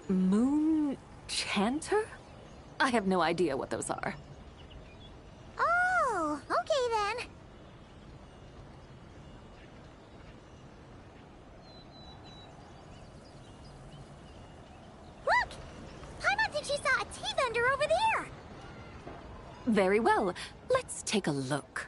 Moon chanter? I have no idea what those are. Oh, okay then. Look! Paimon thinks she saw a tea vendor over there! Very well. Let's take a look.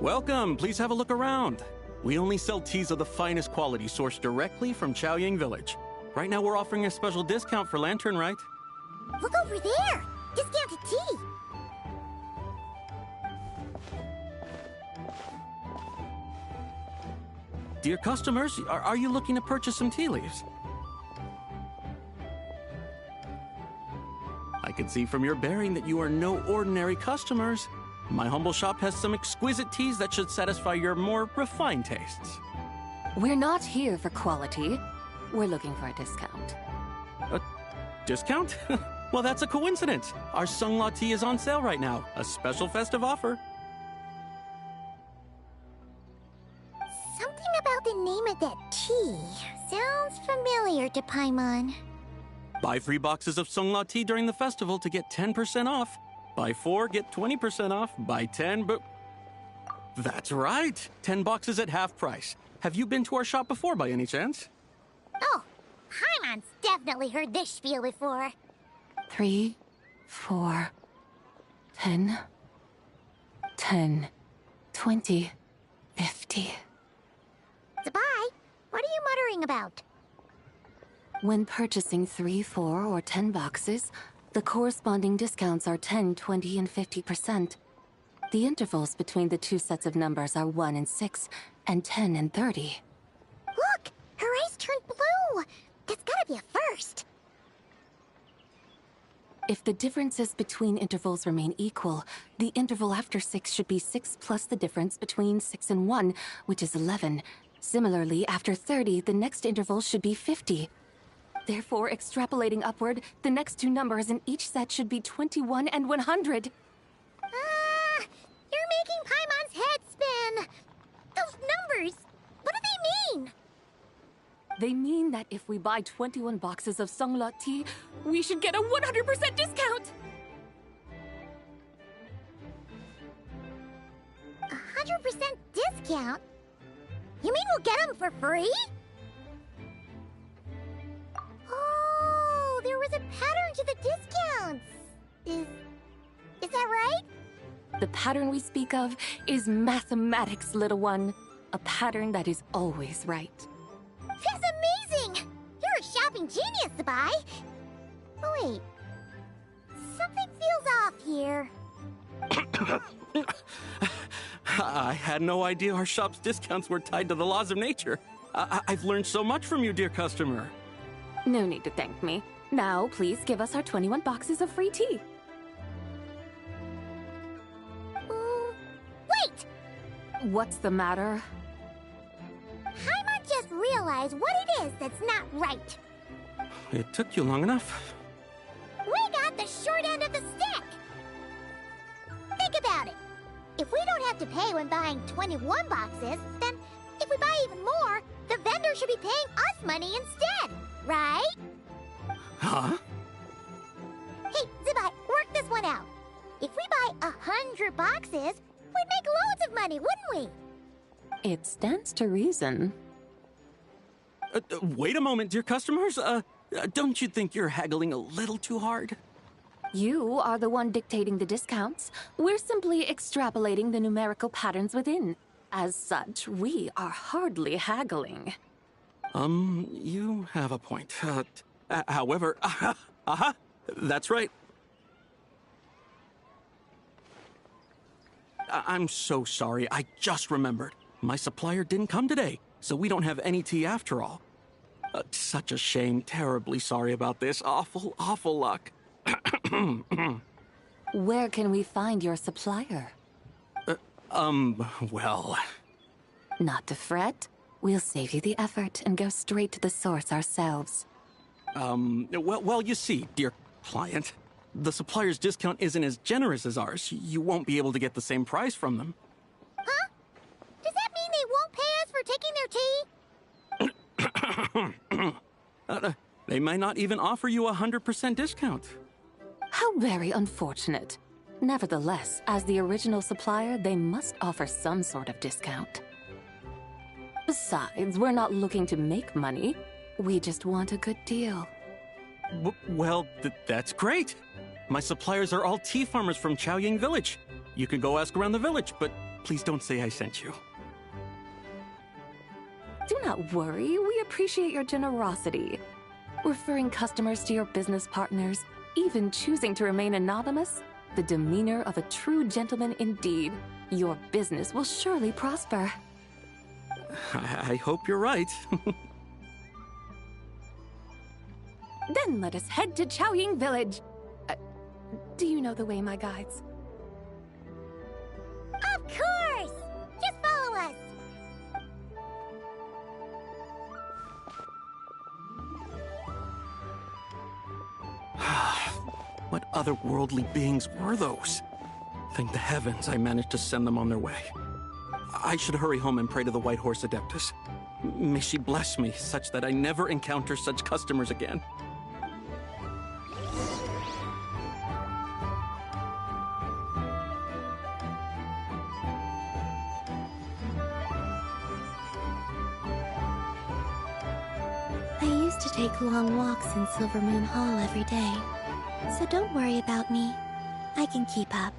Welcome, please have a look around. We only sell teas of the finest quality sourced directly from Chaoying Village. Right now we're offering a special discount for Lantern Rite. Look over there! Discounted tea! Dear customers, are you looking to purchase some tea leaves? I can see from your bearing that you are no ordinary customers. My humble shop has some exquisite teas that should satisfy your more refined tastes. We're not here for quality. We're looking for a discount. A discount? Well, that's a coincidence. Our Sunglaw tea is on sale right now. A special festive offer. Something about the name of that tea sounds familiar to Paimon. Buy 3 boxes of Sunglaw tea during the festival to get 10% off. Buy 4, get 20% off. Buy 10, but... That's right. 10 boxes at half price. Have you been to our shop before by any chance? Oh, Paimon's definitely heard this spiel before. 3, 4, 10, 10, 20, 50. Zabai, what are you muttering about? When purchasing 3, 4, or 10 boxes, the corresponding discounts are 10, 20, and 50%. The intervals between the two sets of numbers are 1 and 6, and 10 and 30. Look! Her eyes turned blue! That's gotta be a first! If the differences between intervals remain equal, the interval after 6 should be 6 plus the difference between 6 and 1, which is 11. Similarly, after 30, the next interval should be 50. Therefore, extrapolating upward, the next two numbers in each set should be 21 and 100. You're making Paimon's head spin! Those numbers, what do they mean? They mean that if we buy 21 boxes of Sunglaw tea, we should get a 100% discount! 100% discount? You mean we'll get them for free? Oh, there was a pattern to the discounts! Is that right? The pattern we speak of is mathematics, little one. A pattern that is always right. That's amazing! You're a shopping genius, Zabai! Oh, wait. Something feels off here. I had no idea our shop's discounts were tied to the laws of nature. I've learned so much from you, dear customer. No need to thank me. Now, please give us our 21 boxes of free tea. Wait! What's the matter? Paimon just realized what it is that's not right. It took you long enough. We got the short end of the stick! Think about it. If we don't have to pay when buying 21 boxes, then if we buy even more, the vendor should be paying us money instead, right? Huh? Hey, Zabai, work this one out. If we buy 100 boxes, we'd make loads of money, wouldn't we? It stands to reason. Wait a moment, dear customers. Don't you think you're haggling a little too hard? You are the one dictating the discounts. We're simply extrapolating the numerical patterns within. As such, we are hardly haggling. You have a point. However, that's right. I'm so sorry. I just remembered. My supplier didn't come today, so we don't have any tea after all. Such a shame. Terribly sorry about this. Awful, awful luck. Where can we find your supplier? Well... Not to fret. We'll save you the effort and go straight to the source ourselves. Well, you see, dear client, the supplier's discount isn't as generous as ours. You won't be able to get the same price from them. Huh? Does that mean they won't pay us for taking their tea? They might not even offer you a 100% discount. How very unfortunate. Nevertheless, as the original supplier, they must offer some sort of discount. Besides, we're not looking to make money. We just want a good deal. Well, that's great. My suppliers are all tea farmers from Chaoying Village. You can go ask around the village, but please don't say I sent you. Do not worry, we appreciate your generosity. Referring customers to your business partners, even choosing to remain anonymous, the demeanor of a true gentleman indeed. Your business will surely prosper. I hope you're right. Then let us head to Chaoying Village. Do you know the way, my guides? Of course! Just follow us! What otherworldly beings were those? Thank the heavens I managed to send them on their way. I should hurry home and pray to the White Horse Adeptus. May she bless me such that I never encounter such customers again. I used to take long walks in Silver Moon Hall every day, so don't worry about me. I can keep up.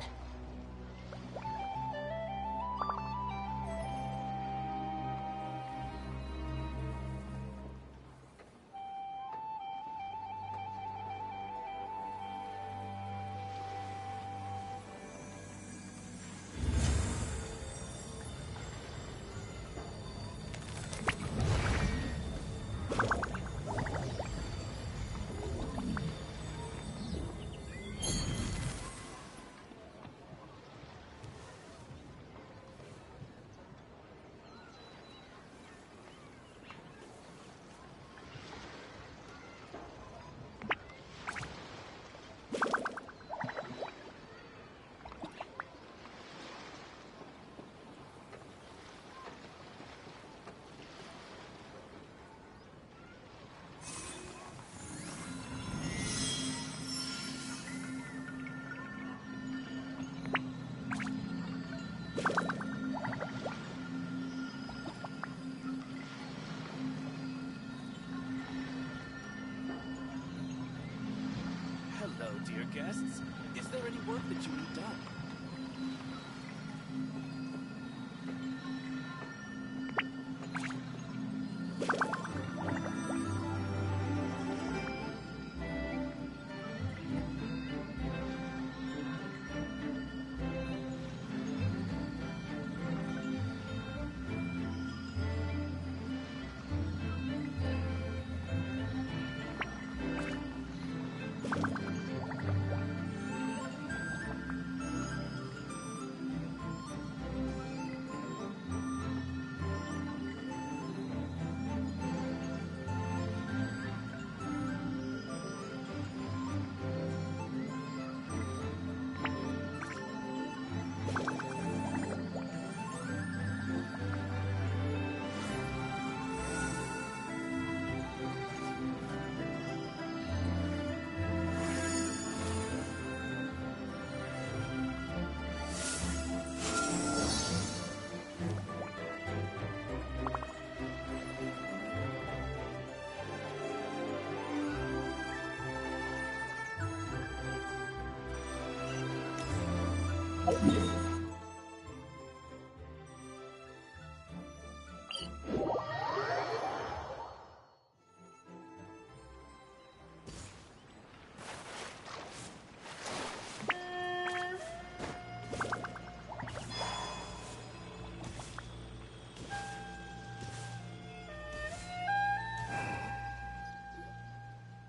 Hello, dear guests. Is there any work that you need done?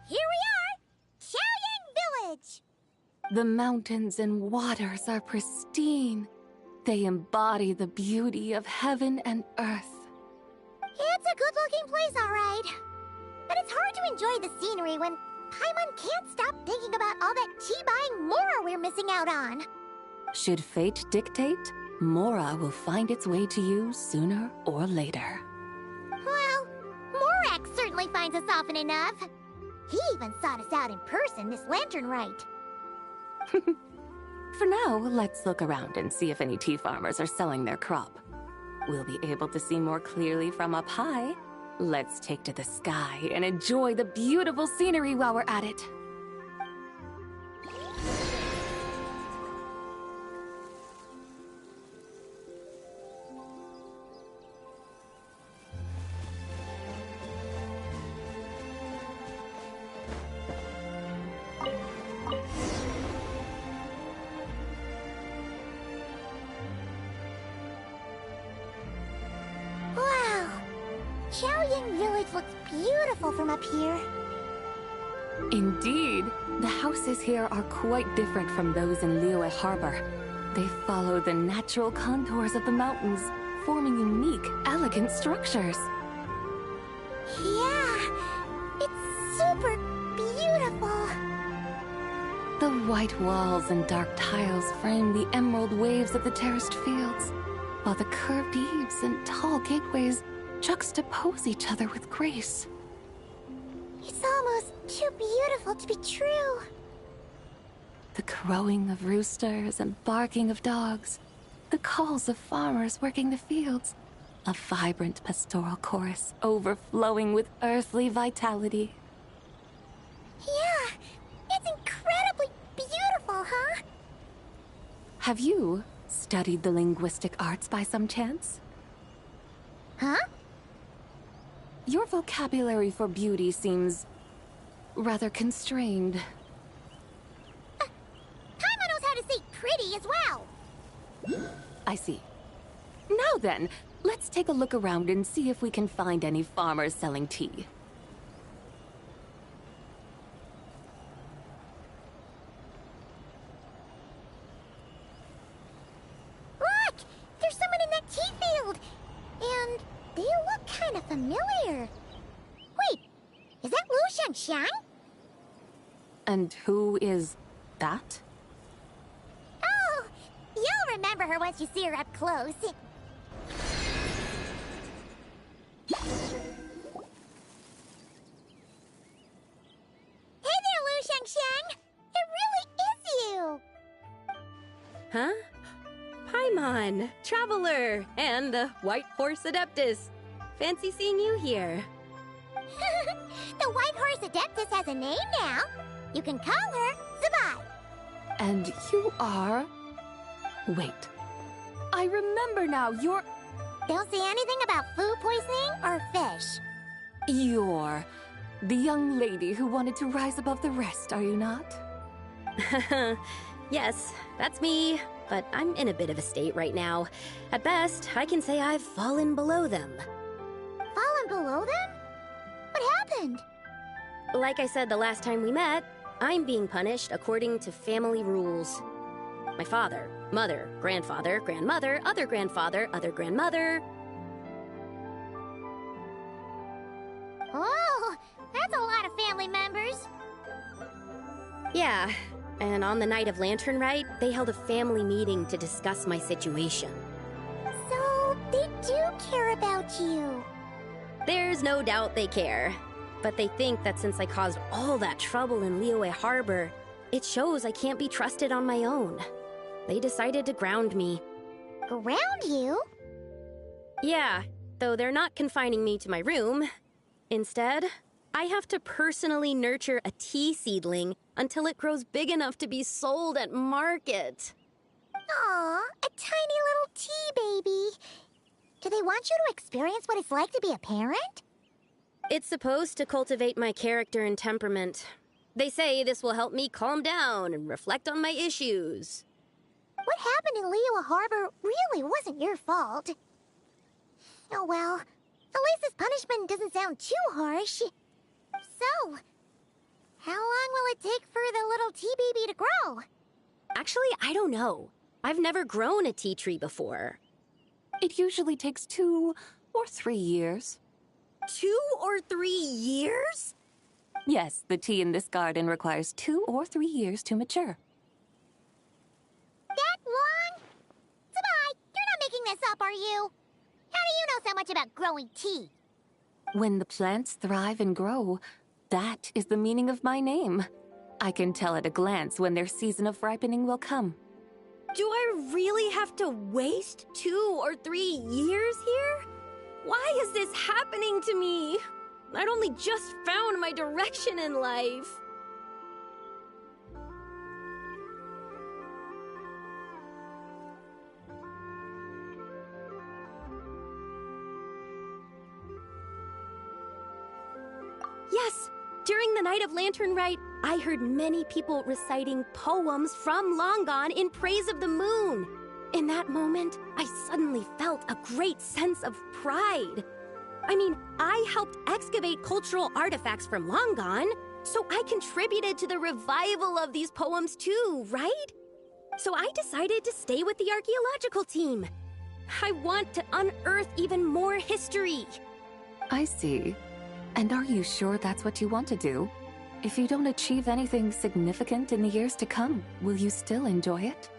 Here we are! Xiaoying Village! The mountains and waters are pristine. They embody the beauty of heaven and earth. It's a good-looking place, all right. But it's hard to enjoy the scenery when Paimon can't stop thinking about all that tea-buying Mora we're missing out on. Should fate dictate, Mora will find its way to you sooner or later. Well, Morak certainly finds us often enough. He even sought us out in person this lantern rite. For now, let's look around and see if any tea farmers are selling their crop. We'll be able to see more clearly from up high. Let's take to the sky and enjoy the beautiful scenery while we're at it. Wow! Xiaoying Village looks beautiful from up here. Indeed, the houses here are quite different from those in Liyue Harbor. They follow the natural contours of the mountains, forming unique, elegant structures. Yeah, it's super beautiful. The white walls and dark tiles frame the emerald waves of the terraced fields, while the curved eaves and tall gateways juxtapose each other with grace. It's almost too beautiful to be true. The crowing of roosters and barking of dogs, the calls of farmers working the fields, a vibrant pastoral chorus overflowing with earthly vitality. Yeah, it's incredibly beautiful, huh? Have you studied the linguistic arts by some chance? Huh? Your vocabulary for beauty seems rather constrained. Paimon knows how to say pretty as well. I see. Now then, let's take a look around and see if we can find any farmers selling tea. Look! There's someone in that tea field! And they look kind of familiar. Wait, is that Lu Xiangxiang? And who is that? Oh, you'll remember her once you see her up close. Hey there, Lu Xiangxiang! It really is you! Huh? Paimon, Traveler, and the White Horse Adeptus. Fancy seeing you here. The White Horse Adeptus has a name now. You can call her Zabai. And you are... Wait. I remember now, you're... Don't say anything about food poisoning or fish. You're the young lady who wanted to rise above the rest, are you not? Yes, that's me, but I'm in a bit of a state right now. At best, I can say I've fallen below them. Fallen below them? What happened? Like I said the last time we met, I'm being punished according to family rules. My father, mother, grandfather, grandmother, other grandmother. Oh, that's a lot of family members. Yeah, and on the night of Lantern Rite, they held a family meeting to discuss my situation. So, they do care about you. There's no doubt they care. But they think that since I caused all that trouble in Liyue Harbor, it shows I can't be trusted on my own. They decided to ground me. Ground you? Yeah, though they're not confining me to my room. Instead, I have to personally nurture a tea seedling until it grows big enough to be sold at market. Aw, a tiny little tea baby. Do they want you to experience what it's like to be a parent? It's supposed to cultivate my character and temperament. They say this will help me calm down and reflect on my issues. What happened in Liyue Harbor really wasn't your fault. Oh well, at least this punishment doesn't sound too harsh. So, how long will it take for the little tea baby to grow? Actually, I don't know. I've never grown a tea tree before. It usually takes 2 or 3 years. 2 or 3 years? Yes, the tea in this garden requires 2 or 3 years to mature. That long? Zabai, you're not making this up, are you? How do you know so much about growing tea? When the plants thrive and grow, that is the meaning of my name. I can tell at a glance when their season of ripening will come. Do I really have to waste 2 or 3 years here? Why is this happening to me? I'd only just found my direction in life. Yes, during the night of Lantern Rite, I heard many people reciting poems from Long Gone in praise of the moon. In that moment, I suddenly felt a great sense of pride. I mean, I helped excavate cultural artifacts from Long Gone, so I contributed to the revival of these poems too, right? So I decided to stay with the archaeological team. I want to unearth even more history. I see. And are you sure that's what you want to do? If you don't achieve anything significant in the years to come, will you still enjoy it?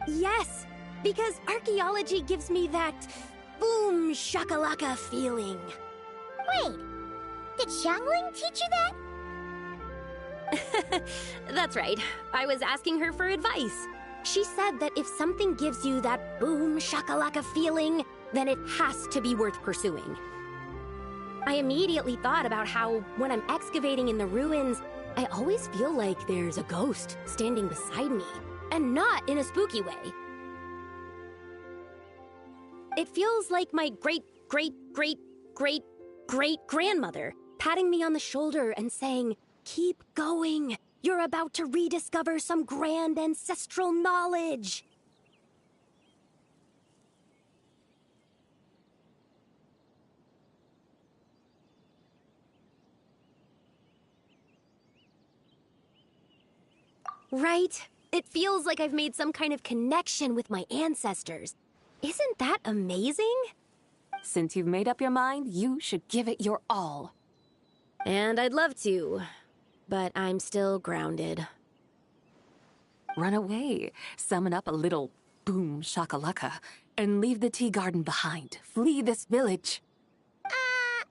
Yes, because archaeology gives me that boom shakalaka feeling. Wait, did Xiangling teach you that? That's right. I was asking her for advice. She said that if something gives you that boom shakalaka feeling, then it has to be worth pursuing. I immediately thought about how, when I'm excavating in the ruins, I always feel like there's a ghost standing beside me, and not in a spooky way. It feels like my great-great-great-great-great-grandmother patting me on the shoulder and saying, "Keep going. You're about to rediscover some grand ancestral knowledge." Right? It feels like I've made some kind of connection with my ancestors. Isn't that amazing? Since you've made up your mind, you should give it your all. And I'd love to, but I'm still grounded. Run away, summon up a little boom shakalaka, and leave the tea garden behind. Flee this village. That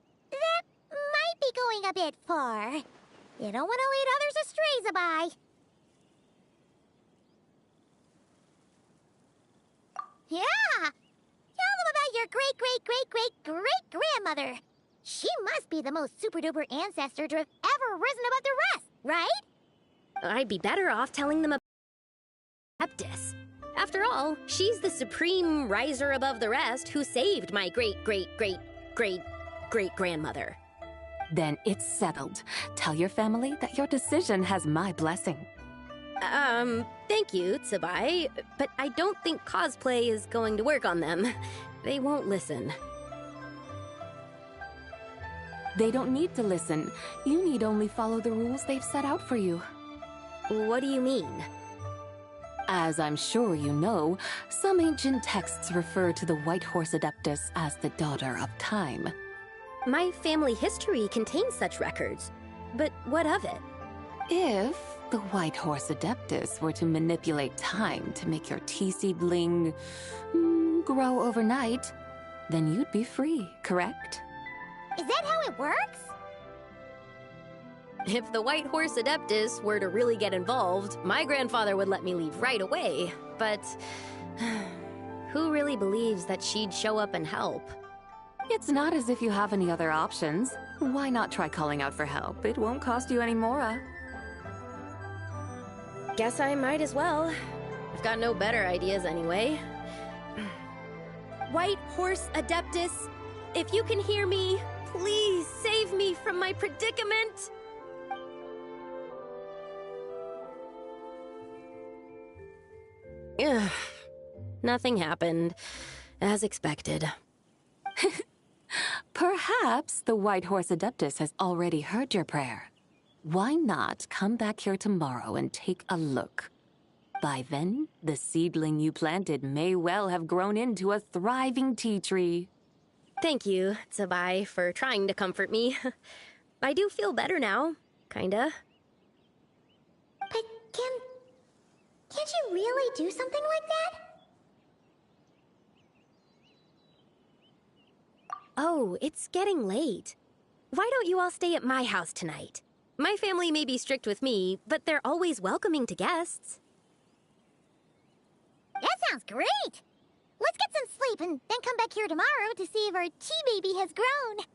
might be going a bit far. You don't want to lead others astray, Zabai. Yeah! Tell them about your great-great-great-great-great-grandmother. She must be the most super-duper ancestor to have ever risen above the rest, right? I'd be better off telling them about Eptis. After all, she's the supreme riser above the rest who saved my great-great-great-great-great-grandmother. Then it's settled. Tell your family that your decision has my blessing. Thank you, Tsubai, but I don't think cosplay is going to work on them. They won't listen. They don't need to listen. You need only follow the rules they've set out for you. What do you mean? As I'm sure you know, some ancient texts refer to the White Horse Adeptus as the Daughter of Time. My family history contains such records, but what of it? If the White Horse Adeptus were to manipulate time to make your tea seedling grow overnight, then you'd be free, correct? Is that how it works? If the White Horse Adeptus were to really get involved, my grandfather would let me leave right away, but who really believes that she'd show up and help? It's not as if you have any other options. Why not try calling out for help? It won't cost you any more. Guess I might as well. I've got no better ideas anyway. White Horse Adeptus, if you can hear me, please save me from my predicament! Ugh. Nothing happened, as expected. Perhaps the White Horse Adeptus has already heard your prayer. Why not come back here tomorrow and take a look? By then, the seedling you planted may well have grown into a thriving tea tree. Thank you, Tsubai, for trying to comfort me. I do feel better now, kinda. But can't you really do something like that? Oh, it's getting late. Why don't you all stay at my house tonight? My family may be strict with me, but they're always welcoming to guests. That sounds great! Let's get some sleep and then come back here tomorrow to see if our tea baby has grown.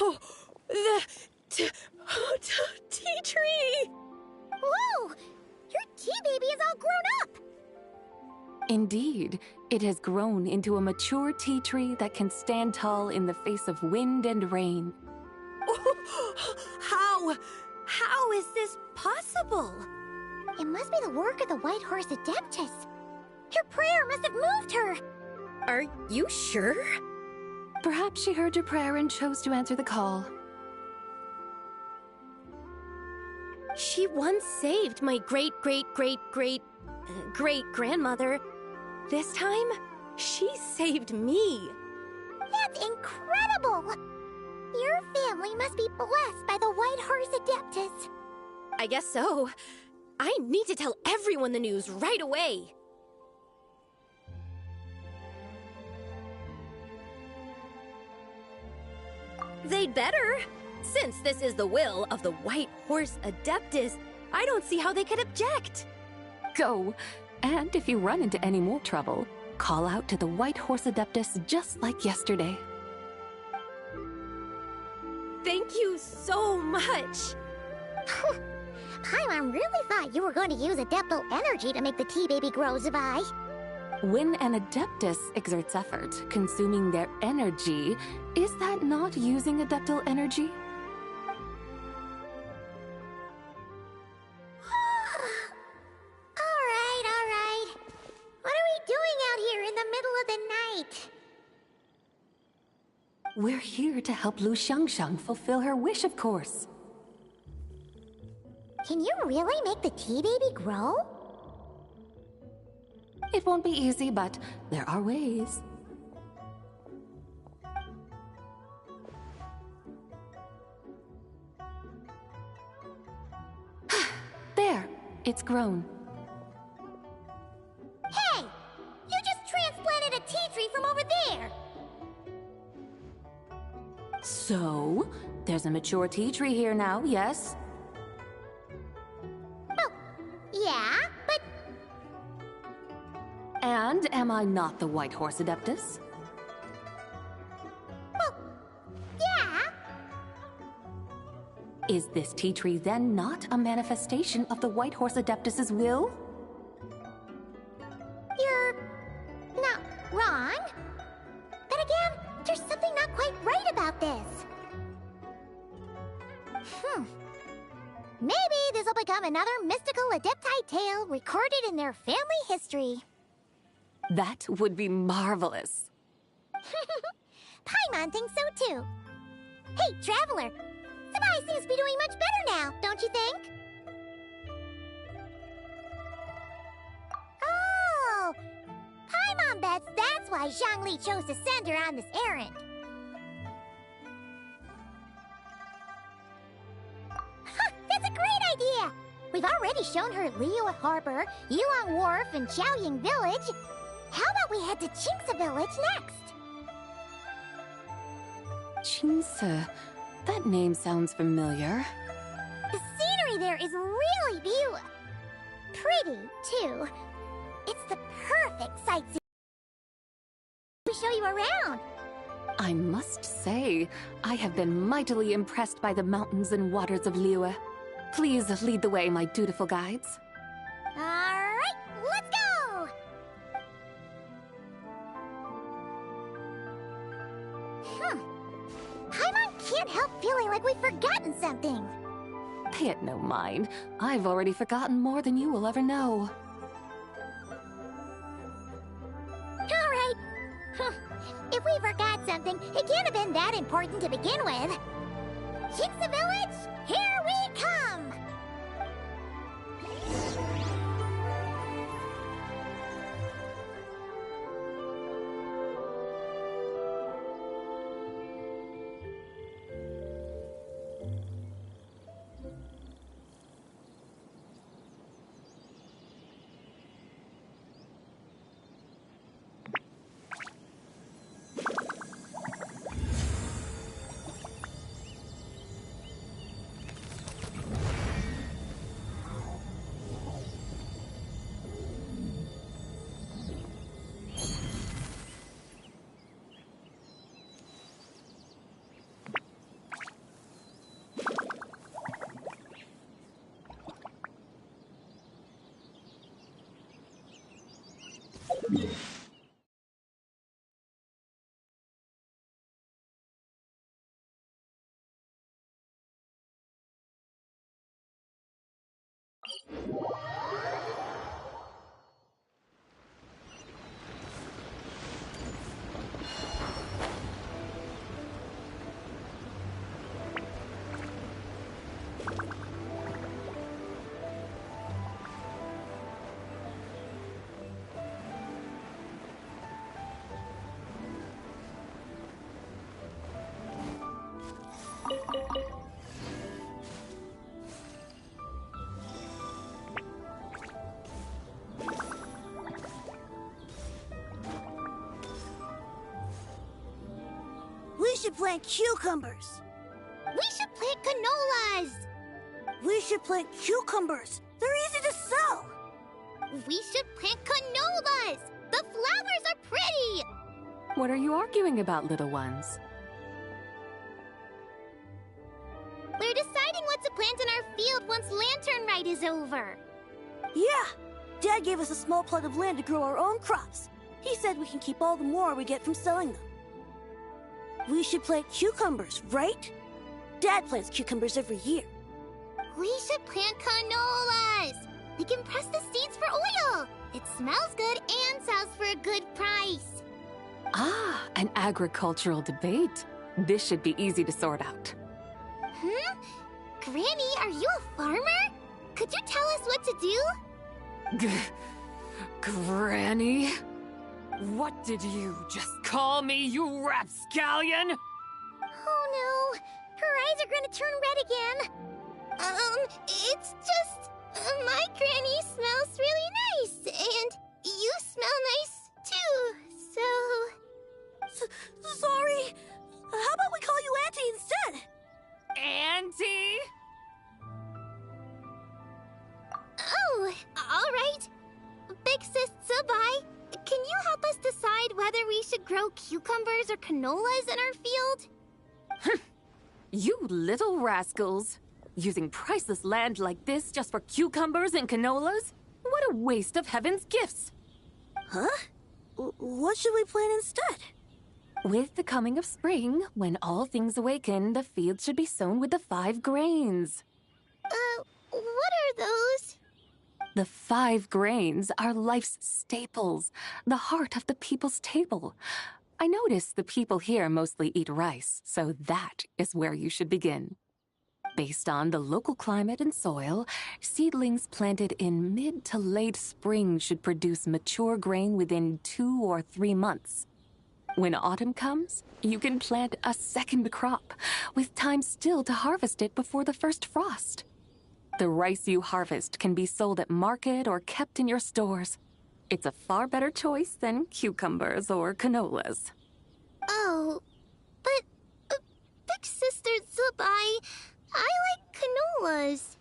Oh, the tea tree! Whoa! Your tea baby is all grown up! Indeed, it has grown into a mature tea tree that can stand tall in the face of wind and rain. How is this possible? It must be the work of the White Horse Adeptus. Your prayer must have moved her. Are you sure? Perhaps she heard your prayer and chose to answer the call. She once saved my great-great-great-great-great-grandmother. This time, she saved me. That's incredible! Your family must be blessed by the White Horse Adeptus. I guess so. I need to tell everyone the news right away. They'd better. Since this is the will of the White Horse Adeptus, I don't see how they could object. Go. And if you run into any more trouble, call out to the White Horse Adeptus just like yesterday. Thank you so much. Paimon really thought you were going to use Adeptal energy to make the tea baby grow, Zabai. When an Adeptus exerts effort, consuming their energy, is that not using Adeptal energy? All right. What are we doing out here in the middle of the night? We're here to help Lu Xiangxiang fulfill her wish, of course. Can you really make the tea baby grow? It won't be easy, but there are ways. There, it's grown. Hey! You just transplanted a tea tree from over there! So, there's a mature tea tree here now, yes? Yeah, but... And am I not the White Horse Adeptus? Well, yeah. Is this tea tree then not a manifestation of the White Horse Adeptus's will? You're... not wrong. Then again, there's something not quite right about this. Maybe this will become another mystical Adepti tale recorded in their family history. That would be marvelous. Paimon thinks so too. Hey, Traveler! Zabai seems to be doing much better now, don't you think? Oh! Paimon bets that's why Zhongli chose to send her on this errand. That's a great idea! We've already shown her Liyue Harbor, Yulong Wharf, and Xiaoying Village. How about we head to Qingce Village next? Qingce. That name sounds familiar. The scenery there is really beautiful. Pretty, too. It's the perfect sightseeing. We show you around. I must say, I have been mightily impressed by the mountains and waters of Liyue. Please lead the way, my dutiful guides. All right, let's go! Paimon can't help feeling like we've forgotten something. Pay it no mind. I've already forgotten more than you will ever know. All right. If we forgot something, it can't have been that important to begin with. Qingce Village, here we come! should plant cucumbers. We should plant canolas. We should plant cucumbers. They're easy to sell. We should plant canolas. The flowers are pretty. What are you arguing about, little ones? We're deciding what to plant in our field once Lantern Rite is over. Yeah. Dad gave us a small plot of land to grow our own crops. He said we can keep all the more we get from selling them. We should plant cucumbers, right? Dad plants cucumbers every year. We should plant canolas. We can press the seeds for oil. It smells good and sells for a good price. Ah, an agricultural debate. This should be easy to sort out. Granny, are you a farmer? Could you tell us what to do? Granny? What did you just call me, you rapscallion? Oh no, her eyes are gonna turn red again. It's just, my granny smells really nice, and you smell nice too, so... Sorry. How about we call you Auntie instead? Auntie? Oh, all right. Big Sis Zubai, can you help us decide whether we should grow cucumbers or canolas in our field? You little rascals. Using priceless land like this just for cucumbers and canolas? What a waste of heaven's gifts! Huh? What should we plant instead? With the coming of spring, when all things awaken, the field should be sown with the 5 grains. What are those? The 5 grains are life's staples, the heart of the people's table. I notice the people here mostly eat rice, so that is where you should begin. Based on the local climate and soil, seedlings planted in mid to late spring should produce mature grain within 2 or 3 months. When autumn comes, you can plant a second crop, with time still to harvest it before the first frost. The rice you harvest can be sold at market or kept in your stores. It's a far better choice than cucumbers or canolas. Oh, but Big Sister Zubai, I like canolas.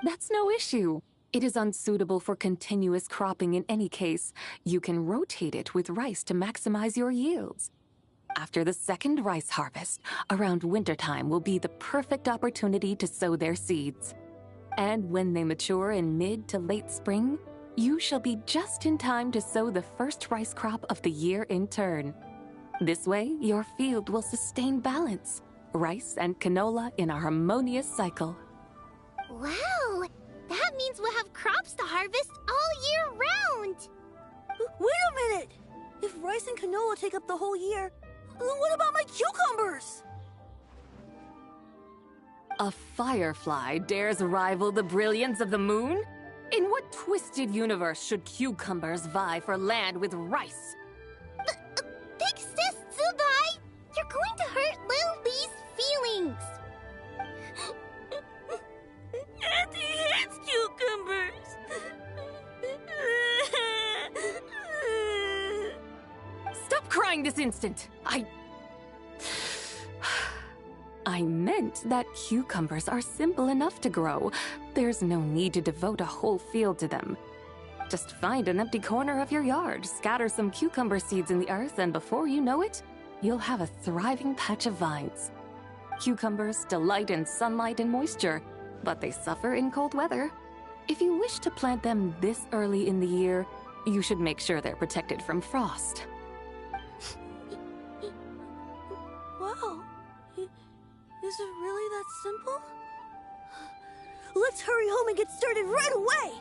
That's no issue. It is unsuitable for continuous cropping in any case. You can rotate it with rice to maximize your yields. After the second rice harvest, around wintertime will be the perfect opportunity to sow their seeds. And when they mature in mid to late spring, you shall be just in time to sow the first rice crop of the year in turn. This way, your field will sustain balance. Rice and canola in a harmonious cycle. Wow! That means we'll have crops to harvest all year round! Wait a minute! If rice and canola take up the whole year, what about my cucumbers? A firefly dares rival the brilliance of the moon? In what twisted universe should cucumbers vie for land with rice? Big Sis Zubai, you're going to hurt Lil Lee's feelings! Auntie hates cucumbers! Stop crying this instant! I meant that cucumbers are simple enough to grow. There's no need to devote a whole field to them. Just find an empty corner of your yard, scatter some cucumber seeds in the earth, and before you know it, you'll have a thriving patch of vines. Cucumbers delight in sunlight and moisture, but they suffer in cold weather. If you wish to plant them this early in the year, you should make sure they're protected from frost. Wow. Is it really that simple? Let's hurry home and get started right away!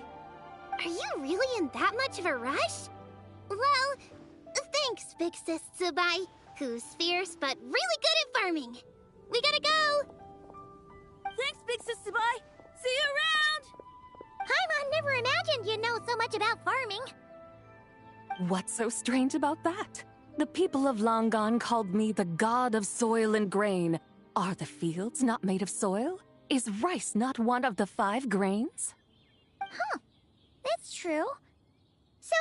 Are you really in that much of a rush? Well, thanks, Big Sis Zubai, who's fierce but really good at farming. We gotta go! Thanks, Big Sis Zubai! See you around! Paimon never imagined you'd know so much about farming. What's so strange about that? The people of Longon called me the god of soil and grain. Are the fields not made of soil? Is rice not one of the 5 grains? Huh. That's true. So,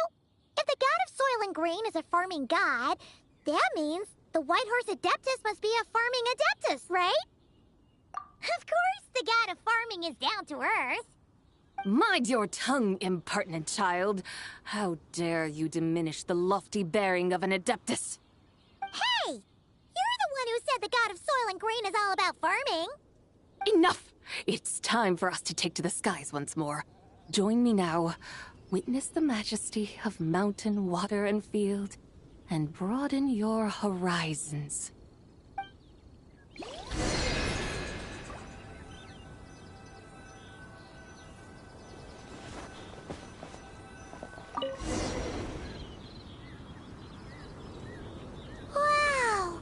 if the god of soil and grain is a farming god, that means the White Horse Adeptus must be a farming adeptus, right? Of course the god of farming is down to earth. Mind your tongue, impertinent child. How dare you diminish the lofty bearing of an adeptus? Hey! You're the one who said the god of soil and grain is all about farming. Enough! It's time for us to take to the skies once more. Join me now. Witness the majesty of mountain, water, and field, and broaden your horizons. Wow!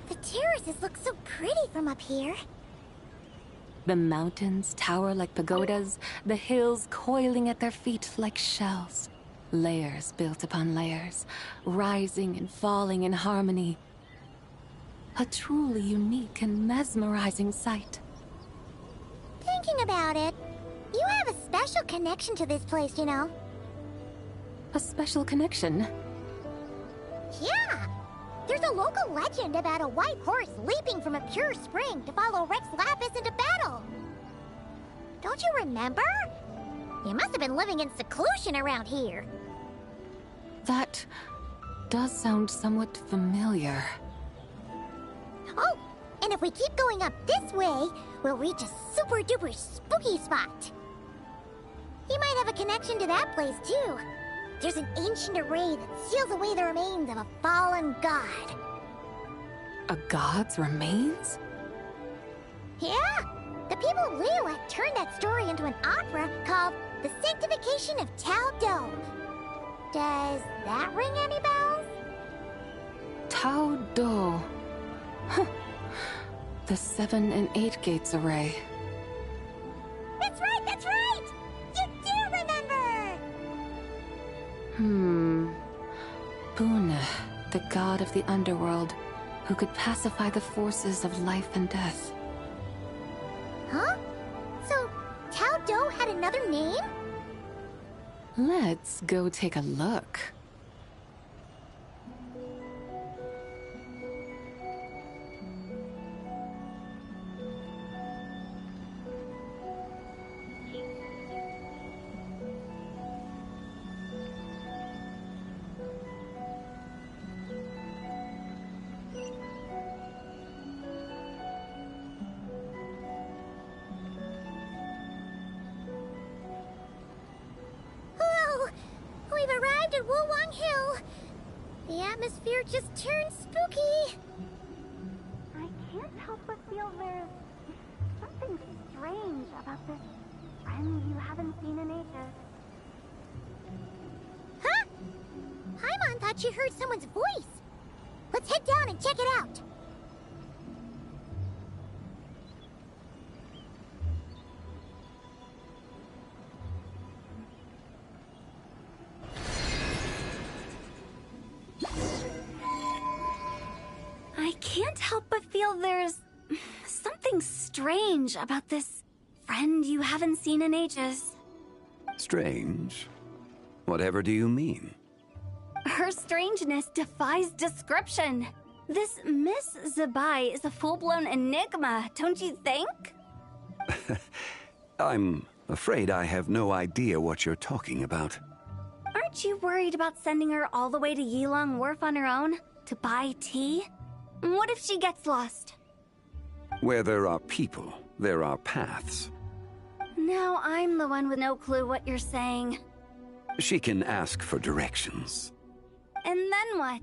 The terraces look so pretty from up here. The mountains tower like pagodas, the hills coiling at their feet like shells. Layers built upon layers, rising and falling in harmony. A truly unique and mesmerizing sight. Thinking about it, you have a special connection to this place, you know. A special connection? Yeah! There's a local legend about a white horse leaping from a pure spring to follow Rex Lapis into battle. Don't you remember? You must have been living in seclusion around here. That does sound somewhat familiar. Oh, and if we keep going up this way, we'll reach a super-duper spooky spot. You might have a connection to that place, too. There's an ancient array that seals away the remains of a fallen god. A god's remains? Yeah! The people of Liyue turned that story into an opera called The Sanctification of Tao Do. Does that ring any bells? Tao Do. Huh. The 7 and 8 gates array. That's right, that's right! You do remember! Buna, the god of the underworld, who could pacify the forces of life and death. Huh? So, Tao Do had another name? Let's go take a look. We've arrived at Wulwang Hill. The atmosphere just turned spooky. I can't help but feel there's something strange about this friend you haven't seen in ages. Huh? Paimon thought she heard someone's voice. Let's head down and check it out. I can't help but feel there's something strange about this friend you haven't seen in ages. Strange? Whatever do you mean? Her strangeness defies description. This Miss Zabai is a full-blown enigma, don't you think? I'm afraid I have no idea what you're talking about. Aren't you worried about sending her all the way to Yilong Wharf on her own to buy tea? What if she gets lost? Where there are people, there are paths. Now I'm the one with no clue what you're saying. She can ask for directions. And then what?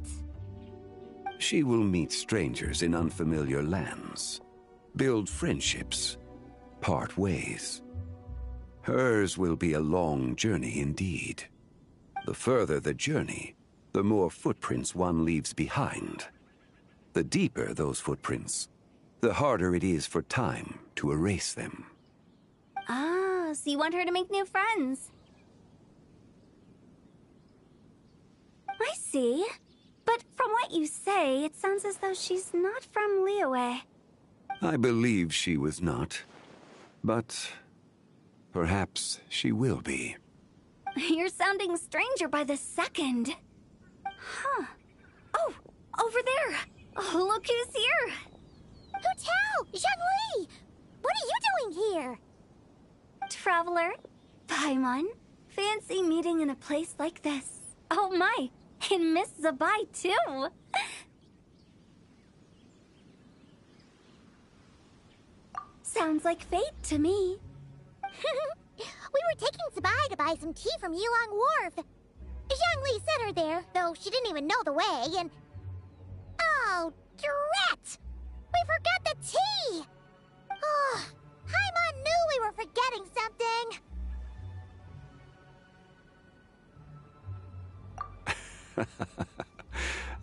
She will meet strangers in unfamiliar lands, build friendships, part ways. Hers will be a long journey indeed. The further the journey, the more footprints one leaves behind. The deeper those footprints, the harder it is for time to erase them. Ah, so you want her to make new friends. I see. But from what you say, it sounds as though she's not from Liyue. I believe she was not, but perhaps she will be. You're sounding stranger by the second. Huh. Oh, over there! Oh, look who's here! Hu-Tao! Zhongli! What are you doing here? Traveler, Paimon, fancy meeting in a place like this. Oh my, and Miss Zabai too! Sounds like fate to me. We were taking Zabai to buy some tea from Yulong Wharf. Zhongli sent her there, though she didn't even know the way, and... Oh, drat! We forgot the tea! Oh, Paimon knew we were forgetting something!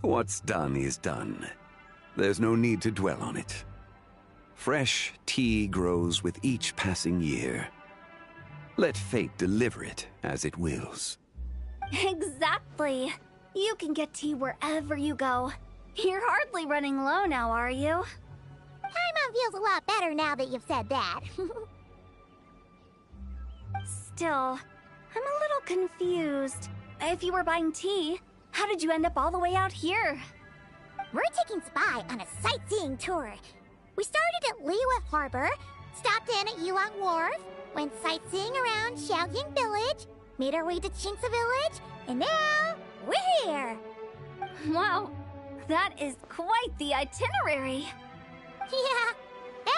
What's done is done. There's no need to dwell on it. Fresh tea grows with each passing year. Let fate deliver it as it wills. Exactly. You can get tea wherever you go. You're hardly running low now, are you? Paimon feels a lot better now that you've said that. Still, I'm a little confused. If you were buying tea, how did you end up all the way out here? We're taking Zabai on a sightseeing tour. We started at Liyue Harbor, stopped in at Yulong Wharf, went sightseeing around Xiaoying Village, made our way to Qingce Village, and now we're here! Wow, that is quite the itinerary. Yeah,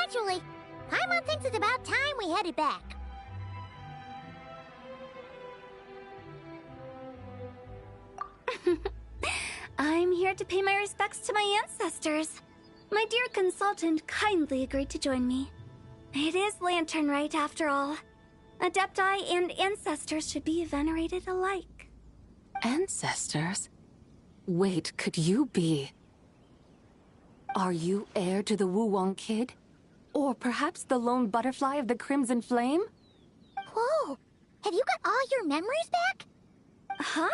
actually, Paimon thinks it's about time we headed back. I'm here to pay my respects to my ancestors. My dear consultant kindly agreed to join me. It is Lantern Rite, after all. Adepti and ancestors should be venerated alike. Ancestors? Wait, could you be... Are you heir to the Wu-Wong kid? Or perhaps the lone butterfly of the Crimson Flame? Whoa! Have you got all your memories back? Huh?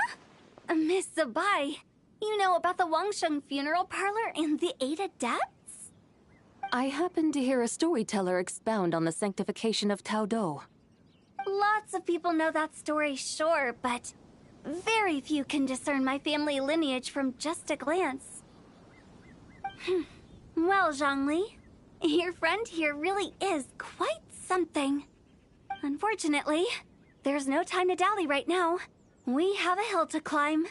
Miss Zabai, you know about the Wangsheng funeral parlor and the 8 adepts? I happened to hear a storyteller expound on the sanctification of Tao Do. Lots of people know that story, sure, but very few can discern my family lineage from just a glance. Well, Zhongli, your friend here really is quite something. Unfortunately, there's no time to dally right now. We have a hill to climb.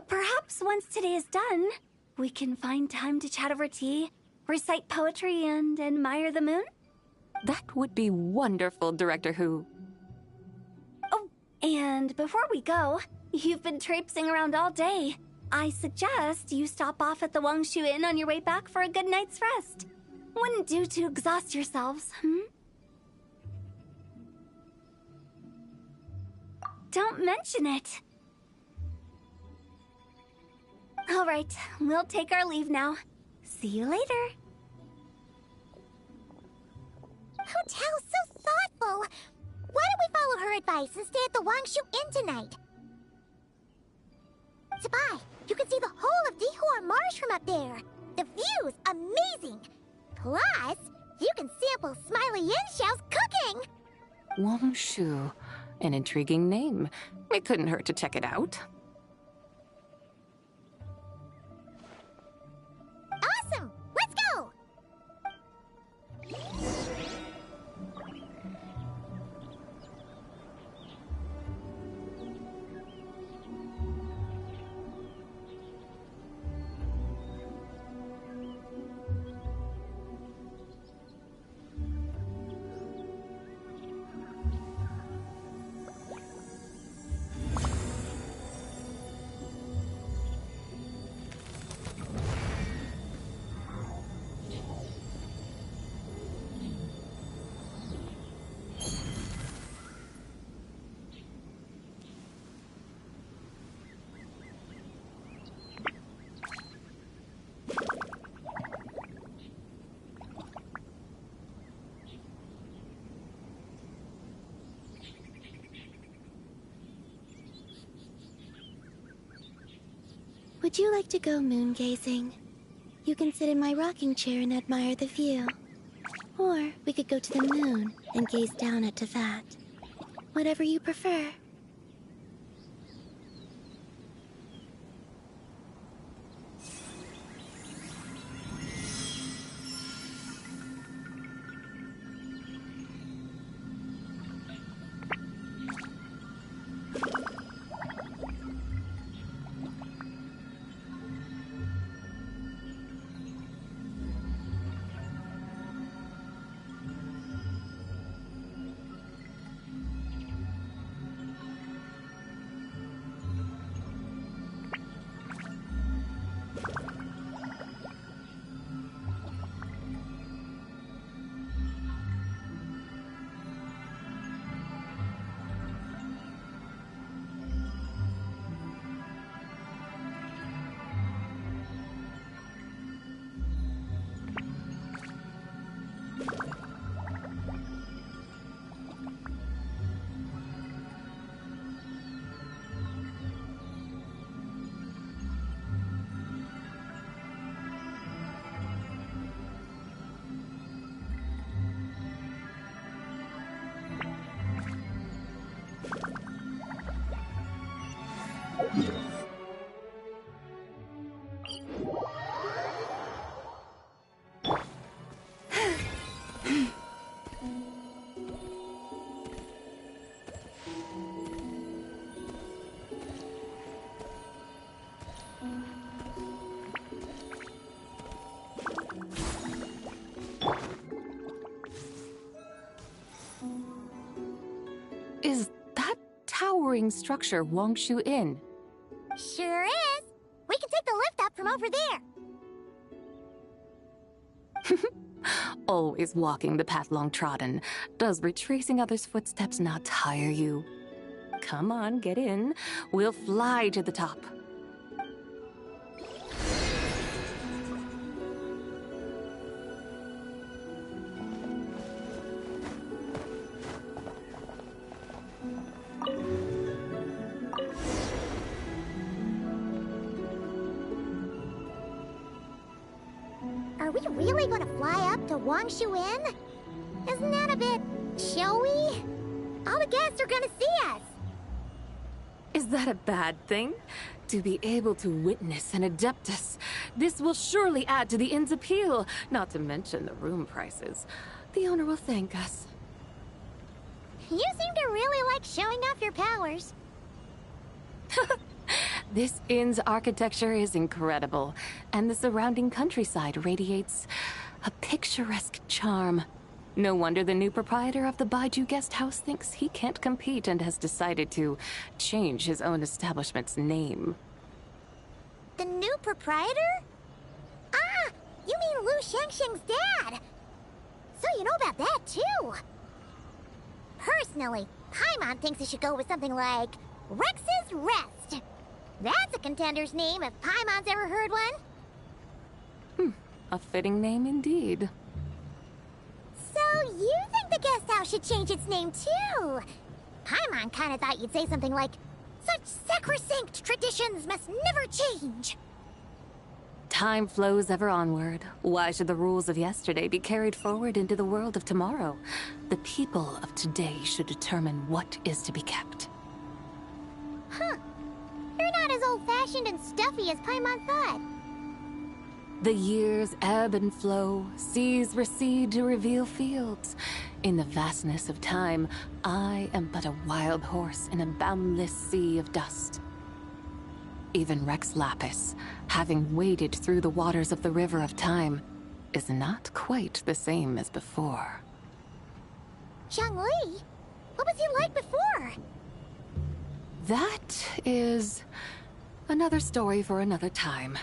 Perhaps once today is done, we can find time to chat over tea, recite poetry, and admire the moon? That would be wonderful, Director Hu. Oh, and before we go, you've been traipsing around all day. I suggest you stop off at the Wangshu Inn on your way back for a good night's rest. Wouldn't do to exhaust yourselves, Don't mention it. All right, we'll take our leave now. See you later. Hu-Tao's so thoughtful. Why don't we follow her advice and stay at the Wangshu Inn tonight? Zabai, you can see the whole of Dihua Marsh from up there. The view's amazing. Plus, you can sample Smiley Yanxiao's cooking. Wangshu. An intriguing name. It couldn't hurt to check it out. Awesome! Let's go! Would you like to go moon gazing? You can sit in my rocking chair and admire the view. Or we could go to the moon and gaze down at Tefat. Whatever you prefer. towering structure Wangshu Inn. Sure is. We can take the lift up from over there. Always walking the path long trodden. Does retracing others' footsteps not tire you? Come on, get in. We'll fly to the top. Are we really gonna fly up to Wangshu Inn? Isn't that a bit showy? All the guests are gonna see us. Is that a bad thing? To be able to witness an Adeptus. This will surely add to the inn's appeal, not to mention the room prices. The owner will thank us. You seem to really like showing off your powers. This inn's architecture is incredible, and the surrounding countryside radiates a picturesque charm. No wonder the new proprietor of the Baiju guest house thinks he can't compete and has decided to change his own establishment's name. The new proprietor? Ah, you mean Lu Shengsheng's dad. So you know about that, too. Personally, Paimon thinks it should go with something like Rex's Rest. That's a contender's name if Paimon's ever heard one. A fitting name indeed. So you think the guest house should change its name, too? Paimon kinda thought you'd say something like, such sacrosanct traditions must never change. Time flows ever onward. Why should the rules of yesterday be carried forward into the world of tomorrow? The people of today should determine what is to be kept. Huh. You're not as old-fashioned and stuffy as Paimon thought. The years ebb and flow, seas recede to reveal fields. In the vastness of time, I am but a wild horse in a boundless sea of dust. Even Rex Lapis, having waded through the waters of the river of time, is not quite the same as before. Zhongli? What was he like before? That is another story for another time.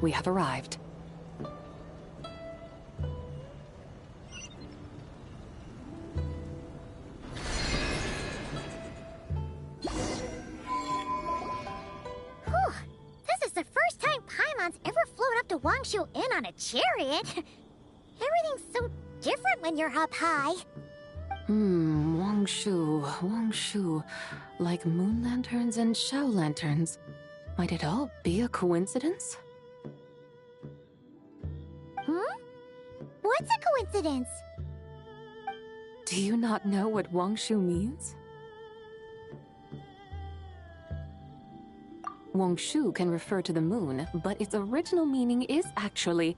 We have arrived. This is the first time Paimon's ever flown up to Wangshu Inn on a chariot. Everything's so different when you're up high. Wangshu. Like moon lanterns and shell lanterns. Might it all be a coincidence? What's a coincidence? Do you not know what Wangshu means? Wangshu can refer to the moon, but its original meaning is actually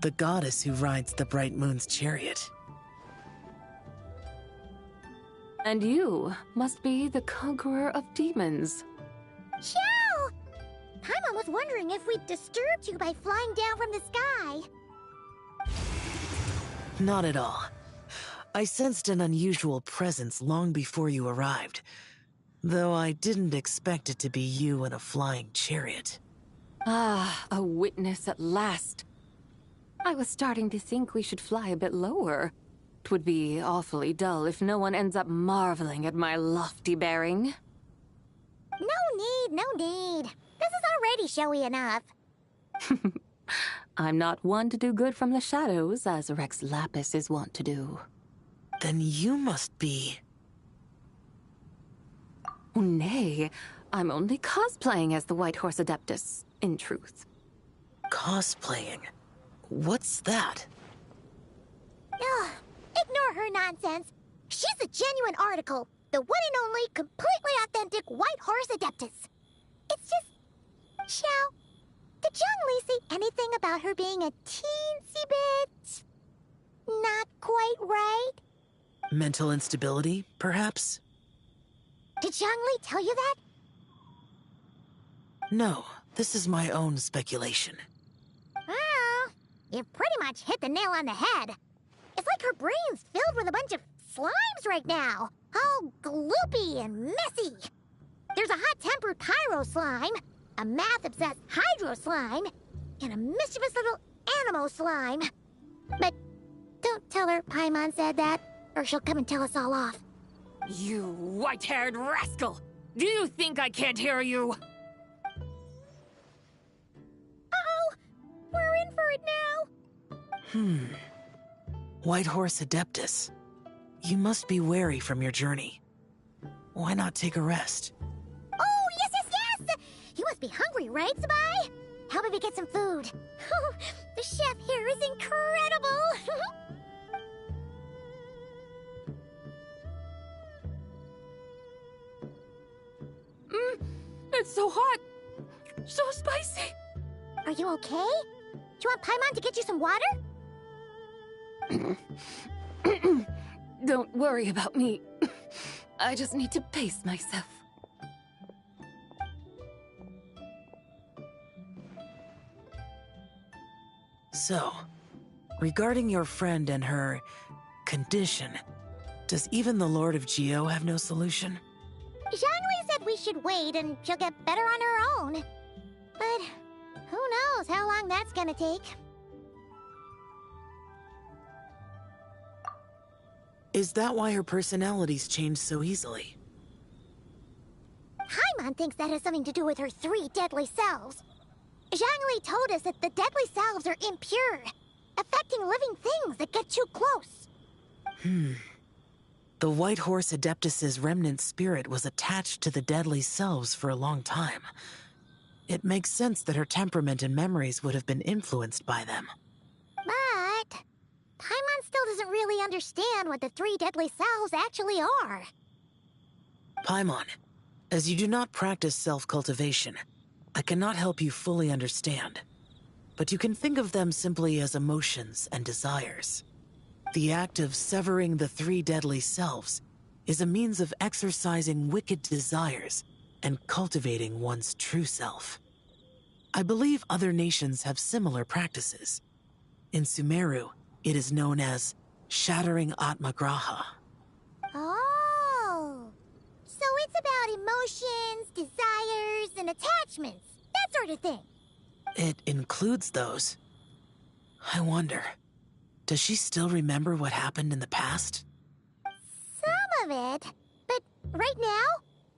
the goddess who rides the bright moon's chariot. And you must be the conqueror of demons. Xiao! Paimon was wondering if we'd disturbed you by flying down from the sky. Not at all. I sensed an unusual presence long before you arrived, though I didn't expect it to be you in a flying chariot. Ah, a witness at last. I was starting to think we should fly a bit lower. 'Twould be awfully dull if no one ends up marveling at my lofty bearing. No need. This is already showy enough. I'm not one to do good from the shadows, as Rex Lapis is wont to do. Then you must be... Nay, I'm only cosplaying as the White Horse Adeptus, in truth. Cosplaying? What's that? Ugh, ignore her nonsense. She's a genuine article. The one and only, completely authentic White Horse Adeptus. It's just... Xiao, did Zhongli say anything about her being a teensy bit... not quite right? Mental instability, perhaps? Did Zhongli tell you that? No, this is my own speculation. Well, you pretty much hit the nail on the head. It's like her brain's filled with a bunch of slimes right now. All gloopy and messy. There's a hot-tempered pyro slime, a math-obsessed hydro slime, and a mischievous little animal slime. But don't tell her Paimon said that, or she'll come and tell us all off. You white-haired rascal! Do you think I can't hear you? Uh-oh! We're in for it now! White Horse Adeptus. You must be wary from your journey. Why not take a rest? Oh, yes, yes, yes! You must be hungry, right, Sabai? How about we get some food? The chef here is incredible! It's so hot! So spicy! Are you okay? Do you want Paimon to get you some water? Don't worry about me. I just need to pace myself. So, regarding your friend and her condition, does even the Lord of Geo have no solution? Zhongli said we should wait and she'll get better on her own. But who knows how long that's gonna take. Is that why her personalities change so easily? Paimon thinks that has something to do with her 3 deadly selves. Zhongli told us that the deadly selves are impure, affecting living things that get too close. The White Horse Adeptus's remnant spirit was attached to the deadly selves for a long time. It makes sense that her temperament and memories would have been influenced by them. But Paimon still doesn't really understand what the 3 deadly selves actually are. Paimon, as you do not practice self-cultivation, I cannot help you fully understand. But you can think of them simply as emotions and desires. The act of severing the 3 deadly selves is a means of exercising wicked desires and cultivating one's true self. I believe other nations have similar practices. In Sumeru, it is known as shattering Atmagraha. Oh, so it's about emotions, desires, and attachments, that sort of thing. It includes those. I wonder, does she still remember what happened in the past? Some of it, but right now,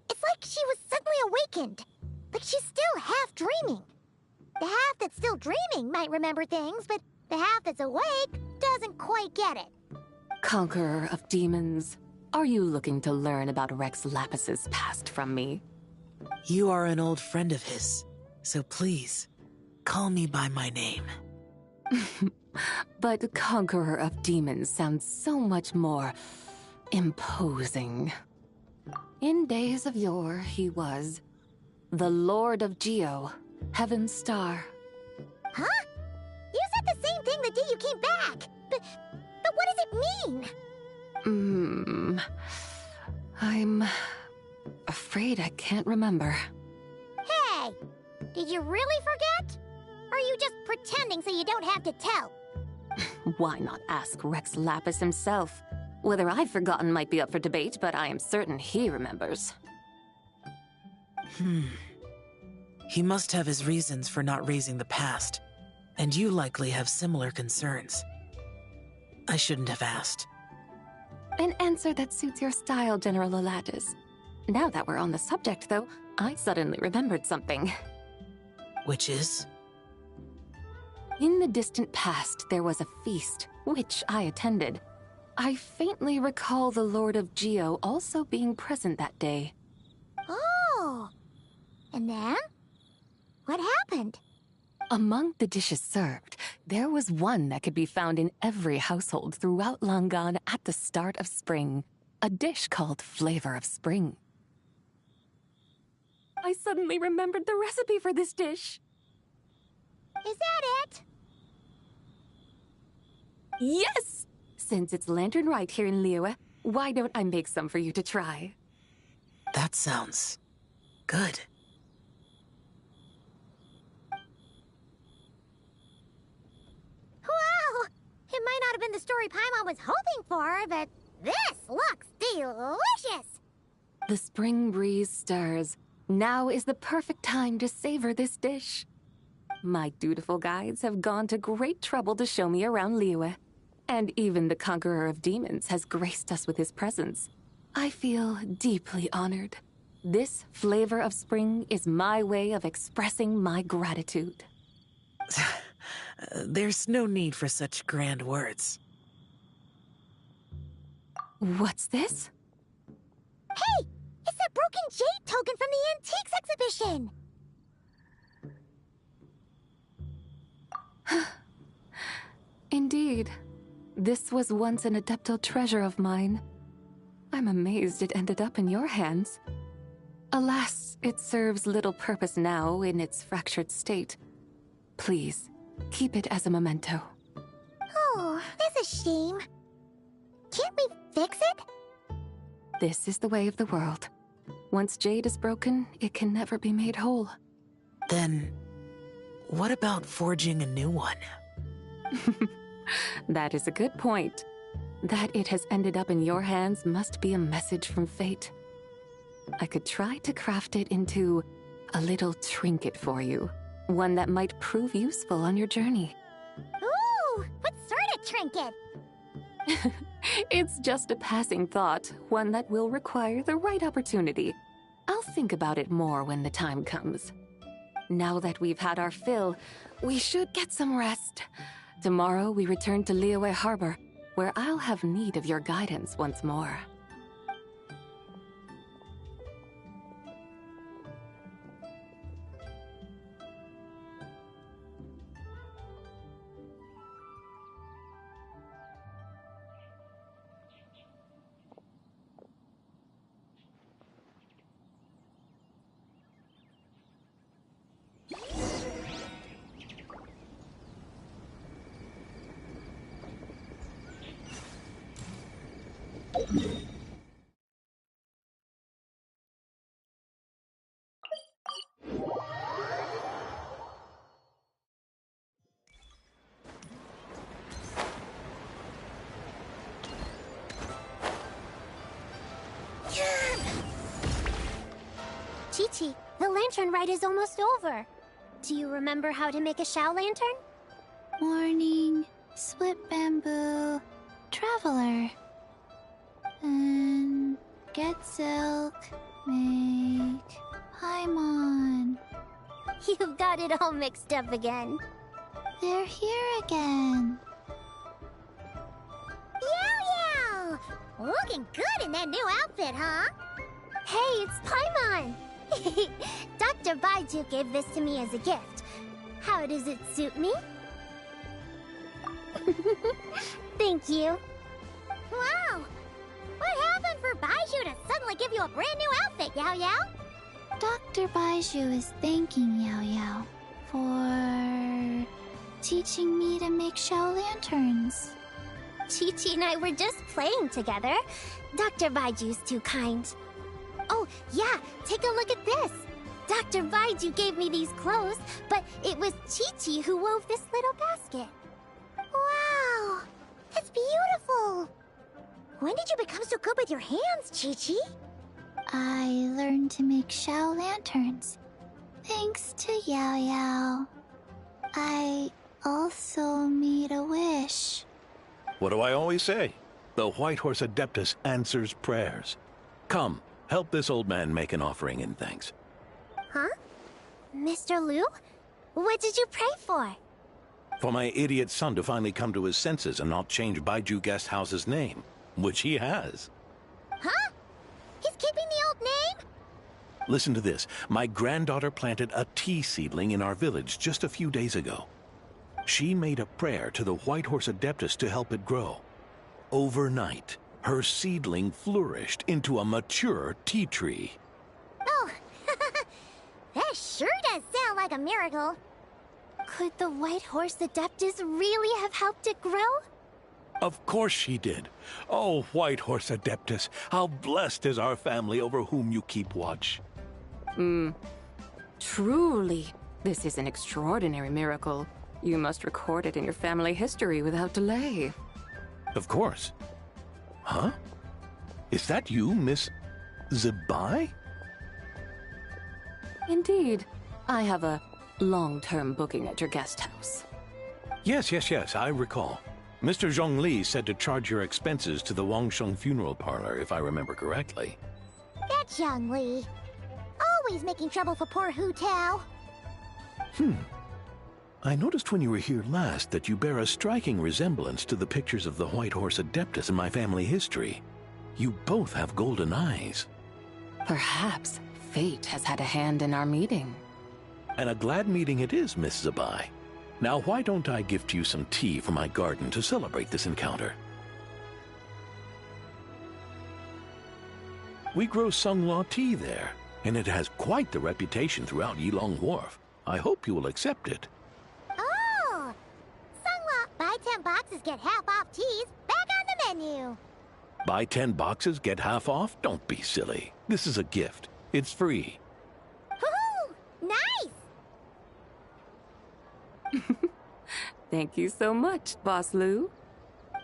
it's like she was suddenly awakened. Like she's still half dreaming. The half that's still dreaming might remember things, but the half that's awake doesn't quite get it. Conqueror of demons, are you looking to learn about Rex Lapis's past from me? You are an old friend of his, so please, call me by my name. But Conqueror of Demons sounds so much more imposing. In days of yore, he was the Lord of Geo, Heaven's Star. Huh? You said the same thing the day you came back, but what does it mean? I'm afraid I can't remember. Hey, did you really forget? Or are you just pretending so you don't have to tell? Why not ask Rex Lapis himself? Whether I've forgotten might be up for debate, but I am certain he remembers. He must have his reasons for not raising the past, and you likely have similar concerns. I shouldn't have asked. An answer that suits your style, General Olatis. Now that we're on the subject, though, I suddenly remembered something. Which is? In the distant past, there was a feast, which I attended. I faintly recall the Lord of Geo also being present that day. Oh! And then? What happened? Among the dishes served, there was one that could be found in every household throughout Langan at the start of spring. A dish called Flavor of Spring. I suddenly remembered the recipe for this dish. Is that it? Yes! Since it's Lantern Rite here in Liyue, why don't I make some for you to try? That sounds good. Wow! It might not have been the story Paimon was hoping for, but this looks delicious! The spring breeze stirs. Now is the perfect time to savor this dish. My dutiful guides have gone to great trouble to show me around Liyue, and even the conqueror of demons has graced us with his presence. I feel deeply honored. This flavor of spring is my way of expressing my gratitude. There's no need for such grand words. What's this? Hey! It's that broken jade token from the antiques exhibition! Indeed. This was once an Adeptal treasure of mine. I'm amazed it ended up in your hands. Alas, it serves little purpose now in its fractured state. Please, keep it as a memento. Oh, that's a shame. Can't we fix it? This is the way of the world. Once jade is broken, it can never be made whole. Then, what about forging a new one? That is a good point. That it has ended up in your hands must be a message from fate. I could try to craft it into a little trinket for you. One that might prove useful on your journey. Ooh! What sort of trinket? It's just a passing thought, one that will require the right opportunity. I'll think about it more when the time comes. Now that we've had our fill, we should get some rest. Tomorrow we return to Liyue Harbor, where I'll have need of your guidance once more. Chi-Chi, the lantern rite is almost over. Do you remember how to make a Shao lantern? Morning, split bamboo, traveler. And get silk, make Paimon. You've got it all mixed up again. They're here again. Yow Yow! Looking good in that new outfit, huh? Hey, it's Paimon! Dr. Baiju gave this to me as a gift. How does it suit me? Thank you. Wow! What happened for Baiju to suddenly give you a brand new outfit, Yao Yao? Dr. Baiju is thanking Yao Yao for teaching me to make Shao lanterns. Chi-Chi and I were just playing together. Dr. Baiju's too kind. Oh, yeah, take a look at this. Dr. Baiju gave me these clothes, but it was Chi-Chi who wove this little basket. Wow, that's beautiful. When did you become so good with your hands, Chi-Chi? I learned to make Shao lanterns, thanks to Yao Yao. I also made a wish. What do I always say? The White Horse Adeptus answers prayers. Come, help this old man make an offering in thanks. Huh? Mr. Liu? What did you pray for? For my idiot son to finally come to his senses and not change Baiju Guest House's name, which he has. Huh? He's keeping the old name? Listen to this. My granddaughter planted a tea seedling in our village just a few days ago. She made a prayer to the White Horse Adeptus to help it grow. Overnight, her seedling flourished into a mature tea tree. Oh, that sure does sound like a miracle. Could the White Horse Adeptus really have helped it grow? Of course she did. Oh, White Horse Adeptus, how blessed is our family over whom you keep watch. Truly, this is an extraordinary miracle. You must record it in your family history without delay. Of course. Huh? Is that you, Miss Zebai? Indeed. I have a long-term booking at your guest house. Yes, I recall. Mr. Zhongli said to charge your expenses to the Wangsheng funeral parlor, if I remember correctly. That's Zhongli. Always making trouble for poor Hu Tao. I noticed when you were here last that you bear a striking resemblance to the pictures of the White Horse Adeptus in my family history. You both have golden eyes. Perhaps fate has had a hand in our meeting. And a glad meeting it is, Miss Zebai. Now why don't I gift you some tea from my garden to celebrate this encounter? We grow Sunghua tea there, and it has quite the reputation throughout Yilong Wharf. I hope you will accept it. Oh! Sunghua, buy 10 boxes, get half off teas. Back on the menu. Buy 10 boxes, get half off? Don't be silly. This is a gift. It's free. Woohoo! Nice! Thank you so much, Boss Lu.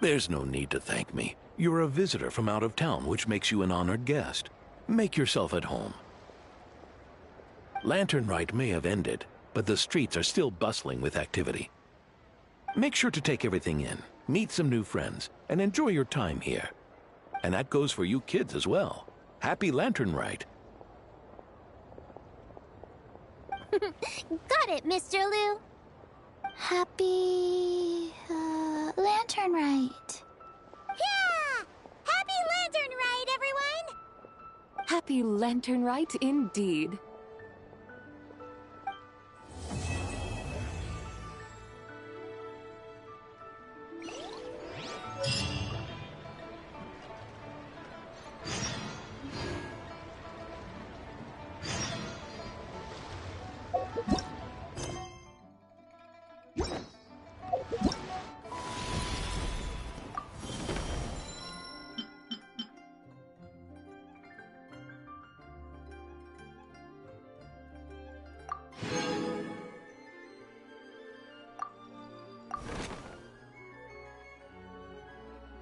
There's no need to thank me. You're a visitor from out of town, which makes you an honored guest. Make yourself at home. Lantern Rite may have ended, but the streets are still bustling with activity. Make sure to take everything in, meet some new friends, and enjoy your time here. And that goes for you kids as well. Happy Lantern Rite. Got it, Mr. Lu. Happy... Lantern Rite. Yeah! Happy Lantern Rite, everyone! Happy Lantern Rite indeed.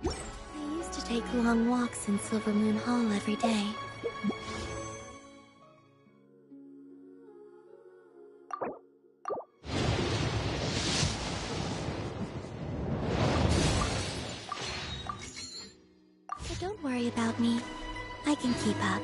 I used to take long walks in Silver Moon Hall every day. So don't worry about me. I can keep up.